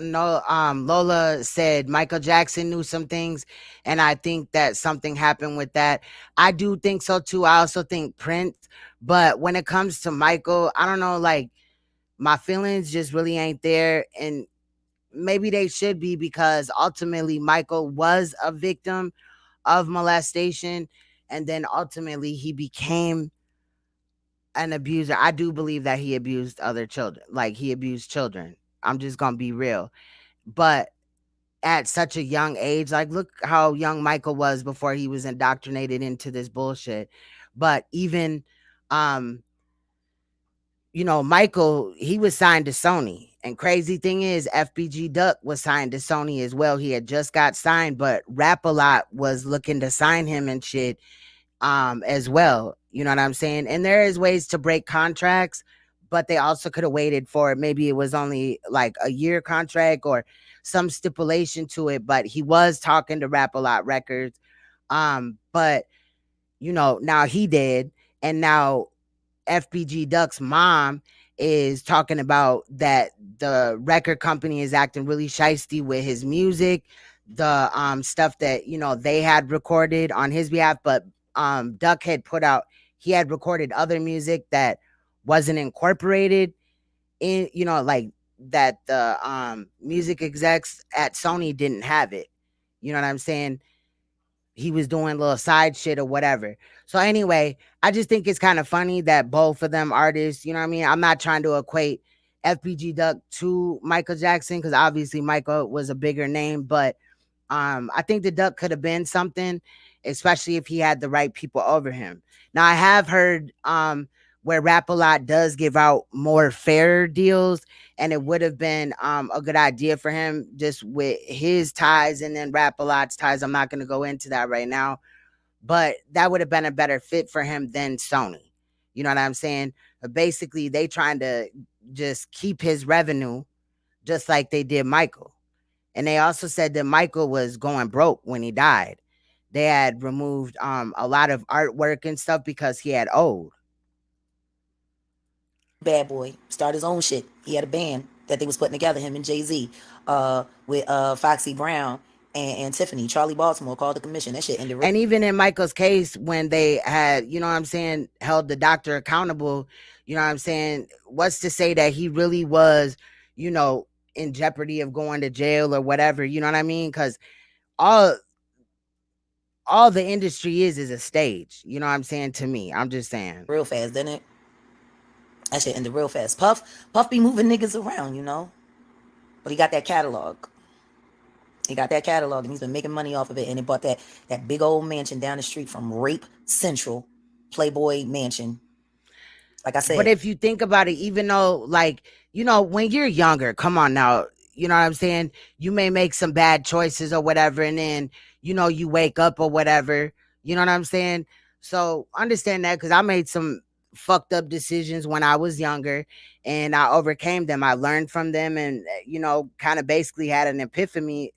Lola said Michael Jackson knew some things, and I think that something happened with that. I do think so too. I also think Prince, but when it comes to Michael, I don't know, like my feelings just really ain't there, and maybe they should be, because ultimately Michael was a victim of molestation, and then ultimately he became an abuser. I do believe that he abused other children. Like he abused children. I'm just gonna be real. But at such a young age, like look how young Michael was before he was indoctrinated into this bullshit. But even Michael, he was signed to Sony. And crazy thing is, FBG Duck was signed to Sony as well. He had just got signed, but Rap-A-Lot was looking to sign him and shit as well. You know what I'm saying? And there is ways to break contracts, but they also could have waited for it. Maybe it was only like a year contract or some stipulation to it, but he was talking to Rap-A-Lot Records. But now he did, and now FBG Duck's mom is talking about that the record company is acting really shiesty with his music, the stuff that they had recorded on his behalf, but Duck had put out, he had recorded other music that wasn't incorporated in, like that the music execs at Sony didn't have it. You know what I'm saying? He was doing little side shit or whatever. So anyway, I just think it's kind of funny that both of them artists, you know what I mean? I'm not trying to equate FBG Duck to Michael Jackson, because obviously Michael was a bigger name, but I think the Duck could have been something, especially if he had the right people over him. Now, I have heard where Rap-A-Lot does give out more fair deals, and it would have been a good idea for him just with his ties and then Rap-A-Lot's ties. I'm not going to go into that right now, but that would have been a better fit for him than Sony. You know what I'm saying? But basically, they trying to just keep his revenue just like they did Michael. And they also said that Michael was going broke when he died. They had removed a lot of artwork and stuff because he had owed. Bad boy started his own shit. He had a band that they was putting together, him and Jay-Z, with Foxy Brown and Tiffany. Charlie Baltimore called the commission. That shit ended. And even in Michael's case, when they had, you know what I'm saying, held the doctor accountable, you know what I'm saying, what's to say that he really was, in jeopardy of going to jail or whatever, you know what I mean? Because all the industry is a stage, you know what I'm saying, to me. I'm just saying. Real fast, didn't it? That shit ended real fast. Puff be moving niggas around, but he got that catalog. And he's been making money off of it, and he bought that big old mansion down the street from Rape Central, Playboy Mansion. Like I said. But if you think about it, even though, like, when you're younger, come on now, you know what I'm saying? You may make some bad choices or whatever, and then, you wake up or whatever. You know what I'm saying? So understand that, because I made some fucked up decisions when I was younger, and I overcame them. I learned from them, and, kind of basically had an epiphany.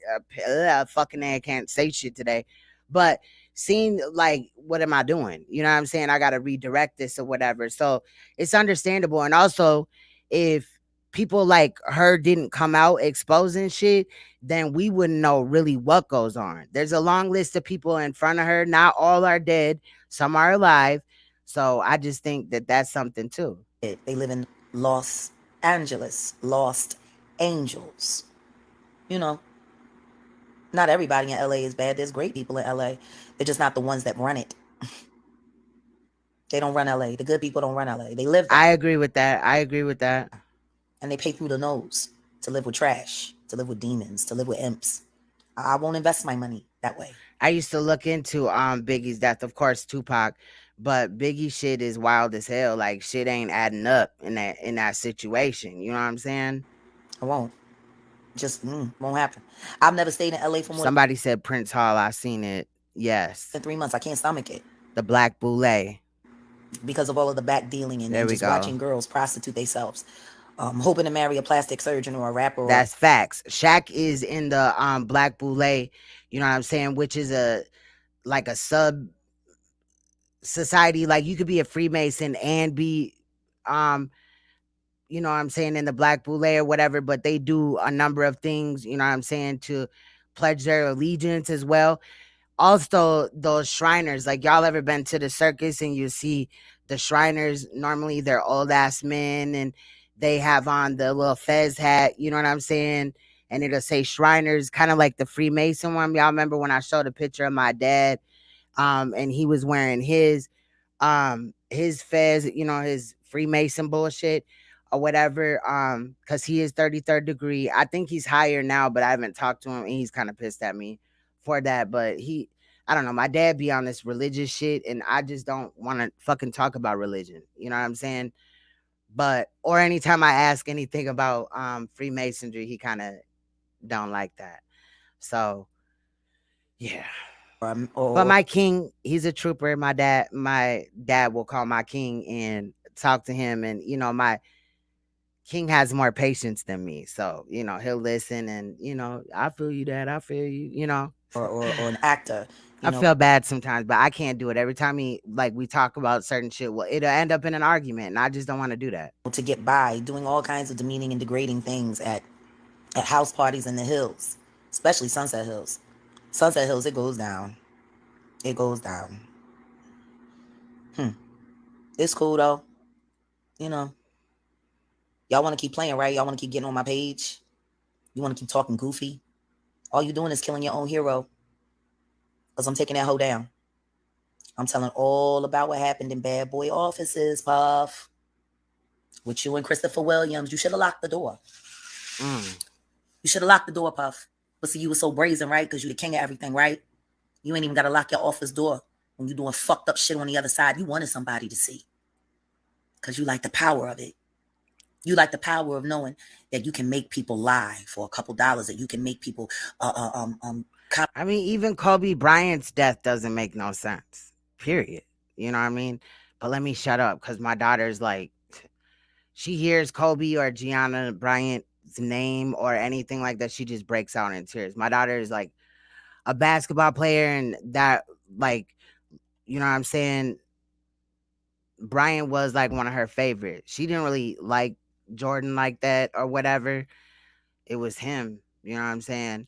Fucking I can't say shit today. But seeing like, what am I doing? You know what I'm saying? I got to redirect this or whatever. So it's understandable. And also, if people like her didn't come out exposing shit, then we wouldn't know really what goes on. There's a long list of people in front of her. Not all are dead. Some are alive. So I just think that that's something too. They live in Los Angeles, Lost Angels. You know, not everybody in LA is bad. There's great people in LA. They're just not the ones that run it. They don't run LA. The good people don't run LA. They live there. I agree with that. I agree with that. And they pay through the nose to live with trash, to live with demons, to live with imps. I won't invest my money that way. I used to look into Biggie's death, of course, Tupac, but Biggie shit is wild as hell. Like shit ain't adding up in that situation. You know what I'm saying? I won't. Just won't happen. I've never stayed in LA for more. Somebody said Prince Hall. I seen it. Yes. In 3 months, I can't stomach it. The Black Boule. Because of all of the back dealing and just go. Watching girls prostitute themselves. Hoping to marry a plastic surgeon or a rapper. That's facts. Shaq is in the Black Boule, you know what I'm saying, which is a sub society. Like you could be a Freemason and be you know what I'm saying, in the Black Boule or whatever, but they do a number of things, you know what I'm saying, to pledge their allegiance as well. Also, those Shriners, like y'all ever been to the circus and you see the Shriners, normally they're old ass men and they have on the little fez hat, you know what I'm saying? And it'll say Shriners, kind of like the Freemason one. Y'all remember when I showed a picture of my dad, and he was wearing his fez, you know, his Freemason bullshit or whatever, because he is 33rd degree. I think he's higher now, but I haven't talked to him, and he's kind of pissed at me for that. But I don't know, my dad be on this religious shit, and I just don't want to fucking talk about religion. You know what I'm saying? But, or anytime I ask anything about Freemasonry, he kind of don't like that. So, yeah. But my king, he's a trooper. My dad will call my king and talk to him. And, you know, my king has more patience than me. So, you know, he'll listen and, you know, I feel you, Dad. I feel you, you know. Or an actor. I feel bad sometimes, but I can't do it. Every time we talk about certain shit, well, it'll end up in an argument, and I just don't want to do that. To get by, doing all kinds of demeaning and degrading things at house parties in the hills, especially Sunset Hills. Sunset Hills, it goes down. It goes down. It's cool, though. You know. Y'all want to keep playing, right? Y'all want to keep getting on my page? You want to keep talking goofy? All you doing is killing your own hero. Because I'm taking that hoe down. I'm telling all about what happened in bad boy offices, Puff. With you and Christopher Williams. You should have locked the door. You should have locked the door, Puff. But see, you were so brazen, right? Because you the king of everything, right? You ain't even got to lock your office door when you doing fucked up shit on the other side. You wanted somebody to see. Because you like the power of it. You like the power of knowing that you can make people lie for a couple dollars, that you can make people I mean, even Kobe Bryant's death doesn't make no sense. Period. You know what I mean? But let me shut up, because my daughter's like, she hears Kobe or Gianna Bryant's name or anything like that, she just breaks out in tears. My daughter is like a basketball player, and that, like, you know what I'm saying, Bryant was like one of her favorites. She didn't really like Jordan like that or whatever. It was him, you know what I'm saying?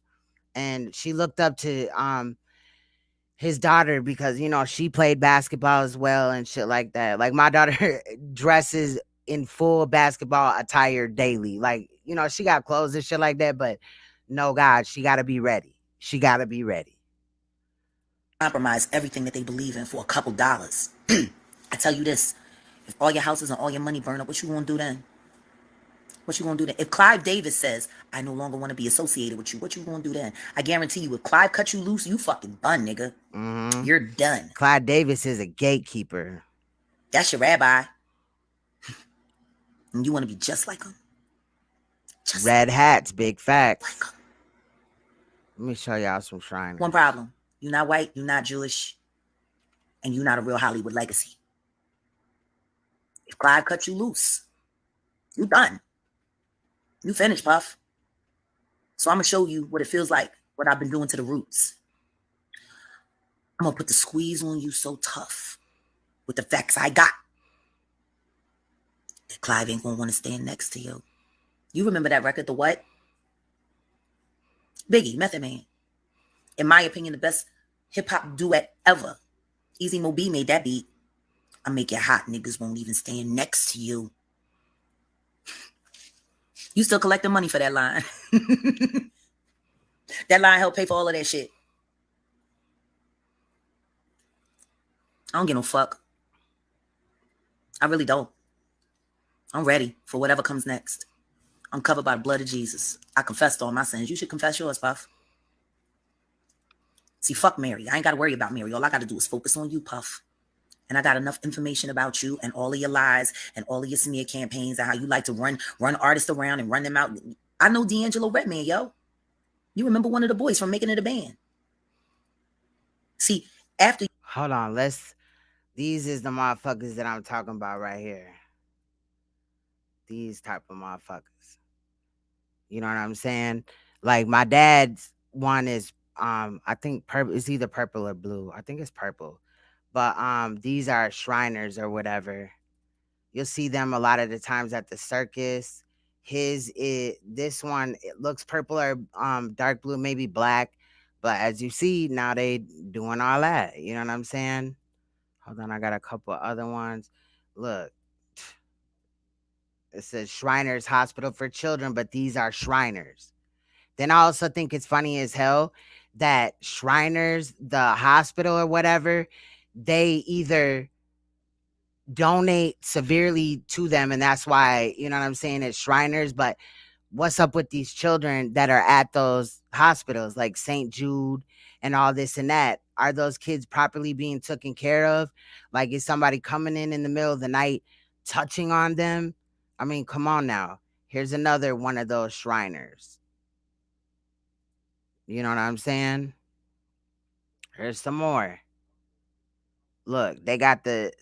And she looked up to his daughter because, you know, she played basketball as well and shit like that. Like, my daughter dresses in full basketball attire daily. Like, you know, she got clothes and shit like that, but no, God, she got to be ready. She got to be ready. Compromise everything that they believe in for a couple dollars. I tell you this, if all your houses and all your money burn up, what you gonna do then? What you gonna do then? If Clive Davis says, I no longer want to be associated with you, what you gonna do then? I guarantee you, if Clive cut you loose, you fucking done, nigga. You're done. Clive Davis is a gatekeeper. That's your rabbi. And you want to be just like him? Red hats, big facts. Like, let me show y'all some Shriners. One problem. You're not white, you're not Jewish, and you're not a real Hollywood legacy. If Clive cut you loose, you done. You finished, Puff. So I'm going to show you what it feels like, what I've been doing to the roots. I'm going to put the squeeze on you so tough with the facts I got that Clive ain't going to want to stand next to you. You remember that record, The What? Biggie, Method Man. In my opinion, the best hip-hop duet ever. Easy Mo B made that beat. I make it hot, niggas won't even stand next to you. You still collecting money for that line. That line helped pay for all of that shit. I don't give no fuck. I really don't. I'm ready for whatever comes next. I'm covered by the blood of Jesus. I confessed all my sins. You should confess yours, Puff. See, fuck Mary. I ain't got to worry about Mary. All I got to do is focus on you, Puff. And I got enough information about you and all of your lies and all of your smear campaigns and how you like to run artists around and run them out. I know D'Angelo Redman, yo. You remember one of the boys from Making It a Band. See, after... Hold on, these is the motherfuckers that I'm talking about right here. These type of motherfuckers. You know what I'm saying? Like my dad's one is I think purple. It's either purple or blue. I think it's purple. But these are Shriners or whatever. You'll see them a lot of the times at the circus. This one, it looks purple or dark blue, maybe black. But as you see, now they doing all that. You know what I'm saying? Hold on, I got a couple other ones. Look. It says Shriners Hospital for Children, but these are Shriners. Then I also think it's funny as hell that Shriners, the hospital or whatever, they either donate severely to them, and that's why, you know what I'm saying, it's Shriners, but what's up with these children that are at those hospitals, like St. Jude and all this and that? Are those kids properly being taken care of? Like, is somebody coming in the middle of the night touching on them? I mean, come on now. Here's another one of those Shriners. You know what I'm saying? Here's some more. Look, they got the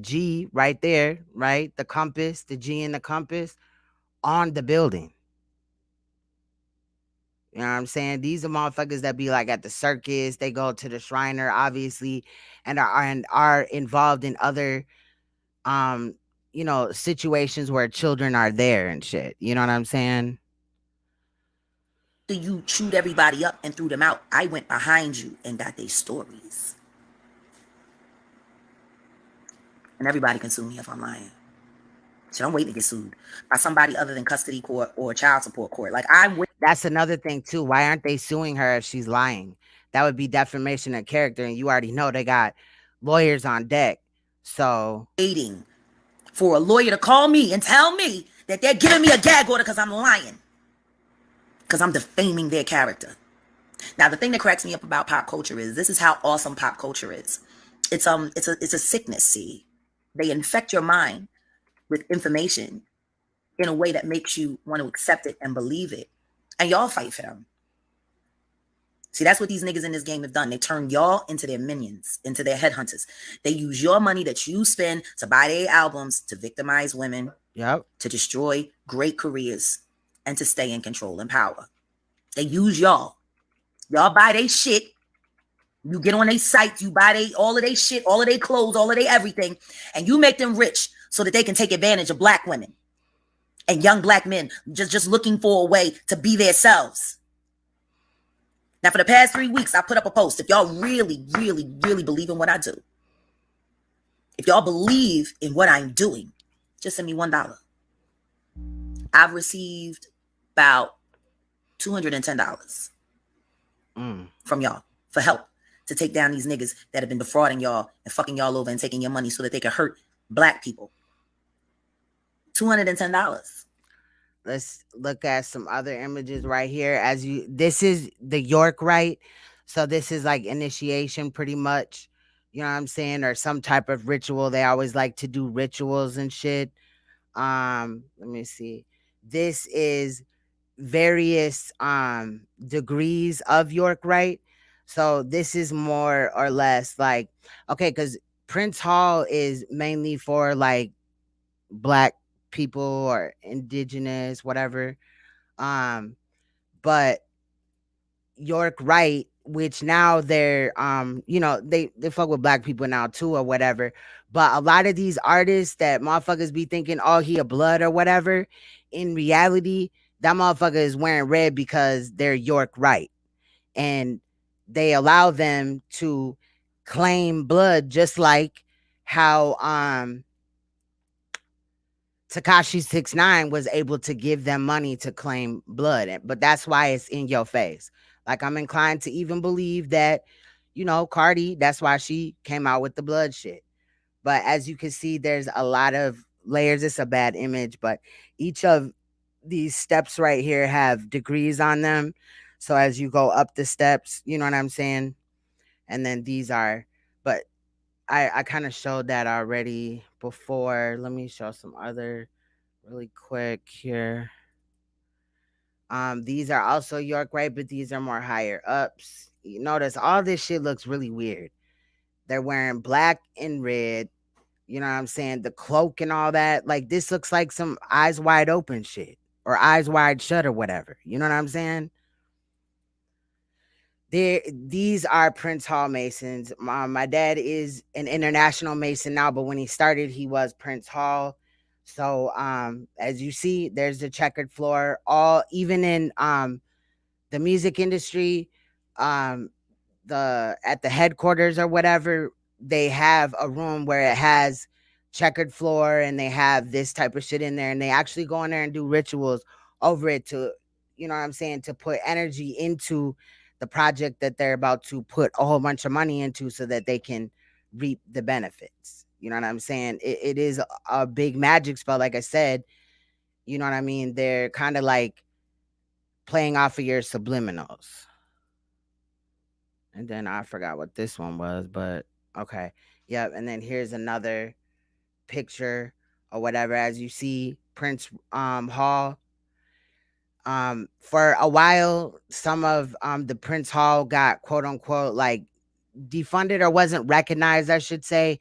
G right there, right? The compass, the G and the compass on the building. You know what I'm saying? These are motherfuckers that be like at the circus. They go to the Shriner, obviously, and are involved in other you know, situations where children are there and shit. You know what I'm saying? You chewed everybody up and threw them out. I went behind you and got their stories. And everybody can sue me if I'm lying. So I'm waiting to get sued by somebody other than custody court or child support court. Like, that's another thing too. Why aren't they suing her if she's lying? That would be defamation of character, and you already know they got lawyers on deck. So waiting for a lawyer to call me and tell me that they're giving me a gag order because I'm lying. Because I'm defaming their character. Now, the thing that cracks me up about pop culture is this is how awesome pop culture is. It's a sickness, see. They infect your mind with information in a way that makes you want to accept it and believe it. And y'all fight for them. See, that's what these niggas in this game have done. They turn y'all into their minions, into their headhunters. They use your money that you spend to buy their albums, to victimize women, yep, to destroy great careers, and to stay in control and power. They use y'all. Y'all buy their shit. You get on their sites, you buy all of their shit, all of their clothes, all of their everything, and you make them rich so that they can take advantage of black women and young black men just looking for a way to be themselves. Now, for the past 3 weeks, I put up a post. If y'all really, really, really believe in what I do, if y'all believe in what I'm doing, just send me $1. I've received about $210 from y'all for help to take down these niggas that have been defrauding y'all and fucking y'all over and taking your money so that they can hurt black people. $210. Let's look at some other images right here. This is the York Wright. So this is like initiation pretty much, you know what I'm saying? Or some type of ritual. They always like to do rituals and shit. Let me see. This is various degrees of York Wright. So this is more or less like, okay, because Prince Hall is mainly for like black people or indigenous, whatever. But York Wright, which now they're you know, they fuck with black people now too or whatever. But a lot of these artists that motherfuckers be thinking, oh, he a blood or whatever, in reality, that motherfucker is wearing red because they're York Wright. And they allow them to claim blood just like how Tekashi 6ix9ine was able to give them money to claim blood. But that's why it's in your face. Like, I'm inclined to even believe that, you know, Cardi, that's why she came out with the blood shit. But as you can see, there's a lot of layers. It's a bad image, but each of these steps right here have degrees on them. So as you go up the steps, you know what I'm saying? And then these are, but I kind of showed that already before. Let me show some other really quick here. These are also York Wright, but these are more higher ups. You notice all this shit looks really weird. They're wearing black and red. You know what I'm saying? The cloak and all that. Like, this looks like some Eyes Wide Open shit or Eyes Wide Shut or whatever. You know what I'm saying? These are Prince Hall Masons. My dad is an international Mason now, but when he started, he was Prince Hall. So as you see, there's the checkered floor. Even in the music industry, at the headquarters or whatever, they have a room where it has checkered floor and they have this type of shit in there, and they actually go in there and do rituals over it to, you know what I'm saying, to put energy into the project that they're about to put a whole bunch of money into so that they can reap the benefits. You know what I'm saying? It is a big magic spell, like I said. You know what I mean? They're kind of like playing off of your subliminals. And then I forgot what this one was, but okay. Yep. And then here's another picture or whatever. As you see, Prince Hall. For a while, some of the Prince Hall got quote unquote like defunded or wasn't recognized, I should say.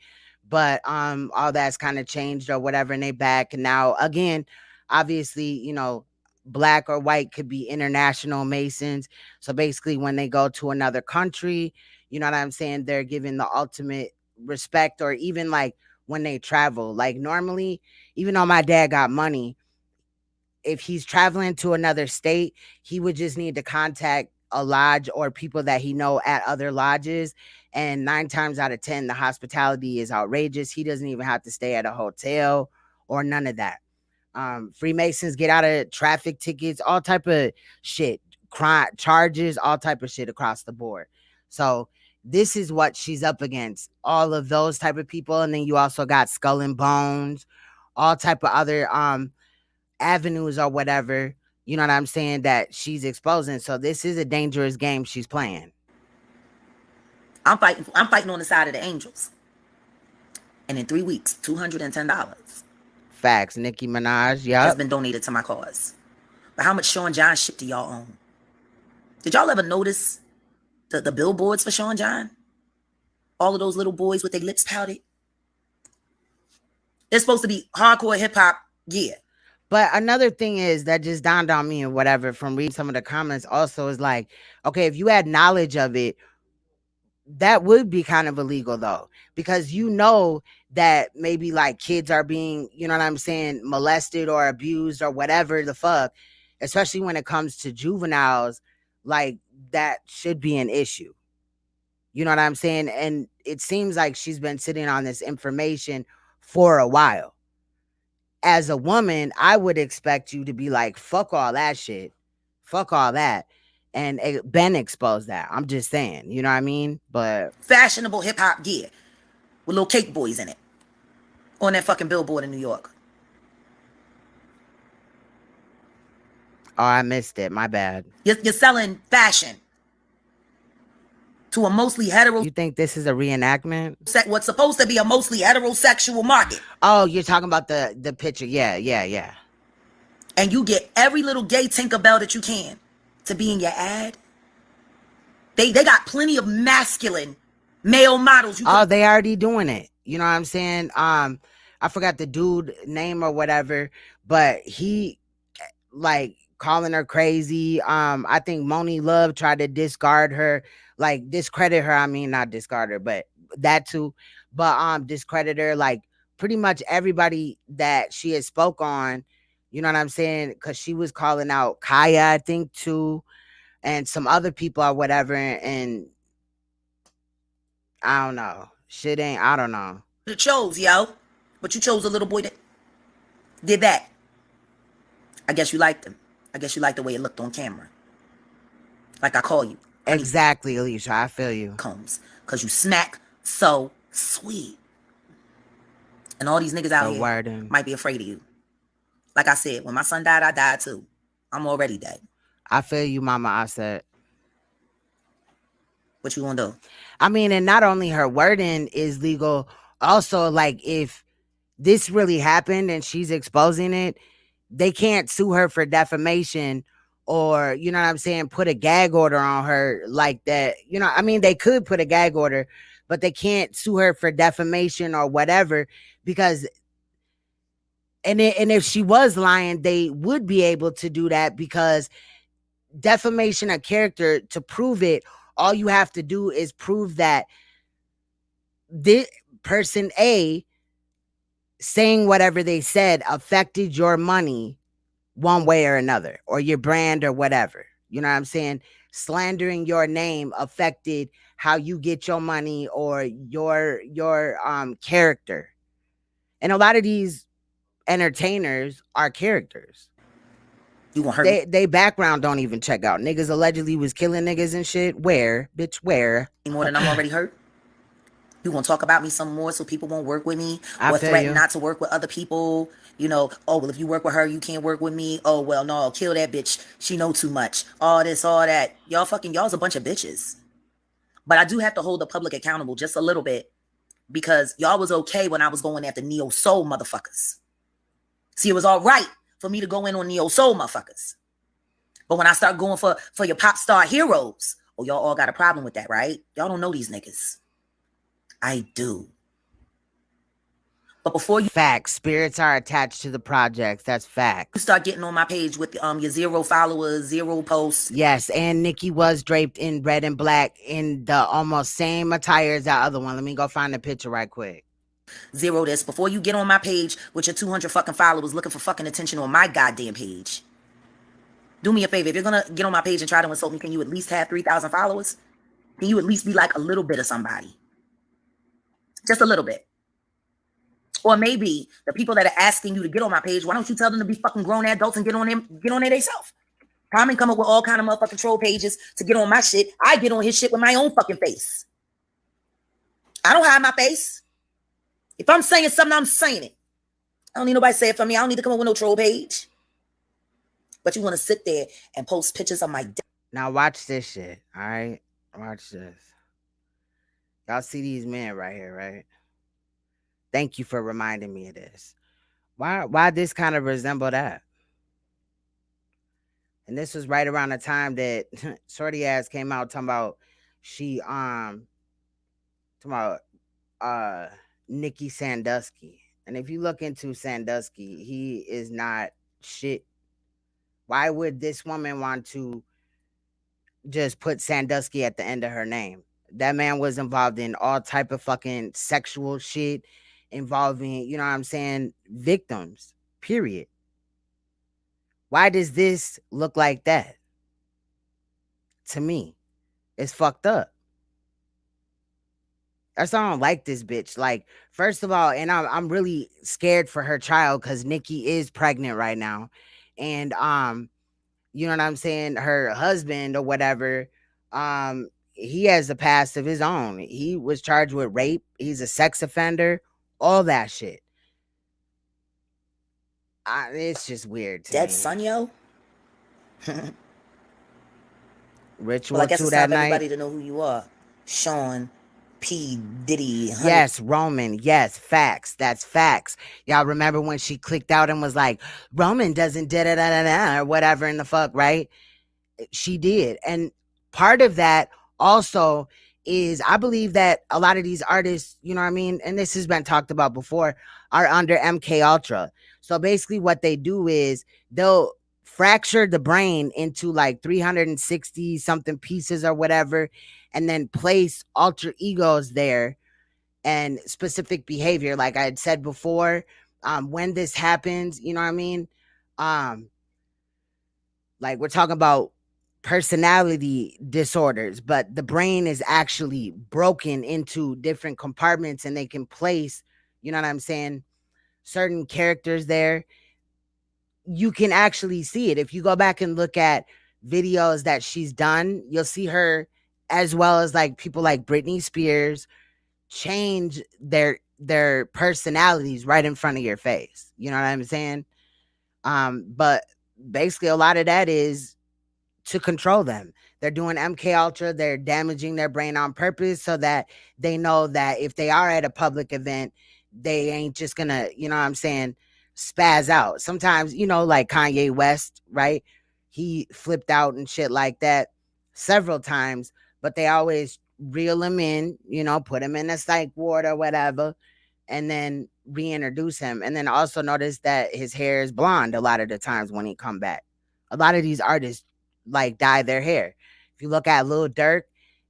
But all that's kind of changed or whatever, and they back. And now again, obviously, you know, black or white could be international Masons. So basically, when they go to another country, you know what I'm saying, they're given the ultimate respect. Or even like when they travel, like normally, even though my dad got money, if he's traveling to another state, he would just need to contact a lodge or people that he know at other lodges. And 9 times out of 10, the hospitality is outrageous. He doesn't even have to stay at a hotel or none of that. Freemasons get out of traffic tickets, all type of shit, crime charges, all type of shit across the board. So this is what she's up against, all of those type of people. And then you also got Skull and Bones, all type of other avenues or whatever, you know what I'm saying, that she's exposing. So this is a dangerous game she's playing. I'm fighting on the side of the angels. And in 3 weeks, $210. Facts. Nicki Minaj, yeah, has been donated to my cause. But how much Sean John shit do y'all own? Did y'all ever notice the billboards for Sean John? All of those little boys with their lips pouted. It's supposed to be hardcore hip hop, yeah. But another thing is that just dawned on me and whatever from reading some of the comments also is like, okay, if you had knowledge of it, that would be kind of illegal though, because you know that maybe like kids are being, you know what I'm saying, molested or abused or whatever the fuck, especially when it comes to juveniles, like that should be an issue. You know what I'm saying? And it seems like she's been sitting on this information for a while. As a woman, I would expect you to be like, fuck all that shit. Fuck all that. And Ben exposed that. I'm just saying, you know what I mean? But fashionable hip hop gear with little cake boys in it on that fucking billboard in New York. Oh, I missed it. My bad. You're selling fashion to a mostly hetero. You think this is a reenactment? What's supposed to be a mostly heterosexual market. Oh, you're talking about the picture. Yeah. And you get every little gay Tinkerbell that you can to be in your ad. They got plenty of masculine male models. They already doing it. You know what I'm saying? I forgot the dude name or whatever, but he like calling her crazy. I think Moni Love tried to discard her, like discredit her. I mean, not discard her, but that too. But discredit her. Like pretty much everybody that she had spoke on, You know what I'm saying? Because she was calling out Kaya, I think, too, and some other people or whatever. And I don't know. Shit ain't, I don't know. You chose, yo. But you chose a little boy that did that. I guess you liked him. I guess you liked the way it looked on camera. Like I call you. Exactly, Alicia. I feel you. Combs. Because you smack so sweet. And all these niggas out here might be afraid of you. Like I said, when my son died, I died too. I'm already dead. I feel you, Mama. I said. What you gonna do? I mean, and not only her wording is legal, also, like, if this really happened and she's exposing it, they can't sue her for defamation or, you know what I'm saying, put a gag order on her like that. You know, I mean, they could put a gag order, but they can't sue her for defamation or whatever because, and if she was lying, they would be able to do that because defamation of character, to prove it, all you have to do is prove that this person A saying whatever they said affected your money one way or another, or your brand or whatever. You know what I'm saying? Slandering your name affected how you get your money or your character. And a lot of these entertainers are characters. You gonna hurt me? They background don't even check out. Niggas allegedly was killing niggas and shit. Where? Bitch, where? More than I'm already hurt? You gonna talk about me some more so people won't work with me? I Or feel threaten you. not to work with other people? You know, oh, well, if you work with her, you can't work with me. Oh, well, no, kill that bitch. She know too much. All this, all that. Y'all's a bunch of bitches. But I do have to hold the public accountable just a little bit because y'all was okay when I was going after Neo Soul motherfuckers. See, it was all right for me to go in on Neo Soul motherfuckers. But when I start going for your pop star heroes, oh, y'all all got a problem with that, right? Y'all don't know these niggas. I do. But before you facts, spirits are attached to the projects. That's facts. You start getting on my page with your 0 followers, 0 posts. Yes, and Nikki was draped in red and black in the almost same attire as that other one. Let me go find the picture right quick. 0 this. Before you get on my page with your 200 fucking followers looking for fucking attention on my goddamn page. Do me a favor. If you're gonna get on my page and try to insult me, can you at least have 3,000 followers? Can you at least be like a little bit of somebody? Just a little bit. Or maybe the people that are asking you to get on my page, why don't you tell them to be fucking grown adults and get on there themselves? Common come up with all kind of motherfucking troll pages to get on my shit. I get on his shit with my own fucking face. I don't hide my face. If I'm saying something, I'm saying it. I don't need nobody to say it for me. I don't need to come up with no troll page. But you want to sit there and post pictures of my dick. Now watch this shit, all right? Watch this. Y'all see these men right here, right? Thank you for reminding me of this. Why this kind of resemble that? And this was right around the time that Shorty ass came out talking about Nikki Sandusky. And if you look into Sandusky, he is not shit. Why would this woman want to just put Sandusky at the end of her name? That man was involved in all type of fucking sexual shit involving, you know what I'm saying, victims, period. Why does this look like that? To me, it's fucked up. That's why I don't like this bitch. Like, first of all, and I'm really scared for her child because Nikki is pregnant right now. And, you know what I'm saying? Her husband or whatever, he has a past of his own. He was charged with rape. He's a sex offender, all that shit. It's just weird to Dead me. son, yo. Ritual Well, I guess to it's that time for night. everybody to know who you are. Sean P. Diddy. Honey. Yes, Roman. Yes, facts. That's facts. Y'all remember when she clicked out and was like, Roman doesn't da-da-da-da-da or whatever in the fuck, right? She did. And part of that also is I believe that a lot of these artists, you know what I mean? And this has been talked about before, are under MK Ultra. So basically what they do is they'll fracture the brain into like 360 something pieces or whatever, and then place alter egos there and specific behavior. Like I had said before, when this happens, you know what I mean? Like we're talking about personality disorders, but the brain is actually broken into different compartments and they can place, you know what I'm saying, certain characters there. You can actually see it. If you go back and look at videos that she's done, you'll see her, as well as like people like Britney Spears, change their personalities right in front of your face. You know what I'm saying? But basically a lot of that is to control them. They're doing MK Ultra, they're damaging their brain on purpose so that they know that if they are at a public event, they ain't just gonna, you know what I'm saying, spaz out. Sometimes, you know, like Kanye West, right? He flipped out and shit like that several times, but they always reel him in, you know, put him in a psych ward or whatever, and then reintroduce him. And then also notice that his hair is blonde a lot of the times when he come back. A lot of these artists like dye their hair. If you look at Lil Durk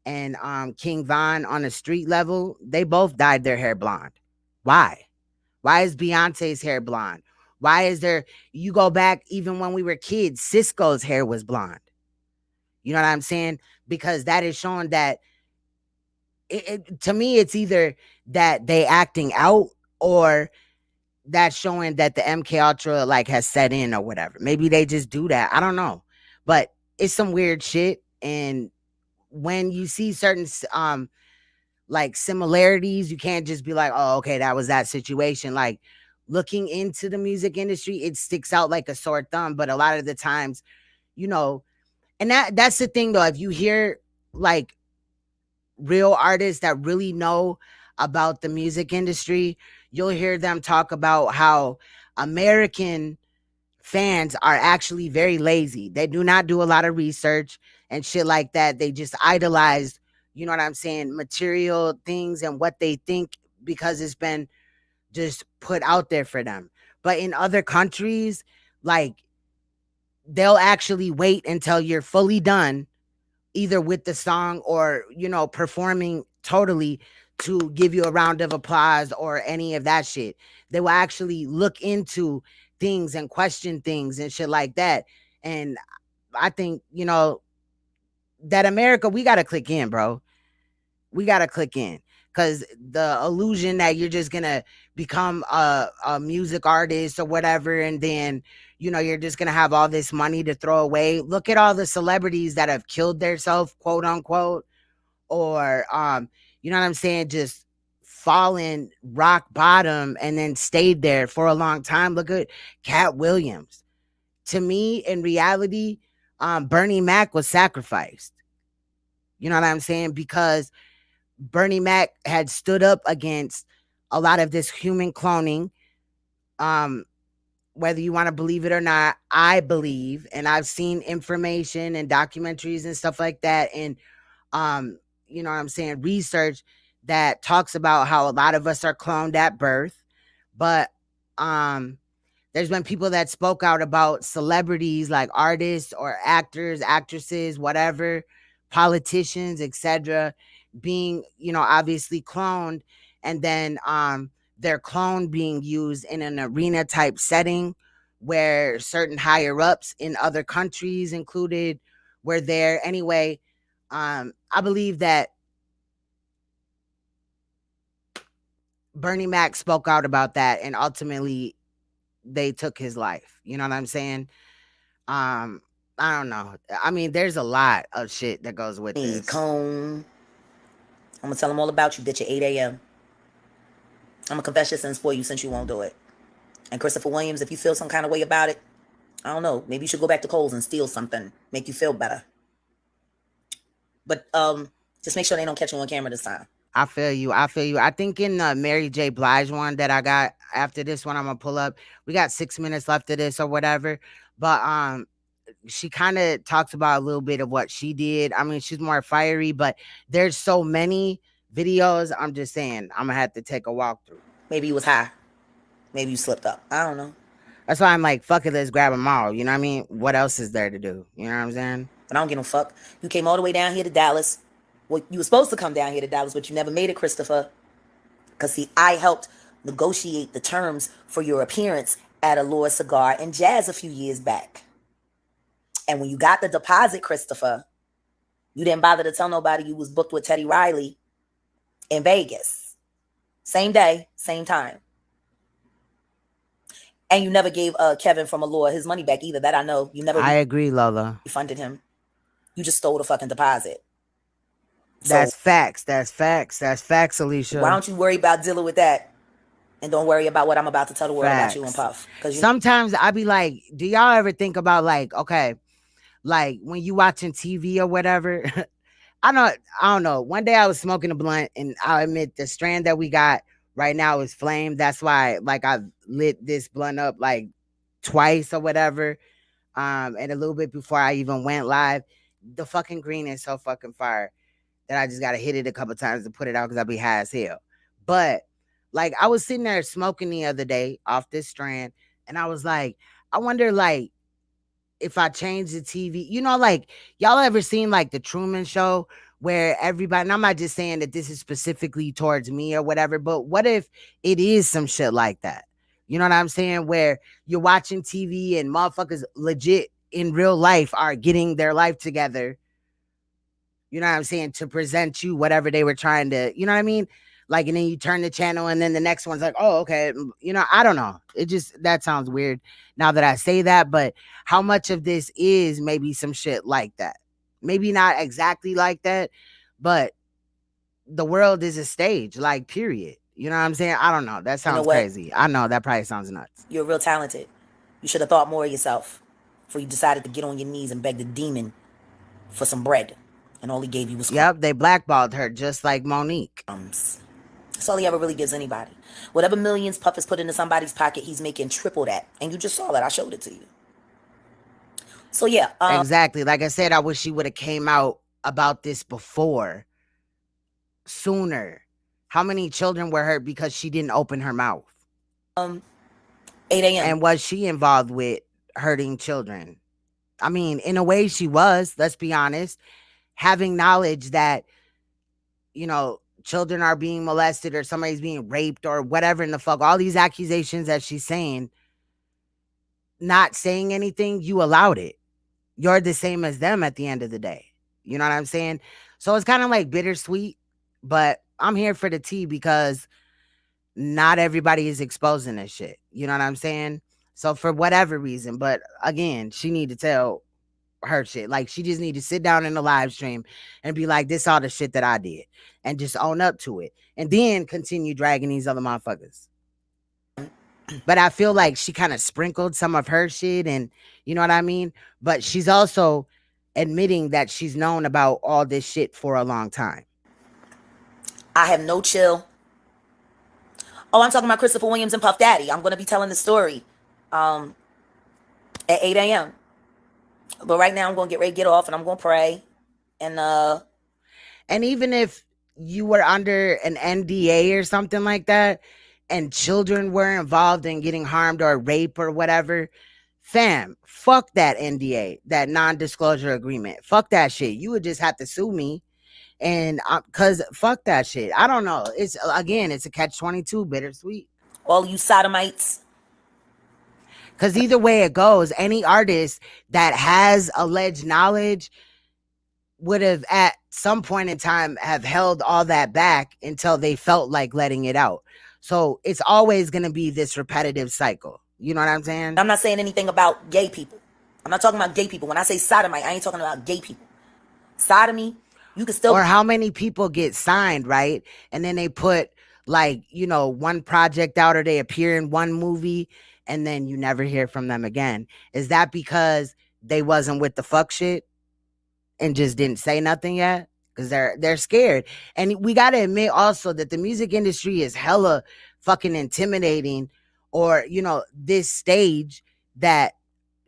and King Von on a street level, they both dyed their hair blonde. Why? Why is Beyonce's hair blonde? Why is there, you go back even when we were kids, Cisco's hair was blonde. You know what I'm saying? Because that is showing that to me, it's either that they acting out or that's showing that the MK Ultra like has set in or whatever. Maybe they just do that. I don't know. But it's some weird shit. And when you see certain like similarities, you can't just be like, oh, okay, that was that situation. Like looking into the music industry, it sticks out like a sore thumb. But a lot of the times, you know, and that's the thing though, if you hear like real artists that really know about the music industry, you'll hear them talk about how American fans are actually very lazy. They do not do a lot of research and shit like that. They just idolize, you know what I'm saying, material things and what they think because it's been just put out there for them. But in other countries, like they'll actually wait until you're fully done, either with the song or, you know, performing totally, to give you a round of applause or any of that shit. They will actually look into things and question things and shit like that. And I think, you know, that America, we got to click in, bro. We got to click in. Because the illusion that you're just going to become a music artist or whatever, and then, you know, you're just going to have all this money to throw away. Look at all the celebrities that have killed themselves, quote unquote, or, you know what I'm saying, just fallen rock bottom and then stayed there for a long time. Look at Cat Williams. To me, in reality, Bernie Mac was sacrificed. You know what I'm saying? Because Bernie Mac had stood up against a lot of this human cloning. Whether you want to believe it or not, I believe, and I've seen information and documentaries and stuff like that, and you know what I'm saying, research that talks about how a lot of us are cloned at birth. But there's been people that spoke out about celebrities like artists or actors, actresses, whatever, politicians, etc., being, you know, obviously cloned, and then their clone being used in an arena type setting where certain higher ups in other countries included were there. Anyway, I believe that Bernie Mac spoke out about that, and ultimately they took his life. You know what I'm saying? I don't know. I mean, there's a lot of shit that goes with this. Cone. I'm gonna tell them all about you, bitch, at 8 a.m. I'm gonna confess your sins for you since you won't do it. And Christopher Williams, if you feel some kind of way about it, I don't know, maybe you should go back to Kohl's and steal something, make you feel better. But just make sure they don't catch you on camera this time. I feel you. I think in the Mary J. Blige one that I got after this one, I'm gonna pull up. We got 6 minutes left of this or whatever. But she kind of talks about a little bit of what she did. I mean, she's more fiery, but there's so many videos. I'm just saying, I'm gonna have to take a walkthrough. Maybe you was high. Maybe you slipped up. I don't know. That's why I'm like, fuck it, let's grab them all. You know what I mean? What else is there to do? You know what I'm saying? But I don't give no fuck. You came all the way down here to Dallas. Well, you were supposed to come down here to Dallas, but you never made it, Christopher. Because, see, I helped negotiate the terms for your appearance at Allure Cigar and Jazz a few years back. And when you got the deposit, Christopher, you didn't bother to tell nobody you was booked with Teddy Riley in Vegas. Same day, same time. And you never gave Kevin from Allure his money back either. That I know. You never I agree, Lola. refunded him. You just stole the fucking deposit. That's facts. That's facts. That's facts, Alicia. Why don't you worry about dealing with that and don't worry about what I'm about to tell the world about you and Puff? Because sometimes I be like, do y'all ever think about like, okay, like when you watching TV or whatever? I don't know. One day I was smoking a blunt, and I'll admit the strand that we got right now is flame. That's why like I lit this blunt up like twice or whatever. And a little bit before I even went live. The fucking green is so fucking fire that I just gotta hit it a couple times to put it out because I'll be high as hell. But like I was sitting there smoking the other day off this strand, and I was like, I wonder like if I change the TV, you know, like y'all ever seen like the Truman Show where everybody, and I'm not just saying that this is specifically towards me or whatever, but what if it is some shit like that? You know what I'm saying? Where you're watching TV and motherfuckers legit in real life are getting their life together. You know what I'm saying? To present you whatever they were trying to, you know what I mean? Like, and then you turn the channel and then the next one's like, oh, okay. You know, I don't know. It just, that sounds weird now that I say that, but how much of this is maybe some shit like that? Maybe not exactly like that, but the world is a stage, like, period. You know what I'm saying? I don't know. That sounds crazy. I know that probably sounds nuts. you're real talented. You should have thought more of yourself before you decided to get on your knees and beg the demon for some bread. And all he gave you was crumbs. Yep, they blackballed her just like Monique. That's all he ever really gives anybody. Whatever millions Puff has put into somebody's pocket, he's making triple that. And you just saw that. I showed it to you. So yeah. Exactly. Like I said, I wish she would have came out about this before. Sooner. How many children were hurt because she didn't open her mouth? 8 a.m. And was she involved with hurting children? I mean, in a way she was, let's be honest. Having knowledge that, you know, children are being molested or somebody's being raped or whatever in the fuck, all these accusations that she's saying, not saying anything, you allowed it. You're the same as them at the end of the day. You know what I'm saying? So it's kind of like bittersweet, but I'm here for the tea because not everybody is exposing this shit. You know what I'm saying? So for whatever reason, but again, she need to tell her shit. Like, she just need to sit down in the live stream and be like, this all the shit that I did, and just own up to it, and then continue dragging these other motherfuckers. But I feel like she kind of sprinkled some of her shit, and you know what I mean? But she's also admitting that she's known about all this shit for a long time. I have no chill. Oh, I'm talking about Christopher Williams and Puff Daddy. I'm going to be telling the story at 8 a.m. But right now I'm going to get ready to get off and I'm going to pray. And even if you were under an NDA or something like that and children were involved in getting harmed or rape or whatever, fam, fuck that NDA, that non-disclosure agreement. Fuck that shit. You would just have to sue me. And because fuck that shit. I don't know. It's, again, it's a catch-22, bittersweet. All you sodomites. Because either way it goes, any artist that has alleged knowledge would have at some point in time have held all that back until they felt like letting it out. So it's always going to be this repetitive cycle. You know what I'm saying? I'm not saying anything about gay people. I'm not talking about gay people. When I say sodomite, I ain't talking about gay people. Sodomy, you can still... Or how many people get signed, right? And then they put like, you know, one project out or they appear in one movie and then you never hear from them again. Is that because they wasn't with the fuck shit and just didn't say nothing yet? Because they're scared. And we got to admit also that the music industry is hella fucking intimidating, or, you know, this stage that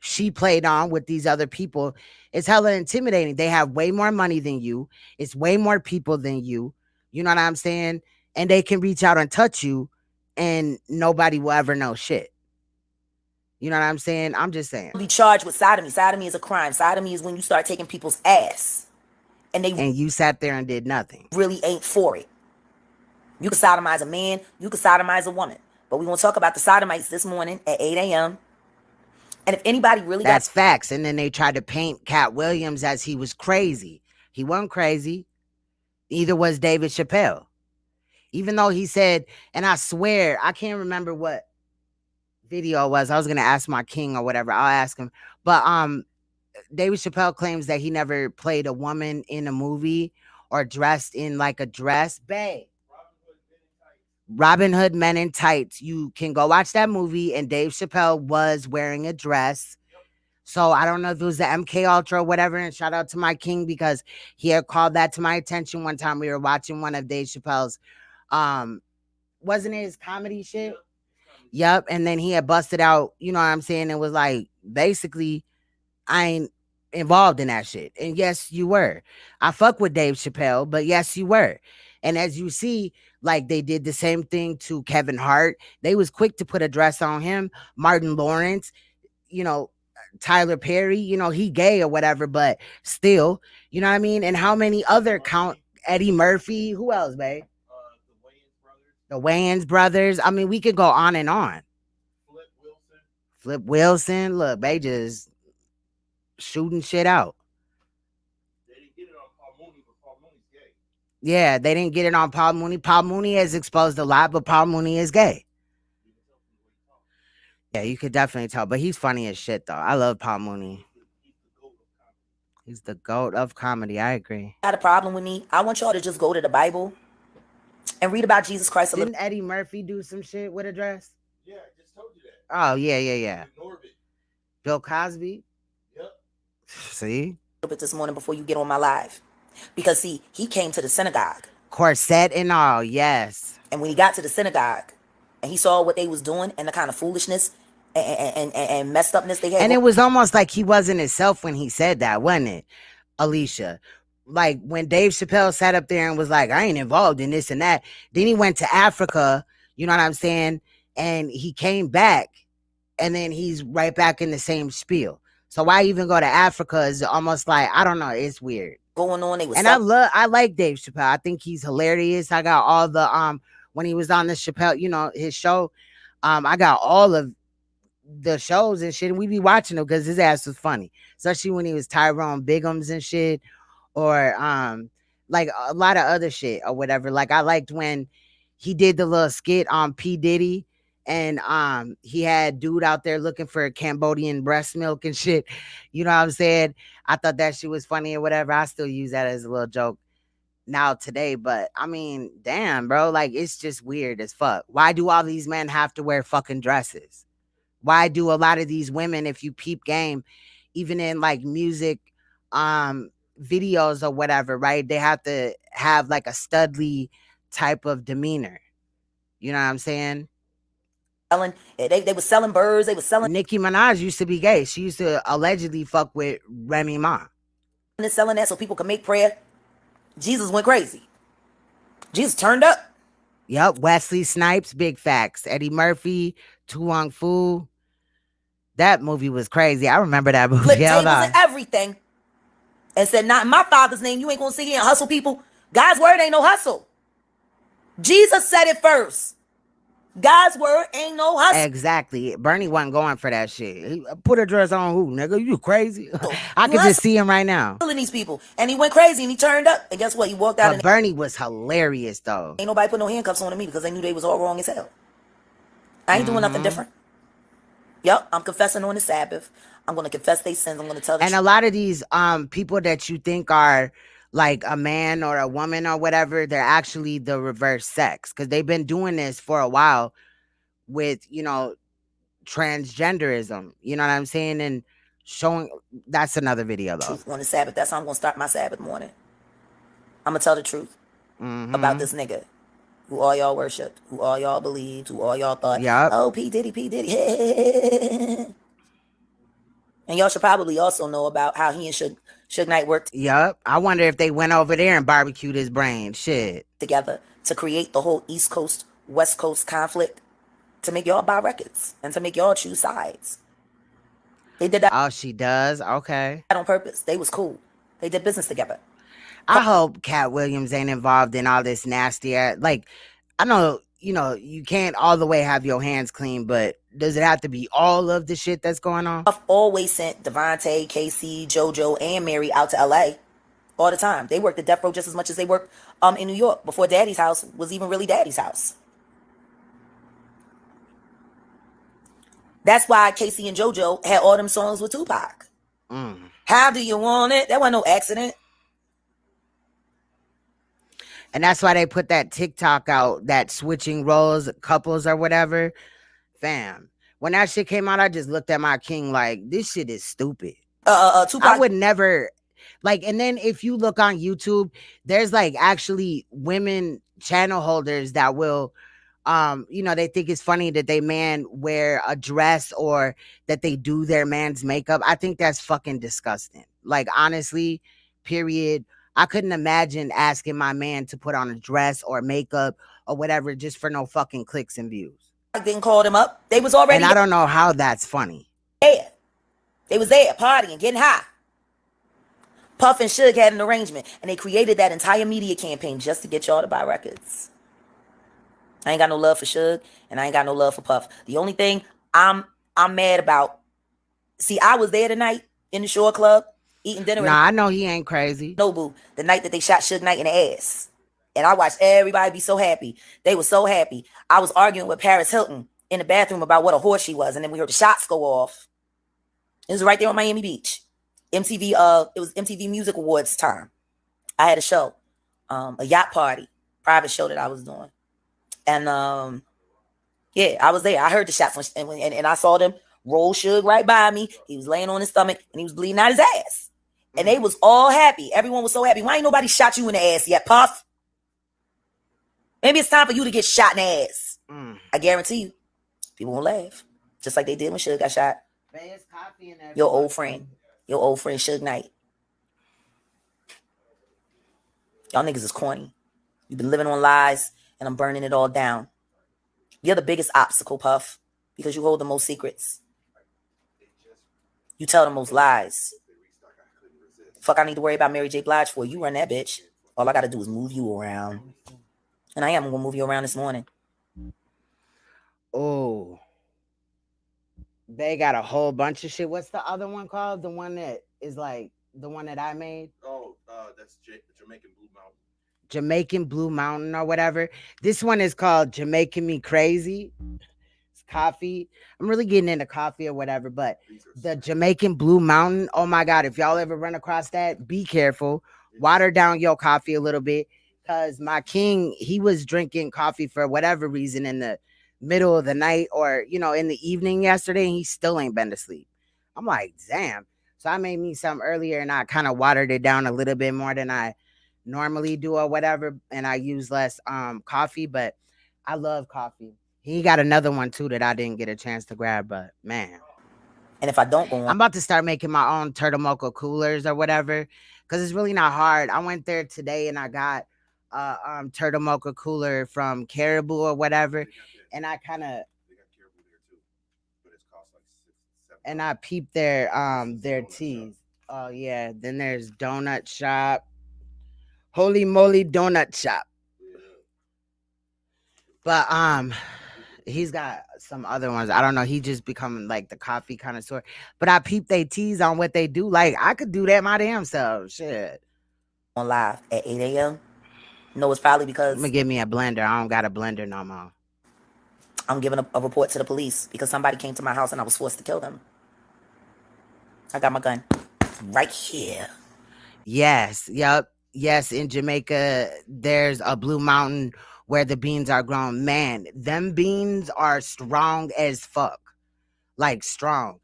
she played on with these other people, it's hella intimidating. They have way more money than you. It's way more people than you. You know what I'm saying? And they can reach out and touch you and nobody will ever know shit. You know what I'm saying? I'm just saying. Be charged with sodomy. Sodomy is a crime. Sodomy is when you start taking people's ass. And you sat there and did nothing. Really ain't for it. You can sodomize a man. You can sodomize a woman. But we're going to talk about the sodomites this morning at 8 a.m. And if anybody really That's facts. And then they tried to paint Cat Williams as he was crazy. He wasn't crazy. Either was David Chappelle. Even though he said, and I swear, I can't remember what video it was. I was going to ask my king or whatever. I'll ask him. But David Chappelle claims that he never played a woman in a movie or dressed in like a dress. Babe. Robin Hood Men in Tights. You can go watch that movie, and Dave Chappelle was wearing a dress. So I don't know if it was the MK Ultra or whatever. And shout out to my king because he had called that to my attention one time. We were watching one of Dave Chappelle's, wasn't it his comedy shit? Yep. And then he had busted out, you know what I'm saying? It was like, basically, I ain't involved in that shit. And yes, you were. I fuck with Dave Chappelle, but yes, you were. And as you see, like they did the same thing to Kevin Hart. They was quick to put a dress on him. Martin Lawrence, you know, Tyler Perry, you know, he gay or whatever, but still, you know what I mean? And how many other Eddie Murphy, who else, babe? The Wayans brothers. I mean, we could go on and on. Flip Wilson. Look, they just shooting shit out. Yeah, they didn't get it on Paul Mooney. Paul Mooney has exposed a lot, but Paul Mooney is gay. Yeah, you could definitely tell. But he's funny as shit, though. I love Paul Mooney. He's the GOAT of comedy. I agree. Got a problem with me? I want y'all to just go to the Bible and read about Jesus Christ a little. Didn't Eddie Murphy do some shit with a dress? Yeah, I just told you that. Oh, yeah. Bill Cosby? Yep. See? A little bit this morning before you get on my live. Because, see, he came to the synagogue. Corset and all, yes. And when he got to the synagogue and he saw what they was doing and the kind of foolishness and messed upness they had. And it was almost like he wasn't himself when he said that, wasn't it, Alicia? Like when Dave Chappelle sat up there and was like, I ain't involved in this and that. Then he went to Africa, you know what I'm saying? And he came back and then he's right back in the same spiel. So why even go to Africa is almost like, I don't know, it's weird. Going on, and I like Dave Chappelle. I think he's hilarious. I got all the when he was on the Chappelle, you know, his show. I got all of the shows and shit, and we be watching them because his ass was funny, especially when he was Tyrone Biggums and shit, or like a lot of other shit or whatever. Like I liked when he did the little skit on P. Diddy. And he had dude out there looking for Cambodian breast milk and shit. You know what I'm saying? I thought that shit was funny or whatever. I still use that as a little joke now today. But I mean, damn, bro. Like, it's just weird as fuck. Why do all these men have to wear fucking dresses? Why do a lot of these women, if you peep game, even in like music videos or whatever, right? They have to have like a studly type of demeanor. You know what I'm saying? They were selling birds. They were selling. Nicki Minaj used to be gay. She used to allegedly fuck with Remy Ma. And selling that so people can make prayer. Jesus went crazy. Jesus turned up. Yep. Wesley Snipes, big facts. Eddie Murphy, Tu Wong Fu. That movie was crazy. I remember that movie. Flipped tables and everything. And said, not in my father's name. You ain't gonna sit here and hustle people. God's word ain't no hustle. Jesus said it first. God's word ain't no hustle. Exactly. Bernie wasn't going for that shit. He put a dress on who, nigga? You crazy? I can just see him right now. Killing these people. And he went crazy and he turned up. And guess what? He walked out. But Bernie was hilarious, though. Ain't nobody put no handcuffs on me because they knew they was all wrong as hell. I ain't doing nothing different. Yep, I'm confessing on the Sabbath. I'm going to confess their sins. I'm going to tell them. And a lot of these people that you think are like a man or a woman or whatever, they're actually the reverse sex because they've been doing this for a while with, you know, transgenderism, you know what I'm saying? And showing, that's another video though. On the Sabbath, that's how I'm going to start my Sabbath morning. I'm going to tell the truth about this nigga who all y'all worshiped, who all y'all believed, who all y'all thought, oh, P. Diddy. And y'all should probably also know about how he and Suge Knight worked. Yup. I wonder if they went over there and barbecued his brain. Shit. Together to create the whole East Coast, West Coast conflict to make y'all buy records and to make y'all choose sides. They did that. Oh, she does? Okay. On purpose. They was cool. They did business together. I hope Cat Williams ain't involved in all this nasty ass. Like, I know you can't all the way have your hands clean, but does it have to be all of the shit that's going on? I've always sent Devontae, Casey, JoJo, and Mary out to LA all the time. They worked at Death Row just as much as they worked in New York before Daddy's house was even really Daddy's house. That's why Casey and JoJo had all them songs with Tupac. How do you want it? That wasn't no accident. And that's why they put that TikTok out, that switching roles, couples or whatever. Fam, when that shit came out, I just looked at my king like, this shit is stupid. Tupac. I would never, like, and then if you look on YouTube, there's like actually women channel holders that will, they think it's funny that they man wear a dress or that they do their man's makeup. I think that's fucking disgusting. Like, honestly, period. I couldn't imagine asking my man to put on a dress or makeup or whatever just for no fucking clicks and views. I didn't call them up. They was already. And I don't know how that's funny. There. They was there partying, getting high. Puff and Suge had an arrangement, and they created that entire media campaign just to get y'all to buy records. I ain't got no love for Suge, and I ain't got no love for Puff. The only thing I'm mad about. See, I was there tonight in the Shore Club eating dinner. Nah, I know he ain't crazy. No, boo. The night that they shot Suge Knight in the ass. And I watched everybody be so happy. They were so happy. I was arguing with Paris Hilton in the bathroom about what a whore she was. And then we heard the shots go off. It was right there on Miami Beach. MTV, it was MTV Music Awards time. I had a show, a yacht party, private show that I was doing. And yeah, I was there. I heard the shots and I saw them roll Suge right by me. He was laying on his stomach and he was bleeding out his ass. And they was all happy. Everyone was so happy. Why ain't nobody shot you in the ass yet, Puff? Maybe it's time for you to get shot in the ass. I guarantee you, people won't laugh. Just like they did when Suge got shot. Your old friend Suge Knight. Y'all niggas is corny. You've been living on lies, and I'm burning it all down. You're the biggest obstacle, Puff, because you hold the most secrets. You tell the most lies. Fuck, I need to worry about Mary J. Blige for. You run that bitch. All I gotta do is move you around. And I am gonna move you around this morning. Oh. They got a whole bunch of shit. What's the other one called? The one that is like the one that I made? Oh, that's Jamaican Blue Mountain. Jamaican Blue Mountain or whatever. This one is called Jamaican Me Crazy. It's coffee. I'm really getting into coffee or whatever, but the Jamaican Blue Mountain, oh my God, if y'all ever run across that, be careful. Water down your coffee a little bit, because my king, he was drinking coffee for whatever reason in the middle of the night or, in the evening yesterday, and he still ain't been to sleep. I'm like, damn. So I made me some earlier, and I kind of watered it down a little bit more than I normally do or whatever, and I use less coffee, but I love coffee. He got another one too that I didn't get a chance to grab, but man. And if I don't go on, I'm about to start making my own turtle mocha coolers or whatever, because it's really not hard. I went there today and I got turtle mocha cooler from Caribou or whatever, and I kind of and I peeped their teas. Oh yeah, then there's Donut Shop. Holy moly donut shop. But he's got some other ones. I don't know. He just becoming like the coffee connoisseur. But I peep they teas on what they do. Like, I could do that my damn self. Shit. On live at 8 a.m. No, it's probably because I'm gonna give me a blender. I don't got a blender no more. I'm giving a report to the police because somebody came to my house and I was forced to kill them. I got my gun right here. Yes. Yep. Yes, in Jamaica, there's a Blue Mountain where the beans are grown. Man, them beans are strong as fuck. Like, strong.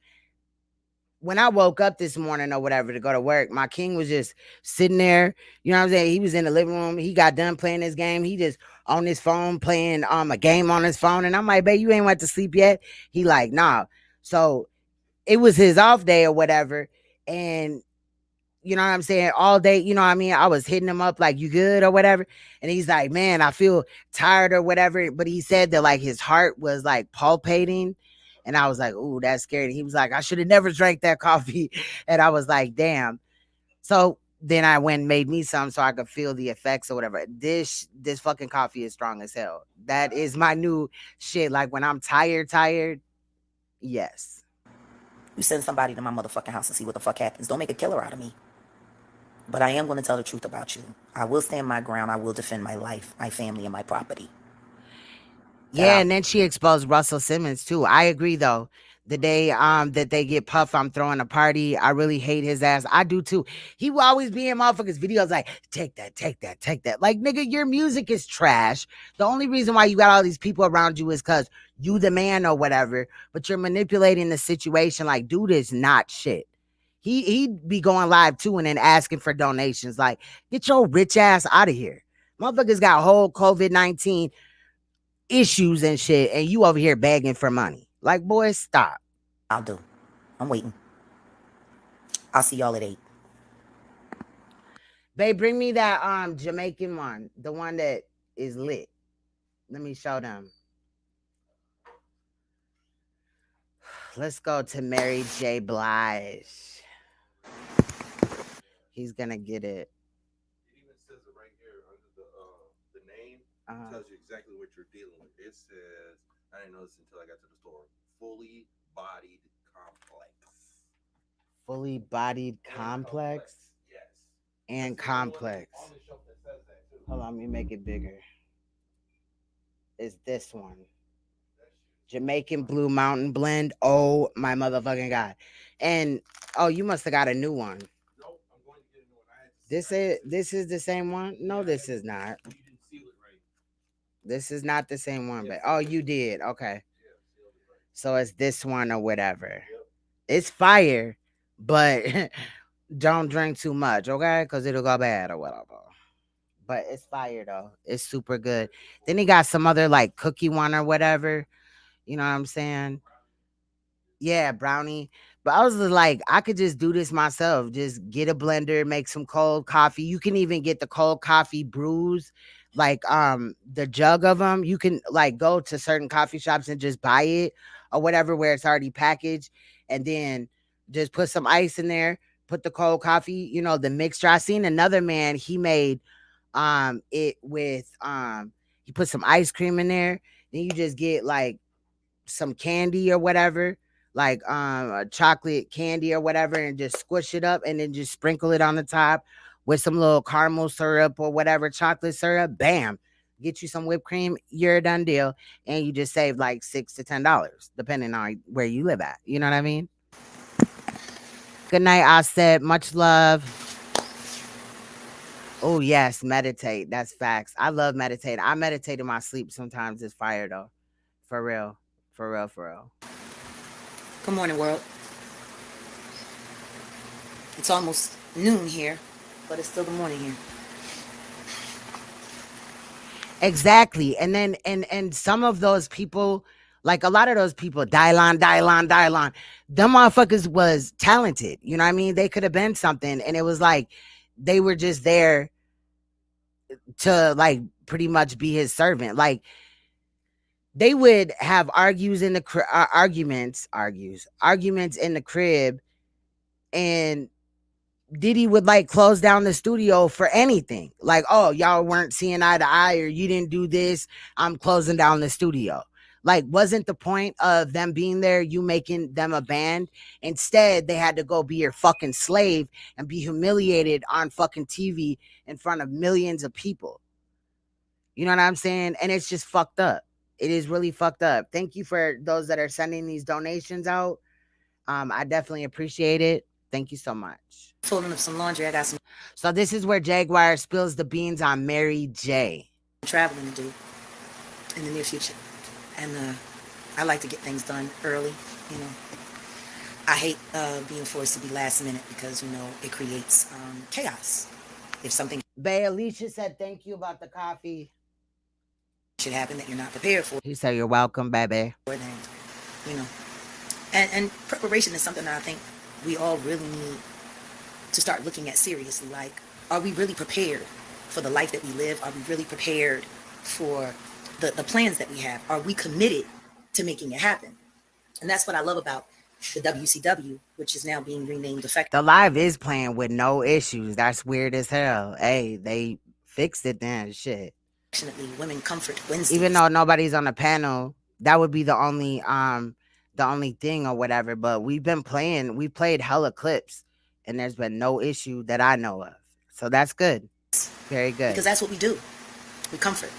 When I woke up this morning or whatever to go to work, my king was just sitting there. You know what I'm saying? He was in the living room. He got done playing his game. He just on his phone playing a game on his phone. And I'm like, babe, you ain't went to sleep yet? He like, nah. So it was his off day or whatever. And you know what I'm saying? All day, you know what I mean? I was hitting him up like, you good or whatever. And he's like, man, I feel tired or whatever. But he said that like his heart was like palpating. And I was like, ooh, that's scary. He was like, I should have never drank that coffee. And I was like, damn. So then I went and made me some so I could feel the effects or whatever. This fucking coffee is strong as hell. That is my new shit. Like when I'm tired, yes. You send somebody to my motherfucking house and see what the fuck happens. Don't make a killer out of me. But I am going to tell the truth about you. I will stand my ground. I will defend my life, my family, and my property. Yeah, and then she exposed Russell Simmons too. I agree though. The day that they get Puff, I'm throwing a party. I really hate his ass. I do too. He will always be in motherfuckers' videos like, take that. Like, nigga, your music is trash. The only reason why you got all these people around you is because you the man or whatever, but you're manipulating the situation. Like, dude is not shit. He'd be going live too and then asking for donations. Like, get your rich ass out of here. Motherfuckers got whole COVID-19 issues and shit, and you over here begging for money. Like, boy, stop. I'll do. I'm waiting. I'll see y'all at 8. Babe, bring me that Jamaican one, the one that is lit. Let me show them. Let's go to Mary J. Blige. He's gonna get it. It even says it right here under the name. Tells you exactly what you're dealing with. It says, I didn't know this until I got to the store. Fully bodied complex. Fully bodied complex. Yes. And complex. Hold on, let me make it bigger. It's this one. Jamaican Blue Mountain Blend. Oh my motherfucking God. And oh, you must have got a new one. Nope, I'm going to get a new one. This is the same one? No, this is not. You didn't seal it right. This is not the same one, but oh, you did. Okay. So it's this one or whatever. It's fire, but don't drink too much, okay? Because it'll go bad or whatever. But it's fire though. It's super good. Then he got some other like cookie one or whatever. You know what I'm saying? Yeah, brownie. But I was like, I could just do this myself. Just get a blender, make some cold coffee. You can even get the cold coffee brews, like the jug of them. You can like go to certain coffee shops and just buy it or whatever where it's already packaged, and then just put some ice in there, put the cold coffee, you know, the mixture. I seen another man, he made it with he put some ice cream in there. Then you just get like some candy or whatever, like a chocolate candy or whatever, and just squish it up and then just sprinkle it on the top with some little caramel syrup or whatever, chocolate syrup. Bam, get you some whipped cream, you're a done deal. And you just save like $6 to $10 depending on where you live at. You know what I mean? Good night, I said. Much love. Oh yes, meditate. That's facts. I love meditate. I meditate in my sleep sometimes. It's fire though. For real. For real. Good morning, world. It's almost noon here, but it's still the morning here. Exactly. And then and some of those people, like a lot of those people, Dylon, them motherfuckers was talented. You know what I mean? They could have been something. And it was like they were just there to like pretty much be his servant. Like they would have arguments in the crib, and Diddy would like close down the studio for anything. Like, oh, y'all weren't seeing eye to eye, or you didn't do this, I'm closing down the studio. Like, wasn't the point of them being there you making them a band? Instead, they had to go be your fucking slave and be humiliated on fucking TV in front of millions of people. You know what I'm saying? And it's just fucked up. It is really fucked up. Thank you for those that are sending these donations out. I definitely appreciate it. Thank you so much. Folding up some laundry. I got some. So this is where Jaguar spills the beans on Mary J. Traveling to do in the near future. And I like to get things done early, you know. I hate being forced to be last minute because, you know, it creates chaos. If something... Bae, Alicia said thank you about the coffee. Should happen that you're not prepared for. He said you're welcome, baby. Then, you know. And preparation is something that I think we all really need to start looking at seriously. Like, are we really prepared for the life that we live? Are we really prepared for the plans that we have? Are we committed to making it happen? And that's what I love about the WCW, which is now being renamed effective. The live is playing with no issues. That's weird as hell. Hey, they fixed it then. Shit. Women Comfort Wednesdays. Even though nobody's on the panel, that would be the only thing or whatever. But we played hella clips, and there's been no issue that I know of. So that's good. Very good. Because that's what we do. We comfort.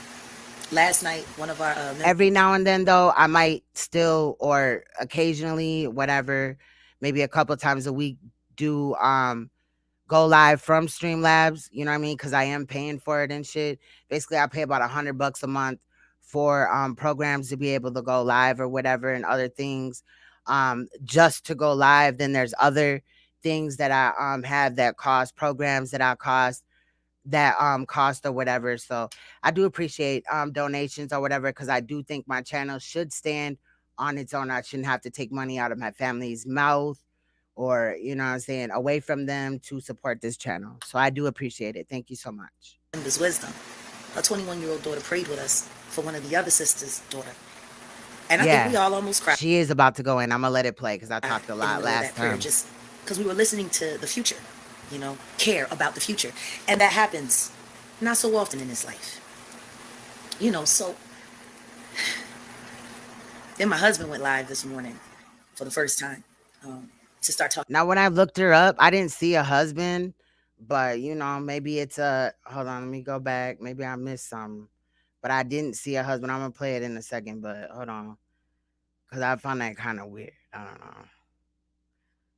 Last night, one of our every now and then, though, I might still, or occasionally, whatever, maybe a couple times a week, do go live from Streamlabs. You know what I mean? Because I am paying for it and shit. Basically, I pay about $100 a month for programs to be able to go live or whatever, and other things just to go live. Then there's other things that I have that cost, programs that I cost or whatever. So I do appreciate donations or whatever, because I do think my channel should stand on its own. I shouldn't have to take money out of my family's mouth, or, you know what I'm saying, away from them to support this channel. So I do appreciate it. Thank you so much. There's wisdom. A 21-year-old daughter prayed with us for one of the other sisters' daughter. And I think we all almost cried. She is about to go in. I'm going to let it play because I talked a lot last time. Just because we were listening to the future, you know, care about the future. And that happens not so often in this life. You know, so then my husband went live this morning for the first time to start talking. Now, when I looked her up, I didn't see a husband, but, you know, maybe it's hold on, let me go back. Maybe I missed something, but I didn't see a husband. I'm going to play it in a second, but hold on, because I found that kind of weird. I don't know.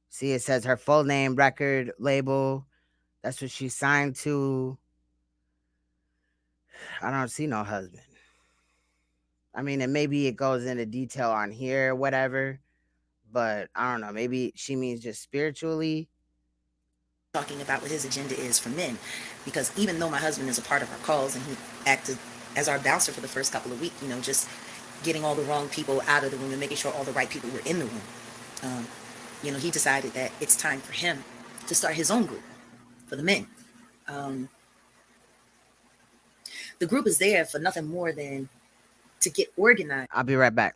See, it says her full name, record label. That's what she signed to. I don't see no husband. I mean, and maybe it goes into detail on here or whatever, but I don't know. Maybe she means just spiritually. Talking about what his agenda is for men, because even though my husband is a part of our calls and he acted as our bouncer for the first couple of weeks, you know, just getting all the wrong people out of the room and making sure all the right people were in the room. You know, he decided that it's time for him to start his own group for the men. The group is there for nothing more than to get organized. I'll be right back.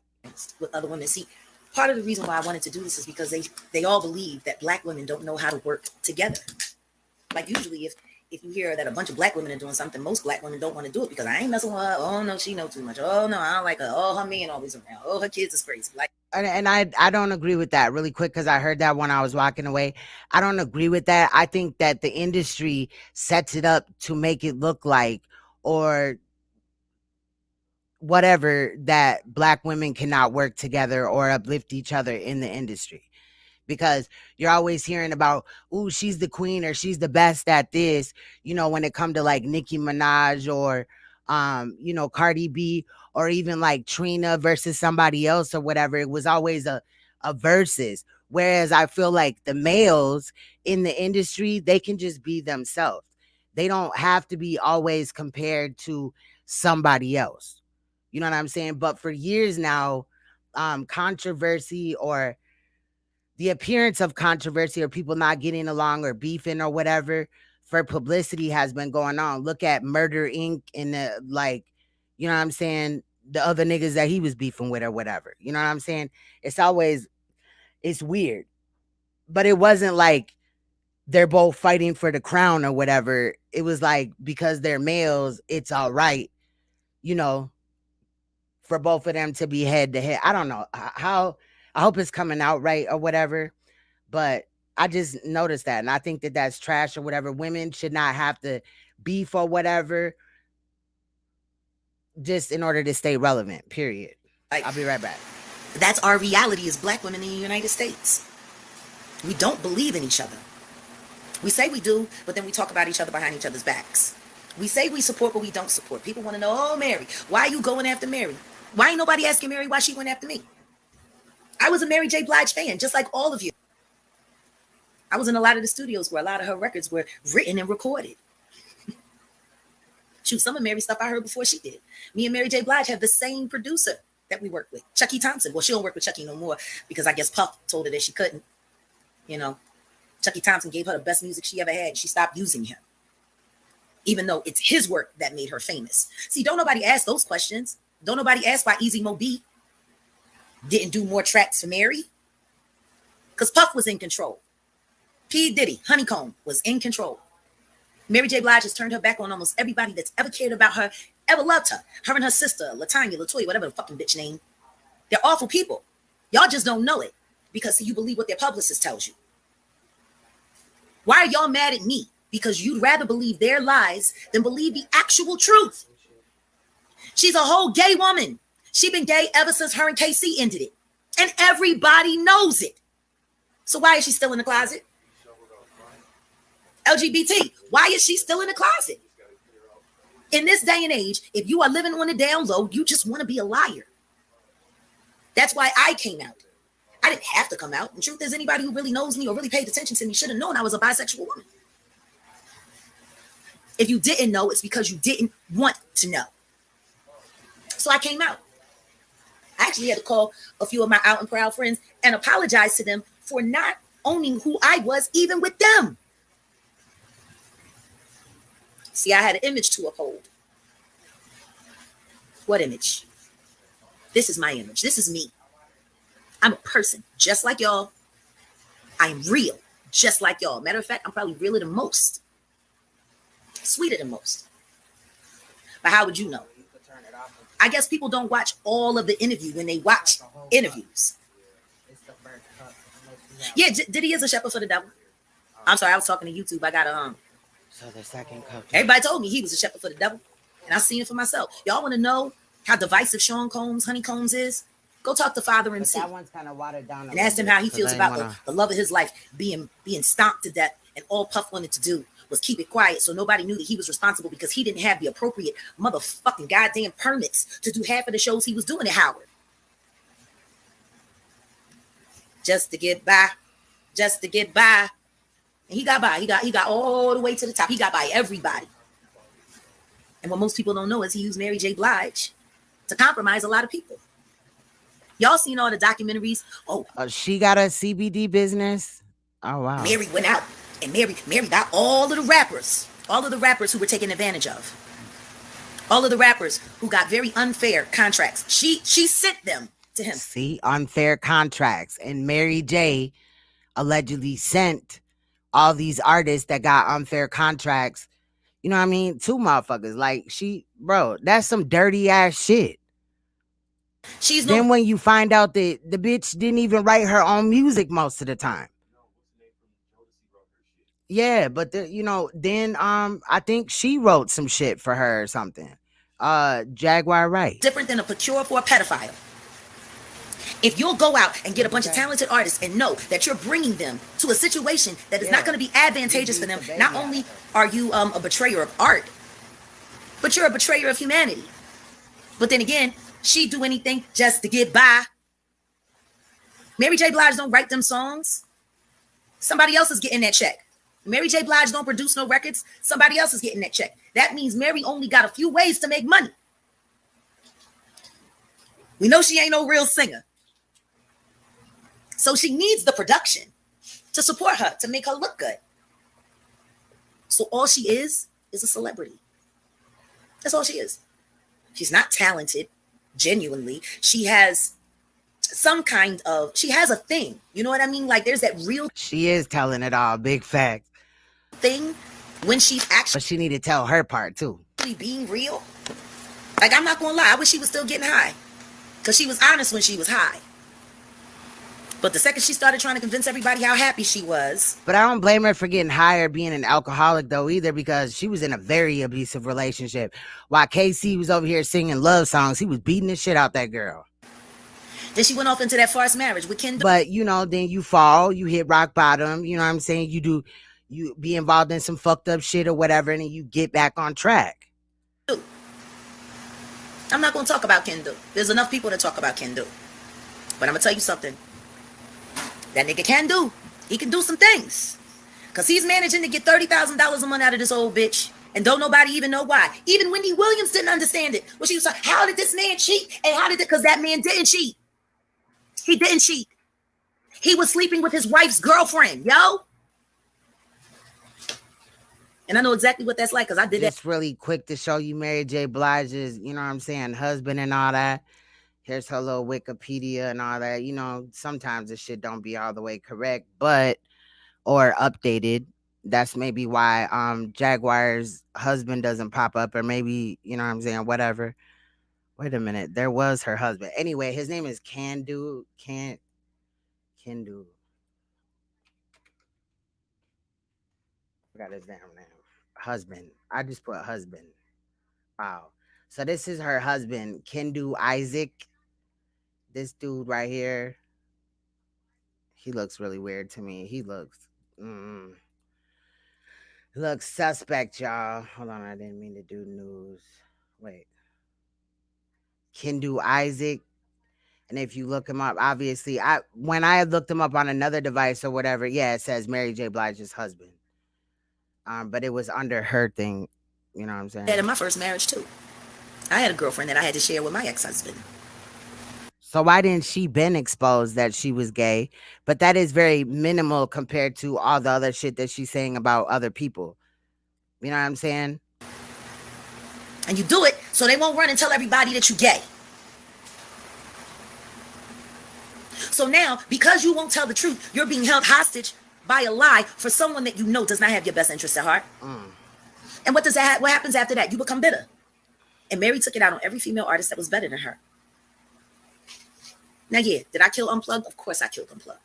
With other women. See, part of the reason why I wanted to do this is because they all believe that black women don't know how to work together. Like usually if you hear that a bunch of black women are doing something, most black women don't want to do it because I ain't messing with her. Oh no, she know too much. Oh no, I don't like her. Oh, her man always around. Oh, her kids is crazy. Like, and I don't agree with that really quick, because I heard that when I was walking away. I don't agree with that. I think that the industry sets it up to make it look like, or whatever, that black women cannot work together or uplift each other in the industry. Because you're always hearing about, ooh, she's the queen or she's the best at this, you know, when it come to like Nicki Minaj or, you know, Cardi B, or even like Trina versus somebody else or whatever. It was always a versus. Whereas I feel like the males in the industry, they can just be themselves. They don't have to be always compared to somebody else. You know what I'm saying? But for years now, controversy, or the appearance of controversy, or people not getting along or beefing or whatever, for publicity has been going on. Look at Murder Inc. and the, like, you know what I'm saying, the other niggas that he was beefing with or whatever. You know what I'm saying? It's weird. But it wasn't like they're both fighting for the crown or whatever. It was like, because they're males, it's all right, you know, for both of them to be head to head. I don't know how. I hope it's coming out right or whatever, but I just noticed that, and I think that that's trash or whatever. Women should not have to beef or whatever, just in order to stay relevant, period. I'll be right back. That's our reality as black women in the United States. We don't believe in each other. We say we do, but then we talk about each other behind each other's backs. We say we support, but we don't support. People want to know, oh, Mary, why are you going after Mary? Why ain't nobody asking Mary why she went after me? I was a Mary J. Blige fan, just like all of you. I was in a lot of the studios where a lot of her records were written and recorded. Shoot, some of Mary's stuff I heard before she did. Me and Mary J. Blige have the same producer that we work with, Chucky Thompson. Well, she don't work with Chucky no more because I guess Puff told her that she couldn't. You know, Chucky Thompson gave her the best music she ever had. She stopped using him, even though it's his work that made her famous. See, don't nobody ask those questions. Don't nobody ask why Easy Mo B didn't do more tracks for Mary. Because Puff was in control. P. Diddy, Honeycomb, was in control. Mary J. Blige has turned her back on almost everybody that's ever cared about her, ever loved her. Her and her sister, LaTanya, LaToya, whatever the fucking bitch name. They're awful people. Y'all just don't know it because you believe what their publicist tells you. Why are y'all mad at me? Because you'd rather believe their lies than believe the actual truth. She's a whole gay woman. She been gay ever since her and KC ended it. And everybody knows it. So why is she still in the closet? LGBT, why is she still in the closet? In this day and age, if you are living on the down low, you just want to be a liar. That's why I came out. I didn't have to come out. The truth is, anybody who really knows me or really paid attention to me should have known I was a bisexual woman. If you didn't know, it's because you didn't want to know. So I came out. I actually had to call a few of my out and proud friends and apologize to them for not owning who I was, even with them. See, I had an image to uphold. What image? This is my image. This is me. I'm a person just like y'all. I am real just like y'all. Matter of fact, I'm probably realer than most. Sweeter than most. But how would you know? I guess people don't watch all of the interview when they watch interviews. Yeah, Diddy is a shepherd for the devil. I'm sorry, I was talking to YouTube. I got So the second cup. Everybody told me he was a shepherd for the devil, and I've seen it for myself. Y'all want to know how divisive Sean Combs, Honeycombs is? Go talk to Father MC. That one's kind of watered down. And ask him how he feels about the love of his life being stomped to death, and all Puff wanted to do was keep it quiet so nobody knew that he was responsible because he didn't have the appropriate motherfucking goddamn permits to do half of the shows he was doing at Howard. Just to get by. Just to get by. And he got by. He got all the way to the top. He got by everybody. And what most people don't know is he used Mary J. Blige to compromise a lot of people. Y'all seen all the documentaries? Oh, she got a CBD business. Oh wow. Mary went out and Mary got all of the rappers who were taken advantage of. All of the rappers who got very unfair contracts. She sent them to him. See, unfair contracts. And Mary J. allegedly sent all these artists that got unfair contracts, you know what I mean, two motherfuckers. Like, bro, that's some dirty ass shit. Then when you find out that the bitch didn't even write her own music most of the time. Yeah, but then I think she wrote some shit for her or something. Jaguar Wright. Different than a procure for a pedophile. If you'll go out and get a bunch of talented artists and know that you're bringing them to a situation that is not going to be advantageous for them, not only are you a betrayer of art, but you're a betrayer of humanity. But then again, she do anything just to get by. Mary J. Blige don't write them songs. Somebody else is getting that check. Mary J. Blige don't produce no records. Somebody else is getting that check. That means Mary only got a few ways to make money. We know she ain't no real singer. So she needs the production to support her, to make her look good. So all she is a celebrity. That's all she is. She's not talented, genuinely. She has she has a thing. You know what I mean? Like there's that real. She is telling it all, big fact. Thing when she's actually. But she need to tell her part too. Being real. Like I'm not gonna lie, I wish she was still getting high. Because she was honest when she was high. But the second she started trying to convince everybody how happy she was. But I don't blame her for getting high or being an alcoholic though either, because she was in a very abusive relationship. While KC was over here singing love songs, he was beating the shit out that girl. Then she went off into that farce marriage with Kendall. But then you fall, you hit rock bottom, you know what I'm saying? You be involved in some fucked up shit or whatever, and then you get back on track. I'm not going to talk about Kendall. There's enough people to talk about Kendall. But I'm going to tell you something. That nigga can do. He can do some things. Because he's managing to get $30,000 a month out of this old bitch. And don't nobody even know why. Even Wendy Williams didn't understand it. When she was like, how did this man cheat? And how did it? Because that man didn't cheat. He didn't cheat. He was sleeping with his wife's girlfriend, yo. And I know exactly what that's like because I did that. Just really quick to show you Mary J. Blige's, husband and all that. Here's her little Wikipedia and all that. You know, sometimes the shit don't be all the way correct, but or updated. That's maybe why Jaguar's husband doesn't pop up, or maybe, you know what I'm saying, whatever. Wait a minute. There was her husband. Anyway, his name is Kendu. Forgot his damn name. Husband. I just put husband. Wow. So this is her husband, Kendu Isaac. This dude right here. He looks really weird to me. He looks suspect, y'all. Hold on, I didn't mean to do news. Wait. Kendu Isaac. And if you look him up, obviously, when I had looked him up on another device or whatever, yeah, it says Mary J. Blige's husband. But it was under her thing. You know what I'm saying? That in my first marriage too. I had a girlfriend that I had to share with my ex-husband. So why didn't she been exposed that she was gay? But that is very minimal compared to all the other shit that she's saying about other people. You know what I'm saying? And you do it so they won't run and tell everybody that you're gay. So now, because you won't tell the truth, you're being held hostage by a lie for someone that you know does not have your best interest at heart. And what happens after that? You become bitter. And Mary took it out on every female artist that was better than her. Now, yeah, did I kill Unplugged? Of course I killed Unplugged.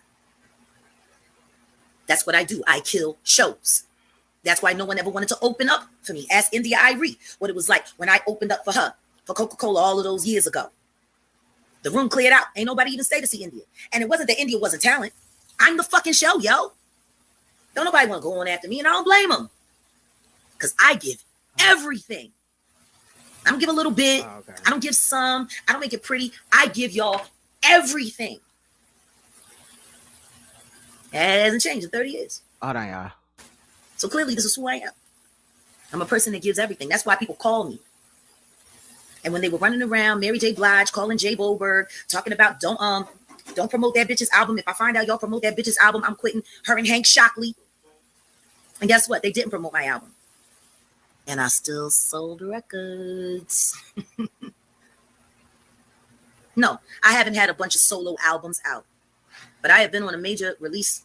That's what I do. I kill shows. That's why no one ever wanted to open up for me. Ask India Irie what it was like when I opened up for her, for Coca-Cola all of those years ago. The room cleared out. Ain't nobody even stay to see India. And it wasn't that India wasn't talent. I'm the fucking show, yo. Don't nobody want to go on after me, and I don't blame them. Because I give everything. I don't give a little bit. Oh, okay. I don't give some. I don't make it pretty. I give y'all everything. It hasn't changed in 30 years. Hold on, y'all. So clearly, this is who I am. I'm a person that gives everything. That's why people call me. And when they were running around, Mary J. Blige calling Jay Boberg, talking about don't promote that bitch's album. If I find out y'all promote that bitch's album, I'm quitting. Her and Hank Shockley. And guess what? They didn't promote my album. And I still sold records. No, I haven't had a bunch of solo albums out. But I have been on a major release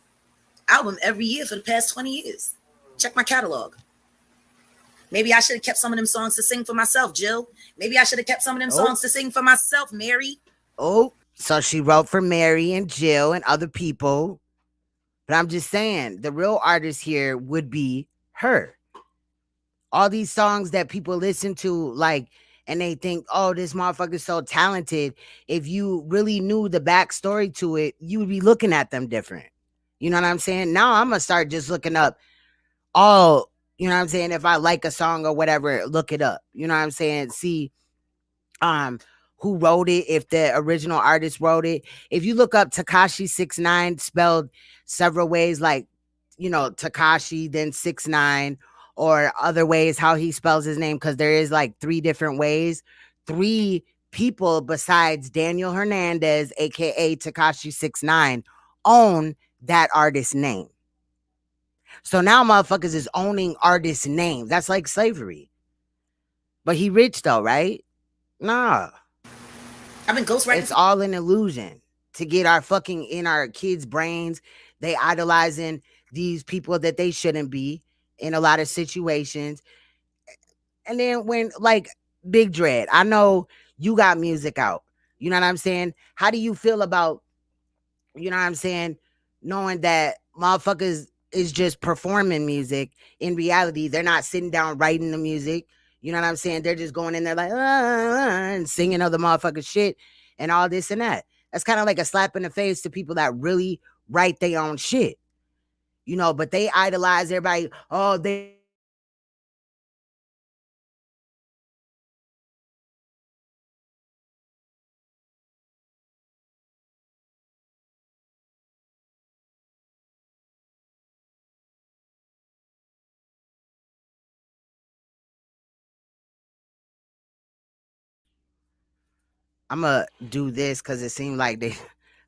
album every year for the past 20 years. Check my catalog. Maybe I should have kept some of them songs to sing for myself, Jill. Maybe I should have kept some of them songs to sing for myself, Mary. Oh, so she wrote for Mary and Jill and other people. But I'm just saying, the real artist here would be her. All these songs that people listen to, like, and they think, oh, this motherfucker's so talented. If you really knew the backstory to it, you would be looking at them different. You know what I'm saying? Now I'm going to start just looking up all, you know what I'm saying? If I like a song or whatever, look it up. You know what I'm saying? See who wrote it, if the original artist wrote it. If you look up Tekashi 6ix9ine spelled several ways, like, you know, Tekashi, then 6ix9ine, or other ways how he spells his name, because there is like 3 different ways. 3 people besides Daniel Hernandez, aka Tekashi 6ix9ine, own that artist's name. So now motherfuckers is owning artist names. That's like slavery. But he rich though, right? Nah. I've been ghostwriting. It's all an illusion to get our fucking in our kids' brains. They idolizing these people that they shouldn't be in a lot of situations. And then when, like, Big Dread, I know you got music out. You know what I'm saying? How do you feel about, you know what I'm saying, knowing that motherfuckers is just performing music? In reality, they're not sitting down writing the music. You know what I'm saying? They're just going in there like, and singing other motherfucker shit and all this and that. That's kind of like a slap in the face to people that really write their own shit. You know, but they idolize everybody. Oh, they. I'm going to do this because it seemed like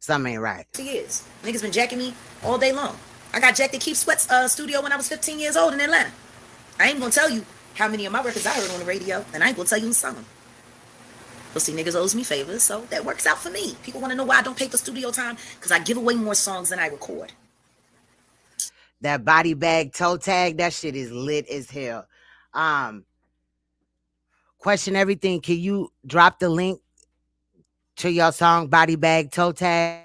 something ain't right. 2 years. Niggas been jacking me all day long. I got jacked at Keith Sweat's studio when I was 15 years old in Atlanta. I ain't gonna tell you how many of my records I heard on the radio, and I ain't gonna tell you some. But see, niggas owes me favors, so that works out for me. People want to know why I don't pay for studio time, because I give away more songs than I record. That body bag toe tag, that shit is lit as hell. Question everything. Can you drop the link to your song Body Bag Toe Tag?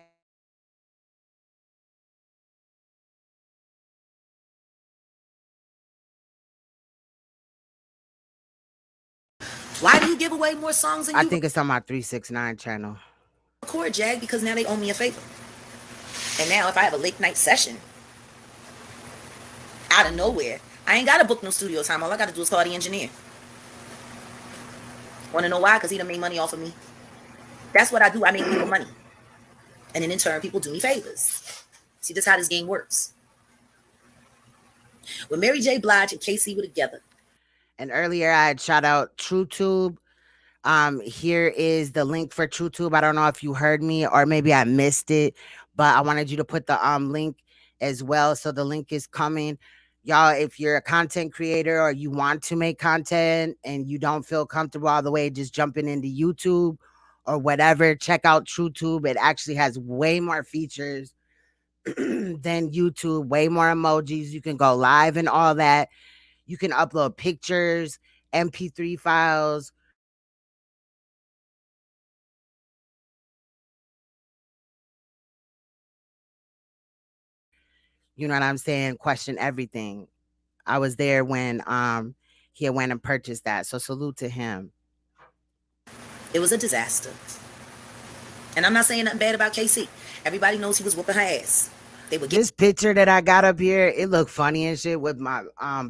Why do you give away more songs than I you think it's on my 369 channel. record, Jag? Because now they owe me a favor. And now if I have a late night session, out of nowhere, I ain't got to book no studio time. All I got to do is call the engineer. Want to know why? Because he done made money off of me. That's what I do. I make people money. And then in turn, people do me favors. See, this is how this game works. When Mary J. Blige and Casey were together. And earlier I had shout out TrueTube. Here is the link for TrueTube. I don't know if you heard me or maybe I missed it, but I wanted you to put the link as well. So the link is coming. Y'all, if you're a content creator or you want to make content and you don't feel comfortable all the way just jumping into YouTube or whatever, check out TrueTube. It actually has way more features than YouTube, way more emojis. You can go live and all that. You can upload pictures, MP3 files. You know what I'm saying? Question everything. I was there when he went and purchased that. So salute to him. It was a disaster. And I'm not saying nothing bad about KC. Everybody knows he was whooping her ass. They would get this picture that I got up here, it looked funny and shit with my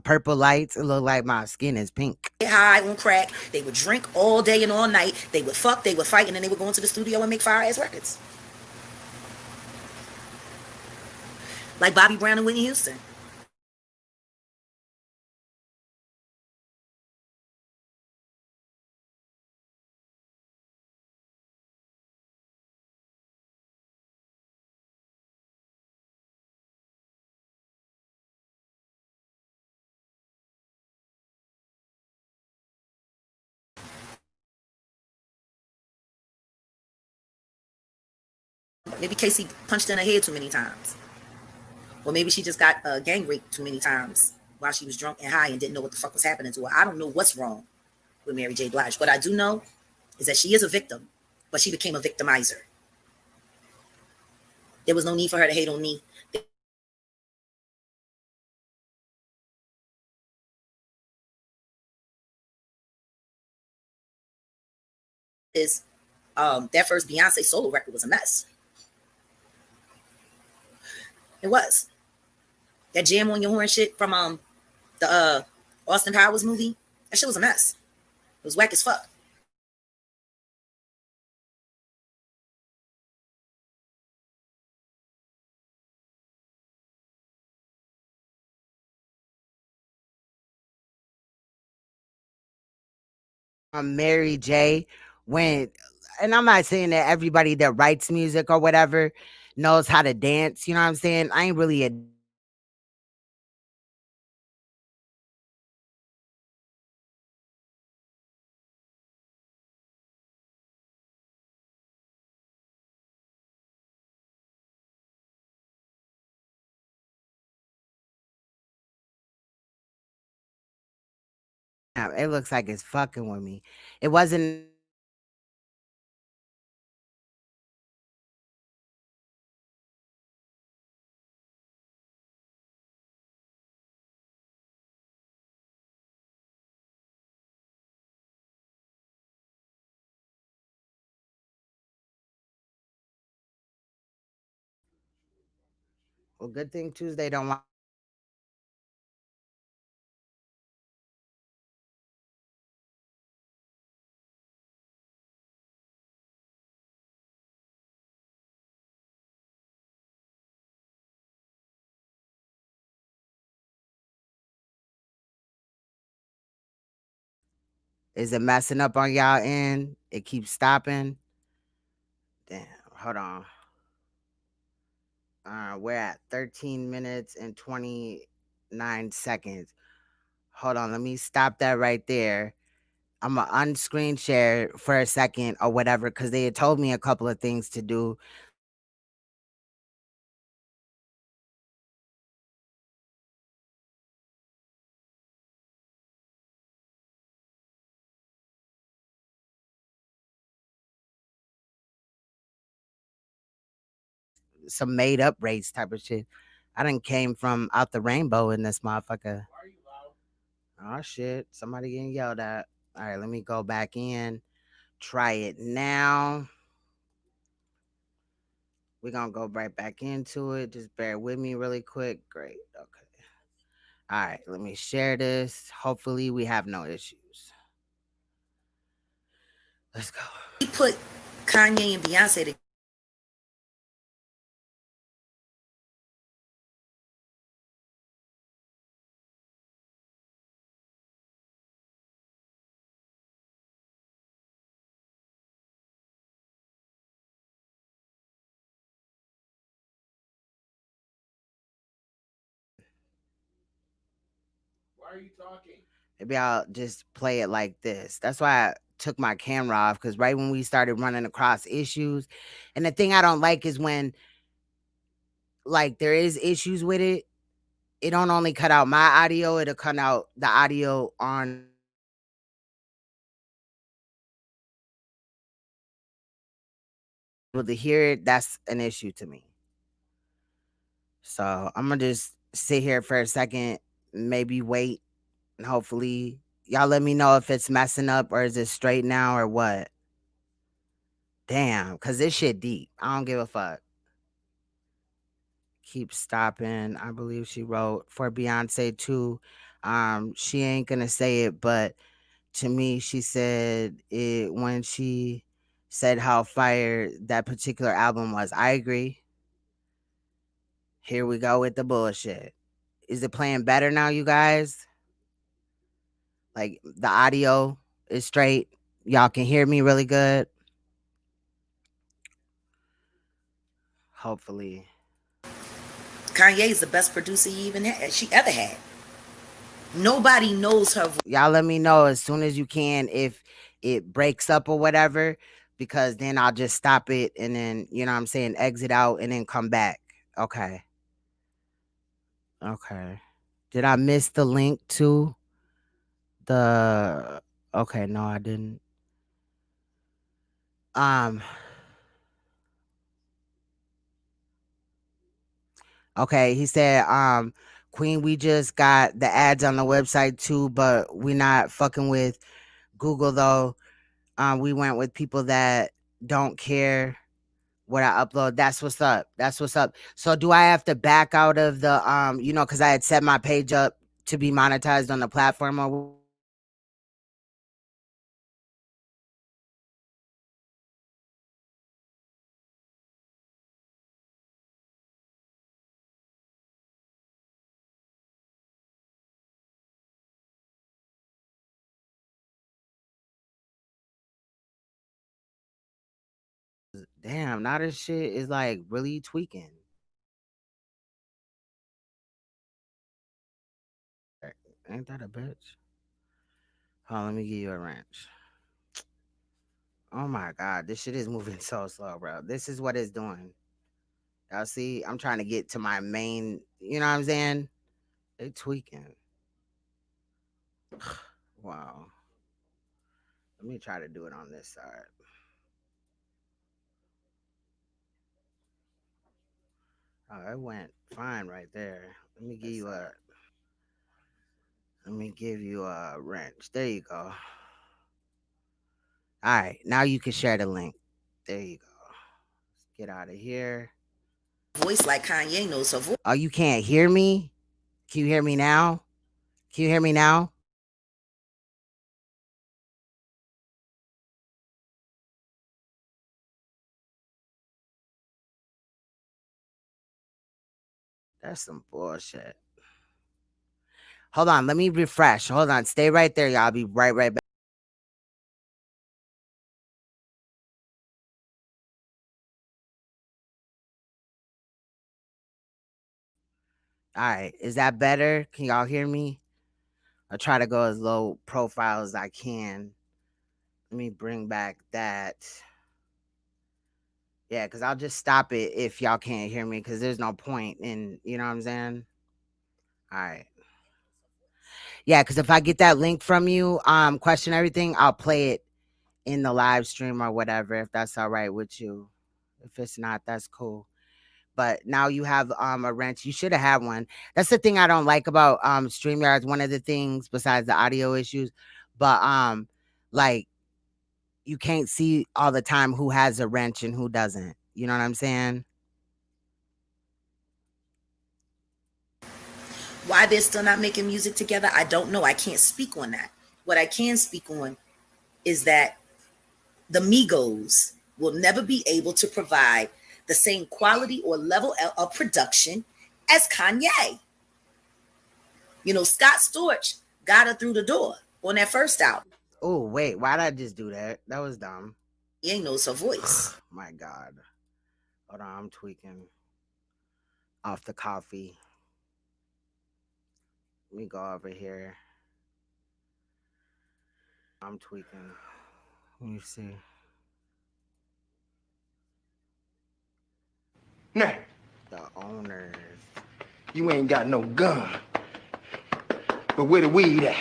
purple lights. It looked like my skin is pink. High on crack. They would drink all day and all night. They would fuck, they would fight, and then they would go into the studio and make fire ass records. Like Bobby Brown and Whitney Houston. Maybe Casey punched in her head too many times. Or maybe she just got gang raped too many times while she was drunk and high and didn't know what the fuck was happening to her. I don't know what's wrong with Mary J. Blige. What I do know is that she is a victim, but she became a victimizer. There was no need for her to hate on me. That first Beyonce solo record was a mess. It was. That Jam on Your Horn shit from the Austin Powers movie, that shit was a mess. It was whack as fuck. Mary J. went, and I'm not saying that everybody that writes music or whatever knows how to dance. You know what I'm saying? I ain't really a it looks like it's fucking with me. It wasn't well, good thing Tuesday don't want is it messing up on y'all end? It keeps stopping. Damn, hold on. We're at 13 minutes and 29 seconds. Hold on, let me stop that right there. I'm going to unscreen share for a second or whatever because they had told me a couple of things to do. Some made up race type of shit. I done came from out the rainbow in this motherfucker. Oh shit, somebody getting yelled at. All right, let me go back in. Try it now. We're gonna go right back into it. Just bear with me really quick. Great. Okay. All right, let me share this. Hopefully we have no issues. Let's go. He put Kanye and Beyonce together. Why are you talking? Maybe I'll just play it like this. That's why I took my camera off because right when we started running across issues, and the thing I don't like is when like there is issues with it, it don't only cut out my audio, it'll cut out the audio on able to hear it. That's an issue to me. So I'm gonna just sit here for a second, maybe wait, and hopefully y'all let me know if it's messing up or is it straight now or what. Damn, cause this shit deep. I don't give a fuck. Keep stopping. I believe she wrote for Beyonce too. She ain't gonna say it, but to me, she said it when she said how fire that particular album was. I agree. Here we go with the bullshit. Is it playing better now, you guys? Like the audio is straight. Y'all can hear me really good. Hopefully. Kanye is the best producer she ever had. Nobody knows her voice. Y'all let me know as soon as you can if it breaks up or whatever, because then I'll just stop it and then, you know what I'm saying, exit out and then come back. Okay. Okay. Did I miss the link to the okay, no, I didn't. Okay, he said, Queen, we just got the ads on the website too, but we not fucking with Google though. We went with people that don't care what I upload. That's what's up. That's what's up. So do I have to back out of the because I had set my page up to be monetized on the platform or damn, now this shit is like really tweaking. Ain't that a bitch? Hold on, let me give you a wrench. Oh my god, this shit is moving so slow, bro. This is what it's doing. Y'all see, I'm trying to get to my main, you know what I'm saying? They tweaking. Wow. Let me try to do it on this side. Oh, it went fine right there. Let me give you a wrench. There you go. All right, now you can share the link. There you go. Let's get out of here. Voice like Kanye knows her voice. Oh, you can't hear me? Can you hear me now? Can you hear me now? That's some bullshit. Hold on, let me refresh. Hold on, stay right there, y'all. I'll be right back. All right, is that better? Can y'all hear me? I'll try to go as low profile as I can. Let me bring back that. Yeah, because I'll just stop it if y'all can't hear me, because there's no point in, you know what I'm saying? All right. Yeah, because if I get that link from you, question everything, I'll play it in the live stream or whatever, if that's all right with you. If it's not, that's cool. But now you have a wrench. You should have had one. That's the thing I don't like about StreamYard. One of the things besides the audio issues, but like you can't see all the time who has a wrench and who doesn't. You know what I'm saying? Why they're still not making music together, I don't know. I can't speak on that. What I can speak on is that the Migos will never be able to provide the same quality or level of production as Kanye. You know, Scott Storch got her through the door on that first album. Oh, wait, why'd I just do that? That was dumb. He ain't knows her voice. My God. Hold on, I'm tweaking off the coffee. Let me go over here. I'm tweaking. Let me see. Now, the owners. You ain't got no gun. But where the weed at?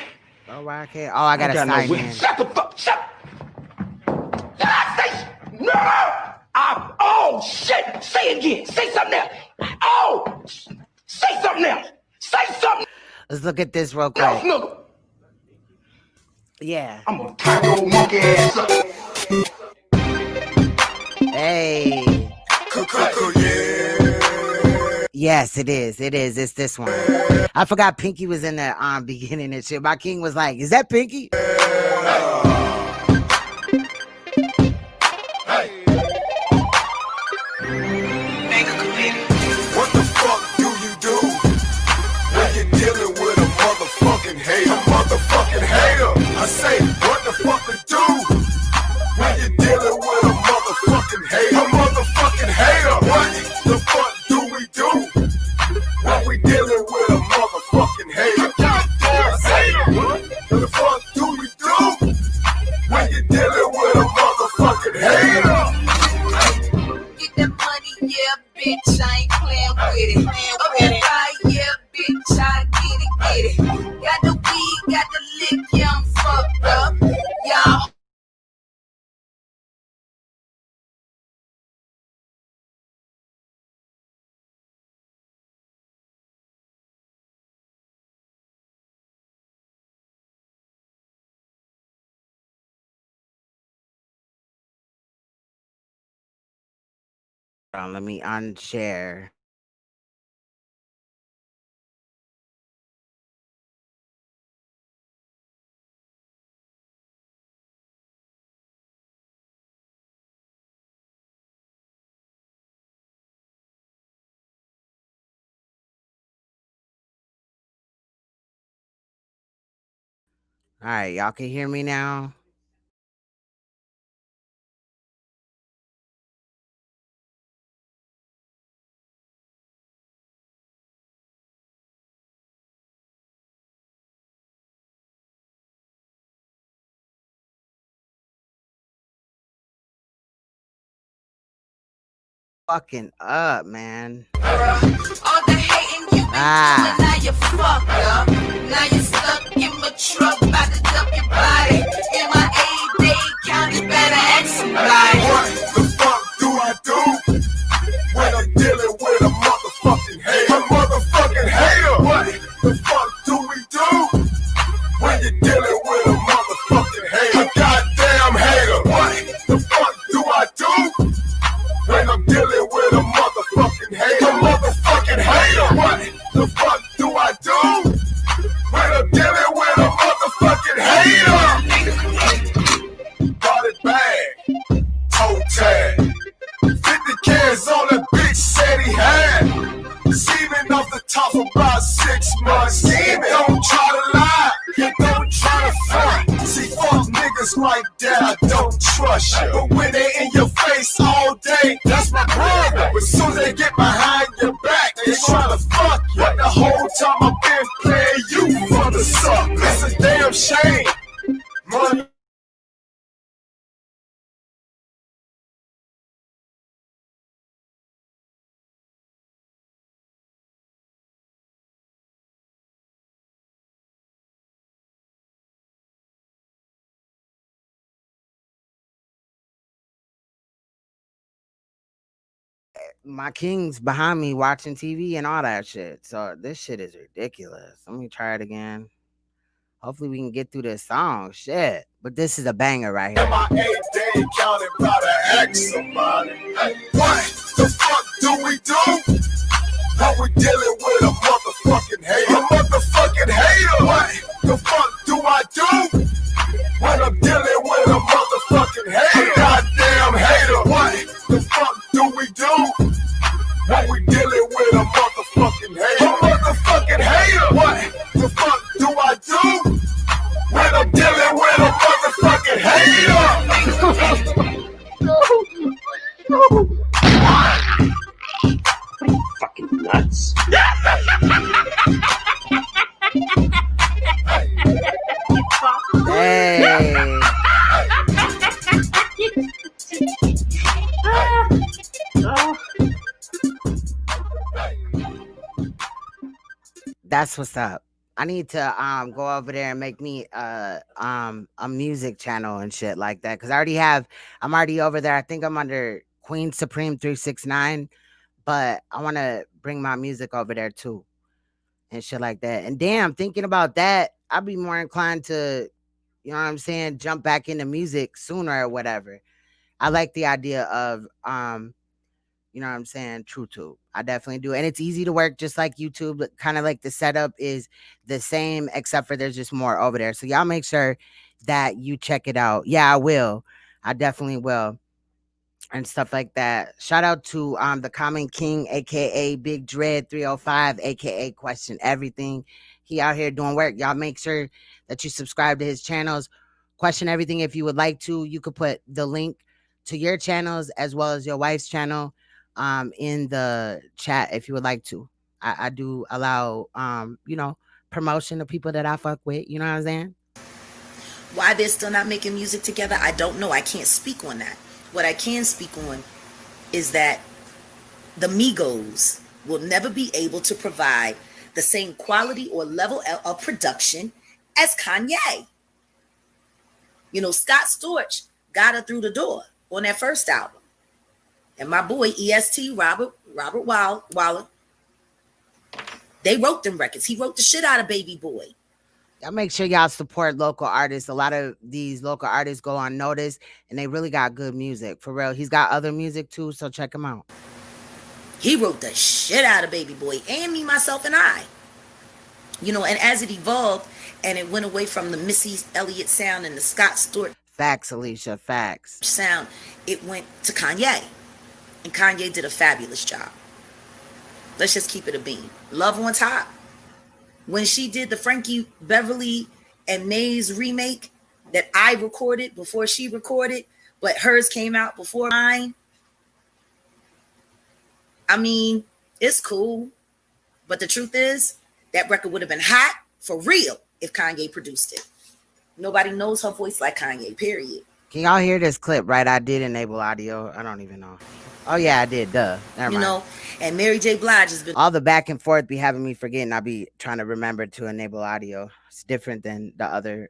Oh, I can't. Oh, I gotta sign no in. Shut the fuck. Shut. Did I say? No. Oh shit. Say it again. Say something else. Oh. Say something else. Say something. Let's look at this real quick. No. Yeah. I'm gonna tie your monkey ass up. Hey. Yes, it is. It is. It's this one. I forgot Pinky was in the beginning and shit. My king was like, "Is that Pinky?" What the fuck do you do when you're dealing with a motherfucking hater? Motherfucking hater. I say, what the fuck to do when you're dealing with a motherfucking hater? A motherfucking hater. What the fuck do we do when we dealing with a motherfucking hater? Goddamn hater. What the fuck do we do when you're dealing with a motherfucking hater? Get that money, yeah, bitch, I ain't playing with it. Okay, bye, yeah, bitch, I get it. Got the weed, got the lick, yeah, I'm fucked up. Y'all. Let me unshare. All right, y'all can hear me now. Fucking up, man. All the hating you been doing, now you fucked up. Now you stuck in my truck, about to dump your body. In my 8-day count, you better ask somebody. What the fuck do I do when I'm dealing with a motherfucking hater? A motherfucking hater. What the fuck do we do when you're dealing with a motherfucking hater? A goddamn hater. What the fuck do I do when I'm dealing with a motherfucking hater? A motherfucking hater. What the fuck do I do when I'm dealing with a motherfucking hater? Got it bad. Toe tag. 50 cans on that bitch said he had. Scheming off the top for about 6 months. Scheming. Don't try to lie. You don't try to front. See, fuck niggas like that, I don't trust you. But when they in your face all day, that's my problem. But soon as they get behind your back, they try to fuck you. But the whole time I've been playing you for the suck. It's a damn shame. Money my kings behind me watching TV and all that shit. So this shit is ridiculous. Let me try it again. Hopefully we can get through this song. Shit. But this is a banger right here. My 8-day counting about to X somebody. Hey, what the fuck do we do? When we dealing with a motherfucking hater. A motherfucking hater. What the fuck do I do? When I'm dealing with a motherfucking hater. Goddamn hater. What the fuck do we do? When we dealing with a motherfucking hater. A motherfucking hater. What the fuck do I do? When I'm dealing with a motherfucking hater. No. Fucking nuts. Hey. That's what's up. I need to go over there and make me a music channel and shit like that. Cause I'm already over there. I think I'm under Queen Supreme 369, but I want to bring my music over there too and shit like that. And damn, thinking about that, I'd be more inclined to, you know what I'm saying, jump back into music sooner or whatever. I like the idea of you know what I'm saying, TrueTube. I definitely do. And it's easy to work just like YouTube. Kind of like the setup is the same, except for there's just more over there. So y'all make sure that you check it out. Yeah, I will. I definitely will. And stuff like that. Shout out to the Common King, aka Big Dread 305, aka Question Everything. He out here doing work. Y'all make sure that you subscribe to his channels. Question Everything if you would like to. You could put the link to your channels as well as your wife's channel in the chat if you would like to. I do allow you know, promotion to people that I fuck with. You know what I'm saying? Why they're still not making music together, I don't know. I can't speak on that. What I can speak on is that the Migos will never be able to provide the same quality or level of production as Kanye. You know, Scott Storch got her through the door on that first album. And my boy, EST, Robert Waller, they wrote them records. He wrote the shit out of Baby Boy. Y'all make sure y'all support local artists. A lot of these local artists go unnoticed, and they really got good music. For real. He's got other music, too, so check him out. He wrote the shit out of Baby Boy and Me, Myself, and I. You know, and as it evolved, and it went away from the Missy Elliott sound and the Scott Storch. Facts, Alicia, facts. Sound, it went to Kanye. And Kanye did a fabulous job. Let's just keep it a beam. Love on top. When she did the Frankie Beverly and Maze remake that I recorded before she recorded, but hers came out before mine. I mean, it's cool. But the truth is, that record would have been hot for real if Kanye produced it. Nobody knows her voice like Kanye, period. Can y'all hear this clip, right? I did enable audio. I don't even know. Oh, yeah, I did. Duh. Never mind. You know, and Mary J. Blige has been... All the back and forth be having me forgetting. I be trying to remember to enable audio. It's different than the other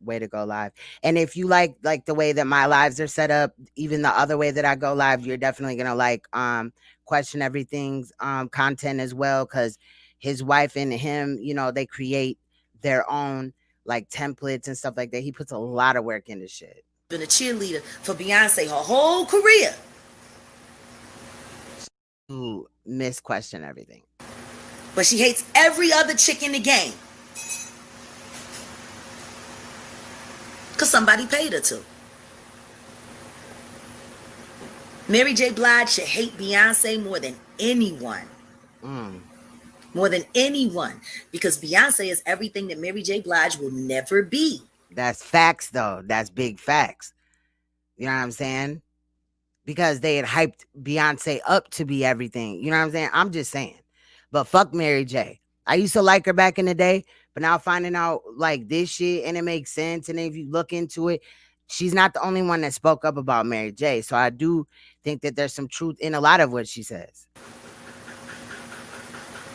way to go live. And if you like the way that my lives are set up, even the other way that I go live, you're definitely going to like Question Everything's content as well, because his wife and him, you know, they create their own like templates and stuff like that. He puts a lot of work into shit. Been a cheerleader for Beyonce her whole career. To miss Question Everything. But she hates every other chick in the game. Because somebody paid her to. Mary J. Blige should hate Beyonce more than anyone. More than anyone. Because Beyonce is everything that Mary J. Blige will never be. That's facts, though. That's big facts. You know what I'm saying? Because they had hyped Beyonce up to be everything. You know what I'm saying? I'm just saying. But fuck Mary J. I used to like her back in the day, but now finding out like this shit and it makes sense. And if you look into it, she's not the only one that spoke up about Mary J. So I do think that there's some truth in a lot of what she says.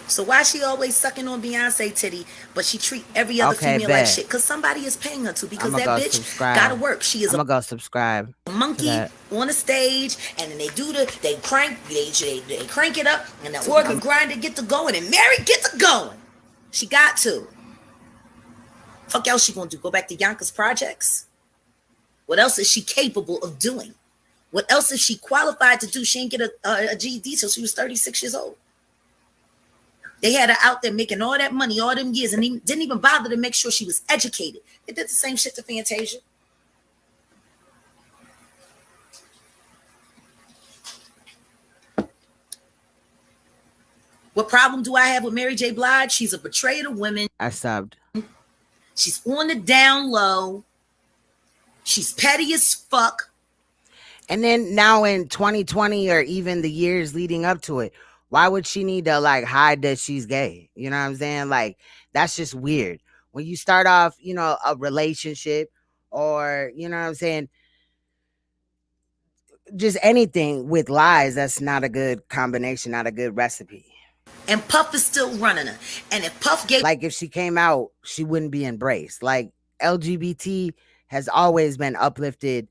So why she always sucking on Beyonce titty, but she treat every other Okay, female like bet. shit? Because somebody is paying her to. Because I'ma that go bitch subscribe. gotta work. She is I'ma go subscribe a to monkey that. on a stage, and then they crank it up, and the organ grinder get to going, and Mary get to going. She got to. Fuck else she gonna do? Go back to Yonkers Projects? What else is she capable of doing? What else is she qualified to do? She didn't get a GED till she was 36 years old. They had her out there making all that money all them years and didn't even bother to make sure she was educated. They did the same shit to Fantasia. What problem do I have with Mary J. Blige? She's a betrayer of women. I subbed. She's on the down low. She's petty as fuck. And then now in 2020 or even the years leading up to it, why would she need to like hide that she's gay? You know what I'm saying? Like, that's just weird. When you start off, you know, a relationship or, you know what I'm saying, just anything with lies, that's not a good combination, not a good recipe. And Puff is still running her. And if Puff gave... Like, if she came out, she wouldn't be embraced. Like, LGBT has always been uplifted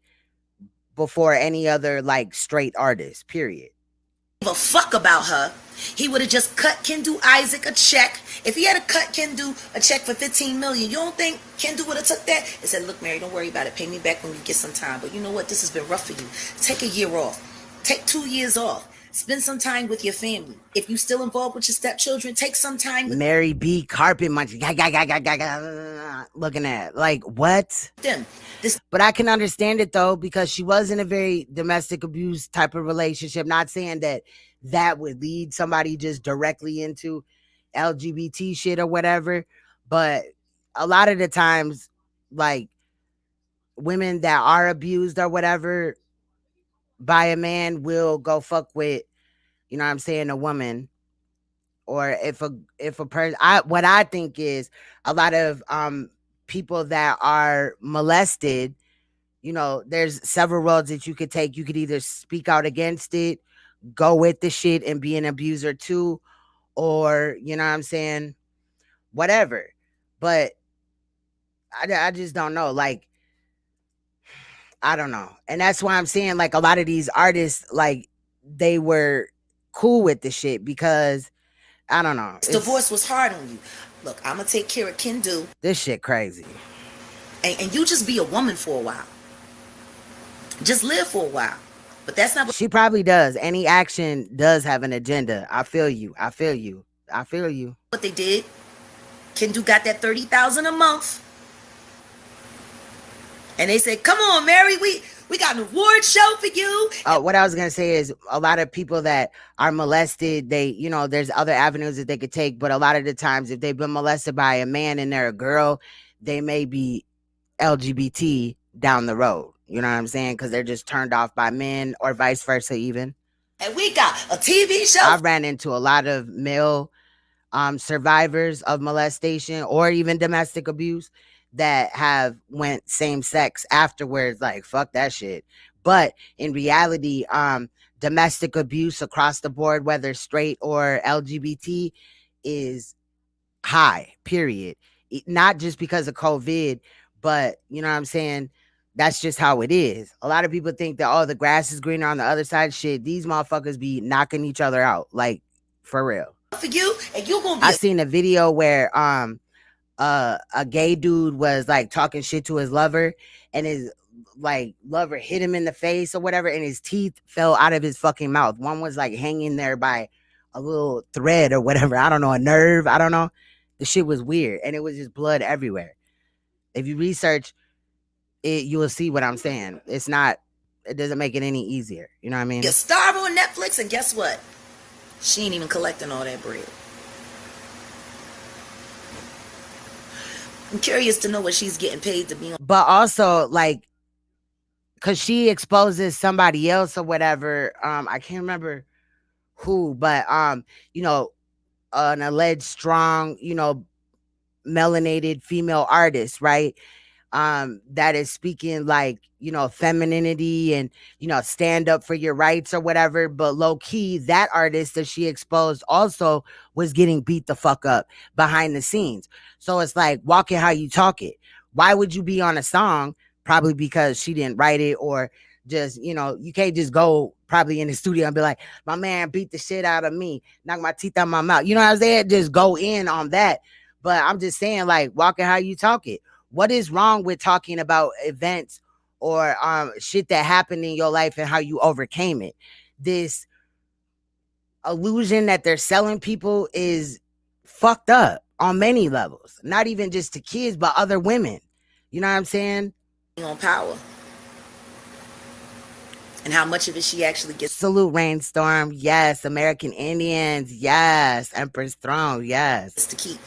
before any other, like, straight artist, period. Give a fuck about her, he would have just cut Kendu Isaac a check. If he had cut Kendu a check for $15 million, you don't think Kendu would have took that and said, look, Mary, don't worry about it. Pay me back when you get some time. But you know what? This has been rough for you. Take a year off. Take 2 years off. Spend some time with your family. If you still involved with your stepchildren, take some time with Mary B. Carpet munching, looking at like what? them. But I can understand it though, because she was in a very domestic abuse type of relationship. Not saying that would lead somebody just directly into LGBT shit or whatever, but a lot of the times, like women that are abused or whatever by a man will go fuck with, you know what I'm saying, a woman. Or if a person, what I think is a lot of people that are molested, you know, there's several roads that you could take. You could either speak out against it, go with the shit and be an abuser too, or, you know what I'm saying, whatever. But I just don't know. Like, I don't know. And that's why I'm saying, like, a lot of these artists, like, they were cool with the shit because, I don't know. Divorce was hard on you. Look, I'm going to take care of Kendu. This shit crazy. And you just be a woman for a while. Just live for a while. But that's not what she probably does. Any action does have an agenda. I feel you. I feel you. I feel you. What they did. Kendu got that $30,000 a month. And they said, come on, Mary, we got an award show for you. What I was going to say is a lot of people that are molested, they, you know, there's other avenues that they could take. But a lot of the times, if they've been molested by a man and they're a girl, they may be LGBT down the road. You know what I'm saying? Because they're just turned off by men or vice versa even. And we got a TV show. I've ran into a lot of male survivors of molestation or even domestic abuse that have went same sex afterwards, like fuck that shit. But in reality, domestic abuse across the board, whether straight or LGBT, is high, period. Not just because of COVID, but you know what I'm saying, that's just how it is. A lot of people think that, oh, the grass is greener on the other side. Shit, these motherfuckers be knocking each other out, like, for real. For you, and you gonna be I seen a video where a gay dude was like talking shit to his lover, and his like lover hit him in the face or whatever, and his teeth fell out of his fucking mouth. One was like hanging there by a little thread or whatever. I don't know, a nerve. I don't know. The shit was weird, and it was just blood everywhere. If you research it, you will see what I'm saying. It doesn't make it any easier. You know what I mean? a star on Netflix, and guess what? She ain't even collecting all that bread. I'm curious to know what she's getting paid to be on. But also, like, because she exposes somebody else or whatever. I can't remember who, but you know, an alleged strong, you know, melanated female artist, right? that is speaking like, you know, femininity and, you know, stand up for your rights or whatever. But low key, that artist that she exposed also was getting beat the fuck up behind the scenes. So it's like, walk it how you talk it. Why would you be on a song? Probably because she didn't write it, or just, you know, you can't just go probably in the studio and be like, my man beat the shit out of me, knock my teeth out my mouth. You know what I'm saying? Just go in on that. But I'm just saying, like, walk it how you talk it. What is wrong with talking about events or shit that happened in your life and how you overcame it? This illusion that they're selling people is fucked up on many levels, not even just to kids, but other women. You know what I'm saying? On power. And how much of it she actually gets. Salute Rainstorm, yes. American Indians, yes. Empress Throne, yes. To keep.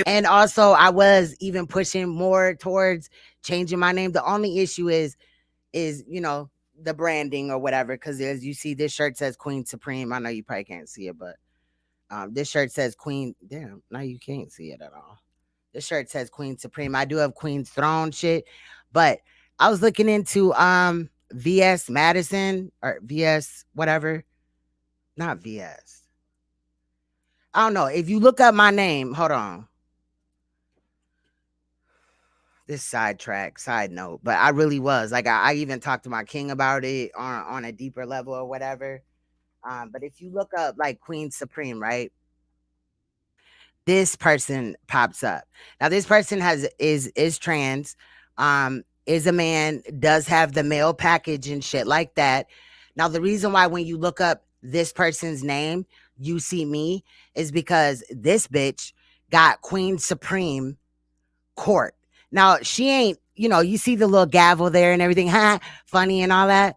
And also, I was even pushing more towards changing my name. The only issue is you know, the branding or whatever. Because as you see, this shirt says Queen Supreme. I know you probably can't see it, but this shirt says Queen. Damn, now you can't see it at all. This shirt says Queen Supreme. I do have Queen's Throne shit, but I was looking into VS Madison or VS whatever, not VS. I don't know. If you look up my name, hold on. This side note, but I really was like, I even talked to my king about it on a deeper level or whatever. But if you look up like Queen Supreme, right? This person pops up. Now this person is trans, is a man, does have the male package and shit like that. Now the reason why when you look up this person's name, you see me is because this bitch got Queen Supreme Court. Now she ain't, you know, you see the little gavel there and everything, funny and all that.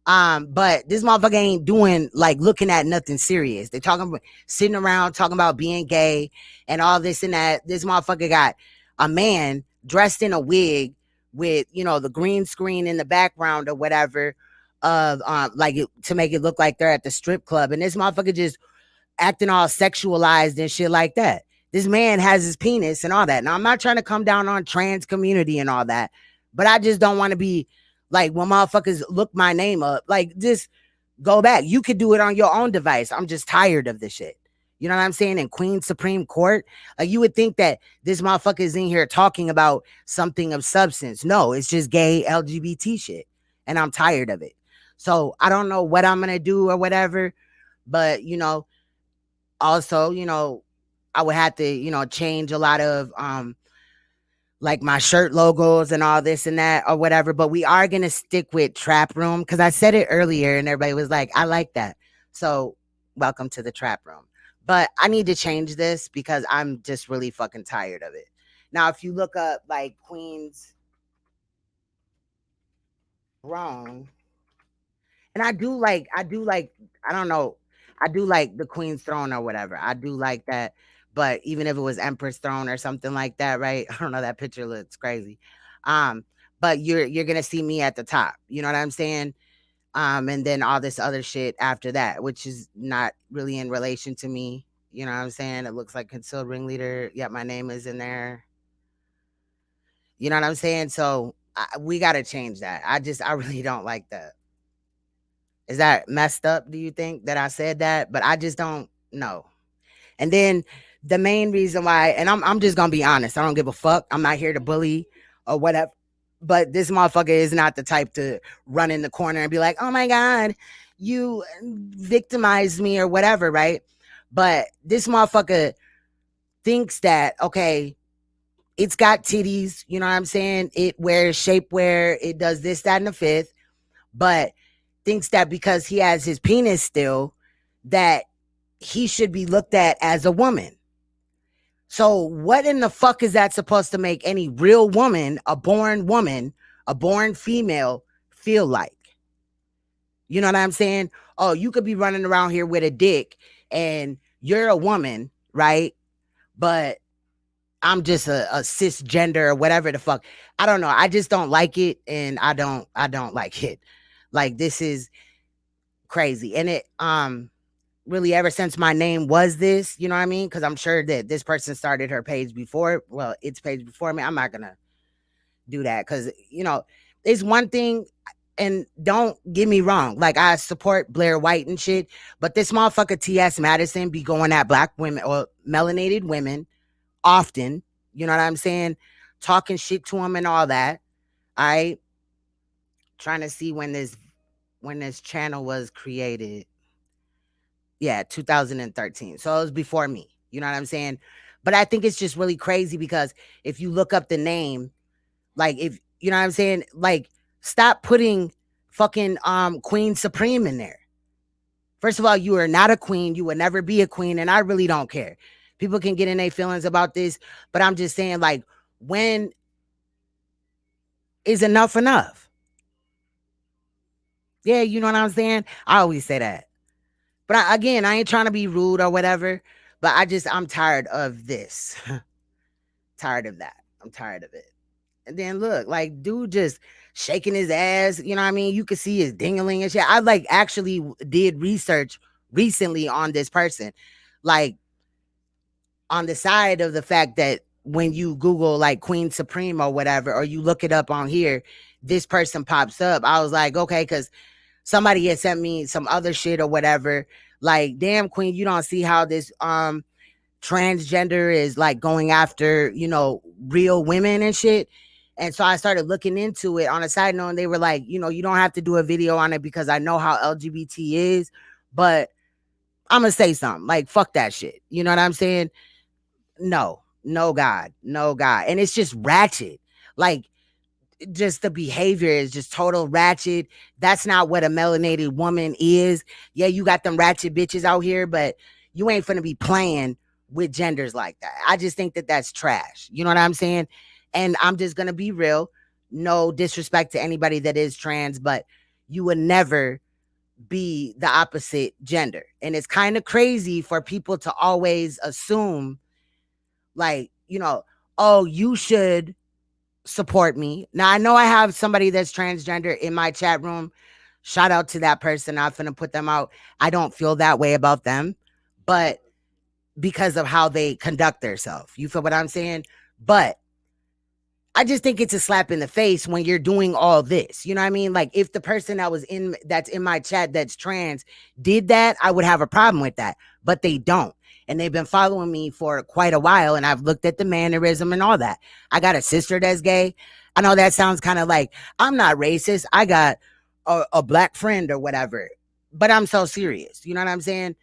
But this motherfucker ain't doing like looking at nothing serious. They talking about sitting around talking about being gay and all this and that. This motherfucker got a man dressed in a wig with, you know, the green screen in the background or whatever of like to make it look like they're at the strip club, and this motherfucker just acting all sexualized and shit like that. This man has his penis and all that. Now, I'm not trying to come down on trans community and all that, but I just don't want to be like, when motherfuckers look my name up, like, just go back. You could do it on your own device. I'm just tired of this shit. You know what I'm saying? In Queen Supreme Court, like, you would think that this motherfucker is in here talking about something of substance. No, it's just gay LGBT shit. And I'm tired of it. So I don't know what I'm going to do or whatever, but, you know, also, you know, I would have to, you know, change a lot of like my shirt logos and all this and that or whatever. But we are gonna stick with Trap Room because I said it earlier and everybody was like, I like that. So welcome to the Trap Room. But I need to change this because I'm just really fucking tired of it. Now, if you look up like Queen's Throne, and I do like, I don't know, I do like the Queen's Throne or whatever. I do like that. But even if it was Empress Throne or something like that, right? I don't know, that picture looks crazy. But you're gonna see me at the top. You know what I'm saying? And then all this other shit after that, which is not really in relation to me. You know what I'm saying? It looks like concealed ringleader. Yeah, my name is in there. You know what I'm saying? So we gotta change that. I really don't like that. Is that messed up? Do you think that I said that? But I just don't know. And then the main reason why, and I'm just gonna be honest, I don't give a fuck. I'm not here to bully or whatever. But this motherfucker is not the type to run in the corner and be like, oh my God, you victimized me or whatever, right? But this motherfucker thinks that, okay, it's got titties, you know what I'm saying? It wears shapewear, it does this, that, and the fifth, but thinks that because he has his penis still, that he should be looked at as a woman. So what in the fuck is that supposed to make any real woman, a born female, feel like? You know what I'm saying? Oh, you could be running around here with a dick and you're a woman, right? But I'm just a cisgender or whatever the fuck. I don't know. I just don't like it, and I don't like it. Like, this is crazy. And it really, ever since my name was this, you know what I mean? Because I'm sure that this person started her page before, well, its page before me. I'm not gonna do that. Cause it's one thing, and don't get me wrong, like I support Blair White and shit, but this motherfucker T.S. Madison be going at black women or melanated women often. You know what I'm saying? Talking shit to them and all that. I trying to see when this channel was created. Yeah, 2013. So it was before me. You know what I'm saying? But I think it's just really crazy because if you look up the name, like if you know what I'm saying, like stop putting fucking Queen Supreme in there. First of all, you are not a queen. You will never be a queen, and I really don't care. People can get in their feelings about this, but I'm just saying, like, when is enough enough? Yeah, you know what I'm saying? I always say that. But I ain't trying to be rude or whatever, but I'm tired of this. Tired of that. I'm tired of it. And then look, like, dude just shaking his ass. You know what I mean? You could see his dingling and shit. I like actually did research recently on this person. Like, on the side of the fact that when you Google like Queen Supreme or whatever, or you look it up on here, this person pops up. I was like, okay, because somebody had sent me some other shit or whatever. Like, damn, Queen, you don't see how this transgender is like going after, real women and shit. And so I started looking into it on a side note, and they were like, you don't have to do a video on it because I know how LGBT is, but I'm gonna say something like, fuck that shit. You know what I'm saying? No, God. And it's just ratchet. Like, just the behavior is just total ratchet. That's not what a melanated woman is. Yeah, you got them ratchet bitches out here, but you ain't finna be playing with genders like that. I just think that that's trash. You know what I'm saying? And I'm just gonna be real. No disrespect to anybody that is trans, but you would never be the opposite gender. And it's kind of crazy for people to always assume, like, oh, you should support me. Now, I know I have somebody that's transgender in my chat room. Shout out to that person. I'm finna put them out. I don't feel that way about them, but because of how they conduct themselves. You feel what I'm saying? But I just think it's a slap in the face when you're doing all this. You know what I mean? Like, if the person that's in my chat that's trans did that, I would have a problem with that. But they don't. And they've been following me for quite a while, and I've looked at the mannerism and all that. I got a sister that's gay. I know that sounds kind of like, I'm not racist. I got a black friend or whatever, but I'm so serious. You know what I'm saying?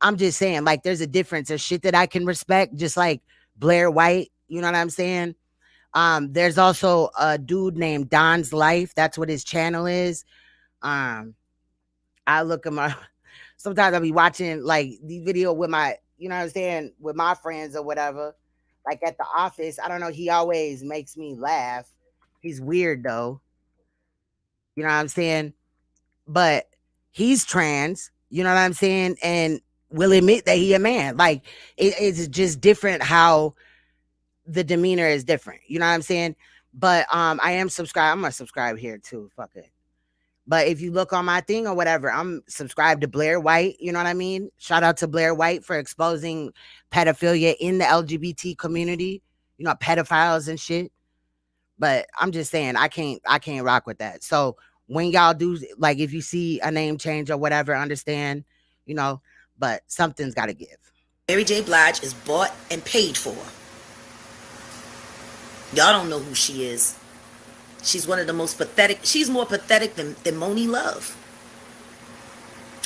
I'm just saying, like, there's a difference. There's shit that I can respect, just like Blair White. You know what I'm saying? There's also a dude named Don's Life. That's what his channel is. I look at my, sometimes I'll be watching like the video with my, you know what I'm saying, with my friends or whatever, like at the office. I don't know. He always makes me laugh. He's weird though. You know what I'm saying? But he's trans, you know what I'm saying? And will admit that he a man. Like, it's just different how the demeanor is different. You know what I'm saying? But I am subscribed. I'm gonna subscribe here too. Fuck it. But if you look on my thing or whatever, I'm subscribed to Blair White. You know what I mean? Shout out to Blair White for exposing pedophilia in the LGBT community. You know, pedophiles and shit. But I'm just saying, I can't rock with that. So when y'all do, like, if you see a name change or whatever, understand, but something's got to give. Mary J. Blige is bought and paid for. Y'all don't know who she is. She's one of the most pathetic. She's more pathetic than Moni Love.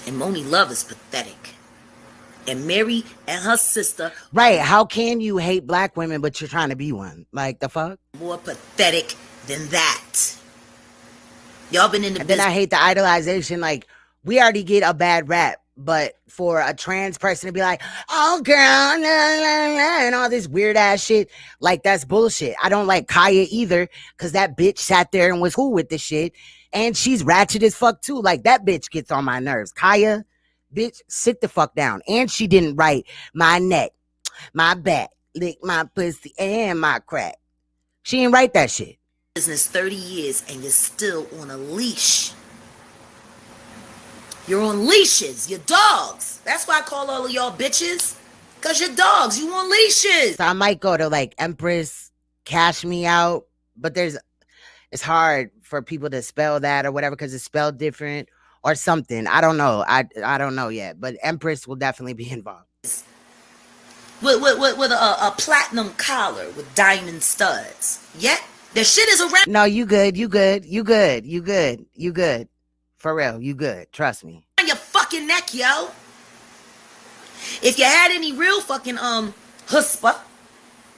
And Moni Love is pathetic. And Mary and her sister. Right. How can you hate black women, but you're trying to be one? Like, the fuck? More pathetic than that. Y'all been in the business. Then I hate the idolization. Like, we already get a bad rap, but for a trans person to be like, oh, girl, nah, nah, nah, and all this weird ass shit, like, that's bullshit. I don't like Kaya either, because that bitch sat there and was cool with this shit. And she's ratchet as fuck, too. Like, that bitch gets on my nerves. Kaya, bitch, sit the fuck down. And she didn't write my neck, my back, lick my pussy, and my crack. She didn't write that shit. Business 30 years and you're still on a leash. You're on leashes. You're dogs. That's why I call all of y'all bitches. Because you're dogs. You on leashes. So I might go to like Empress, Cash Me Out, but it's hard for people to spell that or whatever because it's spelled different or something. I don't know. I don't know yet, but Empress will definitely be involved. With a platinum collar with diamond studs. Yeah, the shit is around. No, you good. You good. You good. You good. You good. For real, you good. Trust me. On your fucking neck, yo. If you had any real fucking chutzpah,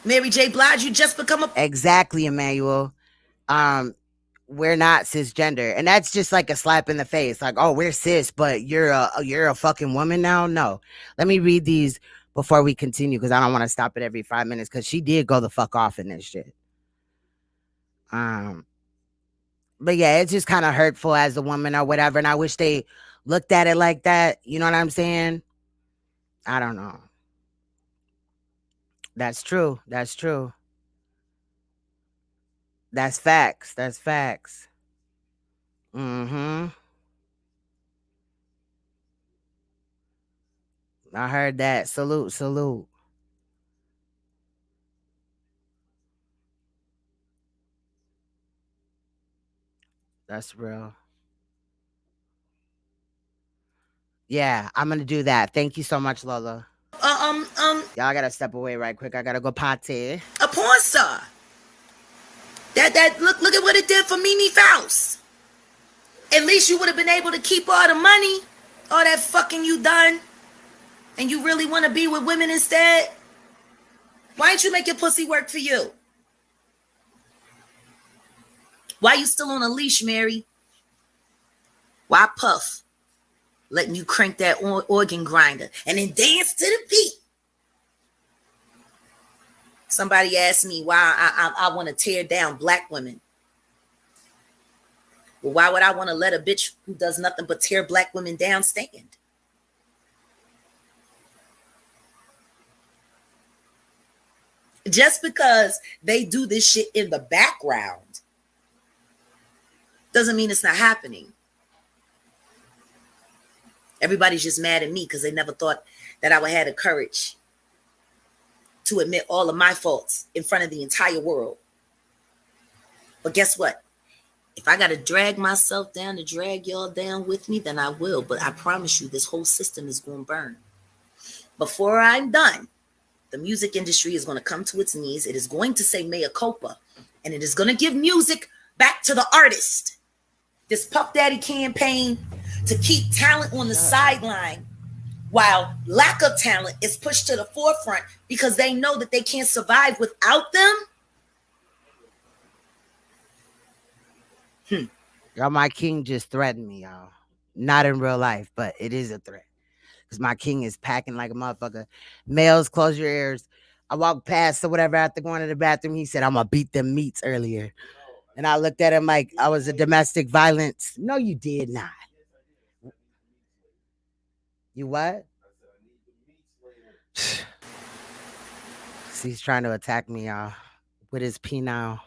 Mary J. Blige, you just become a Exactly, Emmanuel. We're not cisgender, and that's just like a slap in the face. Like, oh, we're cis, but you're a fucking woman now. No, let me read these before we continue because I don't want to stop it every 5 minutes because she did go the fuck off in this shit. But yeah, it's just kind of hurtful as a woman or whatever, and I wish they looked at it like that. You know what I'm saying? I don't know. That's true. That's true. That's facts. That's facts. Mm-hmm. I heard that. Salute, salute. That's real. Yeah, I'm gonna do that. Thank you so much, Lola. Y'all gotta step away right quick. I gotta go potty. a porn star. That look at what it did for Mimi Faust. At least you would have been able to keep all the money, all that fucking you done, and you really want to be with women instead. Why ain't you make your pussy work for you? Why you still on a leash, Mary? Why Puff letting you crank that organ grinder and then dance to the beat? Somebody asked me why I want to tear down black women. Well, why would I want to let a bitch who does nothing but tear black women down stand? Just because they do this shit in the background doesn't mean it's not happening. Everybody's just mad at me because they never thought that I would have the courage to admit all of my faults in front of the entire world. But guess what? If I got to drag myself down to drag y'all down with me, then I will. But I promise you, this whole system is going to burn. Before I'm done, the music industry is going to come to its knees. It is going to say mea culpa. And it is going to give music back to the artist. This Puff Daddy campaign to keep talent on the sideline while lack of talent is pushed to the forefront because they know that they can't survive without them. Y'all, my king just threatened me, y'all. Not in real life, but it is a threat. Because my king is packing like a motherfucker. Males, close your ears. I walked past or whatever after going to the bathroom. He said, I'm going to beat them meats earlier. And I looked at him like I was a domestic violence. No, you did not. You what? He's trying to attack me, y'all, with his penile.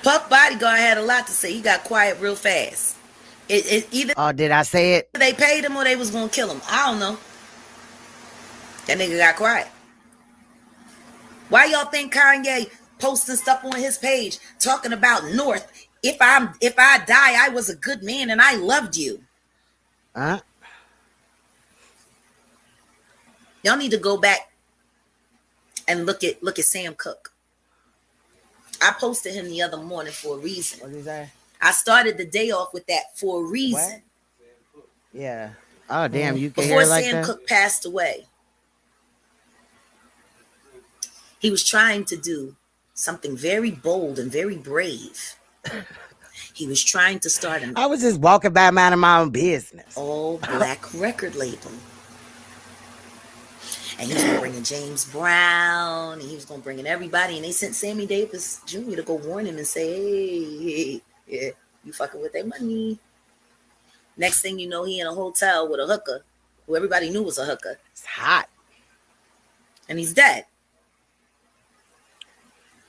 Puff Bodyguard had a lot to say. He got quiet real fast. Either did I say it? They paid him or they was gonna kill him. I don't know. That nigga got quiet. Why y'all think Kanye posting stuff on his page talking about North? If I die, I was a good man and I loved you. Huh? Y'all need to go back and look at Sam Cooke. I posted him the other morning for a reason. What is that? I started the day off with that for a reason. What? Yeah. Oh, damn. You can Before hear like Sam that? Cooke passed away, he was trying to do something very bold and very brave. He was trying to start I was just walking by minding my own business. All black record label. And he was going to bring in James Brown, and he was going to bring in everybody. And they sent Sammy Davis Jr. to go warn him and say, hey, yeah, you fucking with their money. Next thing you know, he in a hotel with a hooker, who everybody knew was a hooker. It's hot. And he's dead.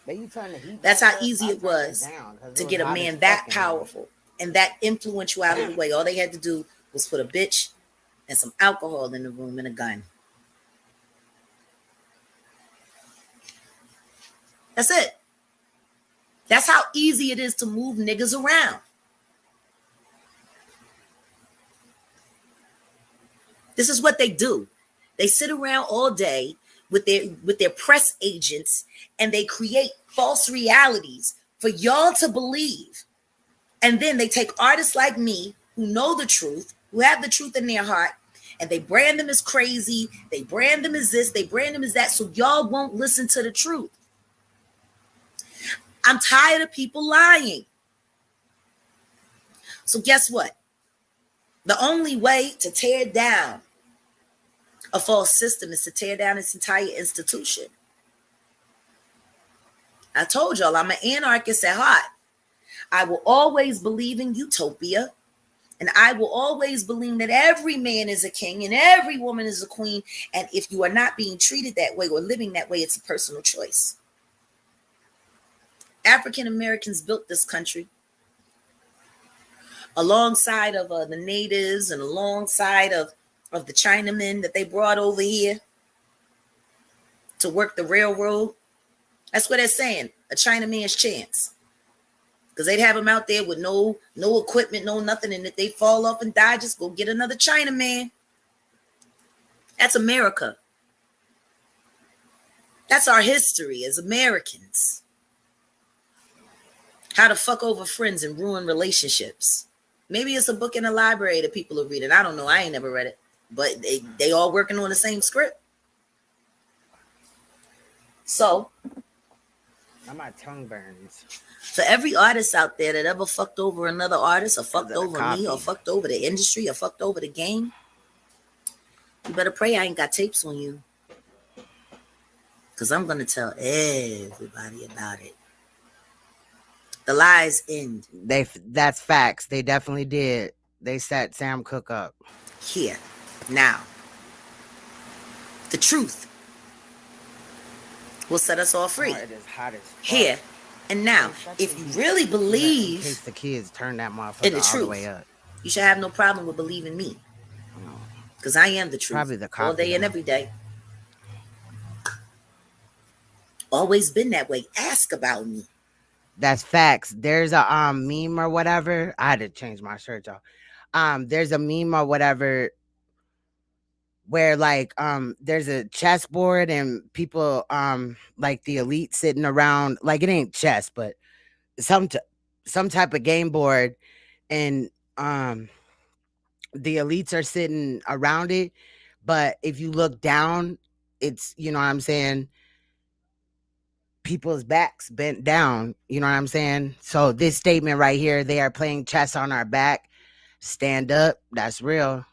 But you turn the heat That's how easy it was to get a man that powerful and that influential out of the way. All they had to do was put a bitch and some alcohol in the room and a gun. That's it. That's how easy it is to move niggas around. This is what they do. They sit around all day with their press agents and they create false realities for y'all to believe. And then they take artists like me who know the truth, who have the truth in their heart, and they brand them as crazy. They brand them as this, they brand them as that, so y'all won't listen to the truth. I'm tired of people lying. So guess what? The only way to tear down a false system is to tear down its entire institution. I told y'all I'm an anarchist at heart. I will always believe in utopia, and I will always believe that every man is a king and every woman is a queen. And if you are not being treated that way or living that way, it's a personal choice. African Americans built this country alongside of the natives and alongside of the Chinamen that they brought over here to work the railroad. That's what they're saying, a Chinaman's chance. Because they'd have them out there with no equipment, no nothing, and if they fall off and die, just go get another Chinaman. That's America. That's our history as Americans. How to fuck over friends and ruin relationships. Maybe it's a book in a library that people are reading. I don't know. I ain't never read it. But they all working on the same script. So, my tongue burns. For every artist out there that ever fucked over another artist or fucked over me or fucked over the industry or fucked over the game, you better pray I ain't got tapes on you. Because I'm going to tell everybody about it. The lies end. That's facts. They definitely did. They set Sam Cooke up. Here. Now. The truth will set us all free. Oh, it is hot as fuck. Here and now. If you really believe in case the kids turn that motherfucker in the all truth, the way up, you should have no problem with believing me. Because I am the truth. Probably the all day and every day. Always been that way. Ask about me. That's facts. There's a meme or whatever. I had to change my shirt, y'all. There's a meme or whatever where like there's a chessboard and people like the elite sitting around, like it ain't chess, but some type of game board, and the elites are sitting around it, but if you look down, it's, you know what I'm saying, people's backs bent down, you know what I'm saying? So this statement right here, they are playing chess on our back, stand up, that's real.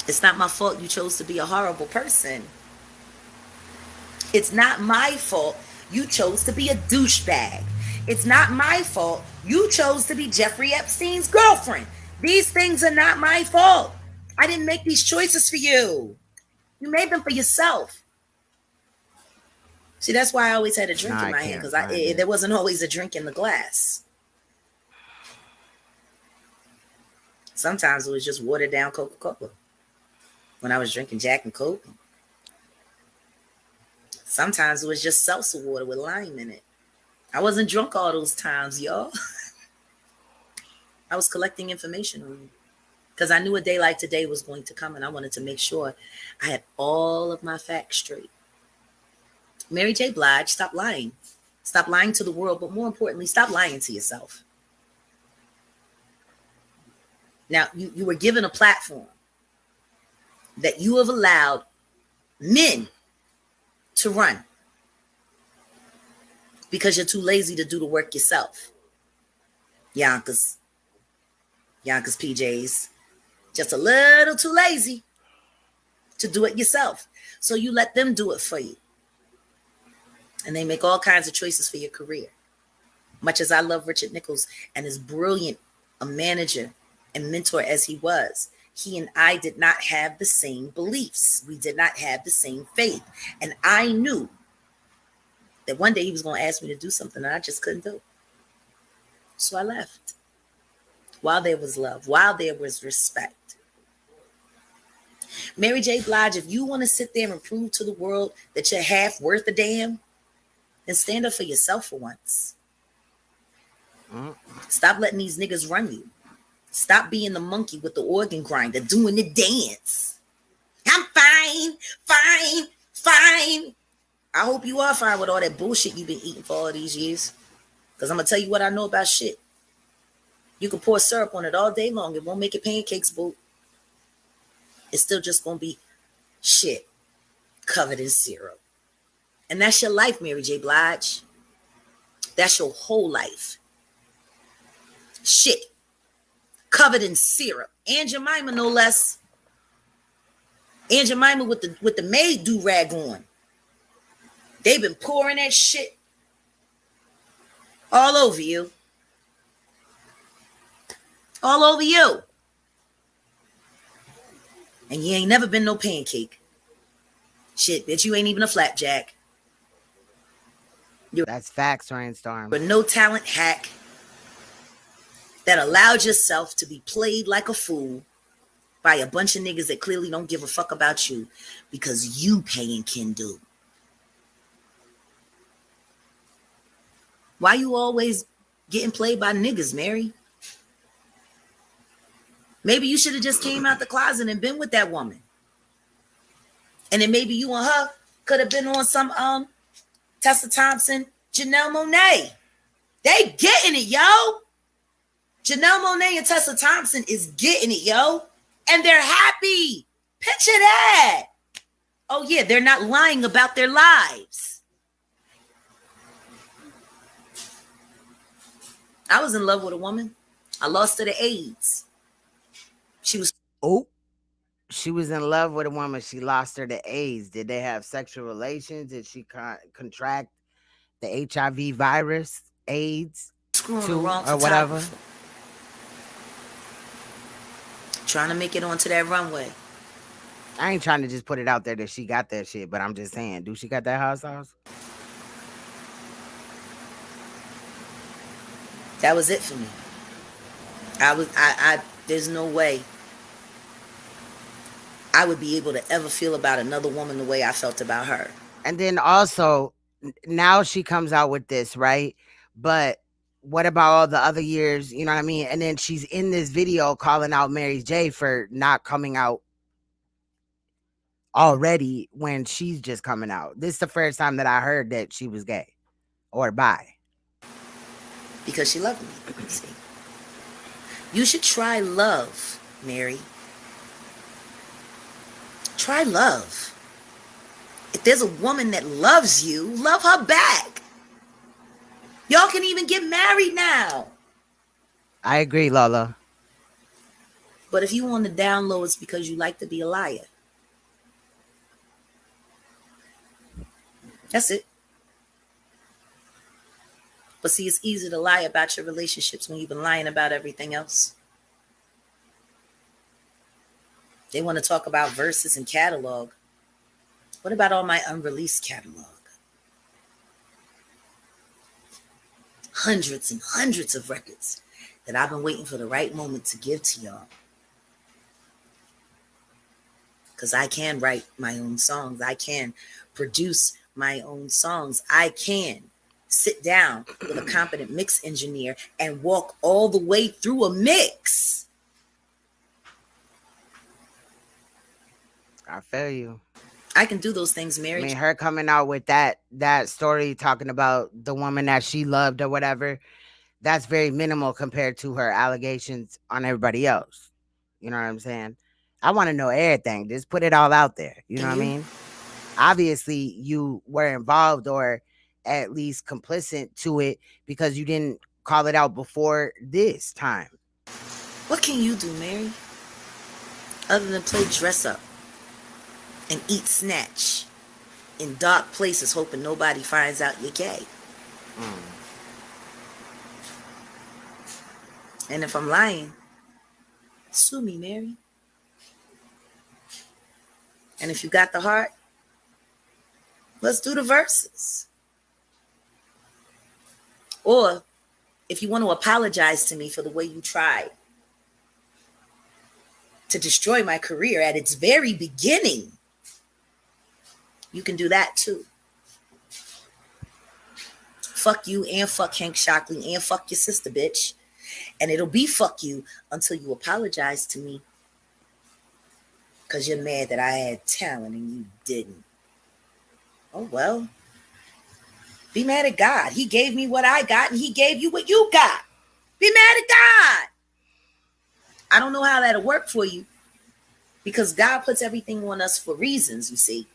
It's not my fault you chose to be a horrible person. It's not my fault you chose to be a douchebag. It's not my fault you chose to be Jeffrey Epstein's girlfriend. These things are not my fault. I didn't make these choices for you. You made them for yourself. See, that's why I always had a drink in my hand, because there wasn't always a drink in the glass. Sometimes it was just watered down Coca-Cola. When I was drinking Jack and Coke. Sometimes it was just seltzer water with lime in it. I wasn't drunk all those times, y'all. I was collecting information on you. Because I knew a day like today was going to come, and I wanted to make sure I had all of my facts straight. Mary J. Blige, stop lying. Stop lying to the world, but more importantly, stop lying to yourself. Now, you were given a platform that you have allowed men to run because you're too lazy to do the work yourself. Yonkers PJs, just a little too lazy to do it yourself. So you let them do it for you. And they make all kinds of choices for your career. Much as I love Richard Nichols and as brilliant a manager and mentor as he was, he and I did not have the same beliefs. We did not have the same faith. And I knew that one day he was going to ask me to do something that I just couldn't do. So I left. While there was love, while there was respect. Mary J. Blige, if you want to sit there and prove to the world that you're half worth a damn, Then stand up for yourself for once. Stop letting these niggas run you. Stop being the monkey with the organ grinder doing the dance. I'm fine, fine, fine. I hope you are fine with all that bullshit you've been eating for all these years. Because I'm going to tell you what I know about shit. You can pour syrup on it all day long. It won't make it pancakes, boo. It's still just going to be shit covered in syrup. And that's your life, Mary J. Blige. That's your whole life. Shit covered in syrup. Aunt Jemima, no less. Aunt Jemima with the maid do-rag on. They've been pouring that shit all over you. All over you. And you ain't never been no pancake. Shit, bitch, you ain't even a flapjack. That's facts, Rainstorm. But no talent hack that allowed yourself to be played like a fool by a bunch of niggas that clearly don't give a fuck about you because you paying can do. Why you always getting played by niggas, Mary? Maybe you should have just came out the closet and been with that woman. And then maybe you and her could have been on some Tessa Thompson, Janelle Monáe. They getting it, yo. Janelle Monáe and Tessa Thompson is getting it, yo. And they're happy. Picture that. Oh, yeah, they're not lying about their lives. I was in love with a woman. I lost her to AIDS. She was in love with a woman. She lost her to AIDS. Did they have sexual relations? Did she contract the HIV virus, AIDS, too, or whatever? Trying to make it onto that runway. I ain't trying to just put it out there that she got that shit, but I'm just saying, do she got that house? That was it for me. There's no way I would be able to ever feel about another woman the way I felt about her. And then also, now she comes out with this, right? But what about all the other years? You know what I mean? And then she's in this video calling out Mary J for not coming out already when she's just coming out. This is the first time that I heard that she was gay or bi. Because she loved me. See? You should try love, Mary. Try love. If there's a woman that loves you, love her back. Y'all can even get married now. I agree, Lola. But if you on the down low, it's because you like to be a liar. That's it. But see, it's easy to lie about your relationships when you've been lying about everything else. They want to talk about verses and catalog. What about all my unreleased catalog? Hundreds and hundreds of records that I've been waiting for the right moment to give to y'all. Because I can write my own songs. I can produce my own songs. I can sit down with a competent mix engineer and walk all the way through a mix. I feel you. I can do those things, Mary. I mean, her coming out with that story talking about the woman that she loved or whatever, that's very minimal compared to her allegations on everybody else. You know what I'm saying? I want to know everything. Just put it all out there. You know what I mean? Obviously, you were involved or at least complicit to it because you didn't call it out before this time. What can you do, Mary? Other than play dress up and eat snatch in dark places, hoping nobody finds out you're gay. And if I'm lying, sue me, Mary. And if you got the heart, let's do the verses. Or if you want to apologize to me for the way you tried to destroy my career at its very beginning, you can do that too. Fuck you and fuck Hank Shockley and fuck your sister, bitch. And it'll be fuck you until you apologize to me. Because you're mad that I had talent and you didn't. Oh, well. Be mad at God. He gave me what I got and he gave you what you got. Be mad at God. I don't know how that'll work for you because God puts everything on us for reasons, you see.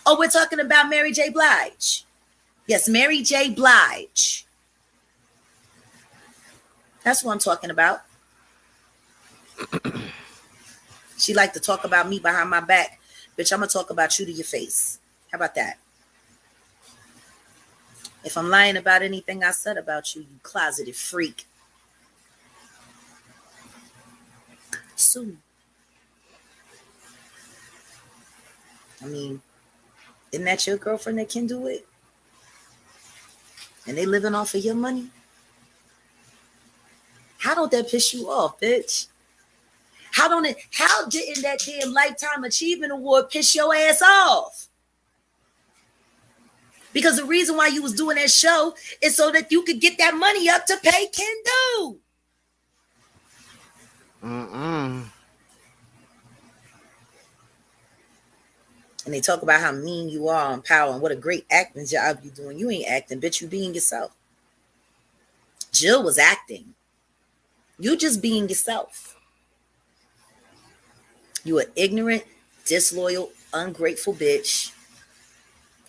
Oh, we're talking about Mary J. Blige. Yes, Mary J. Blige. That's what I'm talking about. She like to talk about me behind my back. Bitch, I'm going to talk about you to your face. How about that? If I'm lying about anything I said about you, you closeted freak. Sue. I mean, isn't that your girlfriend that can do it? And they living off of your money? How don't that piss you off, bitch? How didn't that damn Lifetime Achievement Award piss your ass off? Because the reason why you was doing that show is so that you could get that money up to pay Kendo. And they talk about how mean you are on Power and what a great acting job you doing. You ain't acting, bitch. You being yourself. Jill was acting. You just being yourself. You an ignorant, disloyal, ungrateful bitch.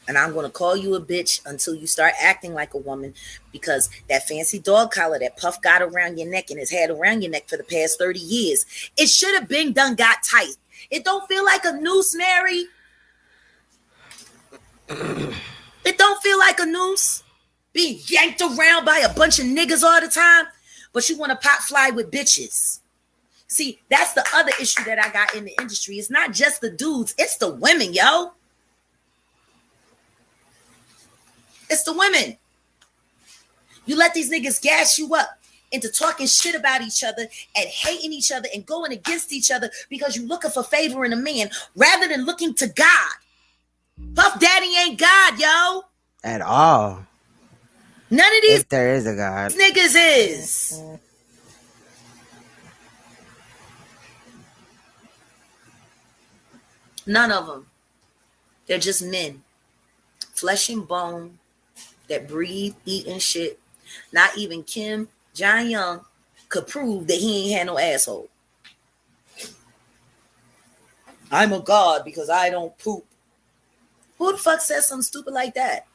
And I'm going to call you a bitch until you start acting like a woman because that fancy dog collar that Puff got around your neck and has had around your neck for the past 30 years, it should have been done got tight. It don't feel like a noose, Mary. It don't feel like a noose. Being yanked around by a bunch of niggas all the time, but you want to pop fly with bitches. See, that's the other issue that I got in the industry. It's not just the dudes, it's the women, yo. It's the women. You let these niggas gas you up into talking shit about each other and hating each other and going against each other because you're looking for favor in a man rather than looking to God. Puff Daddy ain't God, yo. At all. None of these if there is a God. niggas is. None of them. They're just men. Flesh and bone that breathe, eat, and shit. Not even Kim Jong-un could prove that he ain't had no asshole. I'm a god because I don't poop. Who the fuck says something stupid like that?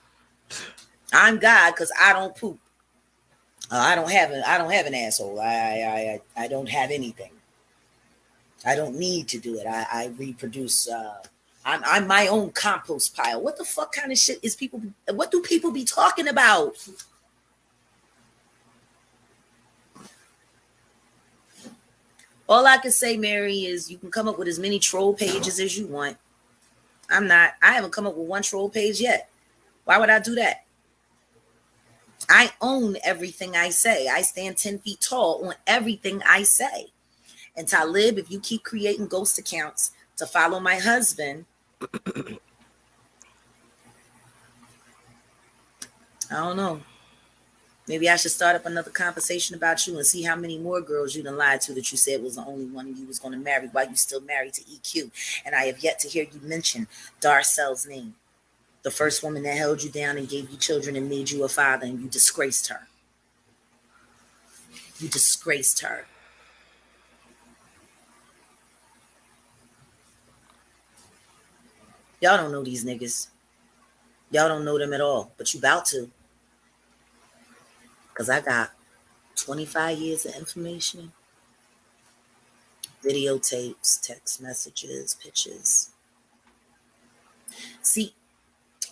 I'm God because I don't poop. I don't have an asshole. I don't have anything. I don't need to do it. I reproduce. I'm my own compost pile. What the fuck kind of shit is people? What do people be talking about? All I can say, Mary, is you can come up with as many troll pages as you want. I haven't come up with one troll page yet. Why would I do that? I own everything I say. I stand 10 feet tall on everything I say. And Talib, if you keep creating ghost accounts to follow my husband, I don't know. Maybe I should start up another conversation about you and see how many more girls you done lied to that you said was the only one you was going to marry while you still married to EQ. And I have yet to hear you mention Darcel's name. The first woman that held you down and gave you children and made you a father, and you disgraced her. You disgraced her. Y'all don't know these niggas. Y'all don't know them at all, but you about to. Because I got 25 years of information, videotapes, text messages, pictures. See,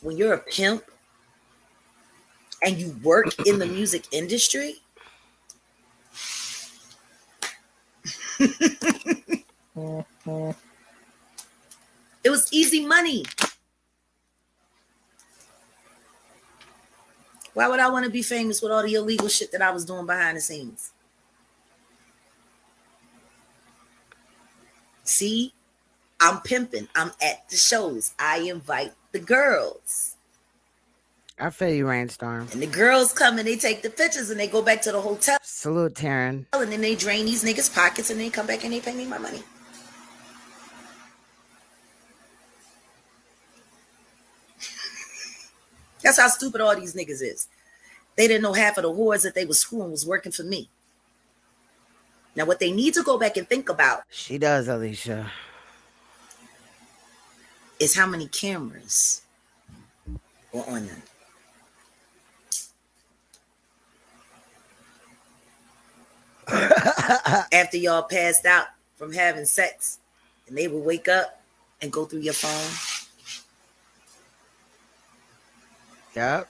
when you're a pimp and you work in the music industry, it was easy money. Why would I want to be famous with all the illegal shit that I was doing behind the scenes? See, I'm pimping. I'm at the shows. I invite the girls. I feel you, Rainstorm. And the girls come and they take the pictures and they go back to the hotel. Salute, Taryn. And then they drain these niggas' pockets and they come back and they pay me my money. That's how stupid all these niggas is. They didn't know half of the whores that they was screwing was working for me. Now, what they need to go back and think about. She does, Alicia. Is how many cameras were on them. After y'all passed out from having sex, and they would wake up and go through your phone. Yep.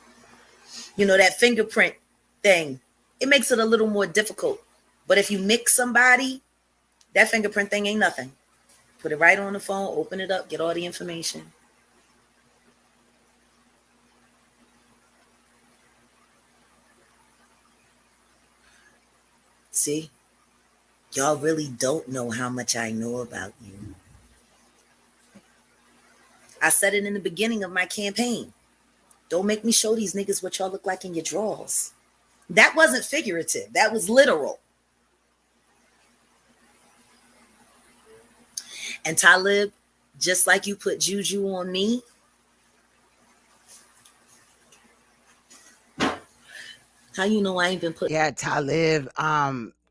You know, that fingerprint thing, it makes it a little more difficult. But if you mix somebody, that fingerprint thing ain't nothing. Put it right on the phone, open it up, get all the information. See, y'all really don't know how much I know about you. I said it in the beginning of my campaign. Don't make me show these niggas what y'all look like in your drawers. That wasn't figurative. That was literal. And Talib, just like you put juju on me, how you know I ain't been put? Yeah, Talib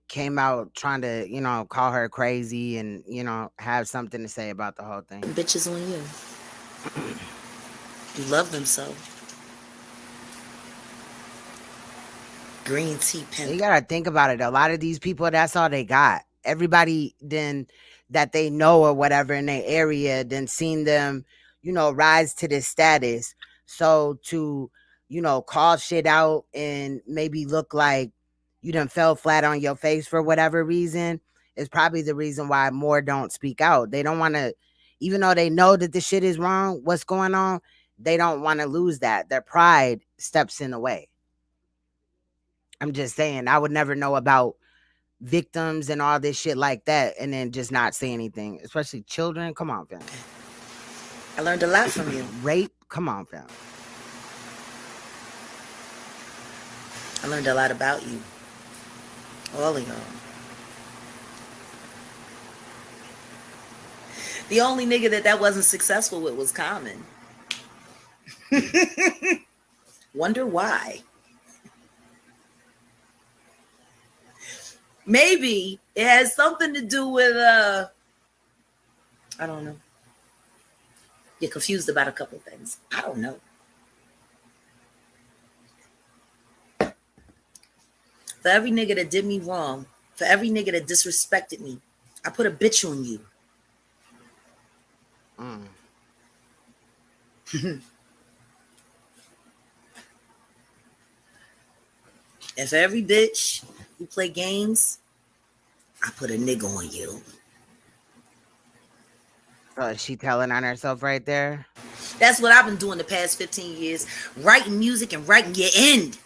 came out trying to, you know, call her crazy and, you know, have something to say about the whole thing. Bitches on you. You love them so. Green tea pen. You gotta think about it. A lot of these people, that's all they got. Everybody then that they know or whatever in their area, then seen them, you know, rise to this status. So to, you know, call shit out and maybe look like you done fell flat on your face for whatever reason is probably the reason why more don't speak out. They don't want to, even though they know that the shit is wrong, what's going on, they don't want to lose that. Their pride steps in the way. I'm just saying, I would never know about victims and all this shit like that and then just not say anything, especially children. Come on, fam. I learned a lot from you. Rape, come on, fam. I learned a lot about you. All of y'all. The only nigga that wasn't successful with was Common. Wonder why. Maybe it has something to do with I don't know. You're confused about a couple things. I don't know. For every nigga that did me wrong, for every nigga that disrespected me, I put a bitch on you. And for every bitch who play games, I put a nigga on you. So is she telling on herself right there? That's what I've been doing the past 15 years. Writing music and writing your end.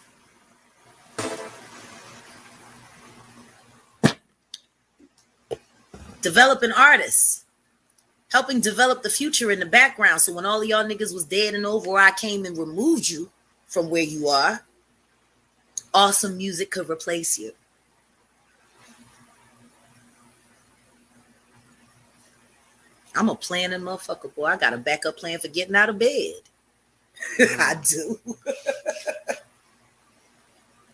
Developing artists. Helping develop the future in the background. So when all of y'all niggas was dead and over, I came and removed you from where you are. Awesome music could replace you. I'm a planning motherfucker, boy. I got a backup plan for getting out of bed. I do.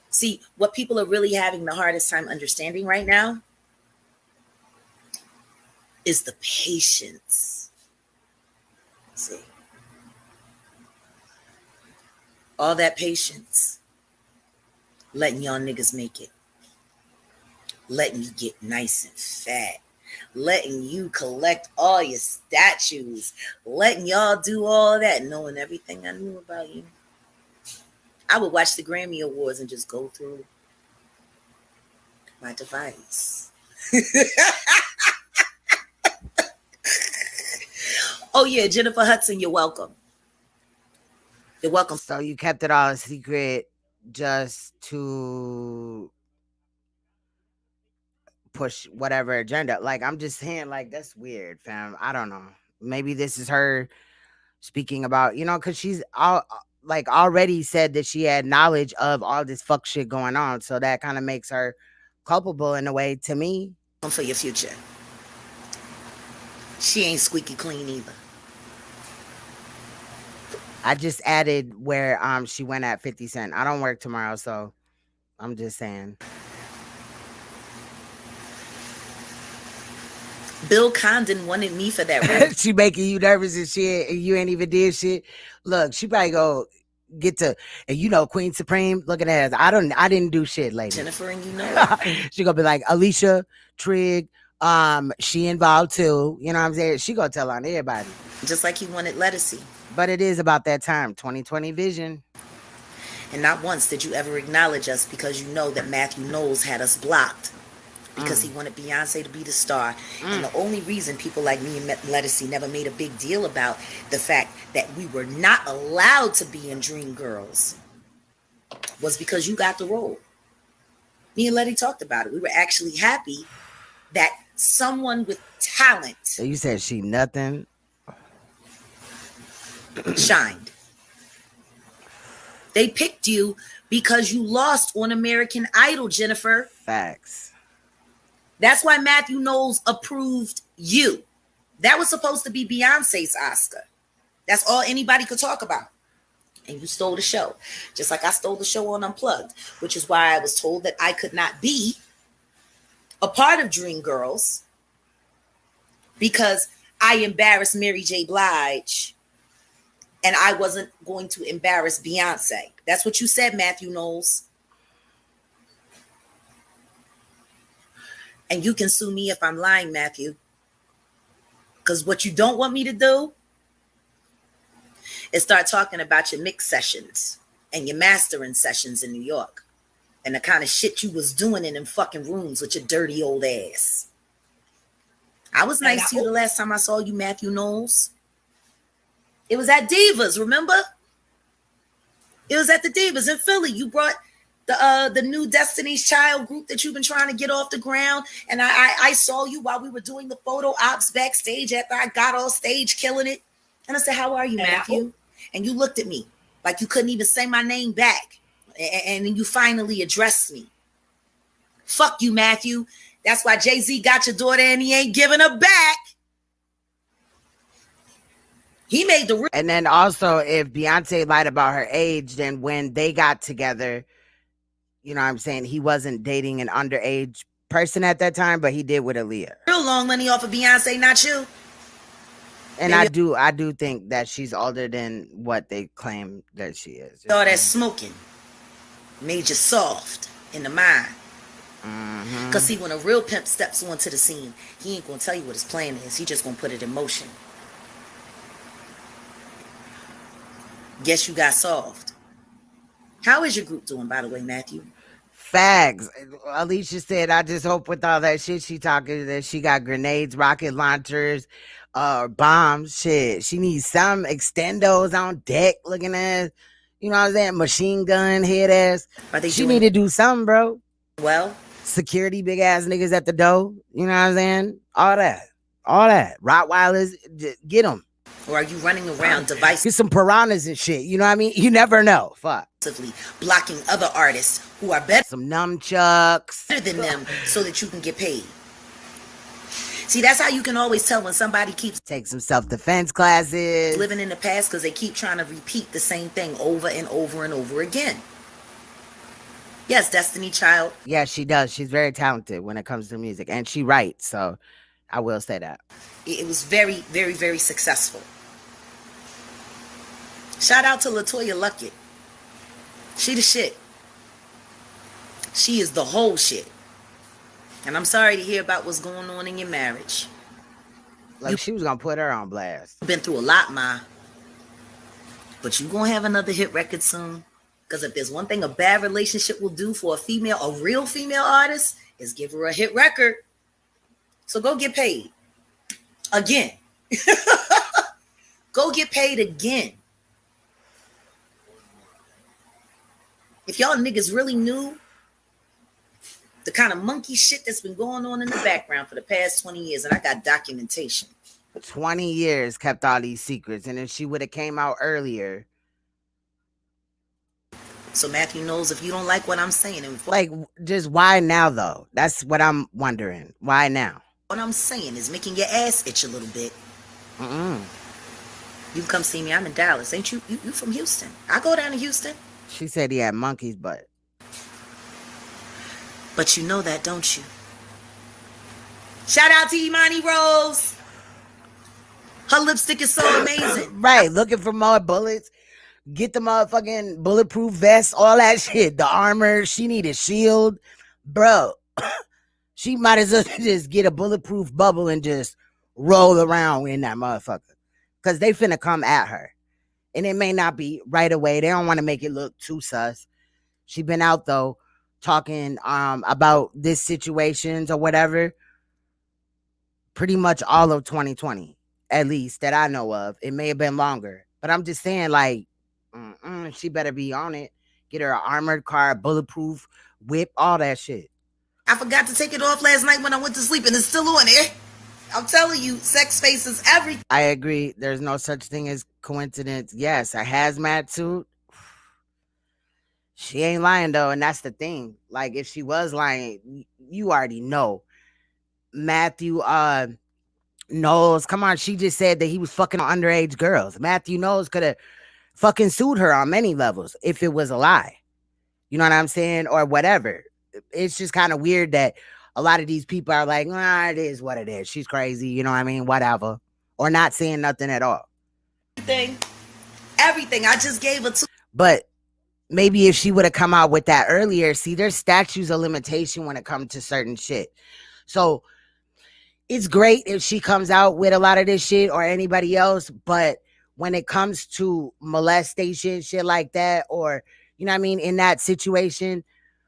See, what people are really having the hardest time understanding right now is the patience. See, all that patience, letting y'all niggas make it, letting you get nice and fat, letting you collect all your statues, letting y'all do all that, knowing everything I knew about you. I would watch the Grammy Awards and just go through my device. Oh yeah, Jennifer Hudson, you're welcome. You're welcome. So you kept it all a secret just to push whatever agenda. Like, I'm just saying, like, that's weird, fam. I don't know. Maybe this is her speaking about, because she's all like already said that she had knowledge of all this fuck shit going on. So that kind of makes her culpable in a way to me. For your future. She ain't squeaky clean either. I just added where she went at 50 Cent. I don't work tomorrow, so I'm just saying. Bill Condon wanted me for that role. She making you nervous and shit, and you ain't even did shit. Look, she probably go get to, and Queen Supreme, look at that. I didn't do shit, lady. Jennifer, and you know it. She gonna be like, Alicia, Trig, she involved too. You know what I'm saying? She gonna tell on everybody. Just like he wanted Lettucey. But it is about that time, 2020 vision. And not once did you ever acknowledge us because you know that Matthew Knowles had us blocked. Because he wanted Beyonce to be the star. And the only reason people like me and Lettucey never made a big deal about the fact that we were not allowed to be in Dreamgirls was because you got the role. Me and Letty talked about it. We were actually happy that someone with talent. So you said she nothing? Shined. They picked you because you lost on American Idol, Jennifer. Facts. That's why Matthew Knowles approved you. That was supposed to be Beyonce's Oscar. That's all anybody could talk about. And you stole the show. Just like I stole the show on Unplugged, which is why I was told that I could not be a part of Dreamgirls because I embarrassed Mary J. Blige and I wasn't going to embarrass Beyonce. That's what you said, Matthew Knowles. And you can sue me if I'm lying, Matthew. Because what you don't want me to do is start talking about your mix sessions and your mastering sessions in New York and the kind of shit you was doing in them fucking rooms with your dirty old ass. I was nice to you the last time I saw you, Matthew Knowles. It was at Divas, remember? It was at the Divas in Philly. You brought the new Destiny's Child group that you've been trying to get off the ground. And I saw you while we were doing the photo ops backstage after I got off stage killing it. And I said, how are you, Matthew? And you looked at me like you couldn't even say my name back. And then you finally addressed me. Fuck you, Matthew. That's why Jay-Z got your daughter and he ain't giving her back. He made the... And then also, if Beyonce lied about her age, then when they got together... You know what I'm saying? He wasn't dating an underage person at that time, but he did with Aaliyah. Real long money off of Beyonce, not you. And I do think that she's older than what they claim that she is. All that smoking made you soft in the mind. Because see, when a real pimp steps onto the scene, he ain't going to tell you what his plan is. He just going to put it in motion. Guess you got soft. How is your group doing, by the way, Matthew? Facts. Alicia said, I just hope with all that shit she talking that she got grenades, rocket launchers, bombs, shit. She needs some extendos on deck looking at, you know what I'm saying, machine gun head ass. She need to do something, bro. Well, security, big ass niggas at the door. You know what I'm saying? All that. Rottweilers, get them. Or are you running around devices? Get some piranhas and shit. You know what I mean? You never know. Fuck. Blocking other artists who are better. Some nunchucks. Better than them so that you can get paid. See, that's how you can always tell when somebody keeps... Take some self-defense classes. Living in the past because they keep trying to repeat the same thing over and over and over again. Yes, Destiny Child. Yeah, she does. She's very talented when it comes to music. And she writes, so I will say that. It was very, very, very successful. Shout out to LaToya Luckett. She the shit. She is the whole shit. And I'm sorry to hear about what's going on in your marriage. Like she was going to put her on blast. Been through a lot, Ma. But you going to have another hit record soon. Because if there's one thing a bad relationship will do for a real female artist, is give her a hit record. So go get paid. Again. Go get paid again. If y'all niggas really knew the kind of monkey shit that's been going on in the background for the past 20 years, and I got documentation. 20 years kept all these secrets, and if she would have came out earlier. So Matthew knows if you don't like what I'm saying. Like, just why now, though? That's what I'm wondering. Why now? What I'm saying is making your ass itch a little bit. You can come see me. I'm in Dallas. Ain't you? You from Houston? I go down to Houston. She said he had monkey's butt. But you know that, don't you? Shout out to Imani Rose. Her lipstick is so amazing. Right, looking for more bullets. Get the motherfucking bulletproof vest, all that shit. The armor. She need a shield. Bro, she might as well just get a bulletproof bubble and just roll around in that motherfucker. Because they finna come at her. And it may not be right away. They don't want to make it look too sus. She been out, though, talking about this situations or whatever. Pretty much all of 2020. At least that I know of. It may have been longer. But I'm just saying, like, she better be on it. Get her an armored car, bulletproof whip, all that shit. I forgot to take it off last night when I went to sleep, and it's still on there. I'm telling you, sex face is everything. I agree. There's no such thing as coincidence. Yes, a hazmat suit. She ain't lying, though, and that's the thing. Like, if she was lying, you already know. Matthew Knowles, come on, she just said that he was fucking underage girls. Matthew Knowles could have fucking sued her on many levels if it was a lie. You know what I'm saying? Or whatever. It's just kind of weird that a lot of these people are like, it is what it is. She's crazy. You know what I mean? Whatever. Or not saying nothing at all. Everything. I just gave her to. But maybe if she would have come out with that earlier, see, there's statutes of limitation when it comes to certain shit. So it's great if she comes out with a lot of this shit or anybody else, but when it comes to molestation, shit like that, or, you know what I mean, in that situation,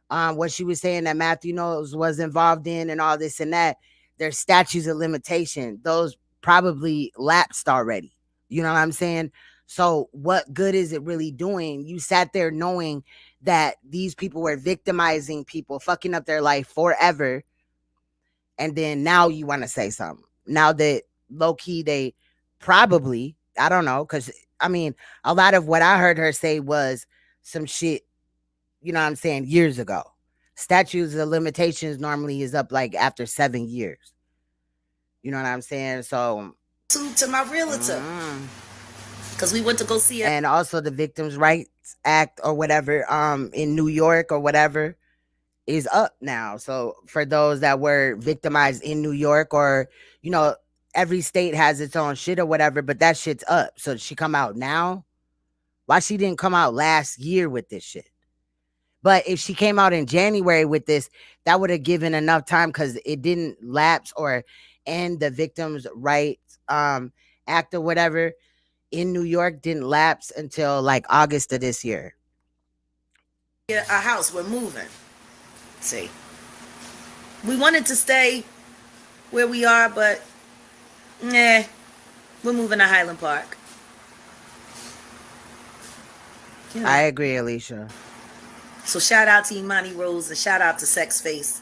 what she was saying that Matthew Knowles was involved in and all this and that, there's statutes of limitation. Those probably lapsed already. You know what I'm saying? So what good is it really doing? You sat there knowing that these people were victimizing people, fucking up their life forever. And then now you want to say something. Now that low-key they probably, I don't know, because, I mean, a lot of what I heard her say was some shit, you know what I'm saying, years ago. Statutes of limitations normally is up like after 7 years. You know what I'm saying? So to my realtor. Because we went to go see her. And also the Victims' Rights Act or whatever in New York or whatever is up now. So for those that were victimized in New York, or, you know, every state has its own shit or whatever, but that shit's up. So she come out now? Why she didn't come out last year with this shit? But if she came out in January with this, that would have given enough time, because it didn't lapse or end. The Victims' Rights Act or whatever in New York didn't lapse until like August of this year. Yeah, our house, we're moving. See, we wanted to stay where we are, but we're moving to Highland Park. You know. I agree, Alicia. So shout out to Imani Rose and shout out to Sex Face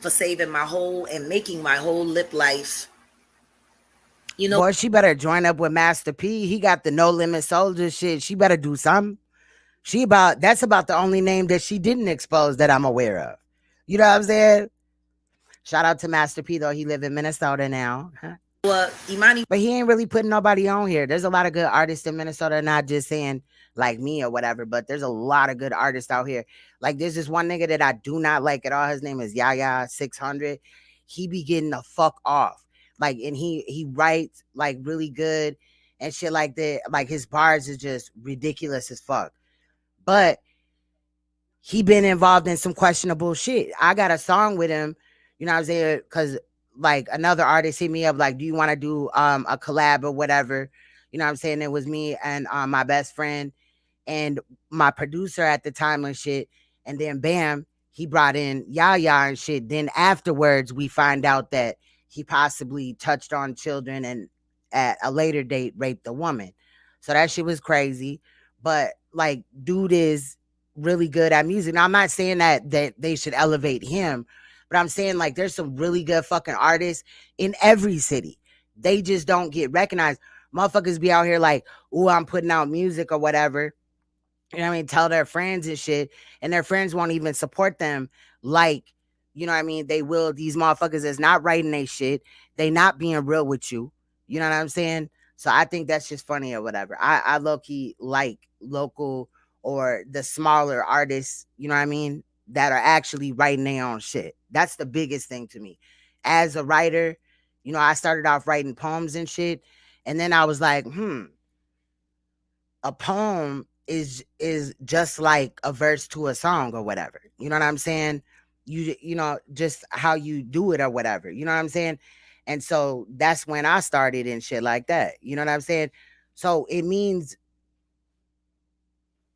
for saving my whole and making my whole lip life. You know, boy, she better join up with Master P. He got the No Limit Soldier shit. She better do something. That's about the only name that she didn't expose that I'm aware of. You know what I'm saying? Shout out to Master P, though. He live in Minnesota now. Huh? Well, Imani, but he ain't really putting nobody on here. There's a lot of good artists in Minnesota, not just saying like me or whatever, but there's a lot of good artists out here. Like, there's this one nigga that I do not like at all. His name is Yaya 600. He be getting the fuck off. Like, and he writes like really good and shit like that. Like, his bars is just ridiculous as fuck. But he been involved in some questionable shit. I got a song with him, you know what I'm saying? Because like another artist hit me up like, do you want to do a collab or whatever? You know what I'm saying? It was me and my best friend and my producer at the time and shit. And then bam, he brought in Yaya and shit. Then afterwards, we find out that he possibly touched on children and at a later date raped a woman. So that shit was crazy. But like, dude is really good at music. Now, I'm not saying that they should elevate him, But I'm saying, like, there's some really good fucking artists in every city. They just don't get recognized. Motherfuckers be out here like, ooh, I'm putting out music or whatever. You know what I mean? Tell their friends and shit. And their friends won't even support them like, you know what I mean? They will. These motherfuckers is not writing they shit. They not being real with you. You know what I'm saying? So I think that's just funny or whatever. I low-key like local or the smaller artists, you know what I mean, that are actually writing their own shit. That's the biggest thing to me. As a writer, you know, I started off writing poems and shit. And then I was like, a poem is just like a verse to a song or whatever. You know what I'm saying? You know, just how you do it or whatever. You know what I'm saying? And so that's when I started and shit like that. You know what I'm saying? So it means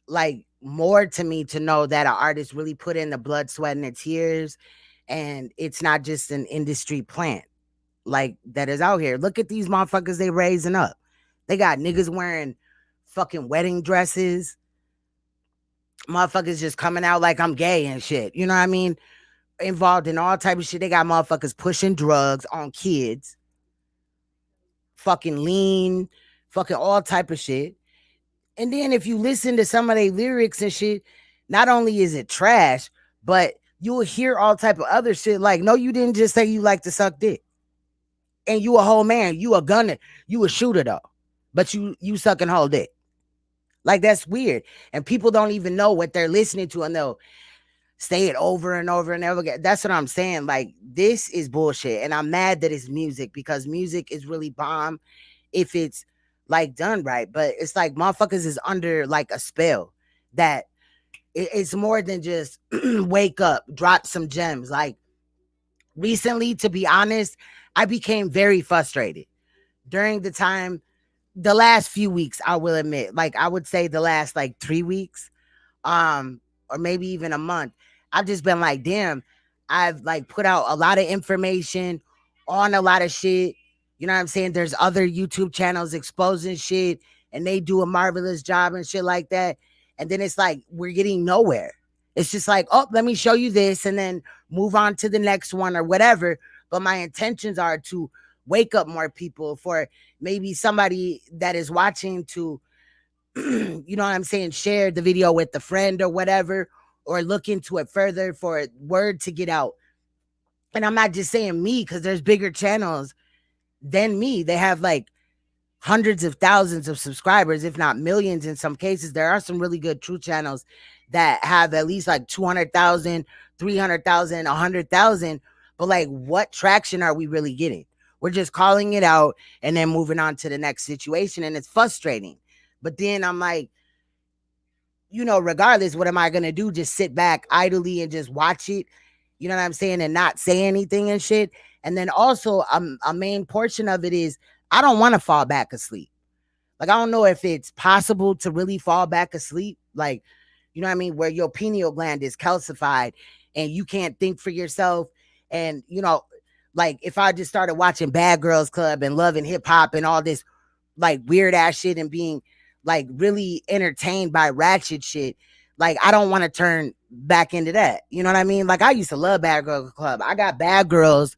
like more to me to know that an artist really put in the blood, sweat, and the tears, and it's not just an industry plant like that is out here. Look at these motherfuckers they raising up. They got niggas wearing fucking wedding dresses. Motherfuckers just coming out like I'm gay and shit. You know what I mean? Involved in all type of shit. They got motherfuckers pushing drugs on kids. Fucking lean. Fucking all type of shit. And then if you listen to some of their lyrics and shit, not only is it trash, but you'll hear all type of other shit. Like, no, you didn't just say you like to suck dick. And you a whole man. You a gunner. You a shooter though. But you sucking whole dick. Like, that's weird. And people don't even know what they're listening to, and they'll say it over and over and over again. That's what I'm saying. Like, this is bullshit. And I'm mad that it's music, because music is really bomb if it's like done right. But it's like motherfuckers is under like a spell that it's more than just wake up, drop some gems. Like, recently, to be honest, I became very frustrated during the last few weeks. I will admit, like, I would say the last like 3 weeks, or maybe even a month. I've just been like, damn, I've like put out a lot of information on a lot of shit. You know what I'm saying? There's other YouTube channels exposing shit, and they do a marvelous job and shit like that. And then it's like, we're getting nowhere. It's just like, oh, let me show you this and then move on to the next one or whatever. But my intentions are to wake up more people, for maybe somebody that is watching to, you know what I'm saying, share the video with a friend or whatever, or look into it further for word to get out. And I'm not just saying me, because there's bigger channels than me. They have like hundreds of thousands of subscribers, if not millions in some cases. There are some really good true channels that have at least like 200,000, 300,000, 100,000. But like, what traction are we really getting? We're just calling it out and then moving on to the next situation. And it's frustrating. But then I'm like, you know, regardless, what am I going to do? Just sit back idly and just watch it? You know what I'm saying? And not say anything and shit. And then also a main portion of it is I don't want to fall back asleep. Like, I don't know if it's possible to really fall back asleep. Like, you know what I mean? Where your pineal gland is calcified and you can't think for yourself. And, you know, like, if I just started watching Bad Girls Club and Love and Hip Hop and all this like weird ass shit and being like really entertained by ratchet shit, like, I don't want to turn back into that. You know what I mean? Like, I used to love Bad Girls Club. I got Bad Girls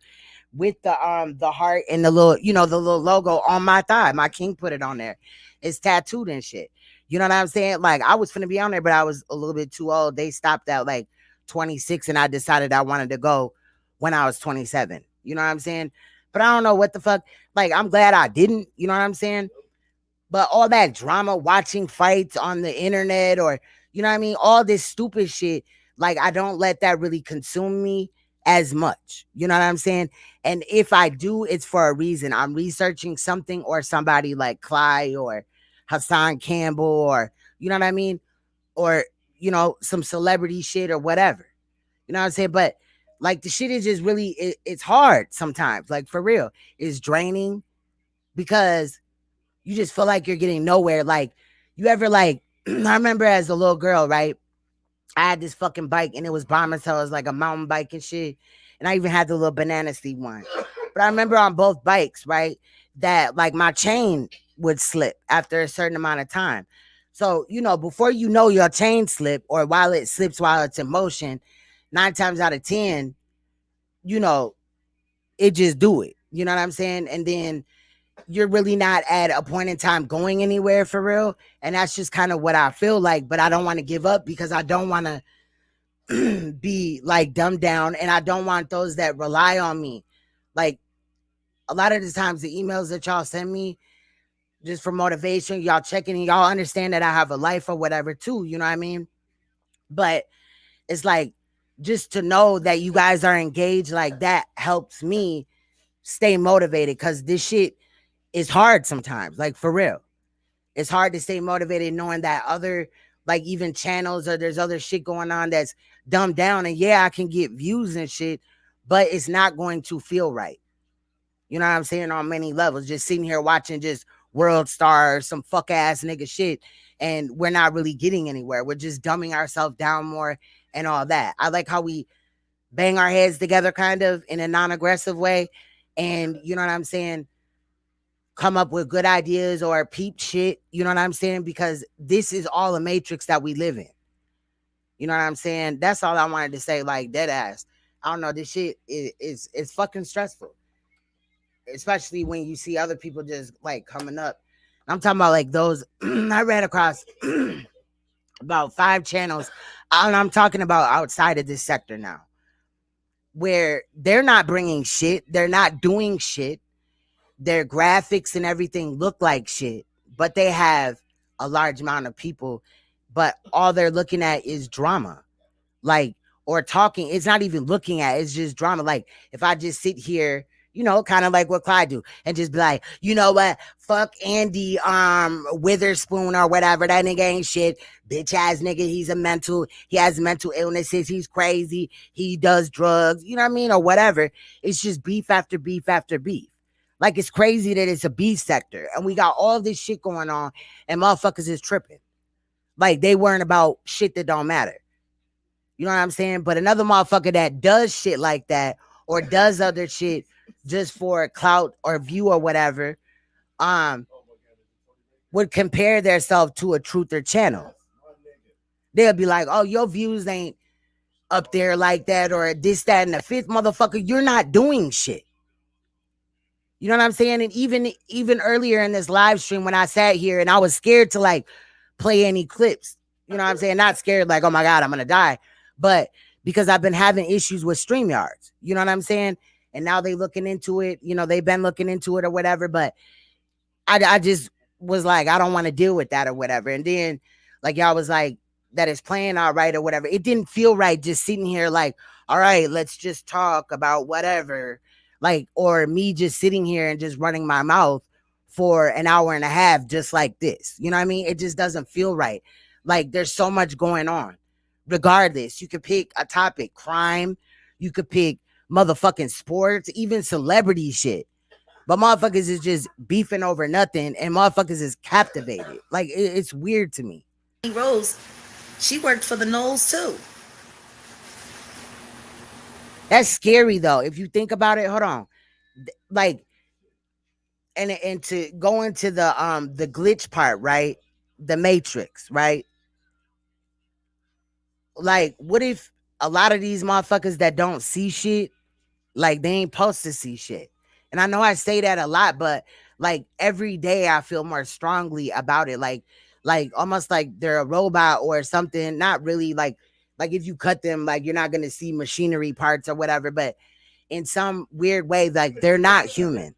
with the heart and the little, you know, the little logo on my thigh. My king put it on there. It's tattooed and shit. You know what I'm saying? Like, I was finna be on there, but I was a little bit too old. They stopped at like 26, and I decided I wanted to go when I was 27. You know what I'm saying? But I don't know what the fuck. Like, I'm glad I didn't. You know what I'm saying? But all that drama, watching fights on the internet, or, you know what I mean, all this stupid shit, like, I don't let that really consume me as much. You know what I'm saying? And if I do, it's for a reason. I'm researching something or somebody like Clyde or Hassan Campbell, or, you know what I mean? Or, you know, some celebrity shit or whatever. You know what I'm saying? But like, the shit is just really, it's hard sometimes. Like, for real, it's draining, because you just feel like you're getting nowhere. Like, you ever like, I remember as a little girl, right? I had this fucking bike, and it was bomb as hell. It was like a mountain bike and shit. And I even had the little banana sleeve one. But I remember on both bikes, right, that like my chain would slip after a certain amount of time. So, you know, before you know your chain slip, or while it slips while it's in motion, 9 times out of 10, you know, it just do it. You know what I'm saying? And then you're really not at a point in time going anywhere for real. And that's just kind of what I feel like. But I don't want to give up because I don't want to be like dumbed down. And I don't want those that rely on me. Like a lot of the times the emails that y'all send me just for motivation, y'all checking and y'all understand that I have a life or whatever too. You know what I mean? But it's like just to know that you guys are engaged like that helps me stay motivated because this shit is hard sometimes, like for real. It's hard to stay motivated knowing that other, like even channels or there's other shit going on that's dumbed down. And yeah, I can get views and shit, but it's not going to feel right. You know what I'm saying? On many levels, just sitting here watching just World Star, some fuck ass nigga shit. And we're not really getting anywhere. We're just dumbing ourselves down more and all that. I like how we bang our heads together kind of in a non-aggressive way. And you know what I'm saying? Come up with good ideas or peep shit. You know what I'm saying? Because this is all a matrix that we live in. You know what I'm saying? That's all I wanted to say, like dead ass. I don't know. This shit is fucking stressful. Especially when you see other people just like coming up. I'm talking about like those. I ran across about 5 channels. And I'm talking about outside of this sector now, where they're not bringing shit. They're not doing shit. Their graphics and everything look like shit, but they have a large amount of people, but all they're looking at is drama. Like, or talking, it's not even looking at, it's just drama. Like, if I just sit here, you know, kind of like what Clyde do, and just be like, you know what, fuck Andy Witherspoon or whatever, that nigga ain't shit, bitch ass nigga, he has mental illnesses, he's crazy, he does drugs, you know what I mean, or whatever. It's just beef after beef after beef. Like, it's crazy that it's a beef sector and we got all this shit going on and motherfuckers is tripping. Like, they weren't about shit that don't matter. You know what I'm saying? But another motherfucker that does shit like that or does other shit just for clout or view or whatever, would compare themselves to a truther channel. They'll be like, oh, your views ain't up there like that, or this, that, and the fifth. Motherfucker, you're not doing shit. You know what I'm saying? And even earlier in this live stream when I sat here and I was scared to like play any clips, you know what I'm saying? Not scared like, oh my God, I'm going to die. But because I've been having issues with StreamYards, you know what I'm saying? And now they looking into it, you know, they've been looking into it or whatever, but I just was like, I don't want to deal with that or whatever. And then like y'all was like, that is playing all right or whatever. It didn't feel right just sitting here like, all right, let's just talk about whatever. Like, or me just sitting here and just running my mouth for an hour and a half, just like this. You know what I mean? It just doesn't feel right. Like, there's so much going on. Regardless, you could pick a topic, crime. You could pick motherfucking sports, even celebrity shit. But motherfuckers is just beefing over nothing, and motherfuckers is captivated. Like, it's weird to me. Rose, she worked for the Knowles too. That's scary though. If you think about it, hold on. Like, and to go into the glitch part, right? The Matrix, right? Like, what if a lot of these motherfuckers that don't see shit, like they ain't supposed to see shit? And I know I say that a lot, but like every day I feel more strongly about it. Like almost like they're a robot or something. Not really like if you cut them, like you're not gonna see machinery parts or whatever, but in some weird way, like they're not human.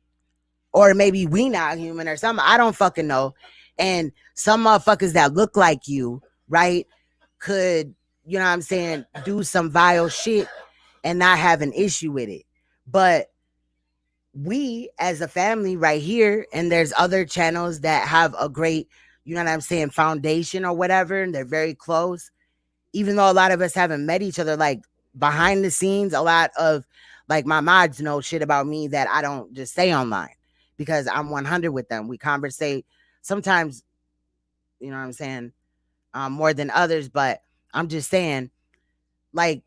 Or maybe we not human or something. I don't fucking know. And some motherfuckers that look like you, right, could, you know what I'm saying, do some vile shit and not have an issue with it. But we as a family right here, and there's other channels that have a great, you know what I'm saying, foundation or whatever, and they're very close. Even though a lot of us haven't met each other, like behind the scenes, a lot of like my mods know shit about me that I don't just say online because I'm 100 with them. We conversate sometimes, you know what I'm saying, more than others, but I'm just saying, like,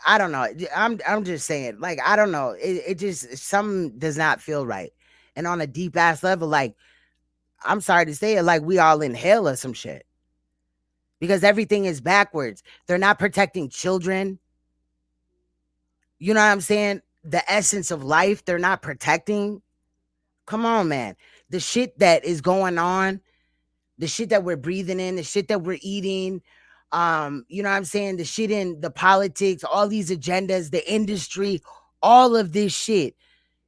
I don't know. I'm just saying, like, I don't know. It just, something does not feel right. And on a deep ass level, like, I'm sorry to say it, like we all in hell or some shit. Because everything is backwards. They're not protecting children. You know what I'm saying? The essence of life, they're not protecting. Come on, man. The shit that is going on, the shit that we're breathing in, the shit that we're eating, you know what I'm saying? The shit in the politics, all these agendas, the industry, all of this shit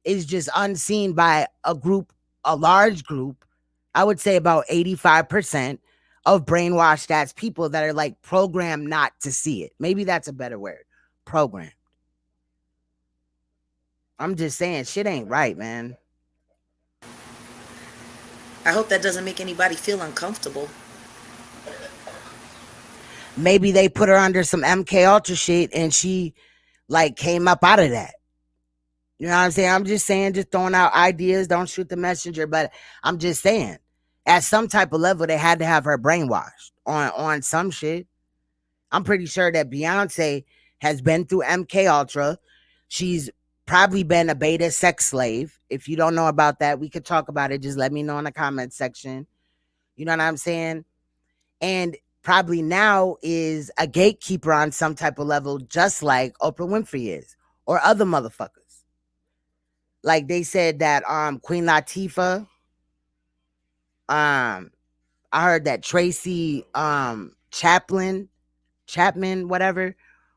is just unseen by a group, a large group. I would say about 85% of brainwashed ass people that are like programmed not to see it. Maybe that's a better word. Programmed. I'm just saying, shit ain't right, man. I hope that doesn't make anybody feel uncomfortable. Maybe they put her under some MK Ultra shit and she like came up out of that. You know what I'm saying? I'm just saying, just throwing out ideas. Don't shoot the messenger, but I'm just saying, at some type of level, they had to have her brainwashed on some shit. I'm pretty sure that Beyonce has been through MK Ultra. She's probably been a beta sex slave. If you don't know about that, we could talk about it. Just let me know in the comment section. You know what I'm saying? And probably now is a gatekeeper on some type of level, just like Oprah Winfrey is, or other motherfuckers. Like they said that Queen Latifah, I heard that Tracy Chapman, whatever,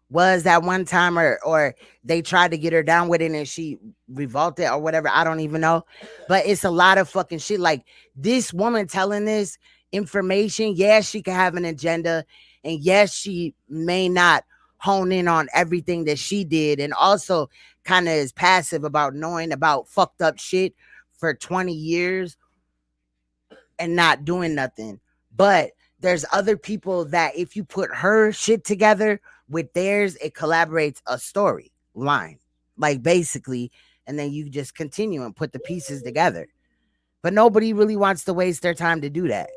was at one time, or they tried to get her down with it and she revolted or whatever. I don't even know. But it's a lot of fucking shit. Like this woman telling this information, yes, she can have an agenda, and yes, she may not hone in on everything that she did, and also kind of is passive about knowing about fucked up shit for 20 years and not doing nothing. But there's other people that if you put her shit together with theirs, it collaborates a story line, like basically, and then you just continue and put the pieces together. But nobody really wants to waste their time to do that.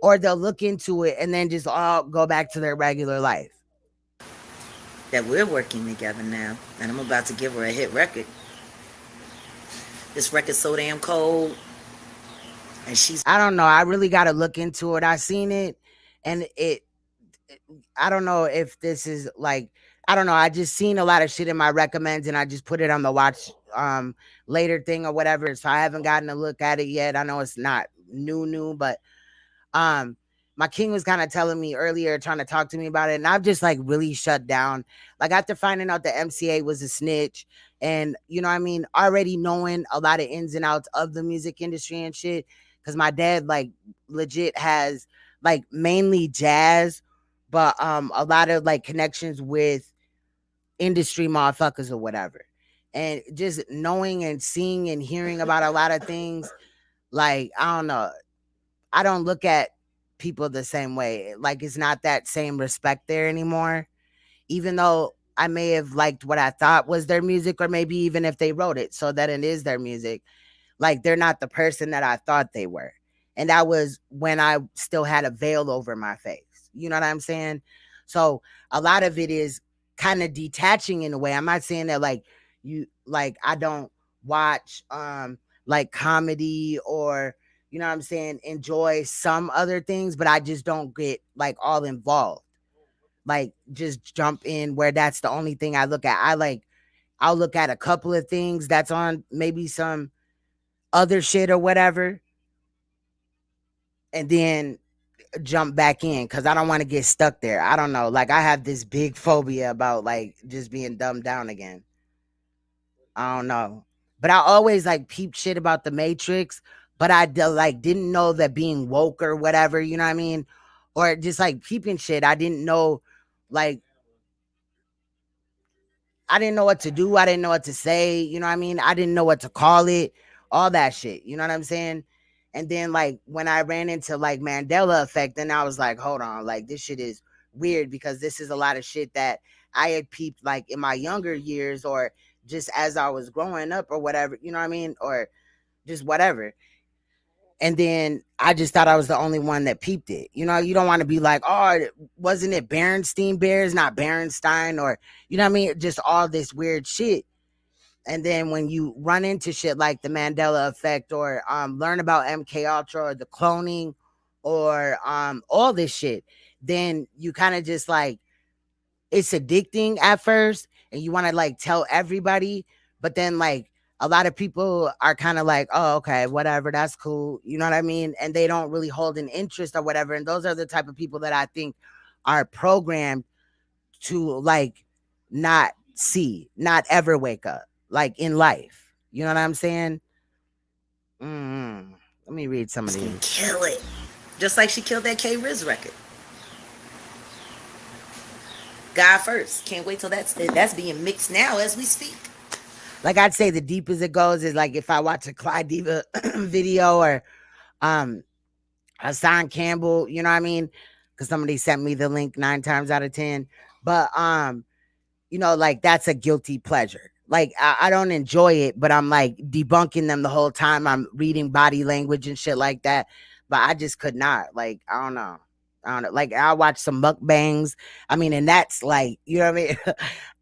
Or they'll look into it and then just all go back to their regular life. That we're working together now, and I'm about to give her a hit record. This record's so damn cold, and she's... I don't know. I really got to look into it. I seen it, and I don't know if this is like, I don't know. I just seen a lot of shit in my recommends, and I just put it on the watch later thing or whatever. So I haven't gotten a look at it yet. I know it's not new, but my king was kind of telling me earlier, trying to talk to me about it, and I've just like really shut down. Like after finding out the MCA was a snitch, and you know what I mean, already knowing a lot of ins and outs of the music industry and shit, because my dad like legit has like mainly jazz, but a lot of like connections with industry motherfuckers or whatever. And just knowing and seeing and hearing about a lot of things, like I don't know, I don't look at people the same way. Like it's not that same respect there anymore. Even though I may have liked what I thought was their music, or maybe even if they wrote it so that it is their music, like they're not the person that I thought they were. And that was when I still had a veil over my face. You know what I'm saying? So a lot of it is kind of detaching in a way. I'm not saying that like I don't watch like comedy or, you know what I'm saying, enjoy some other things, but I just don't get like all involved. Like just jump in where that's the only thing I look at. I'll look at a couple of things that's on maybe some other shit or whatever, and then jump back in because I don't want to get stuck there. I don't know. Like I have this big phobia about like just being dumbed down again. I don't know. But I always like peep shit about the Matrix, but I like didn't know that being woke or whatever, you know what I mean? Or just like peeping shit. I didn't know, like, I didn't know what to do. I didn't know what to say. You know what I mean? I didn't know what to call it. All that shit. You know what I'm saying? And then like when I ran into like Mandela effect, then I was like, hold on, like this shit is weird because this is a lot of shit that I had peeped like in my younger years or just as I was growing up or whatever, you know what I mean? Or just whatever. And then I just thought I was the only one that peeped it. You know, you don't want to be like, oh, wasn't it Berenstein Bears, not Berenstein? Or, you know what I mean? Just all this weird shit. And then when you run into shit like the Mandela effect or learn about MK Ultra or the cloning or all this shit, then you kind of just like, it's addicting at first. and you want to like tell everybody, but then like a lot of people are kind of like, oh, okay, whatever, that's cool. You know what I mean? And they don't really hold an interest or whatever. And those are the type of people that I think are programmed to like not see, not ever wake up, like in life. You know what I'm saying? Let me read some of these. Kill it. Just like she killed that K-Riz record. God first. Can't wait till that's being mixed now as we speak. Like I'd say the deepest it goes is like if I watch a Clyde Diva video or Hassan Campbell, you know what I mean? Because somebody sent me the link 9 times out of 10. But you know, like that's a guilty pleasure. Like I don't enjoy it, but I'm like debunking them the whole time. I'm reading body language and shit like that. But I just could not. Like, I don't know. Like I watch some mukbangs. I mean, and that's like, you know what I mean?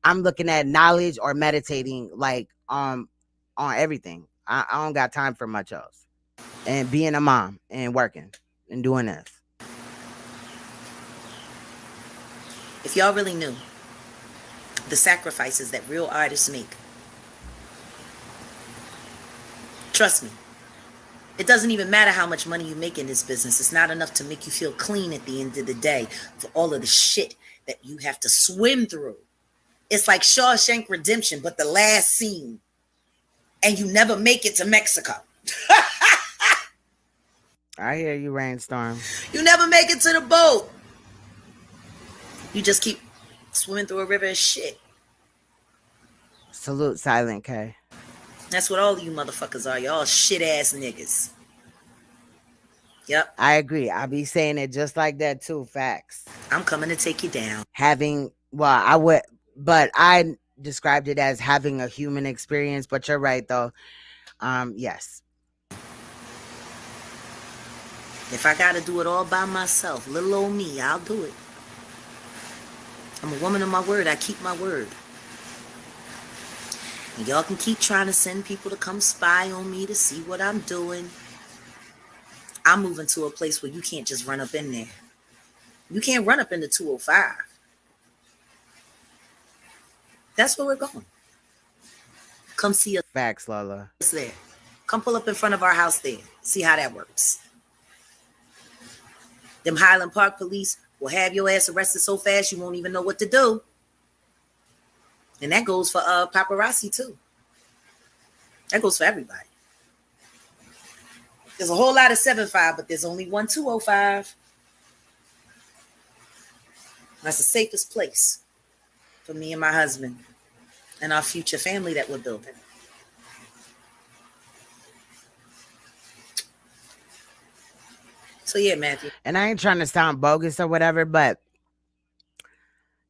I'm looking at knowledge or meditating like on everything. I don't got time for much else. And being a mom and working and doing this. If y'all really knew the sacrifices that real artists make, trust me, it doesn't even matter how much money you make in this business. It's not enough to make you feel clean at the end of the day for all of the shit that you have to swim through. It's like Shawshank Redemption, but the last scene. And you never make it to Mexico. I hear you, Rainstorm. You never make it to the boat. You just keep swimming through a river of shit. Salute, Silent K. That's what all of you motherfuckers are. Y'all shit ass niggas. Yep. I agree. I'll be saying it just like that too. Facts. I'm coming to take you down. But I described it as having a human experience, but you're right though. Yes. If I gotta do it all by myself, little old me, I'll do it. I'm a woman of my word. I keep my word. And y'all can keep trying to send people to come spy on me to see what I'm doing. I'm moving to a place where you can't just run up in there. You can't run up in the 205. That's where we're going. Come see us. Facts, Lola. It's there. Come pull up in front of our house there. See how that works. Them Highland Park police will have your ass arrested so fast you won't even know what to do. And that goes for paparazzi too. That goes for everybody. There's a whole lot of 7.5, but there's only one 205. That's the safest place for me and my husband and our future family that we're building. So yeah, Matthew. And I ain't trying to sound bogus or whatever, but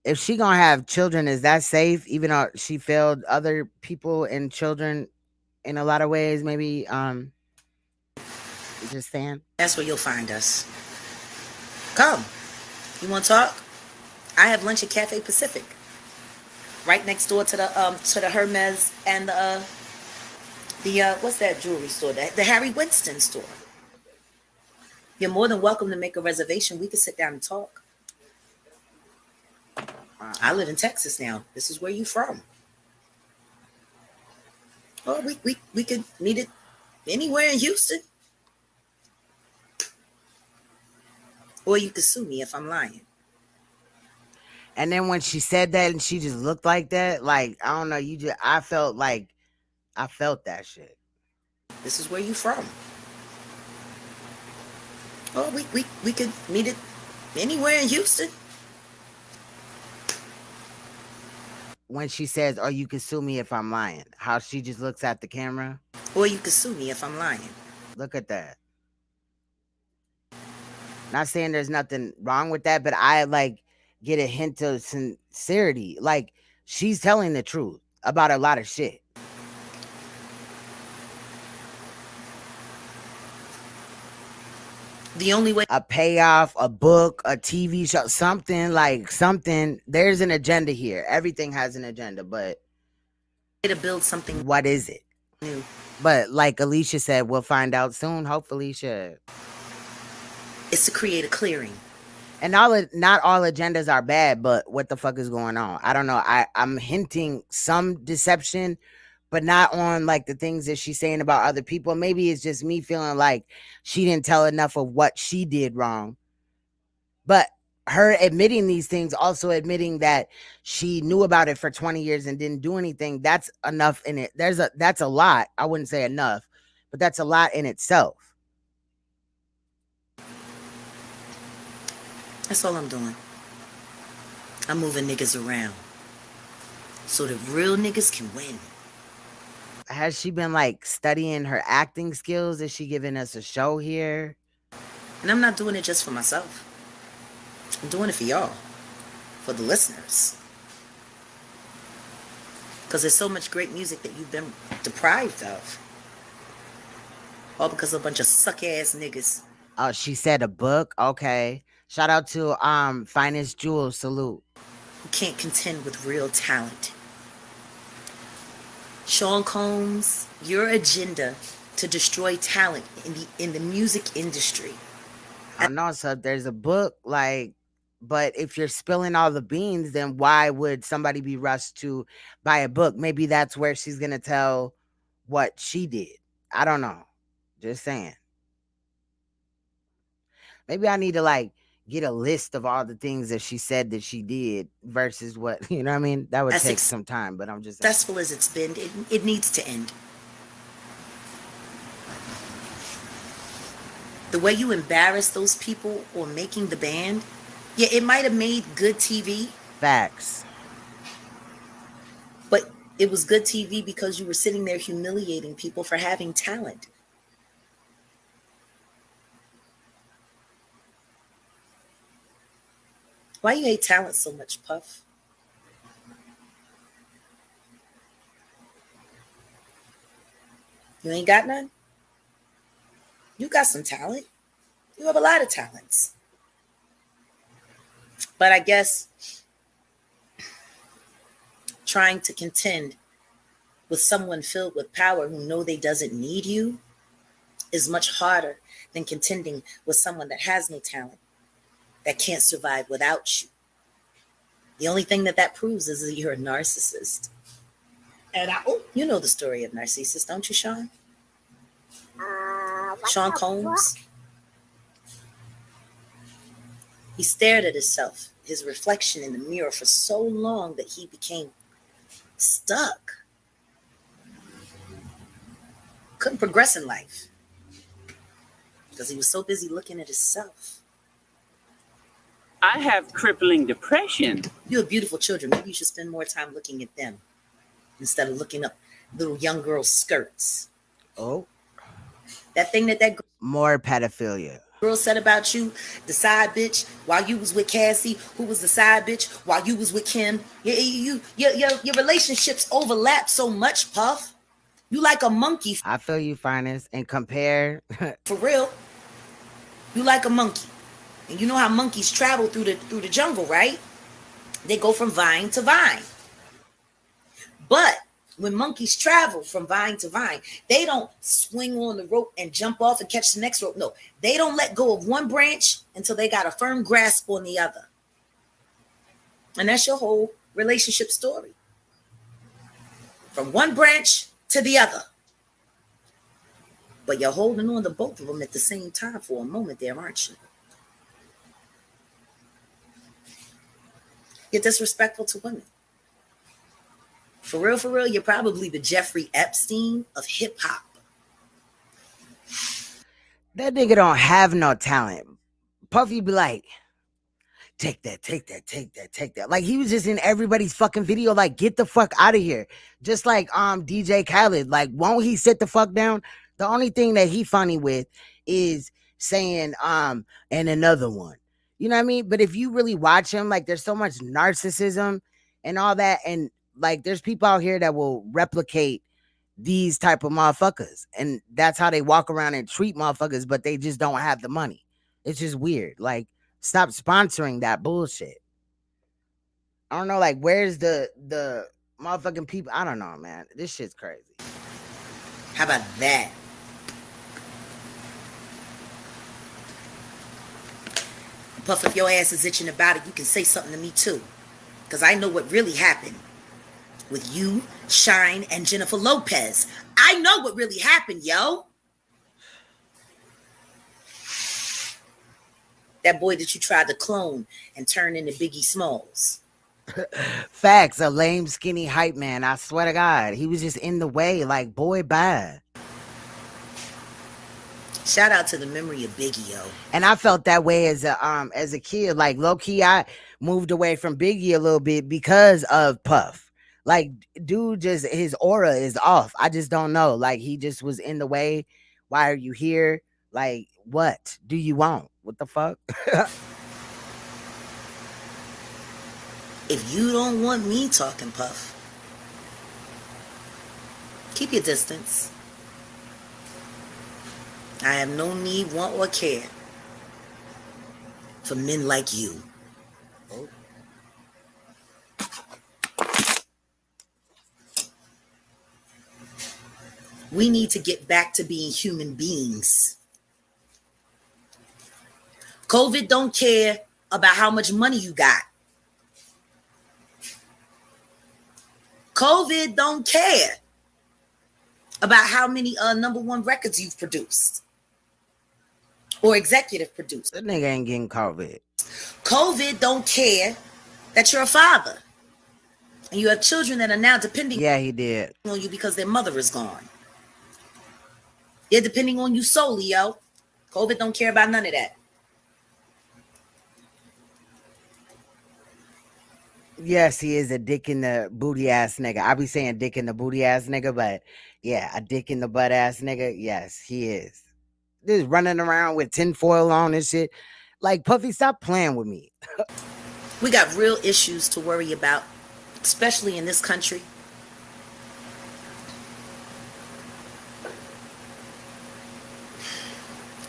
if she gonna have children, is that safe? Even though she failed other people and children in a lot of ways, maybe just saying. That's where you'll find us. Come. You want to talk? I have lunch at Cafe Pacific, right next door to the Hermes and the what's that jewelry store? The Harry Winston store. You're more than welcome to make a reservation. We can sit down and talk. I live in Texas now. This is where you from. Well, we could meet it anywhere in Houston. Or you could sue me if I'm lying. And then when she said that and she just looked like that, like, I don't know, I felt that shit. This is where you from. Well, we could meet it anywhere in Houston. When she says, "Oh, you can sue me if I'm lying," how she just looks at the camera. Or you can sue me if I'm lying. Look at that. Not saying there's nothing wrong with that, but I like get a hint of sincerity. Like she's telling the truth about a lot of shit. The only way a payoff, a book, a TV show, something. There's an agenda here. Everything has an agenda, but to build something. What is it? New. But like Alicia said, we'll find out soon. Hopefully, shit. It's to create a clearing And not all agendas are bad, but what the fuck is going on? I don't know. I'm hinting some deception, but not on like the things that she's saying about other people. Maybe it's just me feeling like she didn't tell enough of what she did wrong. But her admitting these things, also admitting that she knew about it for 20 years and didn't do anything, that's enough in it. That's a lot. I wouldn't say enough, but that's a lot in itself. That's all I'm doing. I'm moving niggas around so the real niggas can win. Has she been like studying her acting skills? Is she giving us a show here? And I'm not doing it just for myself. I'm doing it for y'all, for the listeners. Because there's so much great music that you've been deprived of. All because of a bunch of suck-ass niggas. Oh, she said a book? Okay. Shout out to Finest Jewel, salute. Who can't contend with real talent. Sean Combs, your agenda to destroy talent in the music industry. I know, so there's a book, like, but if you're spilling all the beans, then why would somebody be rushed to buy a book? Maybe that's where she's gonna tell what she did. I don't know. Just saying. Maybe I need to like get a list of all the things that she said that she did versus what, you know what I mean? That would take some time, but I'm just saying. Successful as it's been, it needs to end. The way you embarrass those people or making the band, yeah, it might have made good TV. Facts. But it was good TV because you were sitting there humiliating people for having talent. Why you hate talent so much, Puff? You ain't got none? You got some talent. You have a lot of talents. But I guess trying to contend with someone filled with power who know they doesn't need you is much harder than contending with someone that has no talent, that can't survive without you. The only thing that proves is that you're a narcissist. And you know the story of Narcissus, don't you, Sean? Sean Combs. He stared at himself, his reflection in the mirror, for so long that he became stuck. Couldn't progress in life because he was so busy looking at himself. I have crippling depression. You have beautiful children. Maybe you should spend more time looking at them instead of looking up little young girls' skirts. Oh. That thing that more pedophilia. Girl said about you, the side bitch, while you was with Cassie, who was the side bitch while you was with Kim. Your relationships overlap so much, Puff. You like a monkey. I feel you, Finest, and compare. For real. You like a monkey. And you know how monkeys travel through the jungle, right? They go from vine to vine. But when monkeys travel from vine to vine, they don't swing on the rope and jump off and catch the next rope. No, they don't let go of one branch until they got a firm grasp on the other. And that's your whole relationship story. From one branch to the other. But you're holding on to both of them at the same time for a moment there, aren't you? You're disrespectful to women. For real, you're probably the Jeffrey Epstein of hip hop. That nigga don't have no talent. Puffy be like, take that. Like he was just in everybody's fucking video, like, get the fuck out of here. Just like DJ Khaled. Like, won't he sit the fuck down? The only thing that he funny with is saying and another one. You know what I mean? But if you really watch him, like, there's so much narcissism and all that, and like there's people out here that will replicate these type of motherfuckers, and that's how they walk around and treat motherfuckers, but they just don't have the money. It's just weird. Like, stop sponsoring that bullshit. I don't know, like, where's the motherfucking people? I don't know, man. This shit's crazy. How about that? Puff, if your ass is itching about it, you can say something to me too. Because I know what really happened with you, Shine, and Jennifer Lopez. I know what really happened, yo. That boy that you tried to clone and turn into Biggie Smalls. Facts, a lame, skinny hype man. I swear to God, he was just in the way. Like, boy, bye. Shout out to the memory of Biggie, yo. And I felt that way as a kid. Like, low key, I moved away from Biggie a little bit because of Puff. Like, dude, just his aura is off. I just don't know. Like, he just was in the way. Why are you here? Like, what do you want? What the fuck? If you don't want me talking, Puff, keep your distance. I have no need, want, or care for men like you. We need to get back to being human beings. COVID don't care about how much money you got. COVID don't care about how many #1 records you've produced or executive produced. That nigga ain't getting COVID. COVID don't care that you're a father and you have children that are now depending he did on you because their mother is gone. They're depending on you solely, yo. COVID don't care about none of that. Yes, he is a dick in the booty ass nigga. I be saying dick in the booty ass nigga, but yeah, a dick in the butt ass nigga. Yes, he is. Just running around with tinfoil on and shit. Like, Puffy, stop playing with me. We got real issues to worry about, especially in this country.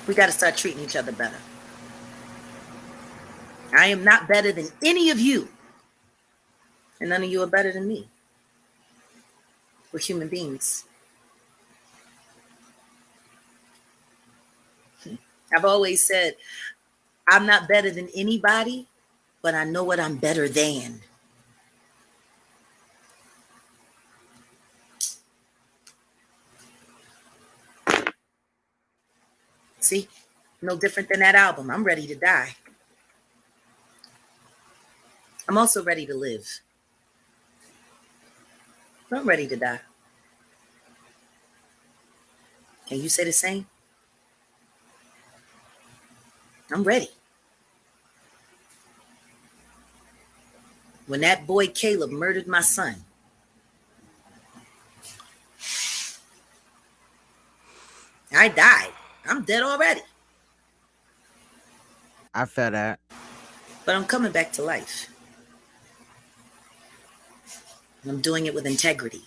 We got to start treating each other better. I am not better than any of you. And none of you are better than me. We're human beings. I've always said, I'm not better than anybody, but I know what I'm better than. See, no different than that album. I'm ready to die. I'm also ready to live. I'm ready to die. Can you say the same? I'm ready. When that boy Caleb murdered my son, I died. I'm dead already. I felt that. But I'm coming back to life. And I'm doing it with integrity.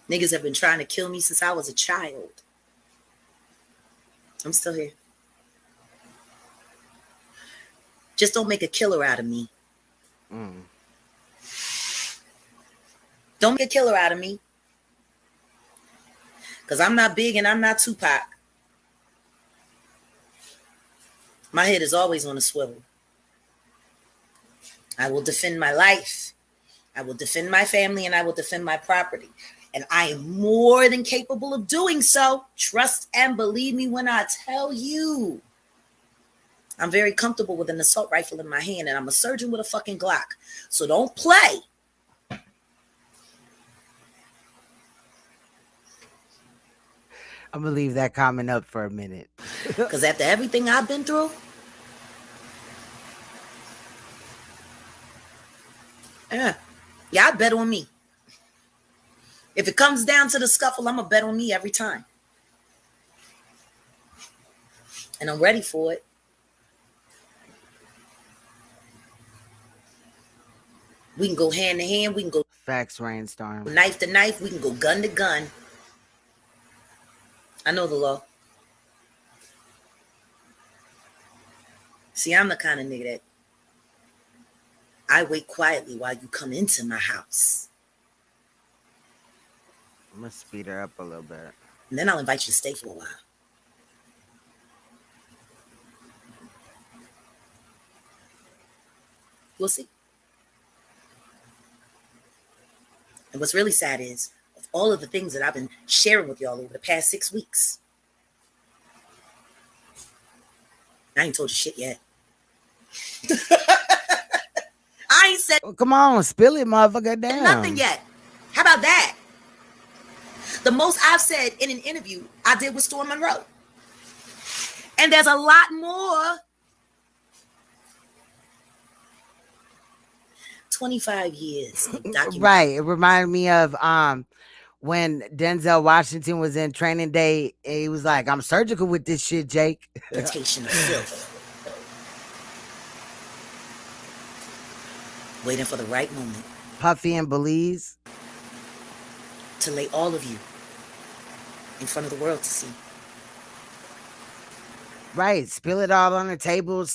Niggas have been trying to kill me since I was a child. I'm still here. Just don't make a killer out of me. Don't make a killer out of me. Because I'm not big and I'm not Tupac. My head is always on a swivel. I will defend my life. I will defend my family, and I will defend my property. And I am more than capable of doing so. Trust and believe me when I tell you. I'm very comfortable with an assault rifle in my hand, and I'm a surgeon with a fucking Glock. So don't play. I'm going to leave that comment up for a minute. Because after everything I've been through, y'all bet on me. If it comes down to the scuffle, I'm going to bet on me every time. And I'm ready for it. We can go hand to hand. We can go facts, Rainstorm. Knife to knife. We can go gun to gun. I know the law. See, I'm the kind of nigga that I wait quietly while you come into my house. I'm going to speed her up a little bit. And then I'll invite you to stay for a while. We'll see. And what's really sad is, of all of the things that I've been sharing with y'all over the past 6 weeks, I ain't told you shit yet. I ain't said Come on, spill it, motherfucker. Damn. nothing yet. How about that? The most I've said in an interview I did with Storm Monroe. And there's a lot more. 25 years of documentary. Right. It reminded me of when Denzel Washington was in Training Day. He was like, I'm surgical with this shit, Jake. Imitation of filth. Waiting for the right moment. Puffy and Belize. To lay all of you in front of the world to see. Right. Spill it all on the table.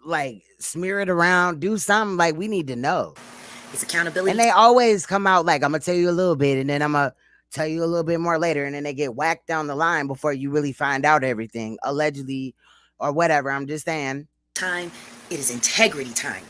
Like, smear it around. Do something. Like, we need to know. It's accountability. And they always come out like, I'm going to tell you a little bit, and then I'm going to tell you a little bit more later, and then they get whacked down the line before you really find out everything, allegedly, or whatever. I'm just saying. Time. It is integrity time.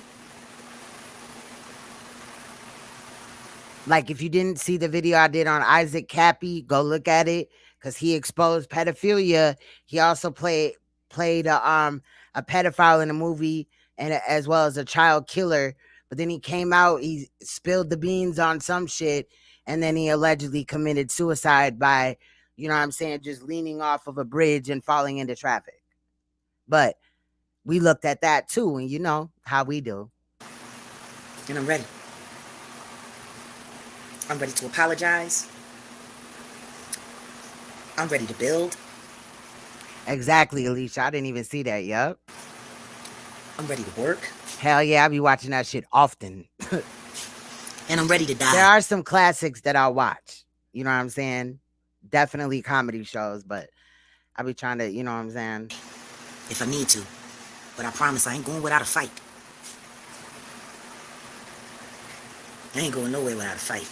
Like, if you didn't see the video I did on Isaac Cappy, go look at it, because he exposed pedophilia. He also played a pedophile in a movie, and as well as a child killer. But then he came out, he spilled the beans on some shit, and then he allegedly committed suicide by, you know what I'm saying, just leaning off of a bridge and falling into traffic. But we looked at that too, and you know how we do. And I'm ready. I'm ready to apologize. I'm ready to build. Exactly, Alicia. I didn't even see that. Yup. I'm ready to work. Hell yeah, I be watching that shit often. And I'm ready to die. There are some classics that I'll watch. You know what I'm saying? Definitely comedy shows, but I be trying to, you know what I'm saying? If I need to. But I promise I ain't going without a fight. I ain't going nowhere without a fight.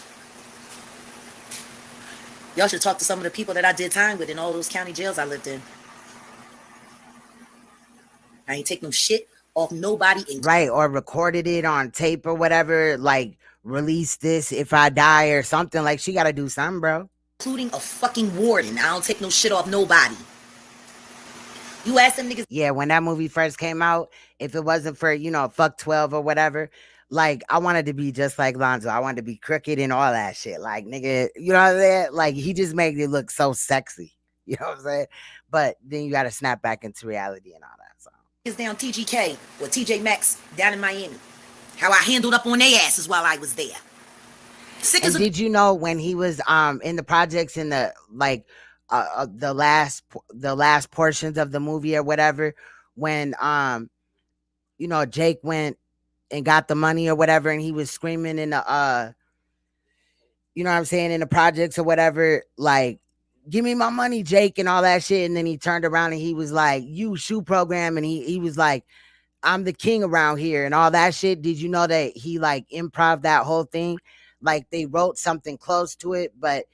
Y'all should talk to some of the people that I did time with in all those county jails I lived in. I ain't take no shit off nobody. Right, or recorded it on tape or whatever, like release this if I die or something. Like, she gotta do something, bro. Including a fucking warden. I don't take no shit off nobody. You ask them niggas. Yeah, when that movie first came out, if it wasn't for, you know, fuck 12 or whatever, like, I wanted to be just like Lonzo. I wanted to be crooked and all that shit. Like, nigga, you know what I'm saying? Like, he just made it look so sexy. You know what I'm saying? But then you got to snap back into reality and all that. So Is down TGK or TJ Maxx down in Miami. How I handled up on their asses while I was there. And did you know when he was in the projects in the like the last portions of the movie or whatever, when you know, Jake went and got the money or whatever, and he was screaming in the you know what I'm saying, in the projects or whatever, like, give me my money, Jake, and all that shit. And then he turned around and he was like, you shoe program, and he was like, I'm the king around here and all that shit. Did you know that he like improv that whole thing? Like, they wrote something close to it, but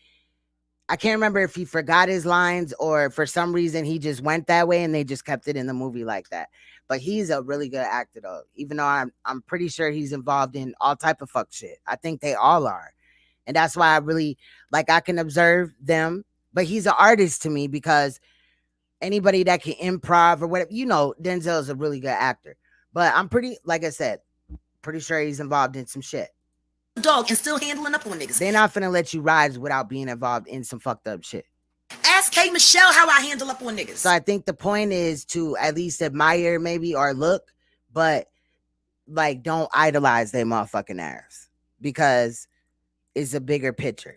I can't remember if he forgot his lines or for some reason he just went that way and they just kept it in the movie like that. But he's a really good actor though, even though I'm pretty sure he's involved in all type of fuck shit. I think they all are. And that's why I really, like, I can observe them. But he's an artist to me because anybody that can improv or whatever, you know, Denzel is a really good actor. But I'm pretty, like I said, pretty sure he's involved in some shit. Dog and still handling up on niggas. They're not finna let you rise without being involved in some fucked up shit. Ask K Michelle how I handle up on niggas. So I think the point is to at least admire maybe or look, but like, don't idolize their motherfucking ass because it's a bigger picture.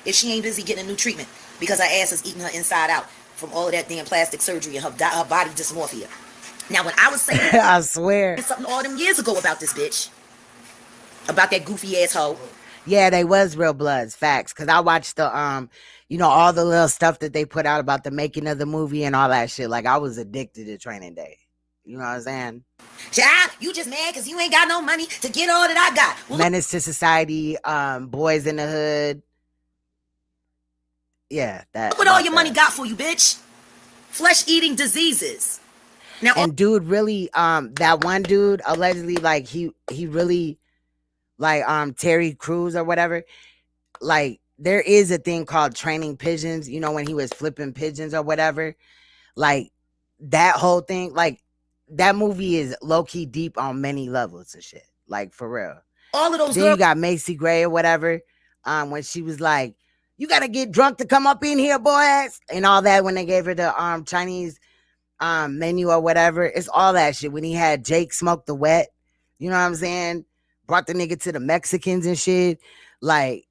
If she ain't busy getting a new treatment because her ass is eating her inside out from all of that damn plastic surgery and her body dysmorphia. Now, when I was saying I swear something all them years ago about this bitch, about that goofy asshole. Yeah, they was real bloods, facts. Cause I watched the you know, all the little stuff that they put out about the making of the movie and all that shit. Like, I was addicted to Training Day. You know what I'm saying? Child, you just mad because you ain't got no money to get all that I got. Well, Menace to Society, Boys in the Hood. Yeah, that. look what all your money got for you, bitch. Flesh-eating diseases. Now, and dude really, that one dude allegedly, like he really, like Terry Crews or whatever, like there is a thing called training pigeons, you know, when he was flipping pigeons or whatever, like that whole thing, like that movie is low-key deep on many levels of shit, like for real. all of those Then girls, you got Macy Gray or whatever, when she was like, you gotta get drunk to come up in here, boys, and all that, when they gave her the Chinese menu or whatever. It's all that shit. When he had Jake smoke the wet, you know what I'm saying? Brought the nigga to the Mexicans and shit. Like,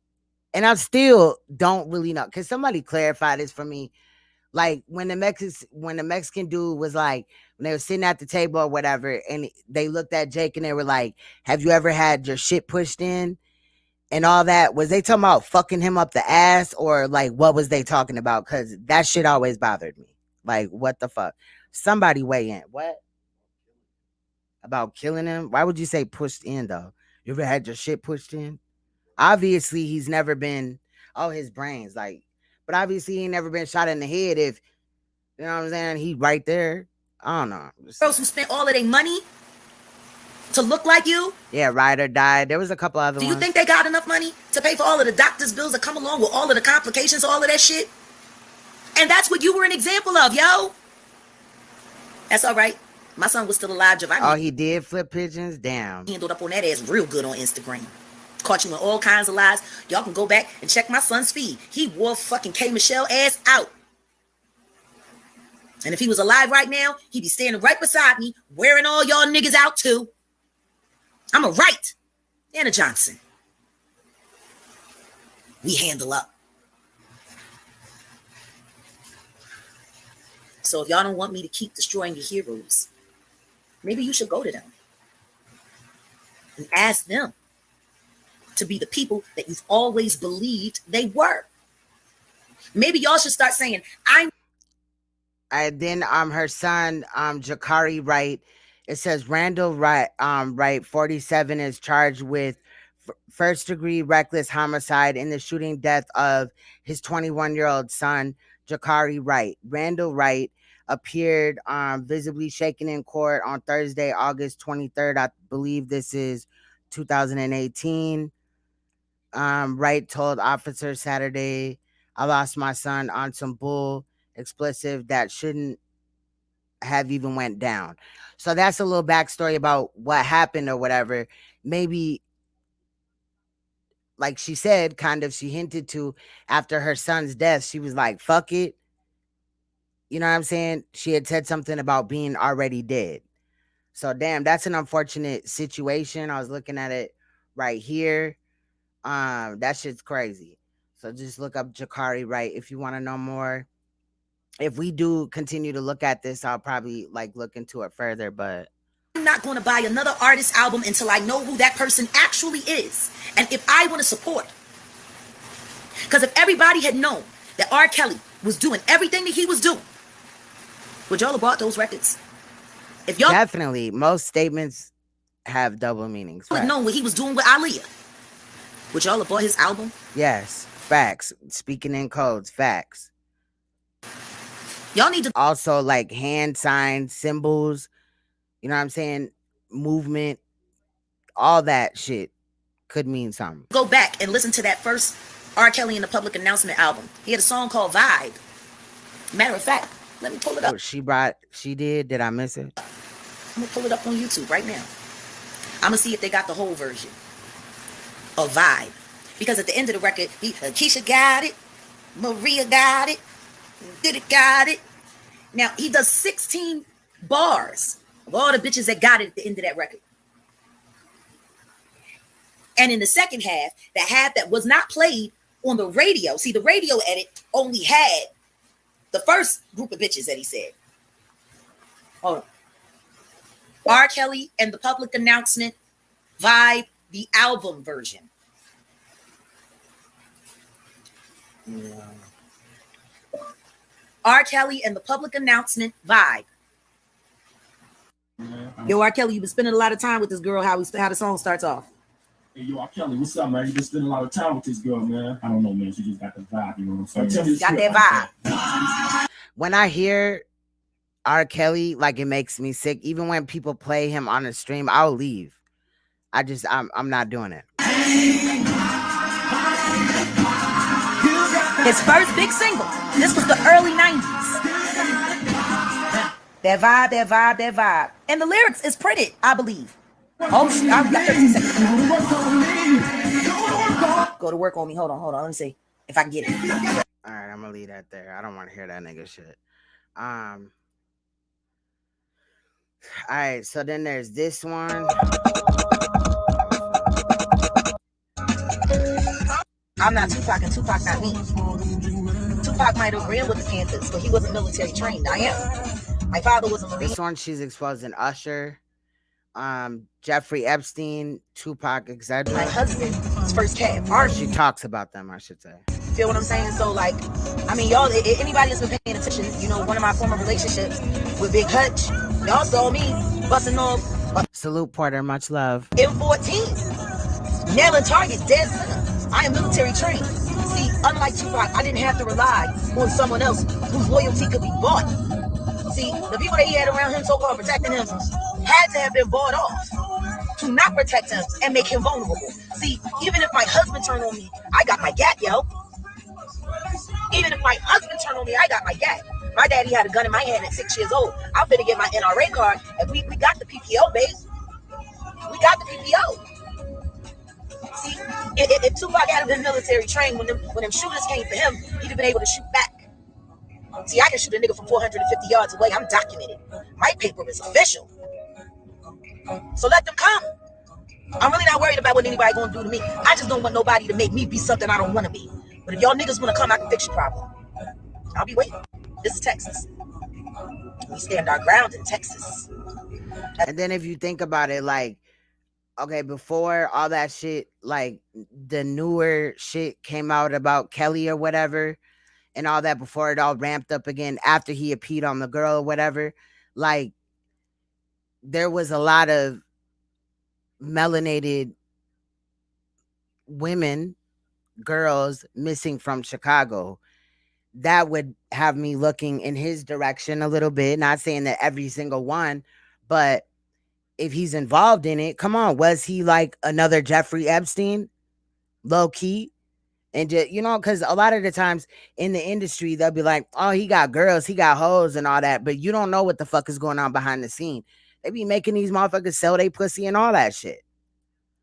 and I still don't really know. Can somebody clarify this for me? Like when the Mexican dude was like, when they were sitting at the table or whatever, and they looked at Jake and they were like, have you ever had your shit pushed in? And all that, was they talking about fucking him up the ass, or like what was they talking about? Because that shit always bothered me. Like, what the fuck? Somebody weigh in. What? About killing him? Why would you say pushed in though? You ever had your shit pushed in? Obviously, he's never been, his brains, like, but obviously he ain't never been shot in the head. If, you know what I'm saying, he right there. I don't know. girls who spent all of their money to look like you. Yeah, Ryder died. There was a couple other Do ones. you think they got enough money to pay for all of the doctor's bills that come along with all of the complications, all of that shit? And that's what you were an example of, yo. That's all right. My son was still alive, Giovanni. He did flip pigeons? Damn. He ended up on that ass real good on Instagram. Caught you in all kinds of lies. Y'all can go back and check my son's feed. He wore fucking K. Michelle ass out. And if he was alive right now, he'd be standing right beside me, wearing all y'all niggas out too. I'm a Wright and a Johnson. We handle up. So if y'all don't want me to keep destroying your heroes, maybe you should go to them and ask them to be the people that you've always believed they were. Maybe y'all should start saying, Then her son, Jaguar Wright, it says Randall Wright, 47, is charged with first-degree reckless homicide in the shooting death of his 21-year-old son, Jaguar Wright. Randall Wright appeared visibly shaken in court on Thursday, August 23rd. I believe this is 2018. Wright told officers Saturday, I lost my son on some bull explosive that shouldn't have even went down. So that's a little backstory about what happened or whatever. Maybe, like she said, kind of, she hinted to, after her son's death, she was like, fuck it. You know what I'm saying? She had said something about being already dead. So damn, that's an unfortunate situation. I was looking at it right here. That shit's crazy. So just look up Jaguar Wright if you want to know more. If we do continue to look at this, I'll probably like look into it further, but I'm not going to buy another artist album until I know who that person actually is. And if I want to support. Because if everybody had known that R. Kelly was doing everything that he was doing, would y'all have bought those records? If y'all definitely, most statements have double meanings. would know what he was doing with Aaliyah, would y'all have bought his album? Yes, facts. Speaking in codes, facts. Y'all need to also like hand signs, symbols, you know what I'm saying? Movement, all that shit could mean something. Go back and listen to that first R. Kelly in the Public Announcement album. He had a song called Vibe. Matter of fact, let me pull it up. She did? Did I miss it? I'm gonna pull it up on YouTube right now. I'm gonna see if they got the whole version of Vibe. Because at the end of the record, Keisha got it, Maria got it, did it got it. Now he does 16 bars of all the bitches that got it at the end of that record. And in the second half, the half that was not played on the radio. See, the radio edit only had the first group of bitches that he said. Hold on. R. Kelly and the Public Announcement, Vibe, the album version. Yeah. R. Kelly and the Public Announcement, Vibe. Yo, R. Kelly, you've been spending a lot of time with this girl. How the song starts off. Hey, yo, R. Kelly, what's up, man? You been spending a lot of time with this girl, man. I don't know, man. She just got the vibe, you know what I'm saying? Got that vibe. When I hear R. Kelly, like, it makes me sick. Even when people play him on the stream, I'll leave. I'm not doing it. His first big single. This was the early 90s. That vibe, that vibe, that vibe. And the lyrics is printed, I believe. Oh, I got 13 seconds. Go to work on me. Hold on. Let me see if I can get it. All right, I'm gonna leave that there. I don't want to hear that nigga shit. All right, so then there's this one. I'm not Tupac and Tupac not me. Tupac might have ran with the Panthers, but he wasn't military trained. I am. My father was a Marine. This one, she's exposing Usher, Jeffrey Epstein, Tupac, etc. My husband's first cab. She talks about them, I should say. Feel what I'm saying? So, like, I mean, y'all, anybody that's been paying attention, you know, one of my former relationships with Big Hutch, y'all saw me busting off. Salute, Porter. Much love. M14. Nailing targets, dead center. I am military trained. See, unlike Tupac, I didn't have to rely on someone else whose loyalty could be bought. See, the people that he had around him, so-called protecting him, had to have been bought off to not protect him and make him vulnerable. See, even if my husband turned on me, I got my gat, yo. Even if my husband turned on me, I got my gat. My daddy had a gun in my hand at 6 years old. I'm finna get my NRA card, and we got the PPO, babe. We got the PPO. See, if Tupac had been military trained, when them shooters came for him, he'd have been able to shoot back. See, I can shoot a nigga from 450 yards away. I'm documented. My paper is official. So let them come. I'm really not worried about what anybody gonna do to me. I just don't want nobody to make me be something I don't want to be. But if y'all niggas want to come, I can fix your problem. I'll be waiting. This is Texas. We stand our ground in Texas. And then if you think about it, like, okay, before all that shit, like the newer shit came out about Kelly or whatever and all that, before it all ramped up again after he had peed on the girl or whatever, like there was a lot of melanated women, girls missing from Chicago. That would have me looking in his direction a little bit. Not saying that every single one, but if he's involved in it, come on, was he like another Jeffrey Epstein, low key? And just, you know, because a lot of the times in the industry, they'll be like, oh, he got girls, he got hoes and all that, but you don't know what the fuck is going on behind the scene. They be making these motherfuckers sell their pussy and all that shit.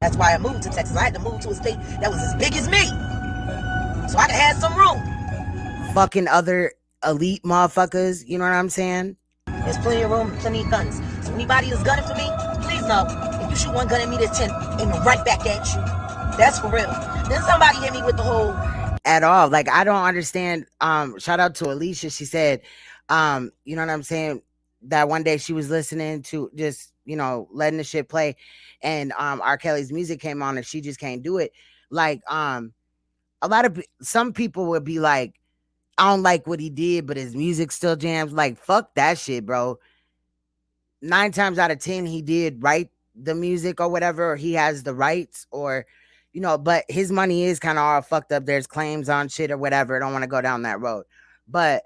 That's why I moved to Texas. I had to move to a state that was as big as me, so I could have some room. Fucking other elite motherfuckers, you know what I'm saying? There's plenty of room, plenty of guns. So anybody is gunning for me, please know, if you shoot one gun at me, there's 10 aiming right back at you. That's for real. Then somebody hit me with the whole... At all. Like, I don't understand. Shout out to Alicia. She said, you know what I'm saying? That one day she was listening to just, you know, letting the shit play. And R. Kelly's music came on and she just can't do it. Like, some people would be like, I don't like what he did, but his music still jams. Like, fuck that shit, bro. 9 times out of 10, he did write the music or whatever, or he has the rights, or, you know, but his money is kind of all fucked up. There's claims on shit or whatever. I don't want to go down that road. But,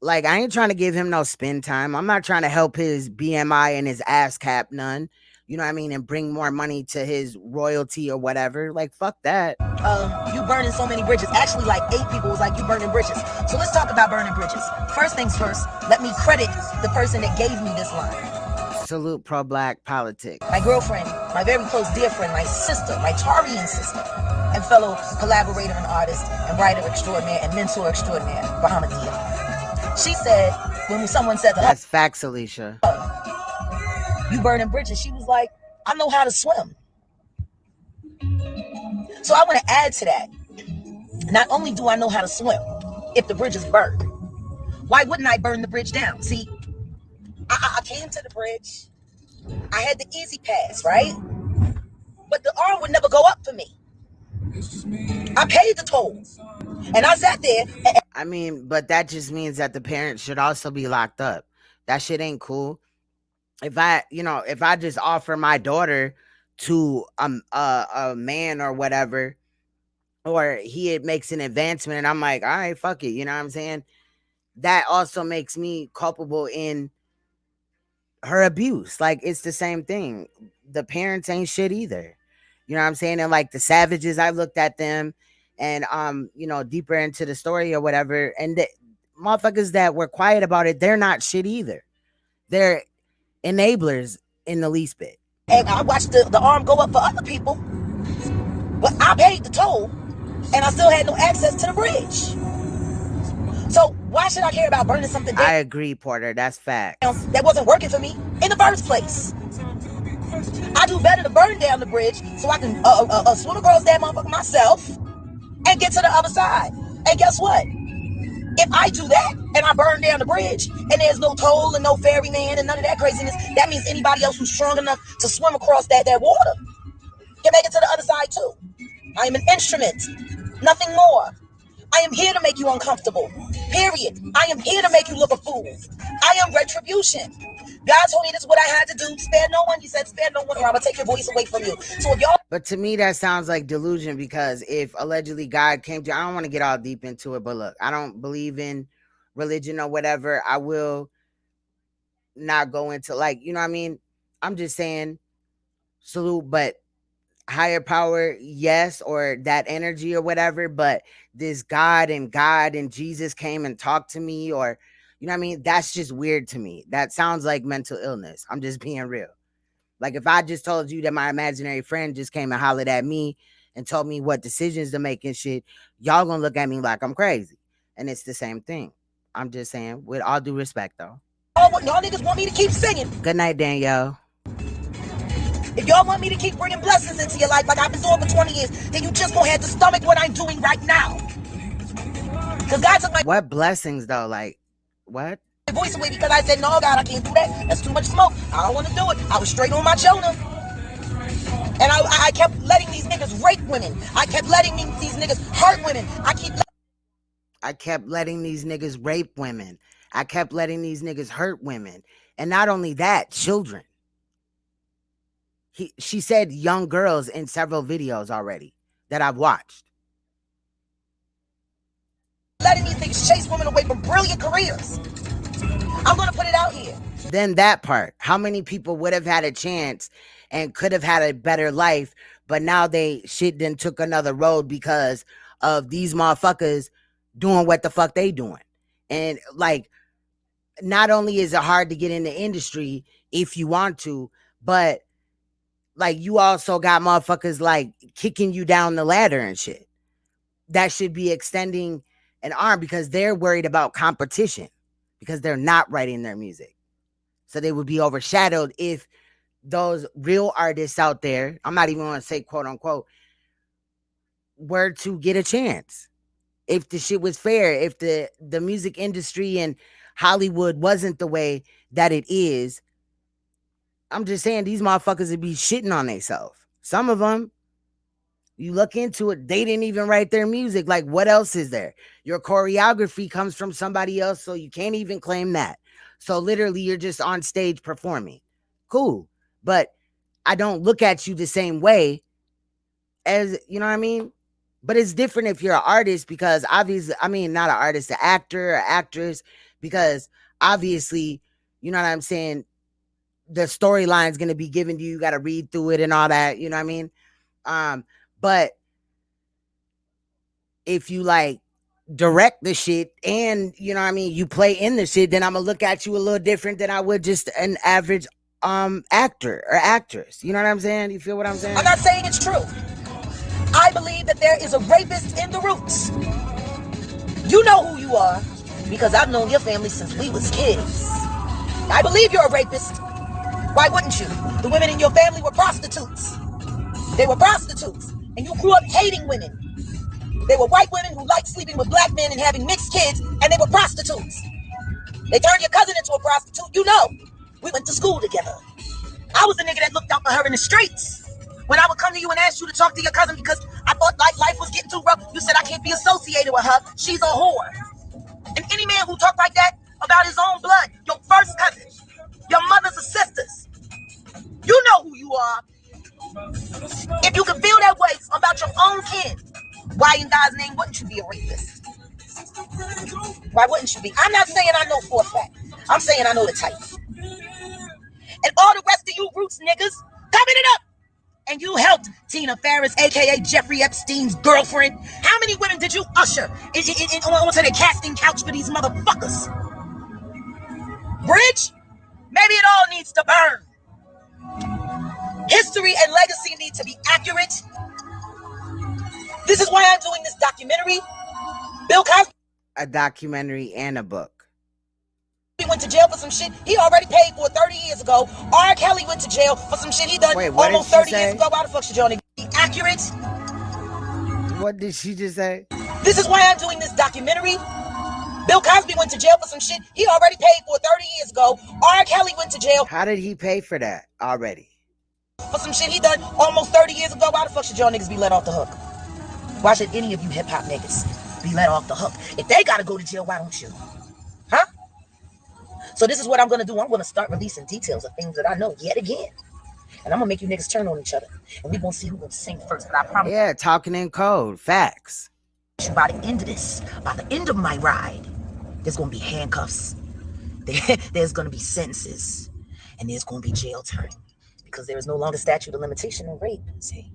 like, I ain't trying to give him no spin time. I'm not trying to help his BMI and his ass cap none. You know what I mean? And bring more money to his royalty or whatever. Like, fuck that. You burning so many bridges. Actually, like 8 people was like, you burning bridges. So let's talk about burning bridges. First things first, let me credit the person that gave me this line. Salute pro-black politics. My girlfriend, my very close dear friend, my sister, my Tarian sister, and fellow collaborator and artist and writer extraordinaire and mentor extraordinaire, Bahamadia. She said, when someone said to her, that's facts, Alicia. You burning bridges. She was like, I know how to swim. So I want to add to that. Not only do I know how to swim, if the bridge is burned, why wouldn't I burn the bridge down? See, I came to the bridge. I had the easy pass, right? But the arm would never go up for me. I paid the toll. And I sat there. I mean, but that just means that the parents should also be locked up. That shit ain't cool. If I just offer my daughter to a man or whatever, or he makes an advancement and I'm like, all right, fuck it. You know what I'm saying? that also makes me culpable in her abuse. Like, it's the same thing. The parents ain't shit either. You know what I'm saying? And like the Savages, I looked at them and you know, deeper into the story or whatever, and the motherfuckers that were quiet about it, they're not shit either. They're enablers in the least bit. And I watched the arm go up for other people, but I paid the toll and I still had no access to the bridge. So why should I care about burning something down? I agree, Porter. That's facts. That wasn't working for me in the first place. I do better to burn down the bridge so I can swim across that motherfucker myself and get to the other side. And guess what? If I do that and I burn down the bridge and there's no toll and no ferryman and none of that craziness, that means anybody else who's strong enough to swim across that water can make it to the other side too. I am an instrument, nothing more. I am here to make you uncomfortable, period. I am here to make you look a fool. I am retribution. God told me this is what I had to do. Spare no one. He said, spare no one or I'm going to take your voice away from you. So if y'all... But to me, that sounds like delusion, because if allegedly God came to... I don't want to get all deep into it, but look, I don't believe in religion or whatever. I will not go into, like, you know what I mean? I'm just saying, salute, but higher power, yes, or that energy or whatever, but this God and Jesus came and talked to me, or, you know what I mean? That's just weird to me. That sounds like mental illness. I'm just being real. Like, if I just told you that my imaginary friend just came and hollered at me and told me what decisions to make and shit, y'all gonna look at me like I'm crazy. And it's the same thing. I'm just saying, with all due respect, though. Y'all niggas want me to keep singing. Good night, Danielle. If y'all want me to keep bringing blessings into your life like I've been doing for 20 years, then you just gonna have to stomach what I'm doing right now. Because God took my... What blessings, though? Like, what? voice away because I said, no, God, I can't do that. That's too much smoke. I don't want to do it. I was straight on my Jonah. And I kept letting these niggas rape women. I kept letting these niggas hurt women. I kept letting these niggas rape women. I kept letting these niggas hurt women. And not only that, children. She said young girls in several videos already that I've watched. Letting these niggas chase women away from brilliant careers. I'm going to put it out here. Then that part. How many people would have had a chance and could have had a better life, but now they shit then took another road because of these motherfuckers doing what the fuck they doing. And like, not only is it hard to get in the industry if you want to, but like, you also got motherfuckers like kicking you down the ladder and shit. That should be extending an arm because they're worried about competition because they're not writing their music. So they would be overshadowed if those real artists out there, I'm not even going to say quote unquote, were to get a chance. If the shit was fair, if the music industry and Hollywood wasn't the way that it is, I'm just saying these motherfuckers would be shitting on themselves. Some of them, you look into it, they didn't even write their music. Like, what else is there? Your choreography comes from somebody else, so you can't even claim that. So literally, you're just on stage performing. Cool. But I don't look at you the same way as, you know what I mean? But it's different if you're an artist because obviously, I mean, not an artist, an actor or actress, because obviously, you know what I'm saying? The storyline is going to be given to you. You got to read through it and all that. You know what I mean? But if you like direct the shit and, you know what I mean, you play in the shit, then I'm going to look at you a little different than I would just an average actor or actress. You know what I'm saying? You feel what I'm saying? I'm not saying it's true. I believe that there is a rapist in the roots. You know who you are because I've known your family since we was kids. I believe you're a rapist. Why wouldn't you? The women in your family were prostitutes. They were prostitutes. And you grew up hating women. They were white women who liked sleeping with black men and having mixed kids, and they were prostitutes. They turned your cousin into a prostitute. You know. We went to school together. I was the nigga that looked out for her in the streets. When I would come to you and ask you to talk to your cousin because I thought life was getting too rough, you said I can't be associated with her. She's a whore. And any man who talked like that about his own blood, your first cousin, your mother's sisters, you know who you are. If you can feel that way about your own kin, why in God's name wouldn't you be a rapist? Why wouldn't you be? I'm not saying I know for a fact. I'm saying I know the type. And all the rest of you roots niggas, coming it up. And you helped Tina Ferris, a.k.a. Jeffrey Epstein's girlfriend. How many women did you usher onto the casting couch for these motherfuckers? Bridge? Maybe it all needs to burn. History and legacy need to be accurate. This is why I'm doing this documentary. Bill Cosby. A documentary and a book. He went to jail for some shit he already paid for 30 years ago. R. Kelly went to jail for some shit he done almost 30 years ago. Why the fuck should y'all be accurate? What did she just say? This is why I'm doing this documentary. Bill Cosby went to jail for some shit he already paid for 30 years ago. R. Kelly went to jail. How did he pay for that already? For some shit he done almost 30 years ago. Why the fuck should y'all niggas be let off the hook? Why should any of you hip hop niggas be let off the hook? If they gotta go to jail, why don't you? Huh? So this is what I'm gonna do. I'm gonna start releasing details of things that I know yet again. And I'm gonna make you niggas turn on each other. And we're gonna see who's gonna sing first. But I promise. Yeah, talking in code. Facts. By the end of this, by the end of my ride, there's gonna be handcuffs. There's gonna be sentences. And there's gonna be jail time. Because there is no longer statute of limitation on rape. See?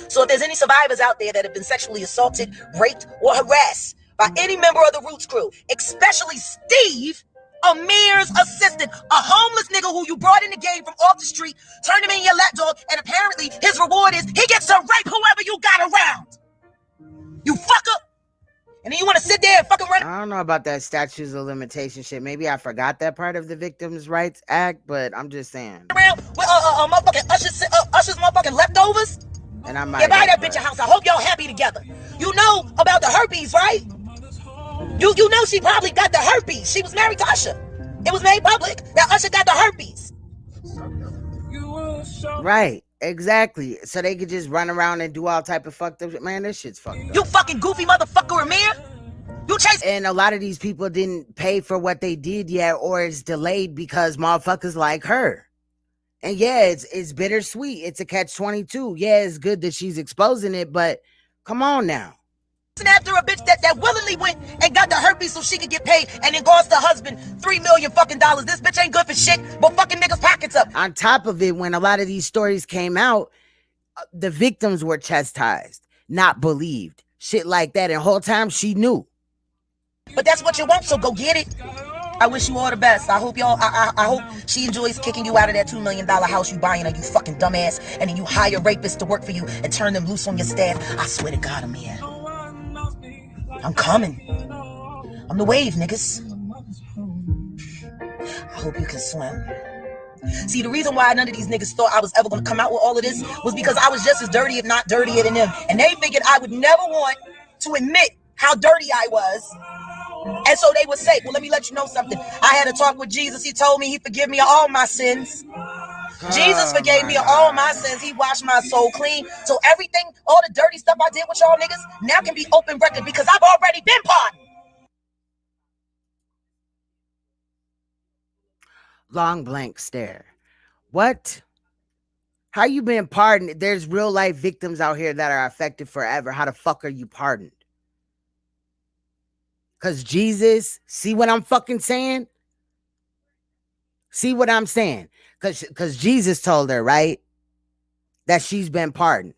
So if there's any survivors out there that have been sexually assaulted, raped, or harassed by any member of the Roots crew, especially Steve, Amir's assistant, a homeless nigga who you brought in the game from off the street, turned him in your lapdog, and apparently his reward is he gets to rape whoever you got around. You fucker. And then you want to sit there and fucking run. I don't know about that statutes of limitation shit. Maybe I forgot that part of the Victims' Rights Act, but I'm just saying. Around with motherfucking Usher's motherfucking leftovers. And I might. You buy that bitch a house. I hope y'all happy together. You know about the herpes, right? You know she probably got the herpes. She was married to Usher. It was made public that Usher got the herpes. Right, exactly. So they could just run around and do all type of fucked up shit. Man, this shit's fucked up. You fucking goofy motherfucker, Amir. You chase. And a lot of these people didn't pay for what they did yet, or it's delayed because motherfuckers like her. And yeah, it's bittersweet. It's a catch-22. Yeah, it's good that she's exposing it, but come on now. After a bitch that willingly went and got the herpes so she could get paid and then cost the husband $3 million fucking dollars. This bitch ain't good for shit, but fucking niggas pockets up. On top of it, when a lot of these stories came out, the victims were chastised, not believed. Shit like that. And the whole time she knew. But that's what you want, so go get it. I wish you all the best. I hope y'all, I hope she enjoys kicking you out of that $2 million house you buying her, you fucking dumbass. And then you hire rapists to work for you and turn them loose on your staff. I swear to God, Amir. I'm coming. I'm the wave, niggas. I hope you can swim. See, the reason why none of these niggas thought I was ever going to come out with all of this was because I was just as dirty, if not dirtier than them. And they figured I would never want to admit how dirty I was. And so they would say, well, let me let you know something. I had a talk with Jesus. He told me he forgive me of all my sins. Jesus forgave me of all my sins. He washed my soul clean. So everything, all the dirty stuff I did with y'all niggas now can be open record because I've already been pardoned. Long blank stare. What? How you been pardoned? There's real life victims out here that are affected forever. How the fuck are you pardoned? Because Jesus, see what I'm fucking saying? See what I'm saying? Because Jesus told her, right, that she's been pardoned.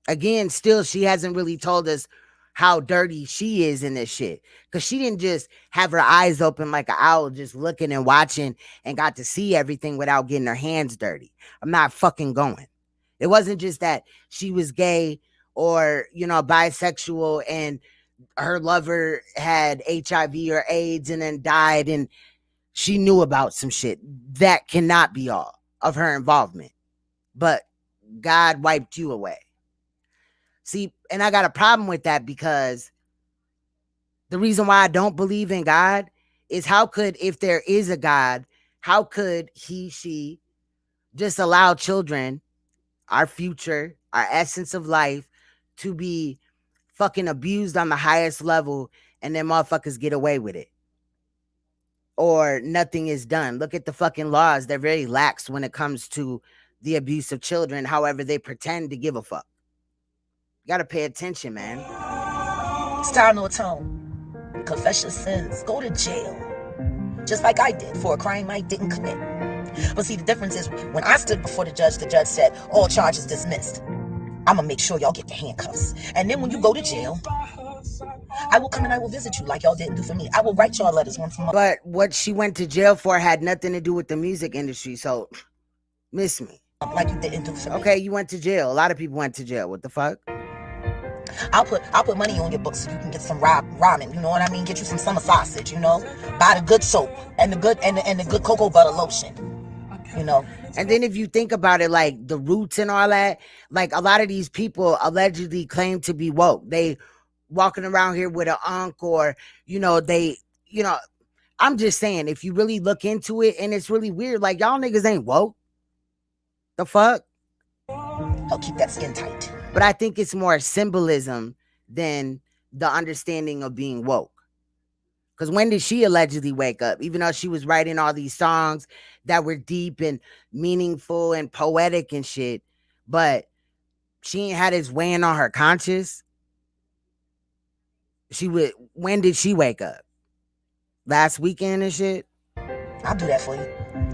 Again, still, she hasn't really told us how dirty she is in this shit. Because she didn't just have her eyes open like an owl, just looking and watching and got to see everything without getting her hands dirty. I'm not fucking going. It wasn't just that she was gay or, you know, bisexual and her lover had HIV or AIDS and then died and she knew about some shit. That cannot be all of her involvement. But God wiped you away. See, and I got a problem with that because the reason why I don't believe in God is how could, if there is a God, how could she just allow children, our future, our essence of life, to be fucking abused on the highest level and then motherfuckers get away with it? Or nothing is done. Look at the fucking laws. They're very lax when it comes to the abuse of children. However, they pretend to give a fuck. You gotta pay attention, man. time to atone. Confess your sins. Go to jail. Just like I did for a crime I didn't commit. But see, the difference is when I stood before the judge said, all charges dismissed. I'm going to make sure y'all get the handcuffs. And then when you go to jail, I will come and I will visit you like y'all didn't do for me. I will write y'all letters once a month. But what she went to jail for had nothing to do with the music industry. So, miss me. Like you didn't do for me. Okay, you went to jail. A lot of people went to jail. What the fuck? I'll put money on your books so you can get some ramen, you know what I mean? Get you some summer sausage, you know? Buy the good soap and the good cocoa butter lotion, you know? And then if you think about it, like the roots and all that, like a lot of these people allegedly claim to be woke. They walking around here with an unk or, I'm just saying, if you really look into it, and it's really weird, like y'all niggas ain't woke. The fuck? I'll keep that skin tight. But I think it's more symbolism than the understanding of being woke. Because when did she allegedly wake up? Even though she was writing all these songs that were deep and meaningful and poetic and shit, but she ain't had this weighing on her conscience. When did she wake up? Last weekend and shit? I'll do that for you,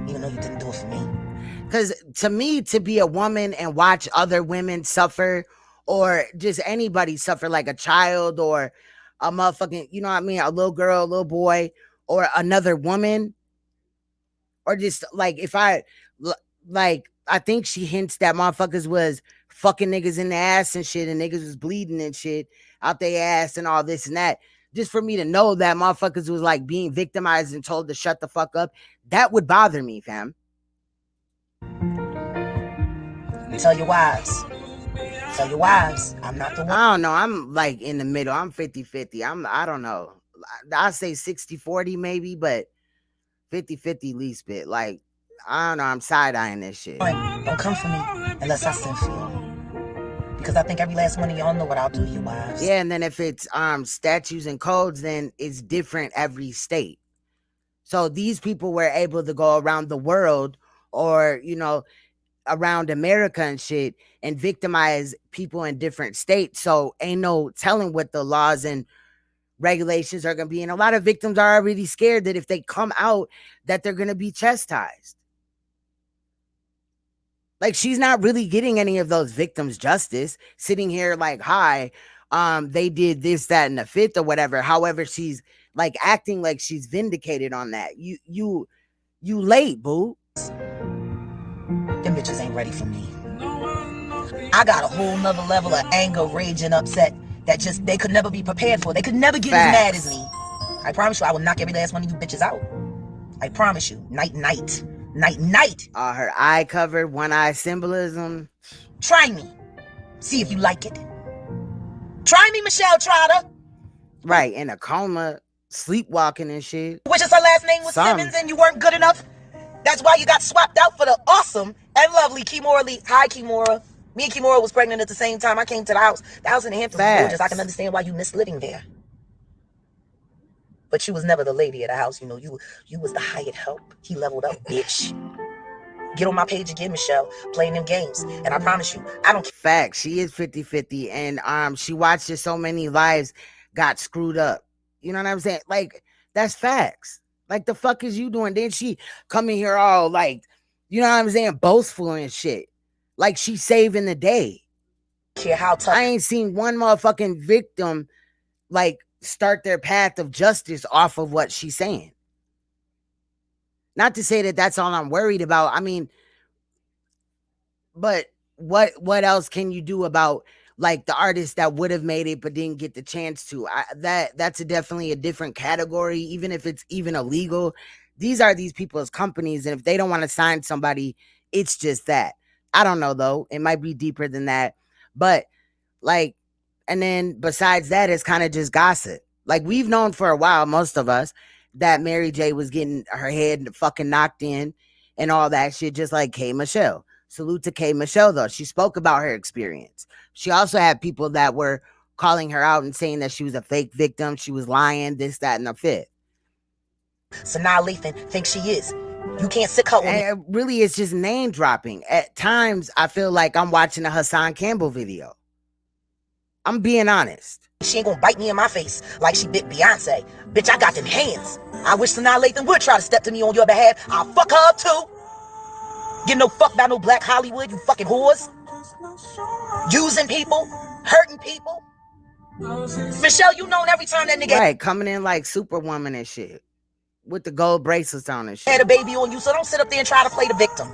even though you didn't do it for me. Because to me, to be a woman and watch other women suffer, or just anybody suffer, like a child or a motherfucking, you know what I mean, a little girl, a little boy, or another woman, or just like I think she hints that motherfuckers was fucking niggas in the ass and shit, and niggas was bleeding and shit out their ass and all this and that. Just for me to know that motherfuckers was like being victimized and told to shut the fuck up, that would bother me, fam. Tell your wives. Tell your wives. I'm not the one. I don't know. I'm like in the middle. I'm 50-50. I don't know. I'll say 60-40 maybe, but 50-50 least bit. Like, I don't know. I'm side-eyeing this shit. Don't come for me unless I send for you. Because I think every last one of y'all know what I'll do to you wives. Yeah, and then if it's statutes and codes, then it's different every state. So these people were able to go around the world or, around America and shit and victimize people in different states. So ain't no telling what the laws and regulations are going to be. And a lot of victims are already scared that if they come out, that they're going to be chastised. Like, she's not really getting any of those victims justice, sitting here like, hi, they did this, that, and the fifth or whatever. However, she's like acting like she's vindicated on that. You late, boo. Them bitches ain't ready for me. I got a whole nother level of anger, rage, and upset that just they could never be prepared for. They could never get as mad as me. I promise you, I will knock every last one of you bitches out. I promise you. Night, night. Night, night. Her eye covered, one eye symbolism. Try me. See if you like it. Try me, Michelle Trotter. Right, in a coma, sleepwalking and shit. Which is her last name was Simmons and you weren't good enough? That's why you got swapped out for the awesome and lovely Kimora Lee. Hi, Kimora. Me and Kimora was pregnant at the same time. I came to the house. The house in the Hamptons was gorgeous. I can understand why you missed living there. But you was never the lady of the house. You was the hired help. He leveled up, bitch. Get on my page again, Michelle, playing them games. And I promise you, I don't... Facts. She is 50-50. And she watches so many lives got screwed up. You know what I'm saying? Like, that's facts. Like, the fuck is you doing? Then she come in here all like, you know what I'm saying, boastful and shit. Like she's saving the day. Care how tough. I ain't seen one motherfucking victim like start their path of justice off of what she's saying. Not to say that that's all I'm worried about. I mean, but what else can you do about like the artists that would have made it but didn't get the chance to? That's definitely a different category, even if it's even illegal. These are these people's companies, and if they don't want to sign somebody, it's just that. I don't know, though. It might be deeper than that. But, like, and then besides that, it's kind of just gossip. Like, we've known for a while, most of us, that Mary J was getting her head fucking knocked in and all that shit, just like K. Michelle. Salute to K. Michelle, though. She spoke about her experience. She also had people that were calling her out and saying that she was a fake victim. She was lying, this, that, and the fifth. Sanaa Lathan thinks she is. You can't sick her. And really, it's just name dropping. At times, I feel like I'm watching a Hassan Campbell video. I'm being honest. She ain't gonna bite me in my face like she bit Beyonce. Bitch, I got them hands. I wish Sanaa Lathan would try to step to me on your behalf. I'll fuck her up too. Give no fuck about no black Hollywood, you fucking whores. Using people, hurting people. Michelle, you known every time that nigga Right, coming in like Superwoman and shit. With the gold bracelets on and shit. had a baby on you, so don't sit up there and try to play the victim.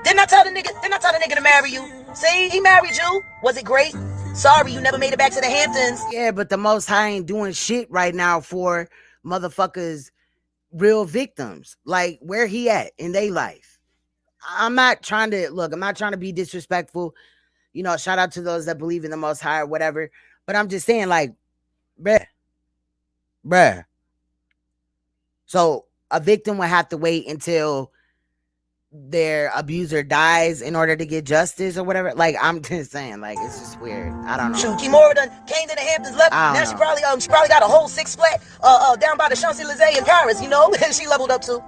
Didn't I tell the nigga to marry you? See, he married you. Was it great? Sorry, you never made it back to the Hamptons. Yeah, but the Most High ain't doing shit right now for motherfuckers, real victims. Like, where he at in their life? I'm not trying to be disrespectful. You know, shout out to those that believe in the Most High or whatever. But I'm just saying, like, bruh. So a victim would have to wait until their abuser dies in order to get justice or whatever. Like, I'm just saying, like, it's just weird. I don't know. Shoot, Kimora done came to the Hamptons, left. Now she probably got a whole 6 flat down by the Champs-Elysees in Paris, you know? She leveled up too.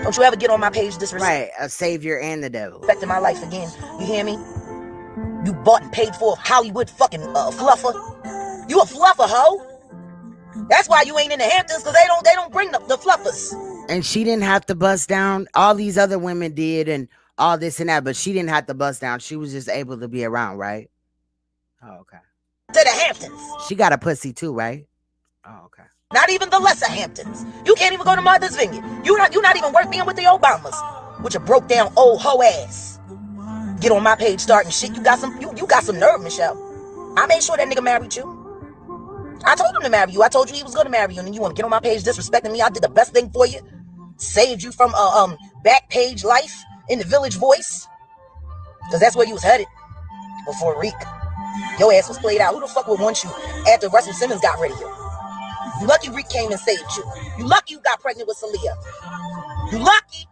Don't you ever get on my page disrespecting Right, a savior and the devil. my life again. You hear me? You bought and paid for a Hollywood fucking fluffer. You a fluffer, hoe. That's why you ain't in the Hamptons, because they don't bring the fluffers. And she didn't have to bust down. All these other women did and all this and that, but she didn't have to bust down. She was just able to be around, right? Oh, okay. To the Hamptons. She got a pussy too, right? Oh, okay. Not even the lesser Hamptons. You can't even go to Martha's Vineyard. You're not even worth being with the Obamas. With your broke down old hoe ass. Get on my page starting shit. You got some nerve, Michelle. I made sure that nigga married you. I told him to marry you. I told you he was gonna marry you, and then you want to get on my page disrespecting me. I did the best thing for you. Saved you from back page life in the Village Voice. Because that's where you was headed before Reek. Your ass was played out. Who the fuck would want you after Russell Simmons got rid of you? You lucky Reek came and saved you. You lucky you got pregnant with Celia. You lucky.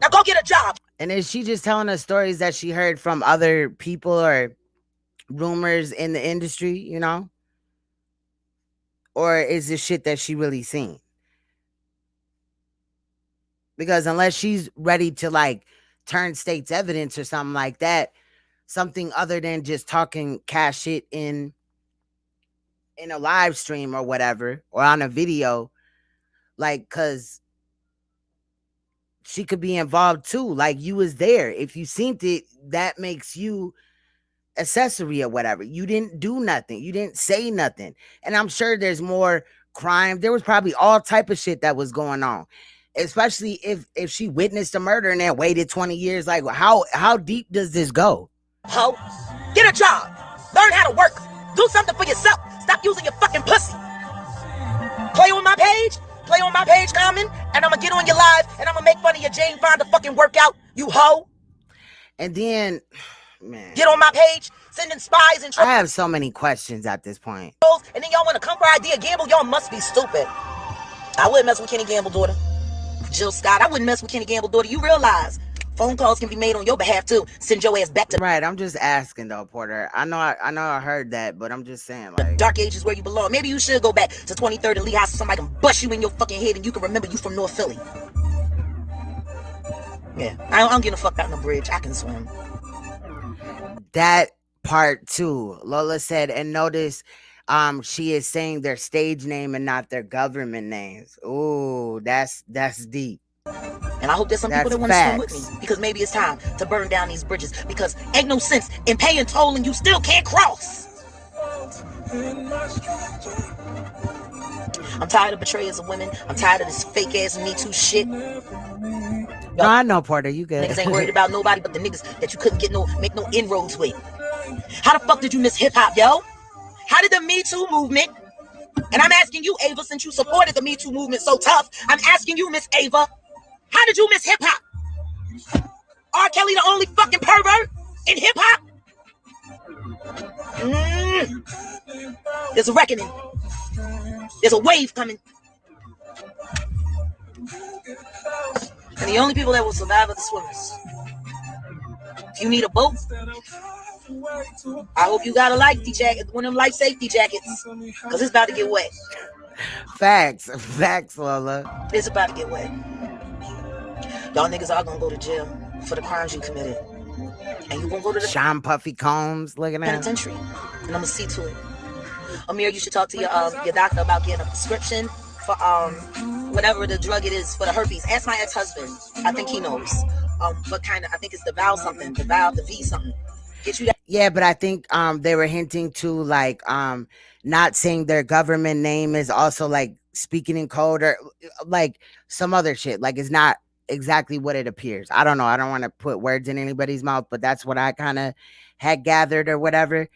Now go get a job. And is she just telling us stories that she heard from other people or rumors in the industry, you know? Or is this shit that she really seen? Because unless she's ready to like turn state's evidence or something like that, something other than just talking cash shit in a live stream or whatever, or on a video, like, cause she could be involved too. Like, you was there. If you seen it, that makes you accessory or whatever. You didn't do nothing. You didn't say nothing. And I'm sure there's more crime. There was probably all type of shit that was going on. Especially if she witnessed a murder and then waited 20 years. Like, how deep does this go? Ho, get a job. Learn how to work. Do something for yourself. Stop using your fucking pussy. Play on my page, comment, and I'm gonna get on your live and I'm gonna make fun of your Jane Fonda fucking workout, you hoe. And then, man, get on my page, sending spies and I have so many questions at this point. And then y'all want to come for idea gamble? Y'all must be stupid. I wouldn't mess with Kenny Gamble, daughter. Jill Scott, I wouldn't mess with Kenny Gamble, daughter. You realize phone calls can be made on your behalf too. Send your ass back to right. I'm just asking though, Porter. I know I heard that, but I'm just saying, like, the dark ages where you belong. Maybe you should go back to 23rd and Lehigh so somebody can bust you in your fucking head and you can remember you from North Philly. Yeah, I don't give a fuck about no bridge. I can swim. That part too. Lola said, and notice she is saying their stage name and not their government names. Ooh, that's deep. And I hope there's some people that want to swim with me, because maybe it's time to burn down these bridges, because ain't no sense in paying toll and you still can't cross. I'm tired of betrayers of women. I'm tired of this fake ass Me Too shit. No, I know, Porter. You good. Niggas ain't worried about nobody but the niggas that you couldn't make no inroads with. How the fuck did you miss hip hop, yo? How did the Me Too movement, and I'm asking you, Ava, since you supported the Me Too movement so tough, I'm asking you, Miss Ava, how did you miss hip hop? R. Kelly the only fucking pervert in hip hop? There's a reckoning. There's a wave coming. And the only people that will survive are the swimmers. If you need a boat, I hope you got a life jacket, one of them life safety jackets, because it's about to get wet. Facts, Lola. It's about to get wet. Y'all niggas are gonna go to jail for the crimes you committed. And you gonna go to the Sean Puffy Combs looking at him. penitentiary. And I'm gonna see to it. Amir, you should talk to your doctor about getting a prescription for whatever the drug it is for the herpes. Ask my ex-husband. I think he knows. What kind of, I think it's the Val something, the V something. Get you that. Yeah, but I think they were hinting to like not saying their government name is also like speaking in code or like some other shit. Like it's not exactly what it appears. I don't know. I don't want to put words in anybody's mouth, but that's what I kind of had gathered or whatever.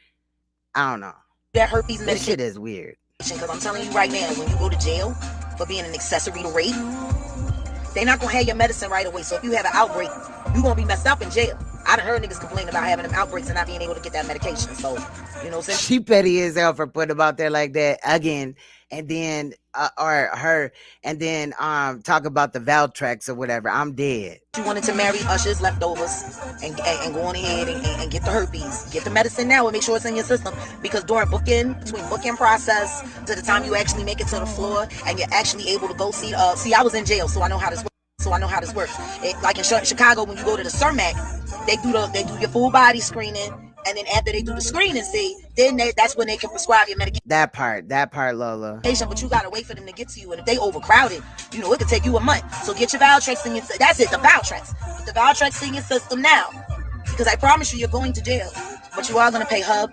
I don't know. That herpes This medication. shit is weird. Because I'm telling you right now, when you go to jail for being an accessory to rape, they're not gonna have your medicine right away. So if you have an outbreak, you're gonna be messed up in jail. I done heard niggas complain about having them outbreaks and not being able to get that medication. So, you know, since She petty as hell for putting them out there like that again, and then or her, and then talk about the Valtrex or whatever. I'm dead. you wanted to marry Usher's leftovers and go on ahead and get the herpes, get the medicine now and make sure it's in your system. Because during between booking process to the time you actually make it to the floor and you're actually able to go see, I was in jail, so I know how this works. Like in Chicago, when you go to the CERMAC, they do your full body screening, and then after they do the screening, that's when they can prescribe your medication. That part, Lola. But you gotta wait for them to get to you, and if they overcrowded, you know, it could take you a month. So get your Valtrex in your, that's it, the Valtrex. Get the Valtrex in your system now, because I promise you, you're going to jail. But you are gonna pay Hub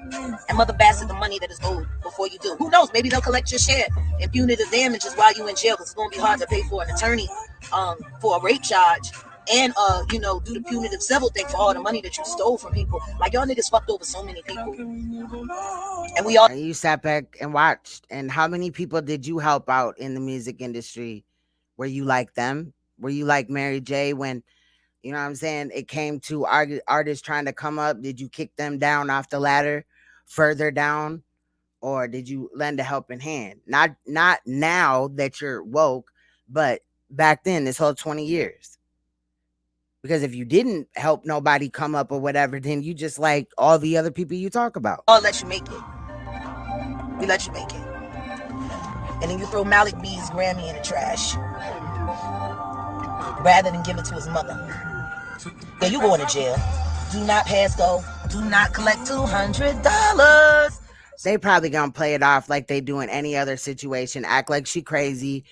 and Mother Bassett the money that is owed before you do. Who knows? Maybe they'll collect your share in punitive damages while you're in jail, because it's gonna be hard to pay for an attorney for a rape charge. And you know, do the punitive civil thing for all the money that you stole from people. Like, y'all niggas fucked over so many people. And we all. And you sat back and watched. And how many people did you help out in the music industry? Were you like them? Were you like Mary J when, you know what I'm saying, it came to artists trying to come up? Did you kick them down off the ladder further down? Or did you lend a helping hand? Not now that you're woke, but back then, this whole 20 years. Because if you didn't help nobody come up or whatever, then you just like all the other people you talk about. I'll let you make it. We let you make it. And then you throw Malik B's Grammy in the trash rather than give it to his mother. Then you going to jail. Do not pass go. Do not collect $200. They probably gonna play it off like they do in any other situation. Act like she crazy.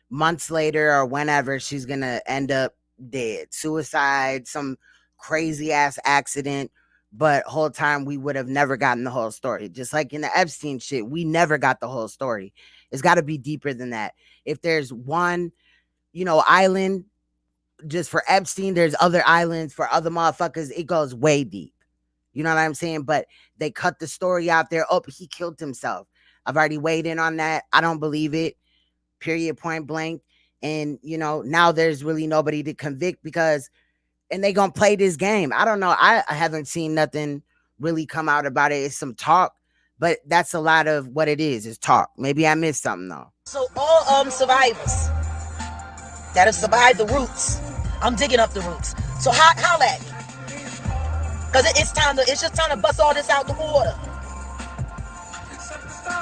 Months later or whenever, she's gonna end up dead, suicide, some crazy ass accident, but whole time we would have never gotten the whole story. Just like in the Epstein shit, we never got the whole story. It's got to be deeper than that. If there's one, you know, island just for Epstein, there's other islands for other motherfuckers. It goes way deep. You know what I'm saying? But they cut the story out there. Oh, he killed himself. I've already weighed in on that. I don't believe it. Period, point blank. And, you know, now there's really nobody to convict because, and they gonna play this game. I don't know. I haven't seen nothing really come out about it. It's some talk, but that's a lot of what it is talk. Maybe I missed something though. So all survivors that have survived the roots, I'm digging up the roots. So holla at me. Because it's just time to bust all this out the water.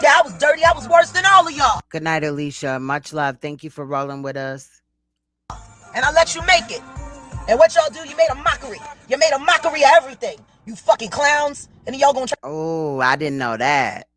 Yeah, I was dirty. I was worse than all of y'all. Good night, Alicia. Much love. Thank you for rolling with us. And I let you make it. And what y'all do, you made a mockery. You made a mockery of everything. You fucking clowns. And then y'all gonna try. Oh, I didn't know that.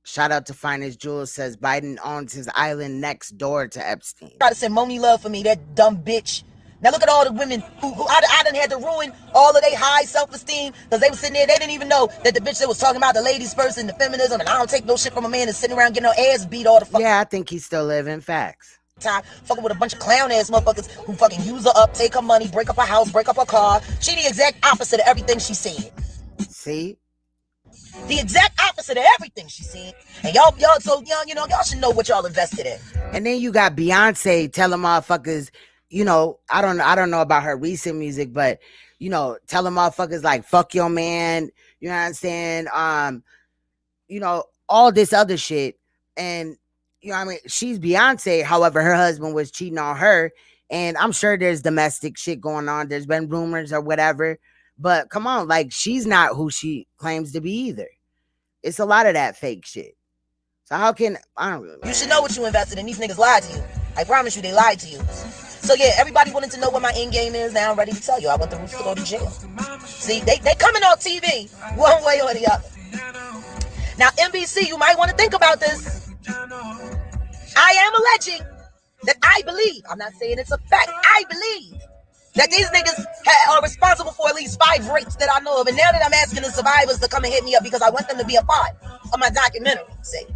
Shout out to Finest Jules says Biden owns his island next door to Epstein. Try to send Moni love for me, that dumb bitch. Now look at all the women who I done had to ruin all of their high self-esteem because they were sitting there, they didn't even know that the bitch that was talking about the ladies first and the feminism and I don't take no shit from a man that's sitting around getting her ass beat all the fuck. Yeah, I think he's still living. Facts. Time fucking with a bunch of clown ass motherfuckers who fucking use her up, take her money, break up her house, break up her car. She the exact opposite of everything she said. See? The exact opposite of everything she said. And y'all so young, you know, y'all should know what y'all invested in. And then you got Beyonce telling motherfuckers, you know, I don't know about her recent music, but you know, telling motherfuckers like fuck your man, you know what I'm saying? You know, all this other shit. And you know what I mean? She's Beyonce, however, her husband was cheating on her. And I'm sure there's domestic shit going on. There's been rumors or whatever. But come on, like she's not who she claims to be either. It's a lot of that fake shit. So how can I don't know. You should know what you invested in. These niggas lied to you. I promise you they lied to you. So yeah, everybody wanted to know what my end game is. Now I'm ready to tell you. I want the Roots to go to jail. See, they coming on TV one way or the other. Now, NBC, you might want to think about this. I am alleging that I believe, I'm not saying it's a fact, I believe that these niggas are responsible for at least 5 rapes that I know of. And now that I'm asking the survivors to come and hit me up because I want them to be a part of my documentary. See?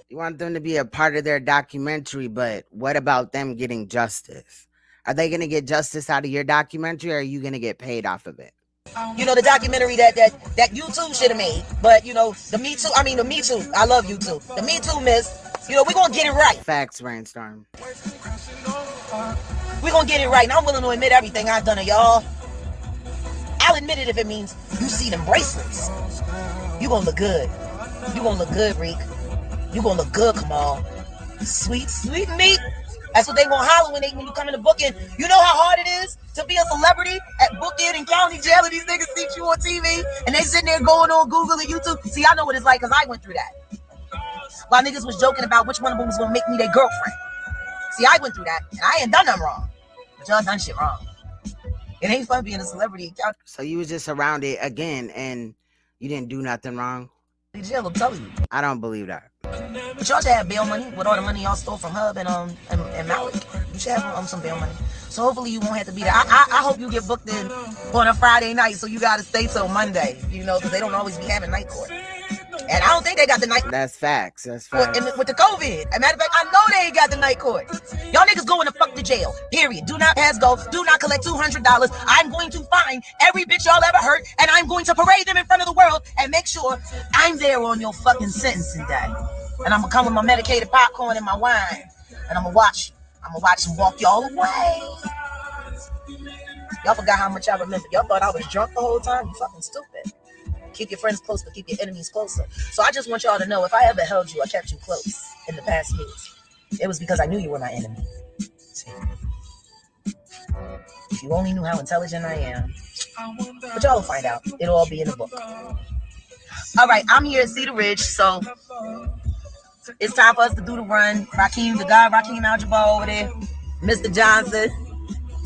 You want them to be a part of their documentary, but what about them getting justice? Are they going to get justice out of your documentary, or are you going to get paid off of it? You know, the documentary that YouTube should have made. But, you know, the Me Too, I love you too. The Me Too miss. You know, we're going to get it right. Facts, Brainstorm. We're going to get it right. And I'm willing to admit everything I've done to y'all. I'll admit it if it means you see them bracelets. You going to look good. You going to look good, Reek. You going to look good, Kamal. Sweet, sweet meat. That's what they going to holler when you come in the booking. You know how hard it is to be a celebrity at booking and county jail, and these niggas see you on TV and they sitting there going on Google and YouTube. See, I know what it's like because I went through that. While niggas was joking about which one of them was going to make me their girlfriend. See, I went through that, and I ain't done nothing wrong. But y'all done shit wrong. It ain't fun being a celebrity. So you was just around it again, and you didn't do nothing wrong? Jail, I'm telling you. I don't believe that. But y'all should have bail money with all the money y'all stole from Hub and Malik. You should have some bail money. So hopefully you won't have to be there. I hope you get booked in on a Friday night, so you got to stay till Monday, you know, because they don't always be having night court. And I don't think they got the night court. That's facts. That's facts. With the COVID. As a matter of fact, I know they ain't got the night court. Y'all niggas going to fuck the jail. Period. Do not pass go. Do not collect $200. I'm going to find every bitch y'all ever hurt, and I'm going to parade them in front of the world and make sure I'm there on your fucking sentencing day. And I'm going to come with my medicated popcorn and my wine. And I'm going to watch. I'm going to watch them walk y'all away. Y'all forgot how much I remember. Y'all thought I was drunk the whole time? You fucking stupid. Keep your friends close, but keep your enemies closer. So I just want y'all to know, if I ever held you, I kept you close in the past years. It was because I knew you were my enemy. See? If you only knew how intelligent I am. But y'all will find out. It'll all be in the book. All right, I'm here at Cedar Ridge, so it's time for us to do the run. Rakeem, the guy, Rakeem Al-Jabbar over there. Mr. Johnson.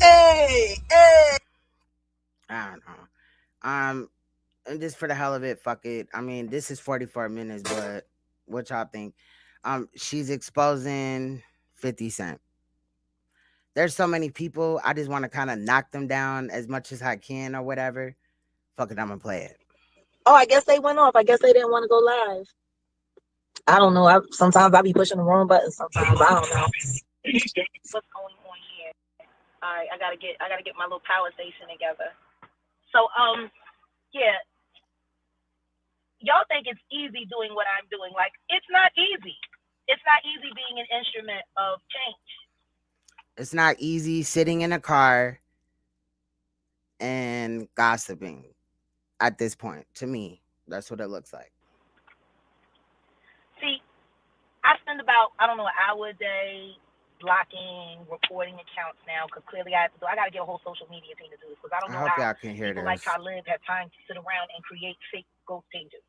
Hey! I don't know. And just for the hell of it, fuck it. I mean, this is 44 minutes, but what y'all think? She's exposing 50 Cent. There's so many people, I just want to kind of knock them down as much as I can or whatever. Fuck it, I'm gonna play it. Oh, I guess they went off. I guess they didn't want to go live. I don't know. Sometimes I be pushing the wrong buttons. Sometimes I don't know. What's going on here? All right, I gotta get my little power station together. So yeah. Y'all think it's easy doing what I'm doing. Like, it's not easy. It's not easy being an instrument of change. It's not easy sitting in a car and gossiping at this point. To me, that's what it looks like. See, I spend about, an hour a day blocking, reporting accounts now, because clearly I got to get a whole social media team to do this, because I don't know how people like Talib have time to sit around and create fake ghost pages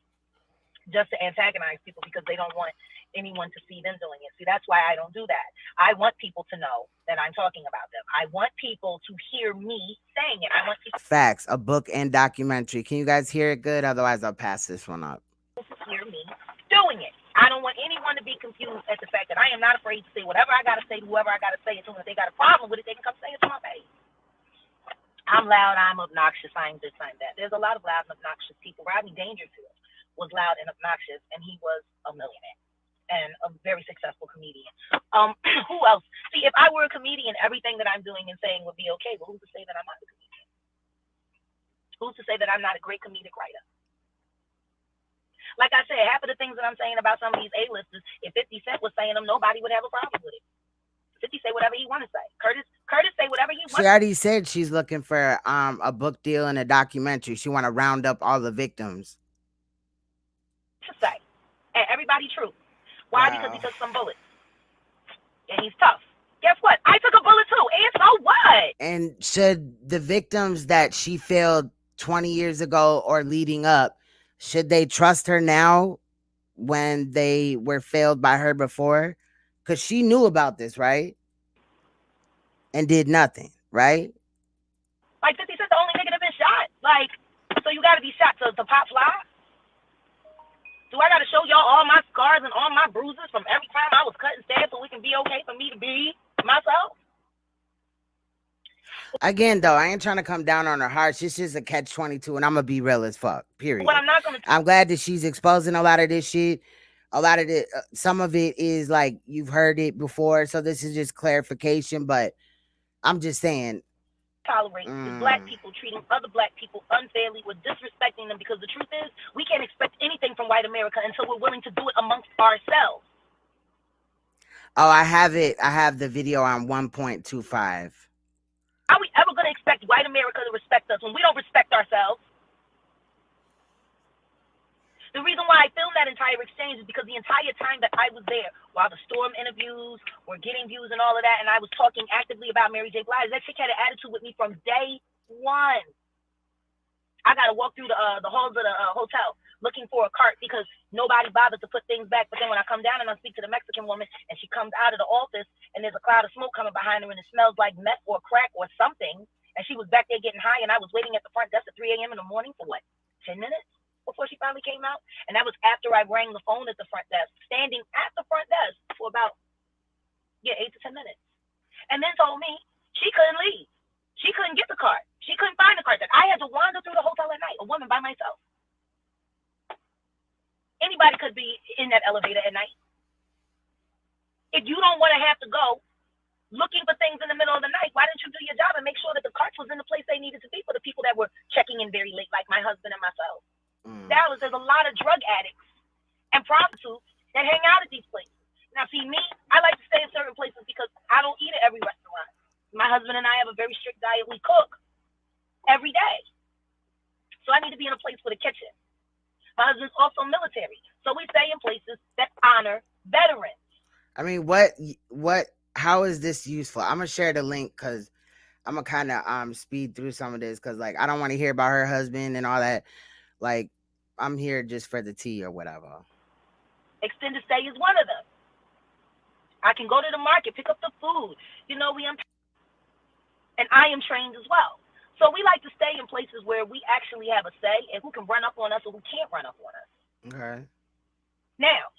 just to antagonize people because they don't want anyone to see them doing it. See, that's why I don't do that. I want people to know that I'm talking about them. I want people to hear me saying it. I want people Facts, a book and documentary. Can you guys hear it good? Otherwise, I'll pass this one up. to hear me doing it. I don't want anyone to be confused at the fact that I am not afraid to say whatever I got to say to whoever I got to say it to. And if they got a problem with it, they can come say it to my face. I'm loud, I'm obnoxious, I'm this, I'm that. There's a lot of loud and obnoxious people. Rodney Dangerfield was loud and obnoxious, and he was a millionaire and a very successful comedian. Who else? See, if I were a comedian, everything that I'm doing and saying would be okay. But who's to say that I'm not a comedian? Who's to say that I'm not a great comedic writer? Like I said, half of the things that I'm saying about some of these A-listers, if 50 Cent was saying them, nobody would have a problem with it. 50 say whatever he want to say. Curtis say whatever he wants. She already said she's looking for a book deal and a documentary. She want to round up all the victims. To say, and everybody true. Why? Wow. Because he took some bullets, and he's tough. Guess what? I took a bullet too, and so what? And should the victims that she failed 20 years ago or leading up, should they trust her now when they were failed by her before? Because she knew about this, right? And did nothing, right? Like 50 Cent, the only nigga that been shot. Like, you got to be shot to pop fly? Do I got to show y'all all my scars and all my bruises from every time I was cut and stabbed so it can be okay for me to be myself? Again, though, I ain't trying to come down on her heart. She's just a catch-22, and I'm going to be real as fuck, period. But I'm not going to... I'm glad that she's exposing a lot of this shit. A lot of it, some of it is like you've heard it before, so this is just clarification, but I'm just saying... tolerate is black people treating other black people unfairly or disrespecting them, because the truth is we can't expect anything from white America until we're willing to do it amongst ourselves. Oh, I have it. I have the video on 1.25. How are we ever going to expect white America to respect us when we don't respect ourselves? The reason why I filmed that entire exchange is because the entire time that I was there, while the Storm interviews were getting views and all of that, and I was talking actively about Mary J. Blige, that chick had an attitude with me from day one. I got to walk through the halls of the hotel looking for a cart because nobody bothered to put things back. But then when I come down and I speak to the Mexican woman and she comes out of the office and there's a cloud of smoke coming behind her and it smells like meth or crack or something, and she was back there getting high and I was waiting at the front desk at 3 a.m. in the morning for what, 10 minutes? Before she finally came out. And that was after I rang the phone at the front desk, standing at the front desk for about 8 to 10 minutes, and then told me she couldn't leave, she couldn't get the cart, she couldn't find the cart, that I had to wander through the hotel at night, a woman by myself. Anybody could be in that elevator at night. If you don't want to have to go looking for things in the middle of the night, why didn't you do your job and make sure that the carts was in the place they needed to be for the people that were checking in very late, like my husband and myself? Dallas, there's a lot of drug addicts and prostitutes that hang out at these places. Now, see, me, I like to stay in certain places because I don't eat at every restaurant. My husband and I have a very strict diet. We cook every day. So I need to be in a place with a kitchen. My husband's also military. So we stay in places that honor veterans. I mean, how is this useful? I'm going to share the link because I'm going to kind of speed through some of this because, like, I don't want to hear about her husband and all that. Like, I'm here just for the tea or whatever. Extended stay is one of them. I can go to the market, pick up the food. You know, and I am trained as well. So we like to stay in places where we actually have a say and who can run up on us or who can't run up on us. Okay. Now,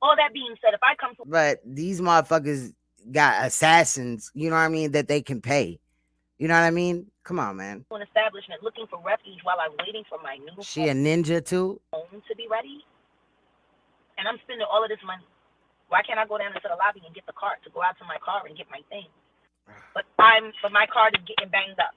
all that being said, if I come to... But these motherfuckers got assassins, you know what I mean, that they can pay. You know what I mean? Come on, man. An establishment looking for refuge while I'm waiting for my new She a ninja too? home to be ready, and I'm spending all of this money. Why can't I go down into the lobby and get the cart to go out to my car and get my things? But my card is getting banged up.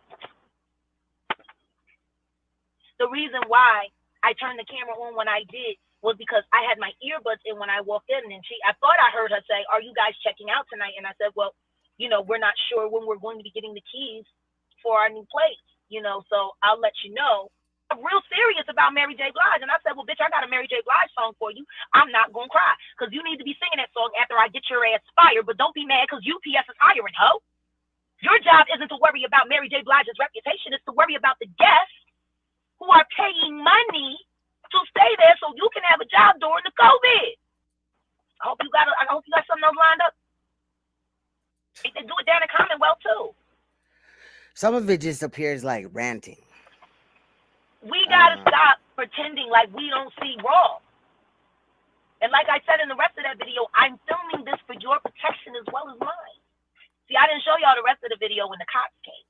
The reason why I turned the camera on when I did was because I had my earbuds in when I walked in, and I thought I heard her say, "Are you guys checking out tonight?" And I said, "Well, you know, we're not sure when we're going to be getting the keys for our new place, you know, so I'll let you know." I'm real serious about Mary J. Blige. And I said, "Well, bitch, I got a Mary J. Blige song for you. I'm not going to cry because you need to be singing that song after I get your ass fired. But don't be mad because UPS is hiring, ho. Your job isn't to worry about Mary J. Blige's reputation. It's to worry about the guests who are paying money to stay there so you can have a job during the COVID." I hope you got something else lined up. They do it down in Commonwealth, too. Some of it just appears like ranting. We got to stop pretending like we don't see wrong. And like I said in the rest of that video, I'm filming this for your protection as well as mine. See, I didn't show y'all the rest of the video when the cops came.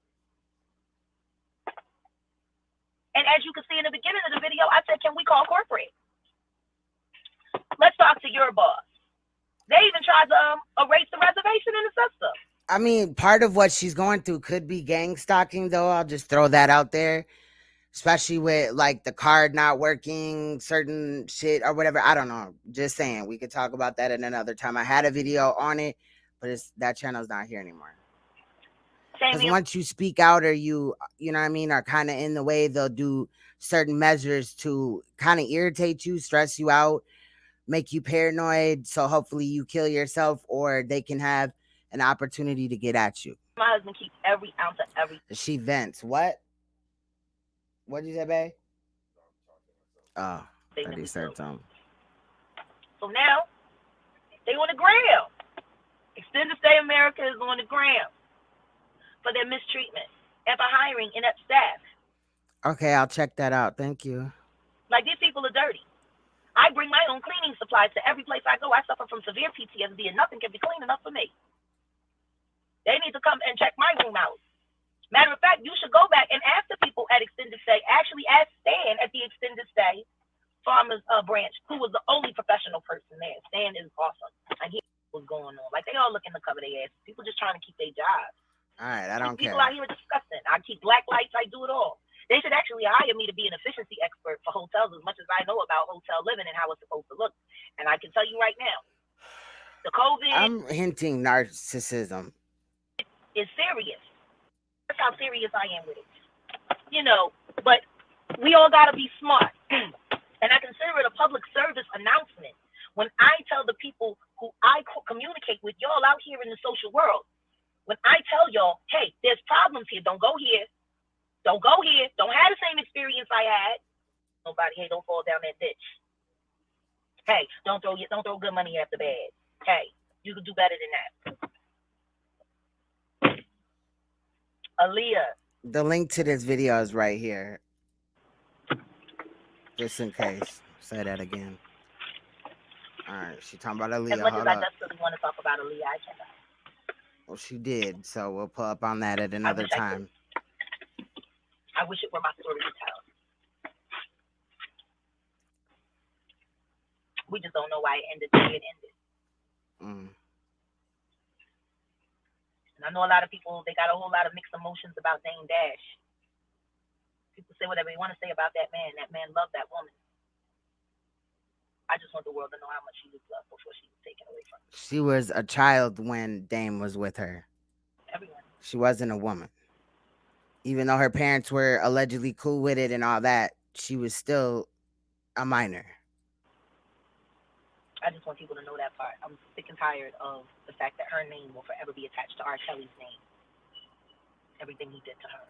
And as you can see in the beginning of the video, I said, can we call corporate? Let's talk to your boss. They even tried to erase the reservation in the system. I mean, part of what she's going through could be gang stalking, though. I'll just throw that out there. Especially with, like, the card not working, certain shit or whatever. I don't know. Just saying. We could talk about that at another time. I had a video on it, but that channel's not here anymore. Because once you speak out or you know what I mean, are kind of in the way, they'll do certain measures to kind of irritate you, stress you out, make you paranoid. So hopefully you kill yourself or they can have an opportunity to get at you. My husband keeps every ounce of everything. She vents. What? What did you say, babe? Oh, I just heard something. So now, they on the gram. Extended Stay America is on the gram for their mistreatment and for hiring inept staff. Okay, I'll check that out. Thank you. Like, these people are dirty. I bring my own cleaning supplies to every place I go. I suffer from severe PTSD, and nothing can be clean enough for me. They need to come and check my room out. Matter of fact, you should go back and ask the people at Extended Stay, actually ask Stan at the Extended Stay Farmers Branch, who was the only professional person there. Stan is awesome. And he was going on. Like, they all looking to cover their ass. People just trying to keep their jobs. All right, I don't care. People out here are disgusting. I keep black lights. I do it all. They should actually hire me to be an efficiency expert for hotels as much as I know about hotel living and how it's supposed to look. And I can tell you right now, the COVID I'm hinting narcissism. is serious. That's how serious I am with it. You know, but we all got to be smart. And I consider it a public service announcement when I tell the people who I communicate with, y'all out here in the social world, when I tell y'all, hey, there's problems here. Don't go here. Don't go here. Don't have the same experience I had. Nobody, hey, don't fall down that ditch. Hey, don't throw good money after bad. Hey, you can do better than that. Aaliyah. The link to this video is right here. Just in case. Say that again. All right, she talking about Aaliyah. As much as Hold I up. desperately want to talk about Aaliyah, I cannot. Well, she did, so we'll pull up on that at another time. I wish it were my story to tell. We just don't know why it ended the way it ended. And I know a lot of people, they got a whole lot of mixed emotions about Dame Dash. People say whatever they want to say about that man. That man loved that woman. I just want the world to know how much she was loved before she was taken away from her. She was a child when Dame was with her. Everyone. She wasn't a woman. Even though her parents were allegedly cool with it and all that, she was still a minor. I just want people to know that part. I'm sick and tired of the fact that her name will forever be attached to R. Kelly's name. Everything he did to her.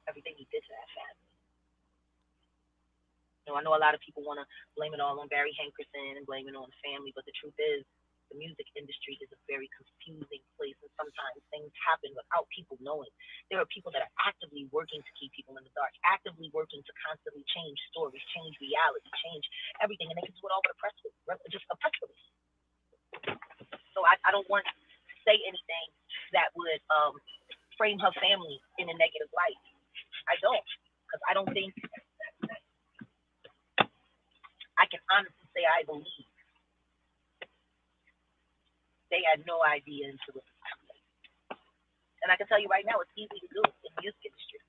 Everything he did to that family. You know, I know a lot of people want to blame it all on Barry Hankerson and blame it on the family, but the truth is, the music industry is a very confusing place, and sometimes things happen without people knowing. There are people that are actively working to keep people in the dark, actively working to constantly change stories, change reality, change everything, and they can do it all with a press release, just a press release. So I don't want to say anything that would frame her family in a negative light. I don't, because I don't think I can honestly say I believe they had no idea until it was happening. And I can tell you right now, it's easy to do in the music industry.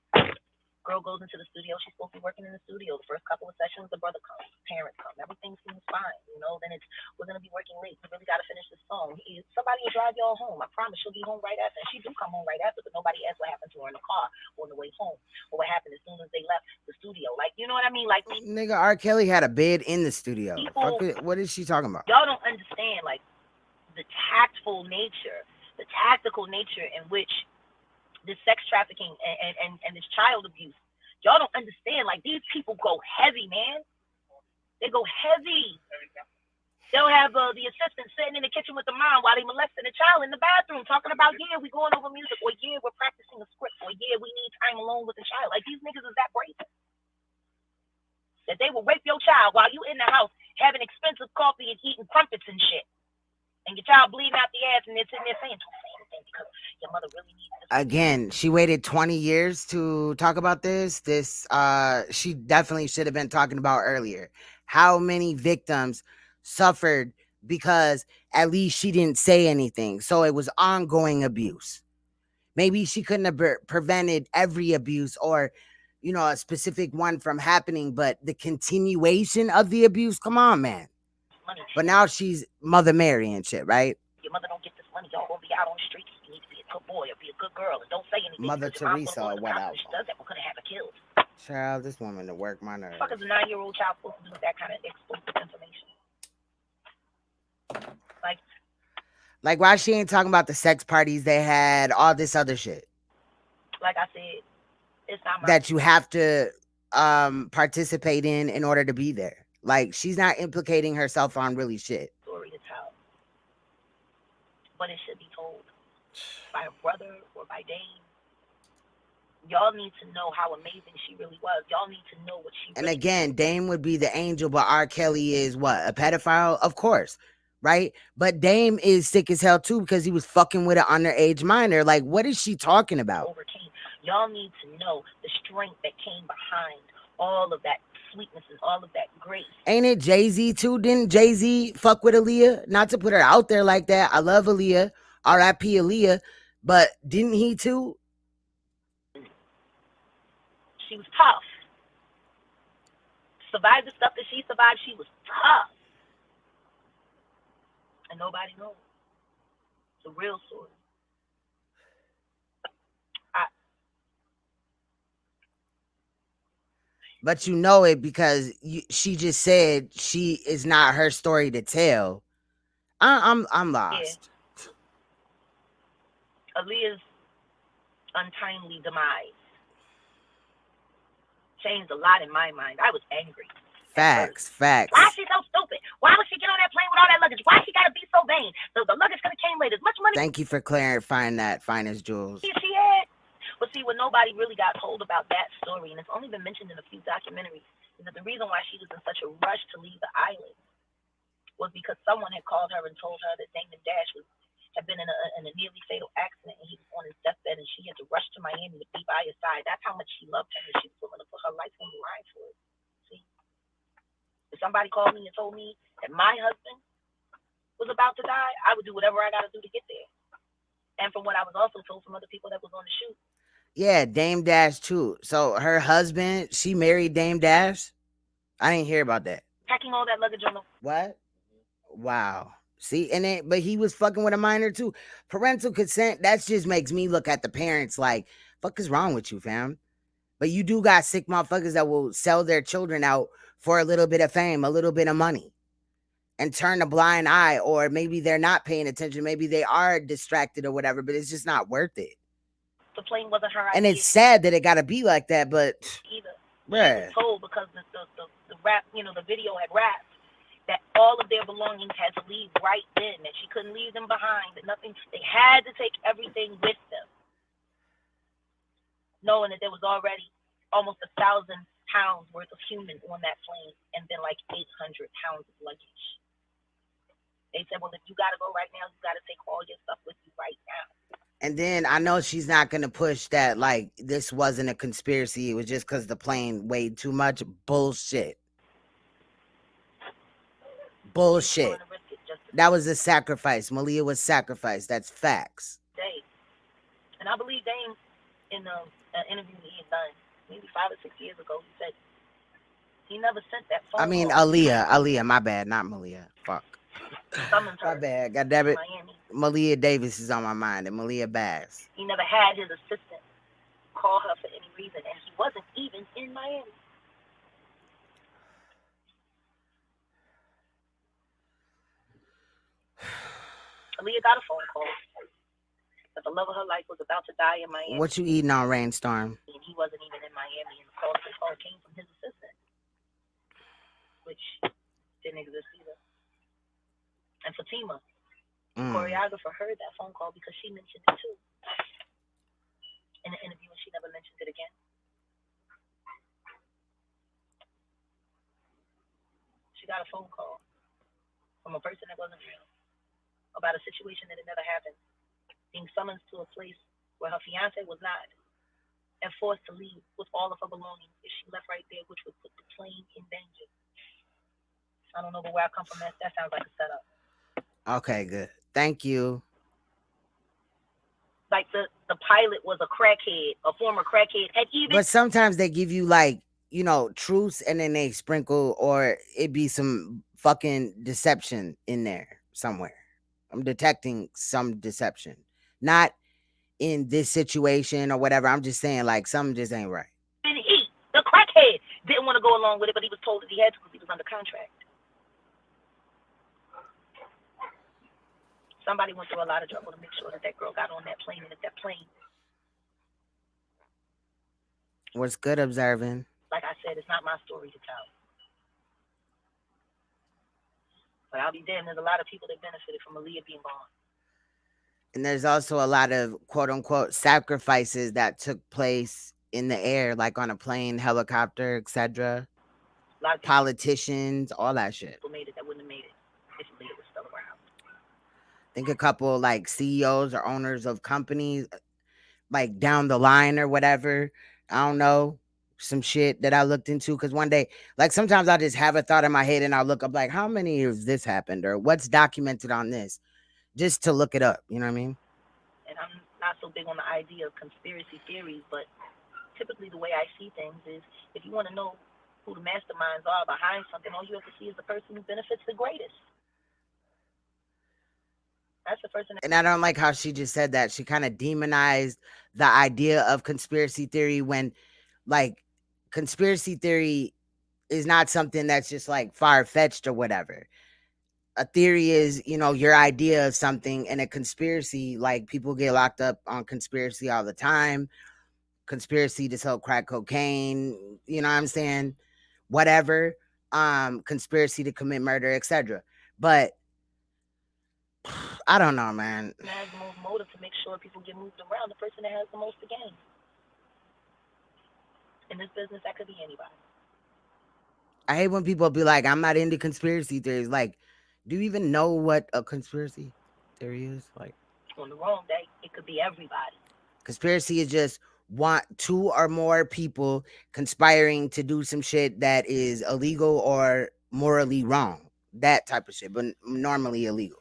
Girl goes into the studio, she's supposed to be working in the studio. The first couple of sessions, the brother comes, parents come, everything seems fine, you know. Then it's, we're gonna be working late. We really gotta finish this song. Somebody will drive y'all home. I promise she'll be home right after. And she do come home right after, but nobody asks what happened to her in the car or on the way home, or what happened as soon as they left the studio. Like, you know what I mean? Like, nigga, R. Kelly had a bed in the studio. People, what is she talking about? Y'all don't understand, like, the tactful nature, the tactical nature in which this sex trafficking and this child abuse, y'all don't understand. Like, these people go heavy, man. They go heavy. They'll have the assistant sitting in the kitchen with the mom while they molesting the child in the bathroom, talking about, yeah, we going over music, or yeah, we're practicing a script, or yeah, we need time alone with the child. Like, these niggas is that brazen that they will rape your child while you in the house having expensive coffee and eating crumpets and shit. And your child bleeding out the ass, and they're sitting there saying, don't say anything because your mother really needs this. Again, she waited 20 years to talk about this. She definitely should have been talking about earlier. How many victims suffered because at least she didn't say anything? So it was ongoing abuse. Maybe she couldn't have prevented every abuse or, you know, a specific one from happening, but the continuation of the abuse, come on, man. But now she's Mother Mary and shit, right? Your mother don't get this money, y'all won't be out on the streets. You need to be a good boy or be a good girl and don't say anything. Mother Teresa or whatever. She does that, we're gonna have her killed. Child, this woman to work my nerves. What the fuck is a 9-year-old child supposed to do with that kind of exclusive information? Like why she ain't talking about the sex parties they had, all this other shit? Like I said, it's not my that you have to participate in order to be there. Like, she's not implicating herself on really shit. Story to tell, but it should be told by a brother or by Dame. Y'all need to know how amazing she really was. Y'all need to know what she And really again, Dame would be the angel, but R. Kelly is what? A pedophile? Of course. Right? But Dame is sick as hell too because he was fucking with an underage minor. Like, what is she talking about? overcame. Y'all need to know the strength that came behind all of that sweetness and all of that grace. Ain't it Jay-Z too? Didn't Jay-Z fuck with Aaliyah? Not to put her out there like that. I love Aaliyah. R.I.P. Aaliyah. But didn't he too? She was tough. Survived the stuff that she survived. She was tough. And nobody knows. It's a real story. But you know it because she just said she is not her story to tell. I'm lost. Yeah. Aaliyah's untimely demise changed a lot in my mind. I was angry. Facts. Why is she so stupid? Why would she get on that plane with all that luggage? Why she gotta be so vain? The luggage could have came later. As much money. Thank you for clarifying that, Finest Jules. She had. But see, what nobody really got told about that story, and it's only been mentioned in a few documentaries, is that the reason why she was in such a rush to leave the island was because someone had called her and told her that Damon Dash had been in a nearly fatal accident, and he was on his deathbed, and she had to rush to Miami to be by his side. That's how much she loved him, and she was willing to put her life on the line for it. See, if somebody called me and told me that my husband was about to die, I would do whatever I got to do to get there. And from what I was also told from other people that was on the shoot. Yeah, Dame Dash too. So her husband, she married Dame Dash? I didn't hear about that. Packing all that luggage on the... What? Wow. See, but he was fucking with a minor too. Parental consent, that just makes me look at the parents like, fuck is wrong with you, fam? But you do got sick motherfuckers that will sell their children out for a little bit of fame, a little bit of money, and turn a blind eye, or maybe they're not paying attention. Maybe they are distracted or whatever, but it's just not worth it. The plane wasn't her idea. And it's sad that it got to be like that, but... Either. Bruh. She was told because the rap, the video had rapped, that all of their belongings had to leave right then, that she couldn't leave them behind, that nothing, they had to take everything with them, knowing that there was already almost 1,000 pounds worth of human on that plane, and then like 800 pounds of luggage. They said, well, if you got to go right now, you got to take all your stuff with you right now. And then I know she's not going to push that, like, this wasn't a conspiracy. It was just because the plane weighed too much. Bullshit. Bullshit. That was a sacrifice. Malia was sacrificed. That's facts. And I believe Dame, in an interview he had done maybe 5 or 6 years ago, he said he never sent that phone call. Aaliyah, my bad, not Malia. Fuck. My bad. God damn it. Malia Davis is on my mind, and Malia Bass. He never had his assistant call her for any reason, and he wasn't even in Miami. Aaliyah got a phone call that the love of her life was about to die in Miami. What you eating on, Rainstorm? And he wasn't even in Miami, and the call came from his assistant, which didn't exist either. And Fatima, the choreographer, heard that phone call because she mentioned it too in an interview, and she never mentioned it again. She got a phone call from a person that wasn't real about a situation that had never happened, being summoned to a place where her fiance was not, and forced to leave with all of her belongings if she left right there, which would put the plane in danger. I don't know, but where I come from, that sounds like a setup. Okay, good. Thank you. Like the pilot was a crackhead, a former crackhead. And even But sometimes they give you, like, truths, and then they sprinkle, or it be some fucking deception in there somewhere. I'm detecting some deception. Not in this situation or whatever. I'm just saying, like, something just ain't right. And the crackhead, didn't want to go along with it, but he was told that he had to because he was under contract. Somebody went through a lot of trouble to make sure that girl got on that plane, and that plane. What's good, observing? Like I said, it's not my story to tell. But I'll be damned, there's a lot of people that benefited from Aaliyah being gone. And there's also a lot of quote unquote sacrifices that took place in the air, like on a plane, helicopter, etc. Politicians, all that shit. People made it that wouldn't have made it if it was still around. I think a couple like CEOs or owners of companies, like down the line or whatever. I don't know, some shit that I looked into. Because one day, like sometimes I just have a thought in my head and I'll look up like, how many of this happened or what's documented on this, just to look it up. You know what I mean? And I'm not so big on the idea of conspiracy theories, but typically the way I see things is if you want to know who the masterminds are behind something, all you have to see is the person who benefits the greatest. That's the person. And I don't like how she just said that. She kind of demonized the idea of conspiracy theory when, like, conspiracy theory is not something that's just like far-fetched or whatever. A theory is, you know, your idea of something, and a conspiracy, like people get locked up on conspiracy all the time. Conspiracy to sell crack cocaine, you know what I'm saying? Whatever. Conspiracy to commit murder, etc. But I don't know, man. Has the most motive to make sure people get moved around. The person that has the most to gain. In this business, that could be anybody. I hate when people be like, I'm not into conspiracy theories. Like, do you even know what a conspiracy theory is? Like, on the wrong day, it could be everybody. Conspiracy is just two or more people conspiring to do some shit that is illegal or morally wrong. That type of shit, but normally illegal.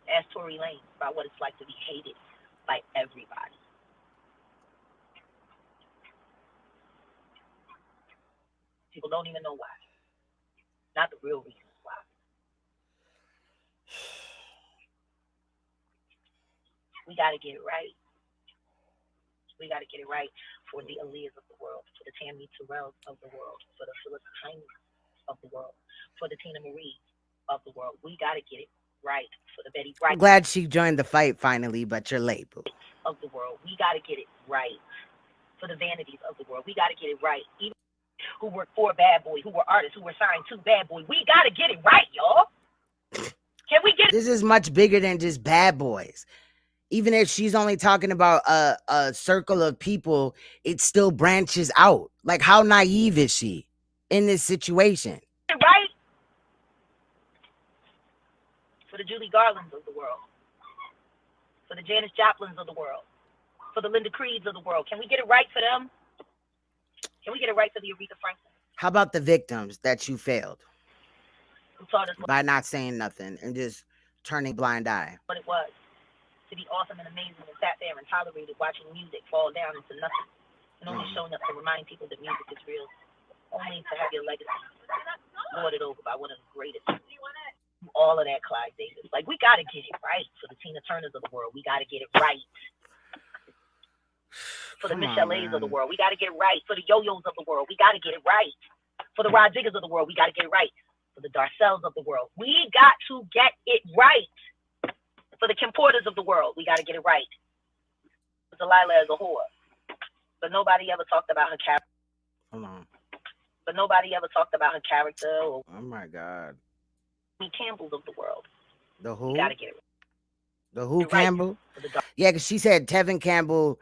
Ask Tory Lanez about what it's like to be hated by everybody. People don't even know why. Not the real reasons why. We got to get it right. We got to get it right for the Aaliyahs of the world, for the Tammy Terrells of the world, for the Phyllis Hyman of the world, for the Tina Marie of the world. We got to get it right for the Betty Wright. I'm glad she joined the fight finally, but you're late, boo. Of the world. We got to get it right for the Vanities of the world. We got to get it right. Even who work for Bad Boy, who were artists, who were signed to Bad Boy. We got to get it right, y'all. Can we get it? This is much bigger than just Bad Boys. Even if she's only talking about a circle of people, it still branches out. Like, how naive is she in this situation? Right? For the Julie Garlands of the world. For the Janis Joplins of the world. For the Linda Creeds of the world. Can we get it right for them? Can we get it right for the Aretha Franklin? How about the victims that you failed? Who taught us by not saying nothing and just turning a blind eye? What it was. To be awesome and amazing and sat there and tolerated watching music fall down into nothing. And only showing up to remind people that music is real. Only to have your legacy lorded over by one of the greatest. All of that, Clyde Davis. Like, we got to get it right for the Tina Turners of the world. We got to get it right. For the Michelle A's of the world. We got to get it right. For the Yo-Yos of the world. We got to get it right. For the Rod Diggers of the world. We got to get it right. For the Darcells of the world. We got to get it right. For the Kim Porters of the world, we got to get it right. Delilah is a whore. But nobody ever talked about her character. Hold on. But nobody ever talked about her character. Or oh, my God. Me Campbells of the world. The who? We got to get it right. The who Campbell? Yeah, because she said Tevin Campbell,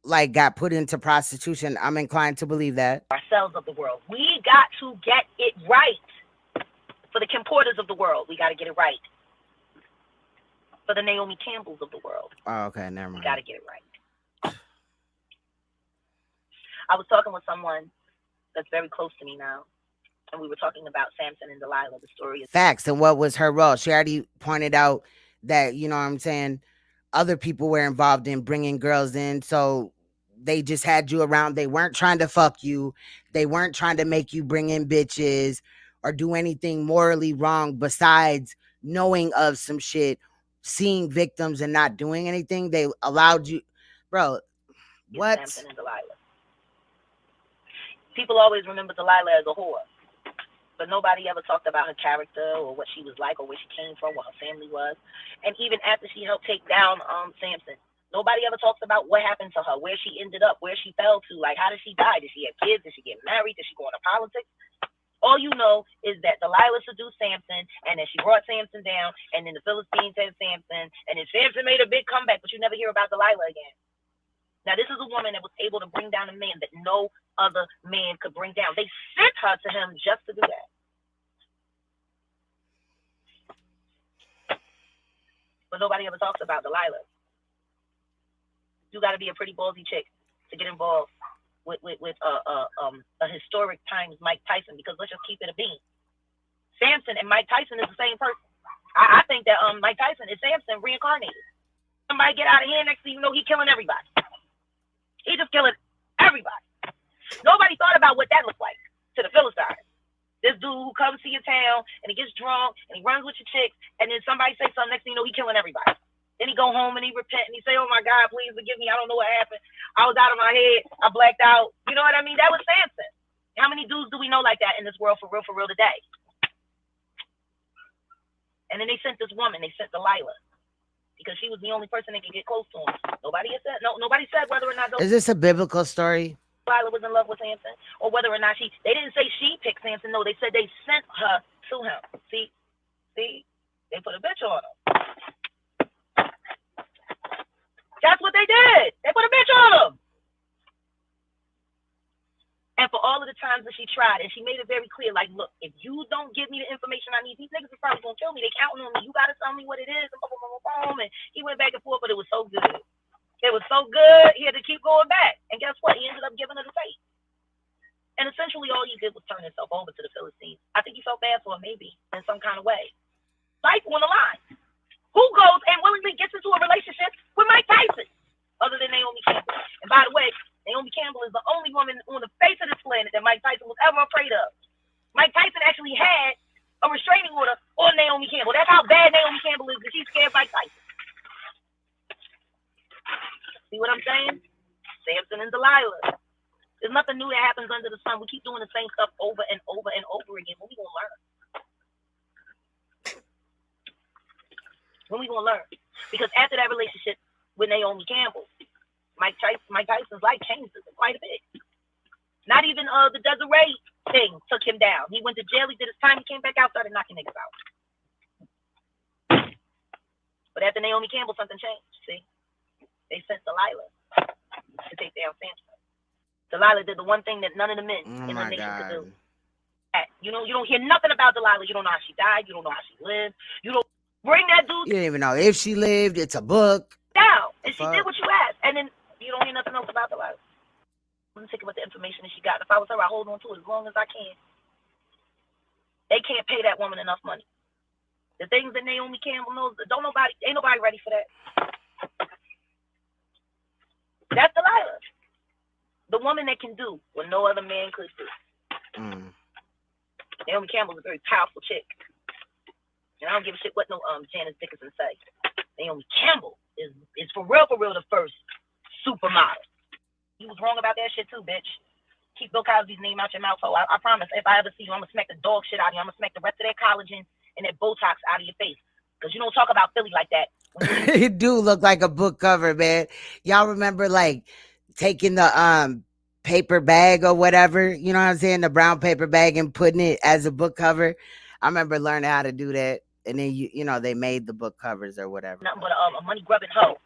like, got put into prostitution. I'm inclined to believe that. Ourselves of the world. We got to get it right. For the Kim Porters of the world, we got to get it right. For the Naomi Campbells of the world. Oh, okay, never mind. We got to get it right. I was talking with someone that's very close to me now, and we were talking about Samson and Delilah. The story is facts. And what was her role? She already pointed out that, you know what I'm saying, other people were involved in bringing girls in, so they just had you around. They weren't trying to fuck you. They weren't trying to make you bring in bitches or do anything morally wrong besides knowing of some shit, seeing victims and not doing anything. They allowed you, bro. What? Samson and Delilah. People always remember Delilah as a whore, but nobody ever talked about her character or what she was like or where she came from, what her family was. And even after she helped take down Samson, nobody ever talks about what happened to her, where she ended up, where she fell to. Like, how did she die? Did she have kids? Did she get married? Did she go into politics? All you know is that Delilah seduced Samson, and then she brought Samson down, and then the Philistines had Samson, and then Samson made a big comeback, but you never hear about Delilah again. Now, this is a woman that was able to bring down a man that no other man could bring down. They sent her to him just to do that. But nobody ever talks about Delilah. You got to be a pretty ballsy chick to get involved with a historic times Mike Tyson, because let's just keep it a bean. Samson and Mike Tyson is the same person. I think that Mike Tyson is Samson reincarnated. Somebody get out of here, next thing you know, he killing everybody. He just killing everybody. Nobody thought about what that looked like to the Philistines. This dude who comes to your town and he gets drunk and he runs with your chicks, and then somebody say something, next thing you know, he killing everybody. Then he go home and he repent and he say, oh my God, please forgive me. I don't know what happened. I was out of my head. I blacked out. You know what I mean? That was Samson. How many dudes do we know like that in this world for real today? And then they sent this woman. They sent Delilah because she was the only person that could get close to him. Nobody said whether or not Is this a biblical story? Delilah was in love with Samson, or whether or not they didn't say she picked Samson. No, they said they sent her to him. See, they put a bitch on him. That's what they did. They put a bitch on him. And for all of the times that she tried, and she made it very clear, like, look, if you don't give me the information I need, these niggas are probably going to kill me. They counting on me. You got to tell me what it is. And he went back and forth, but it was so good. It was so good, he had to keep going back. And guess what? He ended up giving her the tape. And essentially all he did was turn himself over to the Philistines. I think he felt bad for her, maybe, in some kind of way. Life on the line. Who goes and willingly gets into a relationship with Mike Tyson, other than Naomi Campbell? And by the way, Naomi Campbell is the only woman on the face of this planet that Mike Tyson was ever afraid of. Mike Tyson actually had a restraining order on Naomi Campbell. That's how bad Naomi Campbell is, that she's scared of Mike Tyson. See what I'm saying? Samson and Delilah. There's nothing new that happens under the sun. We keep doing the same stuff over and over and over again. When we gonna learn? When we gonna learn? Because after that relationship with Naomi Campbell, Mike Tyson's life changed quite a bit. Not even the Desiree thing took him down. He went to jail, he did his time, he came back out, started knocking niggas out. But after Naomi Campbell, something changed. See? They sent Delilah to take down Samson. Delilah did the one thing that none of the men in the nation could do. You know, you don't hear nothing about Delilah. You don't know how she died. You don't know how she lived. You don't bring that dude. You don't even know if she lived. It's a book. Down. And she did what you asked. And then you don't hear nothing else about Delilah. I'm thinking about the information that she got. If I was her, I hold on to it as long as I can. They can't pay that woman enough money. The things that Naomi Campbell knows, ain't nobody ready for that. That's Delilah. The woman that can do what no other man could do. Naomi Campbell's a very powerful chick. And I don't give a shit what no Janice Dickinson say. Naomi Campbell is for real the first supermodel. You was wrong about that shit too, bitch. Keep Bill Cosby's name out your mouth, ho. I promise, if I ever see you, I'm gonna smack the dog shit out of you. I'm gonna smack the rest of that collagen and that Botox out of your face. Because you don't talk about Philly like that. It do look like a book cover, man. Y'all remember like taking the paper bag or whatever, you know what I'm saying, the brown paper bag, and putting it as a book cover? I remember learning how to do that, and then you know they made the book covers or whatever. Nothing but a money grubbing hoe.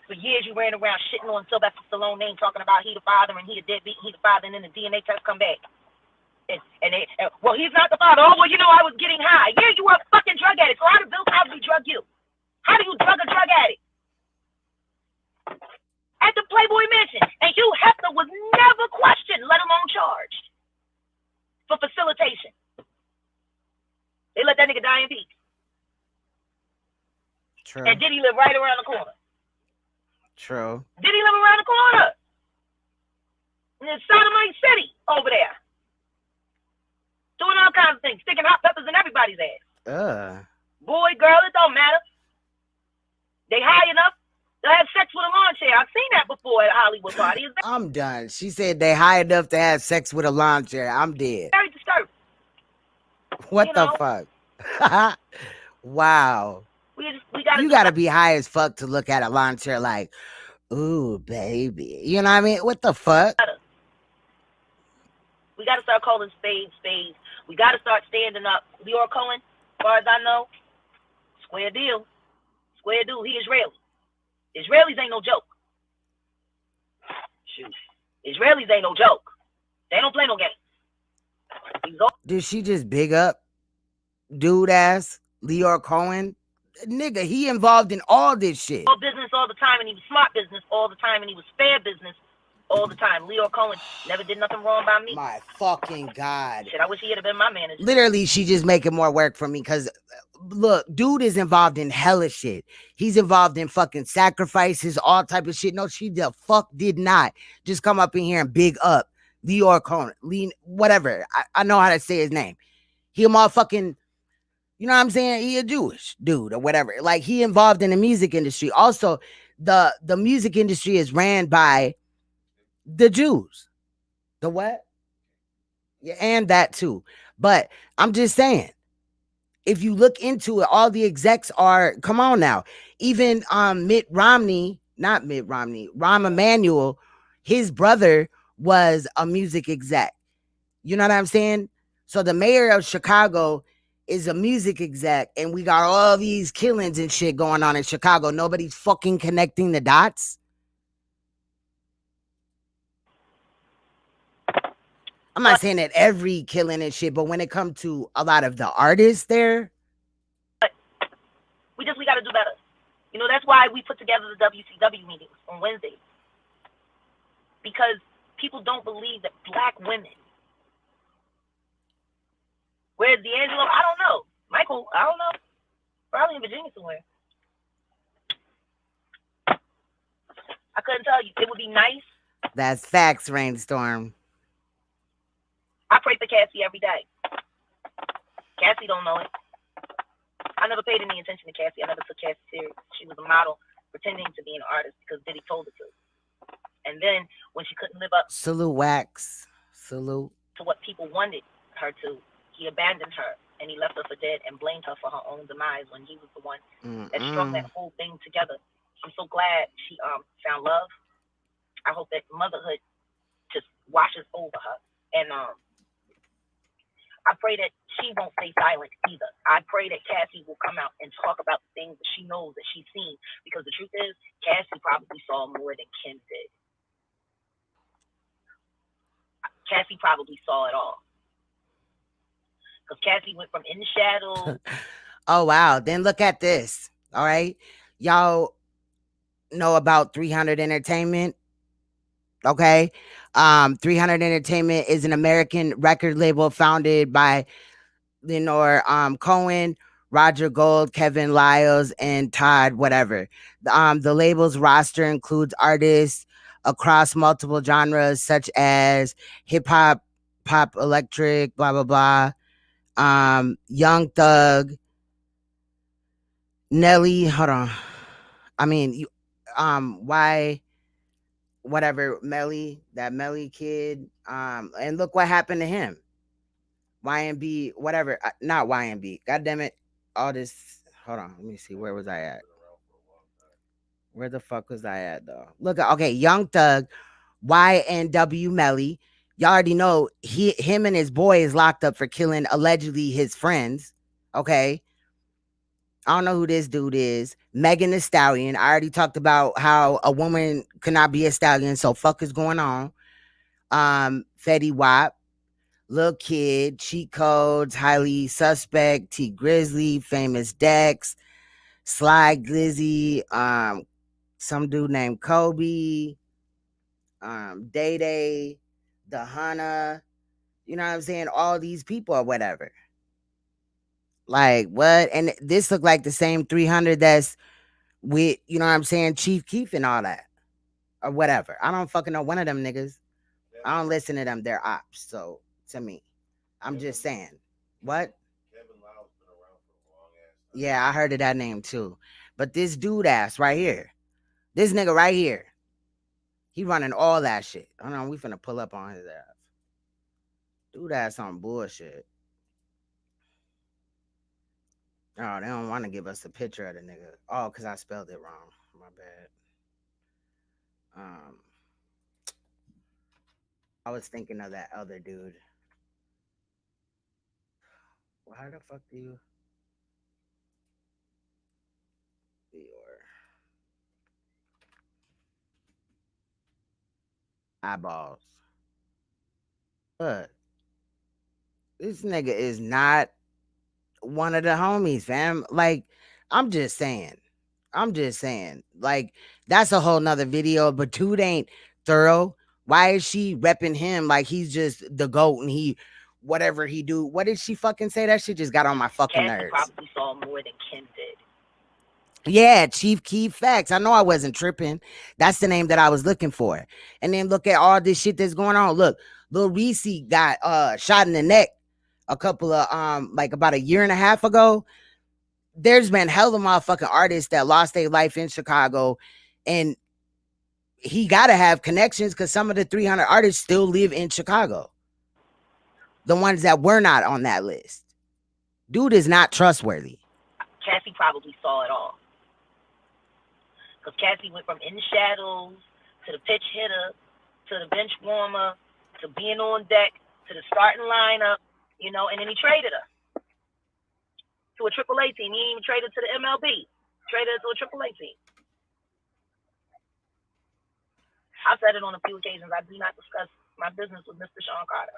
For years you ran around shitting on Sylvester Stallone name, talking about he the father and he the deadbeat, he the father, and then the DNA test come back. Well, he's not the father. Oh, well, you know, I was getting high. Yeah, you were a fucking drug addict. So how did Bill Cosby drug you? How do you drug a drug addict? At the Playboy Mansion. And Hugh Hefner was never questioned, let alone charged for facilitation. They let that nigga die in peace. True. And did he live right around the corner? True. Did he live around the corner? In Sodomite City over there. Doing all kinds of things. Sticking hot peppers in everybody's ass. Boy, girl, it don't matter. They high enough to have sex with a lawn chair. I've seen that before at Hollywood parties. I'm done. She said they high enough to have sex with a lawn chair. I'm dead. Very disturbing. What the fuck? Wow. You gotta be high as fuck to look at a lawn chair like, ooh, baby. You know what I mean? What the fuck? We gotta start calling spades spades We got to start standing up. Leor Cohen, as far as I know, square deal. Square deal. He Israeli. Israelis ain't no joke. Shoot. Israelis ain't no joke. They don't play no games. Did she just big up dude ass Leor Cohen? Nigga, he involved in all this shit. All business all the time, and he was smart business all the time, and he was fair business all the time. Leor Cohen never did nothing wrong by me. My fucking God. Shit, I wish he had been my manager. Literally, she just making more work for me because, look, dude is involved in hella shit. He's involved in fucking sacrifices, all type of shit. No, she the fuck did not just come up in here and big up Leor Cohen. Whatever. I know how to say his name. He a motherfucking, you know what I'm saying? He a Jewish dude or whatever. Like, he involved in the music industry. Also, the music industry is ran by the Jews. The what? Yeah, and that too. But I'm just saying, if you look into it, all the execs are, come on now. Even Mitt Romney, not Mitt Romney, Rahm Emanuel, his brother was a music exec. You know what I'm saying? So the mayor of Chicago is a music exec, and we got all these killings and shit going on in Chicago. Nobody's fucking connecting the dots. I'm not saying that every killing and shit, but when it comes to a lot of the artists there, we got to do better. You know, that's why we put together the WCW meetings on Wednesdays. Because people don't believe that black women. Where's D'Angelo? I don't know. Michael, I don't know. Probably in Virginia somewhere. I couldn't tell you. It would be nice. That's facts, Rainstorm. I pray for Cassie every day. Cassie don't know it. I never paid any attention to Cassie. I never took Cassie serious. She was a model pretending to be an artist because Diddy told her to. And then when she couldn't live up Salute Wax. Salute. to what people wanted her to, he abandoned her and he left her for dead and blamed her for her own demise when he was the one that strung that whole thing together. I'm so glad she found love. I hope that motherhood just washes over her. And I pray that she won't stay silent either. I pray that Cassie will come out and talk about the things that she knows that she's seen. Because the truth is, Cassie probably saw more than Kim did. Cassie probably saw it all. Because Cassie went from in the shadows. Oh, wow. Then look at this. All right. Y'all know about 300 Entertainment? Okay. 300 Entertainment is an American record label founded by Lenore Cohen, Roger Gold, Kevin Lyles, and Todd whatever. The label's roster includes artists across multiple genres such as hip hop, pop, electric, blah blah blah. Young Thug, Nelly. Hold on. I mean, you, why? Whatever, that Melly kid. And look what happened to him. YMB, whatever, not YMB. God damn it. All this. Hold on. Let me see. Where was I at? Where the fuck was I at, though? Look, okay. Young Thug, YNW Melly. Y'all already know him and his boy is locked up for killing allegedly his friends. Okay. I don't know who this dude is. Megan Thee Stallion. I already talked about how a woman cannot be a stallion. So fuck is going on. Fetty Wap, Lil Kid, Cheat Codes, Highly Suspect, T Grizzly, Famous Dex, Sly Glizzy, some dude named Kobe, Day Day, Dahana. You know what I'm saying? All these people or whatever. Like, what? And this looked like the same 300 that's with, you know what I'm saying, Chief Keef and all that. Or whatever. I don't fucking know one of them niggas. I don't listen to them. They're ops. So, to me. I'm just saying. What? Yeah, I heard of that name too. But this dude ass right here. This nigga right here. He running all that shit. Hold on, we finna pull up on his ass. Dude ass on bullshit. Oh, they don't want to give us a picture of the nigga. Oh, because I spelled it wrong. My bad. I was thinking of that other dude. 300 Entertainment. 300 Entertainment is an American record label founded by Lenore Cohen, Roger Gold, Kevin Lyles, and Todd whatever. The label's roster includes artists across multiple genres such as hip hop, pop, electric, blah blah blah. I was thinking of that other dude. How the fuck do you your eyeballs? Look, this nigga is not one of the homies, fam. Like, I'm just saying. I'm just saying. Like, that's a whole nother video, but dude ain't thorough. Why is she repping him like he's just the GOAT and he whatever he do? What did she fucking say? That shit just got on my fucking Cassie nerves. probably saw more than Kim did. Yeah, Chief Keef Facts. I know I wasn't tripping. That's the name that I was looking for. And then look at all this shit that's going on. Look, Lil Reese got shot in the neck a couple of like about a year and a half ago. There's been hell of motherfucking artists that lost their life in Chicago, and he gotta have connections because some of the 300 artists still live in Chicago. The ones that were not on that list. Dude is not trustworthy. Cassie probably saw it all. Because Cassie went from in the shadows to the pitch hitter to the bench warmer to being on deck to the starting lineup, you know, and then he traded her to a AAA team. He didn't even trade her to the MLB. Traded her to a AAA team. I've said it on a few occasions. I do not discuss my business with Mr. Sean Carter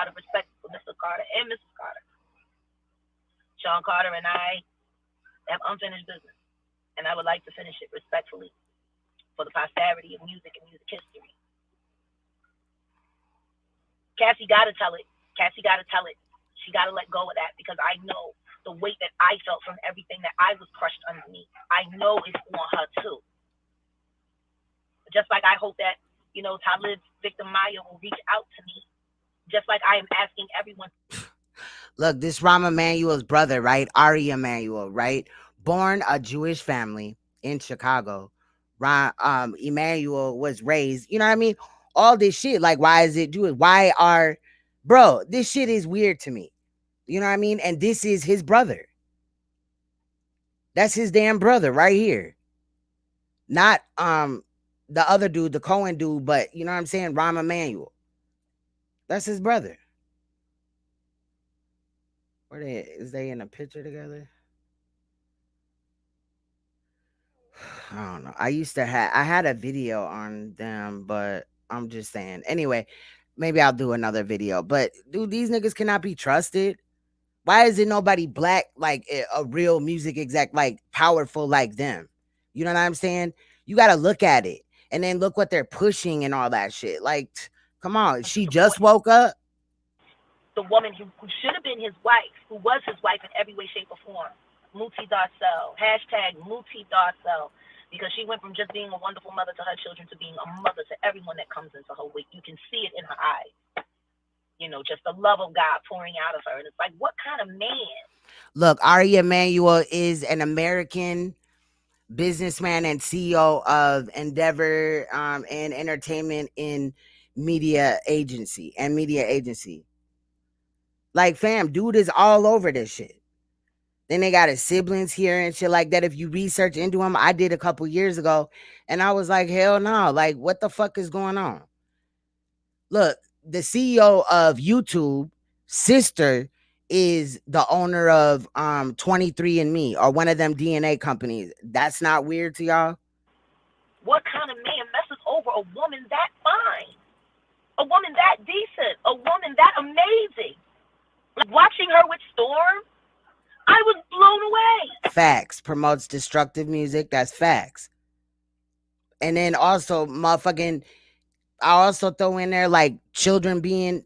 out of respect for Mr. Carter and Mrs. Carter. Sean Carter and I have unfinished business, and I would like to finish it respectfully for the posterity of music and music history. Cassie got to tell it. Cassie got to tell it. She got to let go of that because I know the weight that I felt from everything that I was crushed underneath. I know it's on her too. Just like I hope that, you know, Talib's victim Maya will reach out to me. Just like I am asking everyone. Look, this Rahm Emanuel's brother, right? Ari Emanuel, right? Born a Jewish family in Chicago. Emanuel was raised, you know what I mean? All this shit, like, why is it Jewish? Bro, this shit is weird to me. You know what I mean? And this is his brother. That's his damn brother right here. Not the other dude, the Cohen dude, but you know what I'm saying? Rahm Emanuel. That's his brother. Is they in a picture together? I don't know. I had a video on them, but I'm just saying. Anyway, maybe I'll do another video. But dude, these niggas cannot be trusted. Why is it nobody black, like a real music exec, like powerful like them? You know what I'm saying? You got to look at it and then look what they're pushing and all that shit. Like, come on. She just woke up. The woman who should have been his wife, who was his wife in every way, shape, or form. Muti Darcel. Hashtag Muti Darcel. Because she went from just being a wonderful mother to her children to being a mother to everyone that comes into her wake. You can see it in her eyes. You know, just the love of God pouring out of her. And it's like, what kind of man? Look, Ari Emanuel is an American businessman and CEO of Endeavor and Entertainment in media agency. Like, fam, dude is all over this shit. Then they got his siblings here and shit like that. If you research into him, I did a couple years ago, and I was like, hell no. Like, what the fuck is going on? Look, the CEO of YouTube, sister, is the owner of 23andMe or one of them DNA companies. That's not weird to y'all? What kind of man messes over a woman that fine? A woman that decent? A woman that amazing? Like watching her with Storm, I was blown away. Facts. Promotes destructive music. That's facts. And then also I also throw in there like children being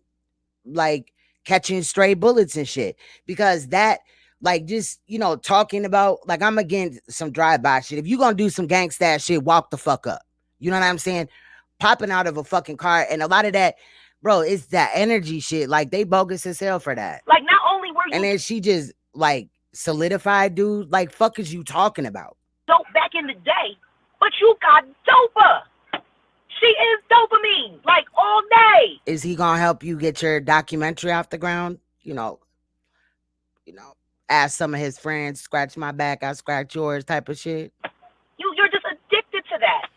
like catching stray bullets and shit. Because that, like, just, you know, talking about, like, I'm against some drive-by shit. If you gonna do some gangsta shit, walk the fuck up. You know what I'm saying? Popping out of a fucking car. And a lot of that, bro, it's that energy shit. Like, they bogus as hell for that. Like, not only were you... And then she just, like, solidified, dude. Like, fuck is you talking about? Dope back in the day, but you got doper. She is dopamine, like, all day. Is he gonna help you get your documentary off the ground? You know, ask some of his friends, scratch my back, I scratch yours type of shit. You're just addicted to that.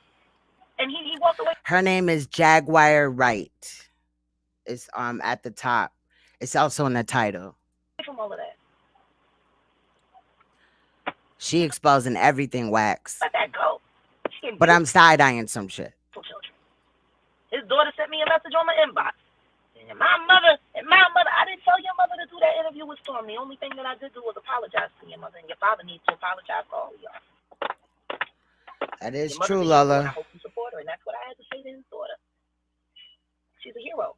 And he walked away. Her name is Jaguar Wright. It's at the top. It's also in the title. From all of that. She exposing everything wax. Let that go. But I'm side-eyeing some shit. Children. His daughter sent me a message on my inbox. And my mother, I didn't tell your mother to do that interview with Storm. The only thing that I did do was apologize to your mother, and your father needs to apologize for all of y'all. That is true, Lola. I hope you support her, and that's what I had to say to his daughter. She's a hero.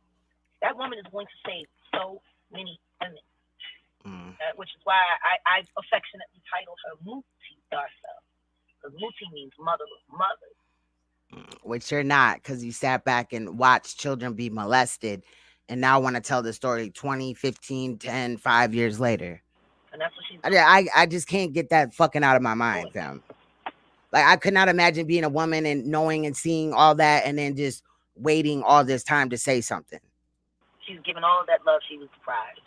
That woman is going to save so many women, which is why I affectionately titled her Muti Darcel, because Muti means mother of mothers. Which you're not, because you sat back and watched children be molested and now want to tell the story 20, 15, 10, 5 years later. And that's what she's doing. I just can't get that fucking out of my mind, fam. Like, I could not imagine being a woman and knowing and seeing all that and then just waiting all this time to say something. She's given all of that love she was deprived.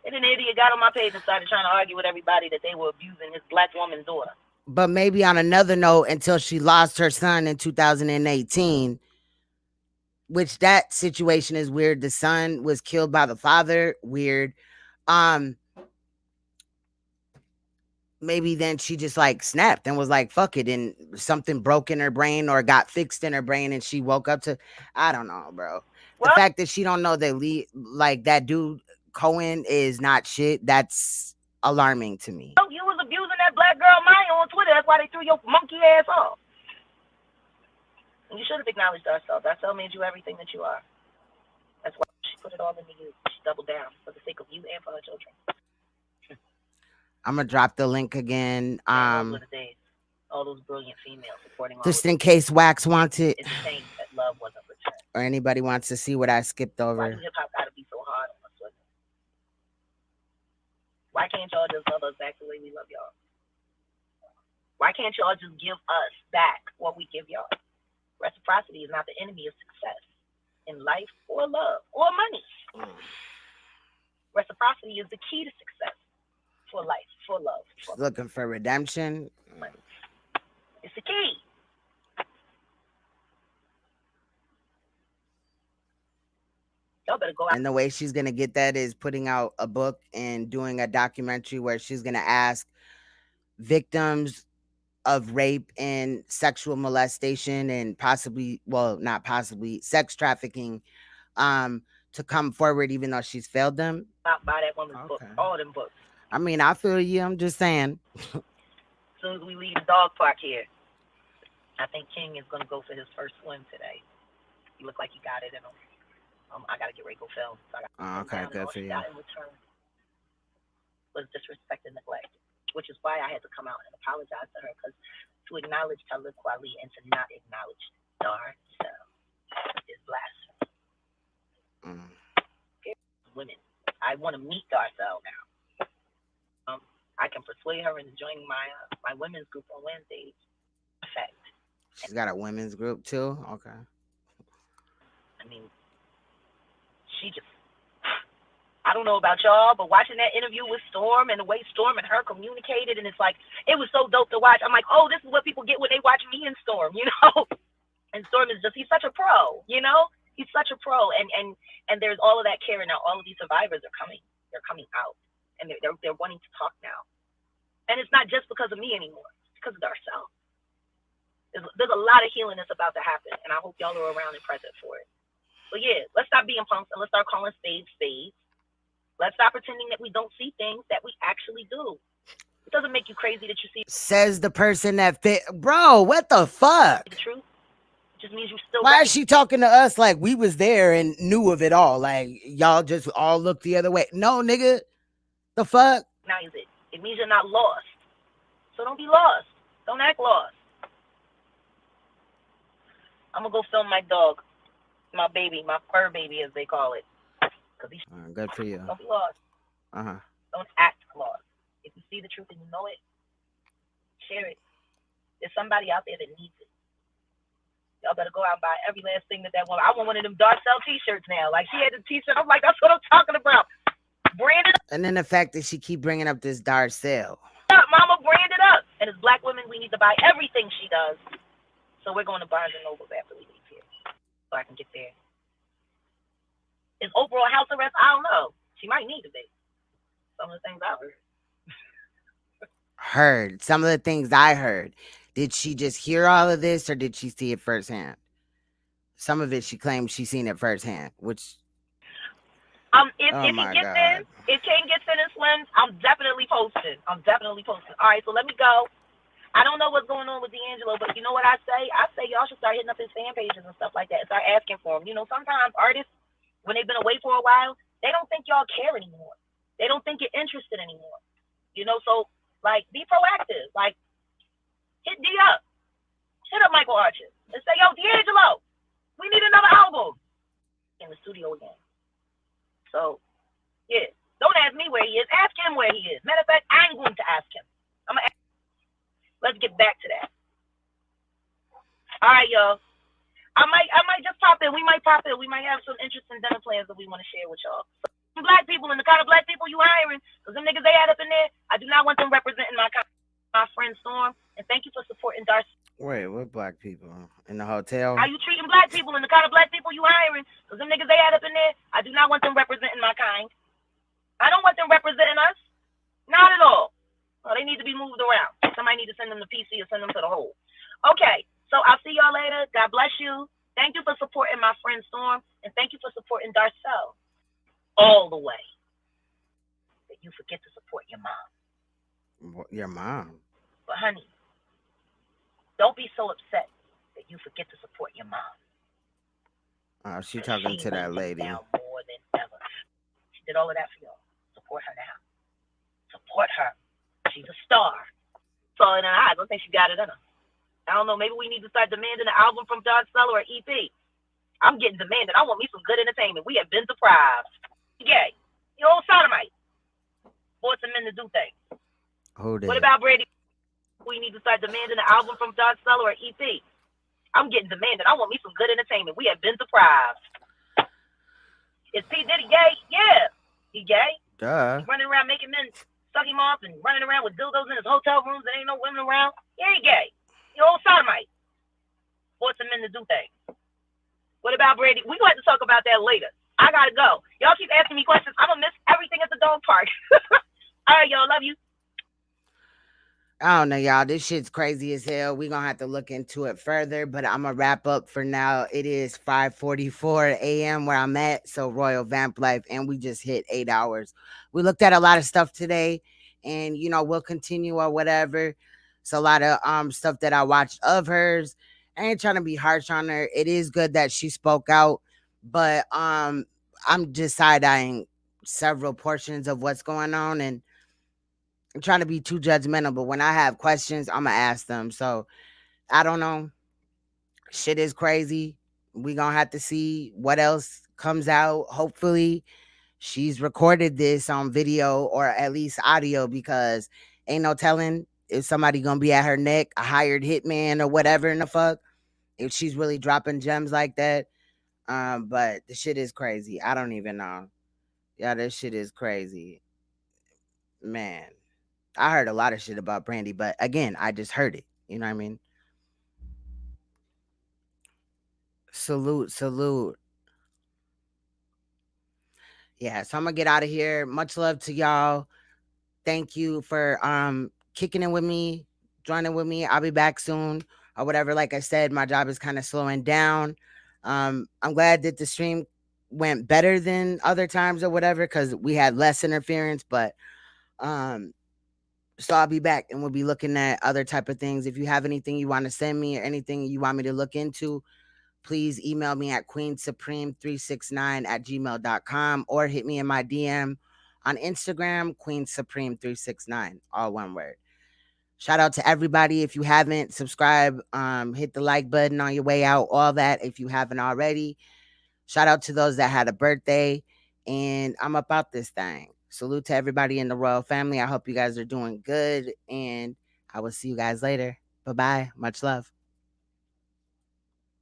And an idiot got on my page and started trying to argue with everybody that they were abusing his black woman's daughter. But maybe on another note, until she lost her son in 2018, which that situation is weird. The son was killed by the father. Weird. Maybe then she just like snapped and was like, fuck it. And something broke in her brain or got fixed in her brain and she woke up to, I don't know, bro. The fact that she don't know that like that dude Cohen is not shit, that's alarming to me. You was abusing that black girl Maya on Twitter. That's why they threw your monkey ass off. And you should have acknowledged Darcel. Darcel made you everything that you are. That's why she put it all into you. She doubled down for the sake of you and for her children. I'm gonna drop the link again. Those were the days. All those brilliant females supporting all just in case Wax wants it. It's a shame that love wasn't returned. Or anybody wants to see what I skipped over. Why do hip hop gotta be so hard on us women? Why can't y'all just love us back the way we love y'all? Why can't y'all just give us back what we give y'all? Reciprocity is not the enemy of success in life or love or money. Reciprocity is the key to success for life, for love. For looking for redemption. It's the key. Y'all better go out. And the way she's gonna get that is putting out a book and doing a documentary where she's gonna ask victims of rape and sexual molestation and possibly, well, not possibly, sex trafficking, to come forward, even though she's failed them. Buy that woman's book, all them books. I mean, I feel you. I'm just saying. As soon as we leave the dog park here, I think King is gonna go for his first swim today. You look like you got it in him. I gotta get ready to go film. So okay, good for you. Got in return was disrespect and neglect, which is why I had to come out and apologize to her, because to acknowledge Talib Kweli and to not acknowledge Darcel is blasphemy. Women, I want to meet Darcel now. I can persuade her into joining my women's group on Wednesdays. Perfect. She's got a women's group too. Okay. I mean, she just, I don't know about y'all, but watching that interview with Storm and the way Storm and her communicated, and it's like, it was so dope to watch. I'm like, oh, this is what people get when they watch me and Storm, you know? And Storm is just, he's such a pro, you know? He's such a pro. And there's all of that care. Now all of these survivors are coming. They're coming out. And they're wanting to talk now. And it's not just because of me anymore. It's because of Darcel. There's a lot of healing that's about to happen. And I hope y'all are around and present for it. But yeah, let's stop being punks and let's start calling spades spades. Let's stop pretending that we don't see things that we actually do. It doesn't make you crazy that you see. Says the person that fit. Bro, what the fuck? The truth. It just means you still. Why is she talking to us like we was there and knew of it all? Like y'all just all look the other way. No, nigga. The fuck? Recognize it. It means you're not lost. So don't be lost. Don't act lost. I'm gonna go film my dog, my baby, my fur baby, as they call it. Good for you. Don't be lost. Don't act lost. If you see the truth and you know it, share it. There's somebody out there that needs it. Y'all better go out and buy every last thing that woman. I want one of them Darcel t-shirts now. Like she had a t-shirt. I'm like, that's what I'm talking about. Branded up. And then the fact that she keep bringing up this Darcel. Mama, branded up. And as black women, we need to buy everything she does. So we're going to Barnes & Noble after we leave here, so I can get there. Is Oprah on house arrest? I don't know. She might need to be. of the things I heard. Heard some of the things I heard. Did she just hear all of this, or did she see it firsthand? Some of it she claims she seen it firsthand, which If oh it my gets in, God. if Kane gets in and swims, I'm definitely posting. All right, so let me go. I don't know what's going on with D'Angelo, but you know what I say? I say y'all should start hitting up his fan pages and stuff like that and start asking for him. You know, sometimes artists, when they've been away for a while, they don't think y'all care anymore. They don't think you're interested anymore. You know, so, like, be proactive. Like, hit D up. Hit up Michael Archer and say, yo, D'Angelo, we need another album in the studio again. So, yeah, don't ask me where he is. Ask him where he is. Matter of fact, I'm going to ask him. I'm going to ask. Let's get back to that. All right, y'all. I might just pop in. We might pop in. We might have some interesting dinner plans that we want to share with y'all. Some black people and the kind of black people you hiring, because them niggas they had up in there, I do not want them representing my friend Storm. And thank you for supporting Darcy. Wait, what black people in the hotel? How you treating black people and the kind of black people you hiring, because them niggas they had up in there, I do not want them representing my kind. I don't want them representing us. Not at all. Well, they need to be moved around. Somebody need to send them to PC or send them to the hole. Okay, so I'll see y'all later. God bless you. Thank you for supporting my friend Storm, and thank you for supporting Darcel all the way. That you forget to support your mom. Your mom? But honey, don't be so upset that you forget to support your mom. Oh, she talking to that lady. Now more than ever. She did all of that for y'all. Support her now. Support her. She's a star. So in her eyes, I don't think she got it in her. I don't know. Maybe we need to start demanding an album from Darcel or EP. I'm getting demanded. I want me some good entertainment. We have been deprived. Gay. You old sodomite. Force some men to do things. What about Brady? We need to start demanding an album from Darcel or EP. I'm getting demanded. I want me some good entertainment. We have been deprived. Is P. Diddy gay? Yeah. He gay. Duh. He's running around making men suck him off and running around with dildos in his hotel rooms. There ain't no women around. He ain't gay. You old sodomite. Force some men to do things. What about Brady? We're going to have to talk about that later. I got to go. Y'all keep asking me questions. I'm going to miss everything at the dog park. All right, y'all. Love you. I don't know, y'all. This shit's crazy as hell. We're going to have to look into it further, but I'm going to wrap up for now. It is 5:44 a.m. where I'm at, so Royal Vamp Life, and we just hit 8 hours. We looked at a lot of stuff today, and, you know, we'll continue or whatever. It's a lot of stuff that I watched of hers. I ain't trying to be harsh on her. It is good that she spoke out, but I'm just side-eyeing several portions of what's going on, and I'm trying to be too judgmental, but when I have questions, I'm going to ask them. So, I don't know. Shit is crazy. We're going to have to see what else comes out. Hopefully, she's recorded this on video or at least audio, because ain't no telling if somebody going to be at her neck, a hired hitman or whatever in the fuck, if she's really dropping gems like that. But the shit is crazy. I don't even know. Yeah, this shit is crazy. Man. I heard a lot of shit about Brandy, but again, I just heard it. You know what I mean? Salute. Yeah, so I'm gonna get out of here. Much love to y'all. Thank you for kicking in with me, joining with me. I'll be back soon or whatever. Like I said, my job is kind of slowing down. I'm glad that the stream went better than other times or whatever, because we had less interference, but so I'll be back and we'll be looking at other type of things. If you have anything you want to send me or anything you want me to look into, please email me at queensupreme369@gmail.com or hit me in my DM on Instagram, queensupreme369, all one word. Shout out to everybody. If you haven't subscribed, hit the like button on your way out, all that if you haven't already. Shout out to those that had a birthday, and I'm about this thing. Salute to everybody in the royal family. I hope you guys are doing good, and I will see you guys later. Bye-bye. Much love.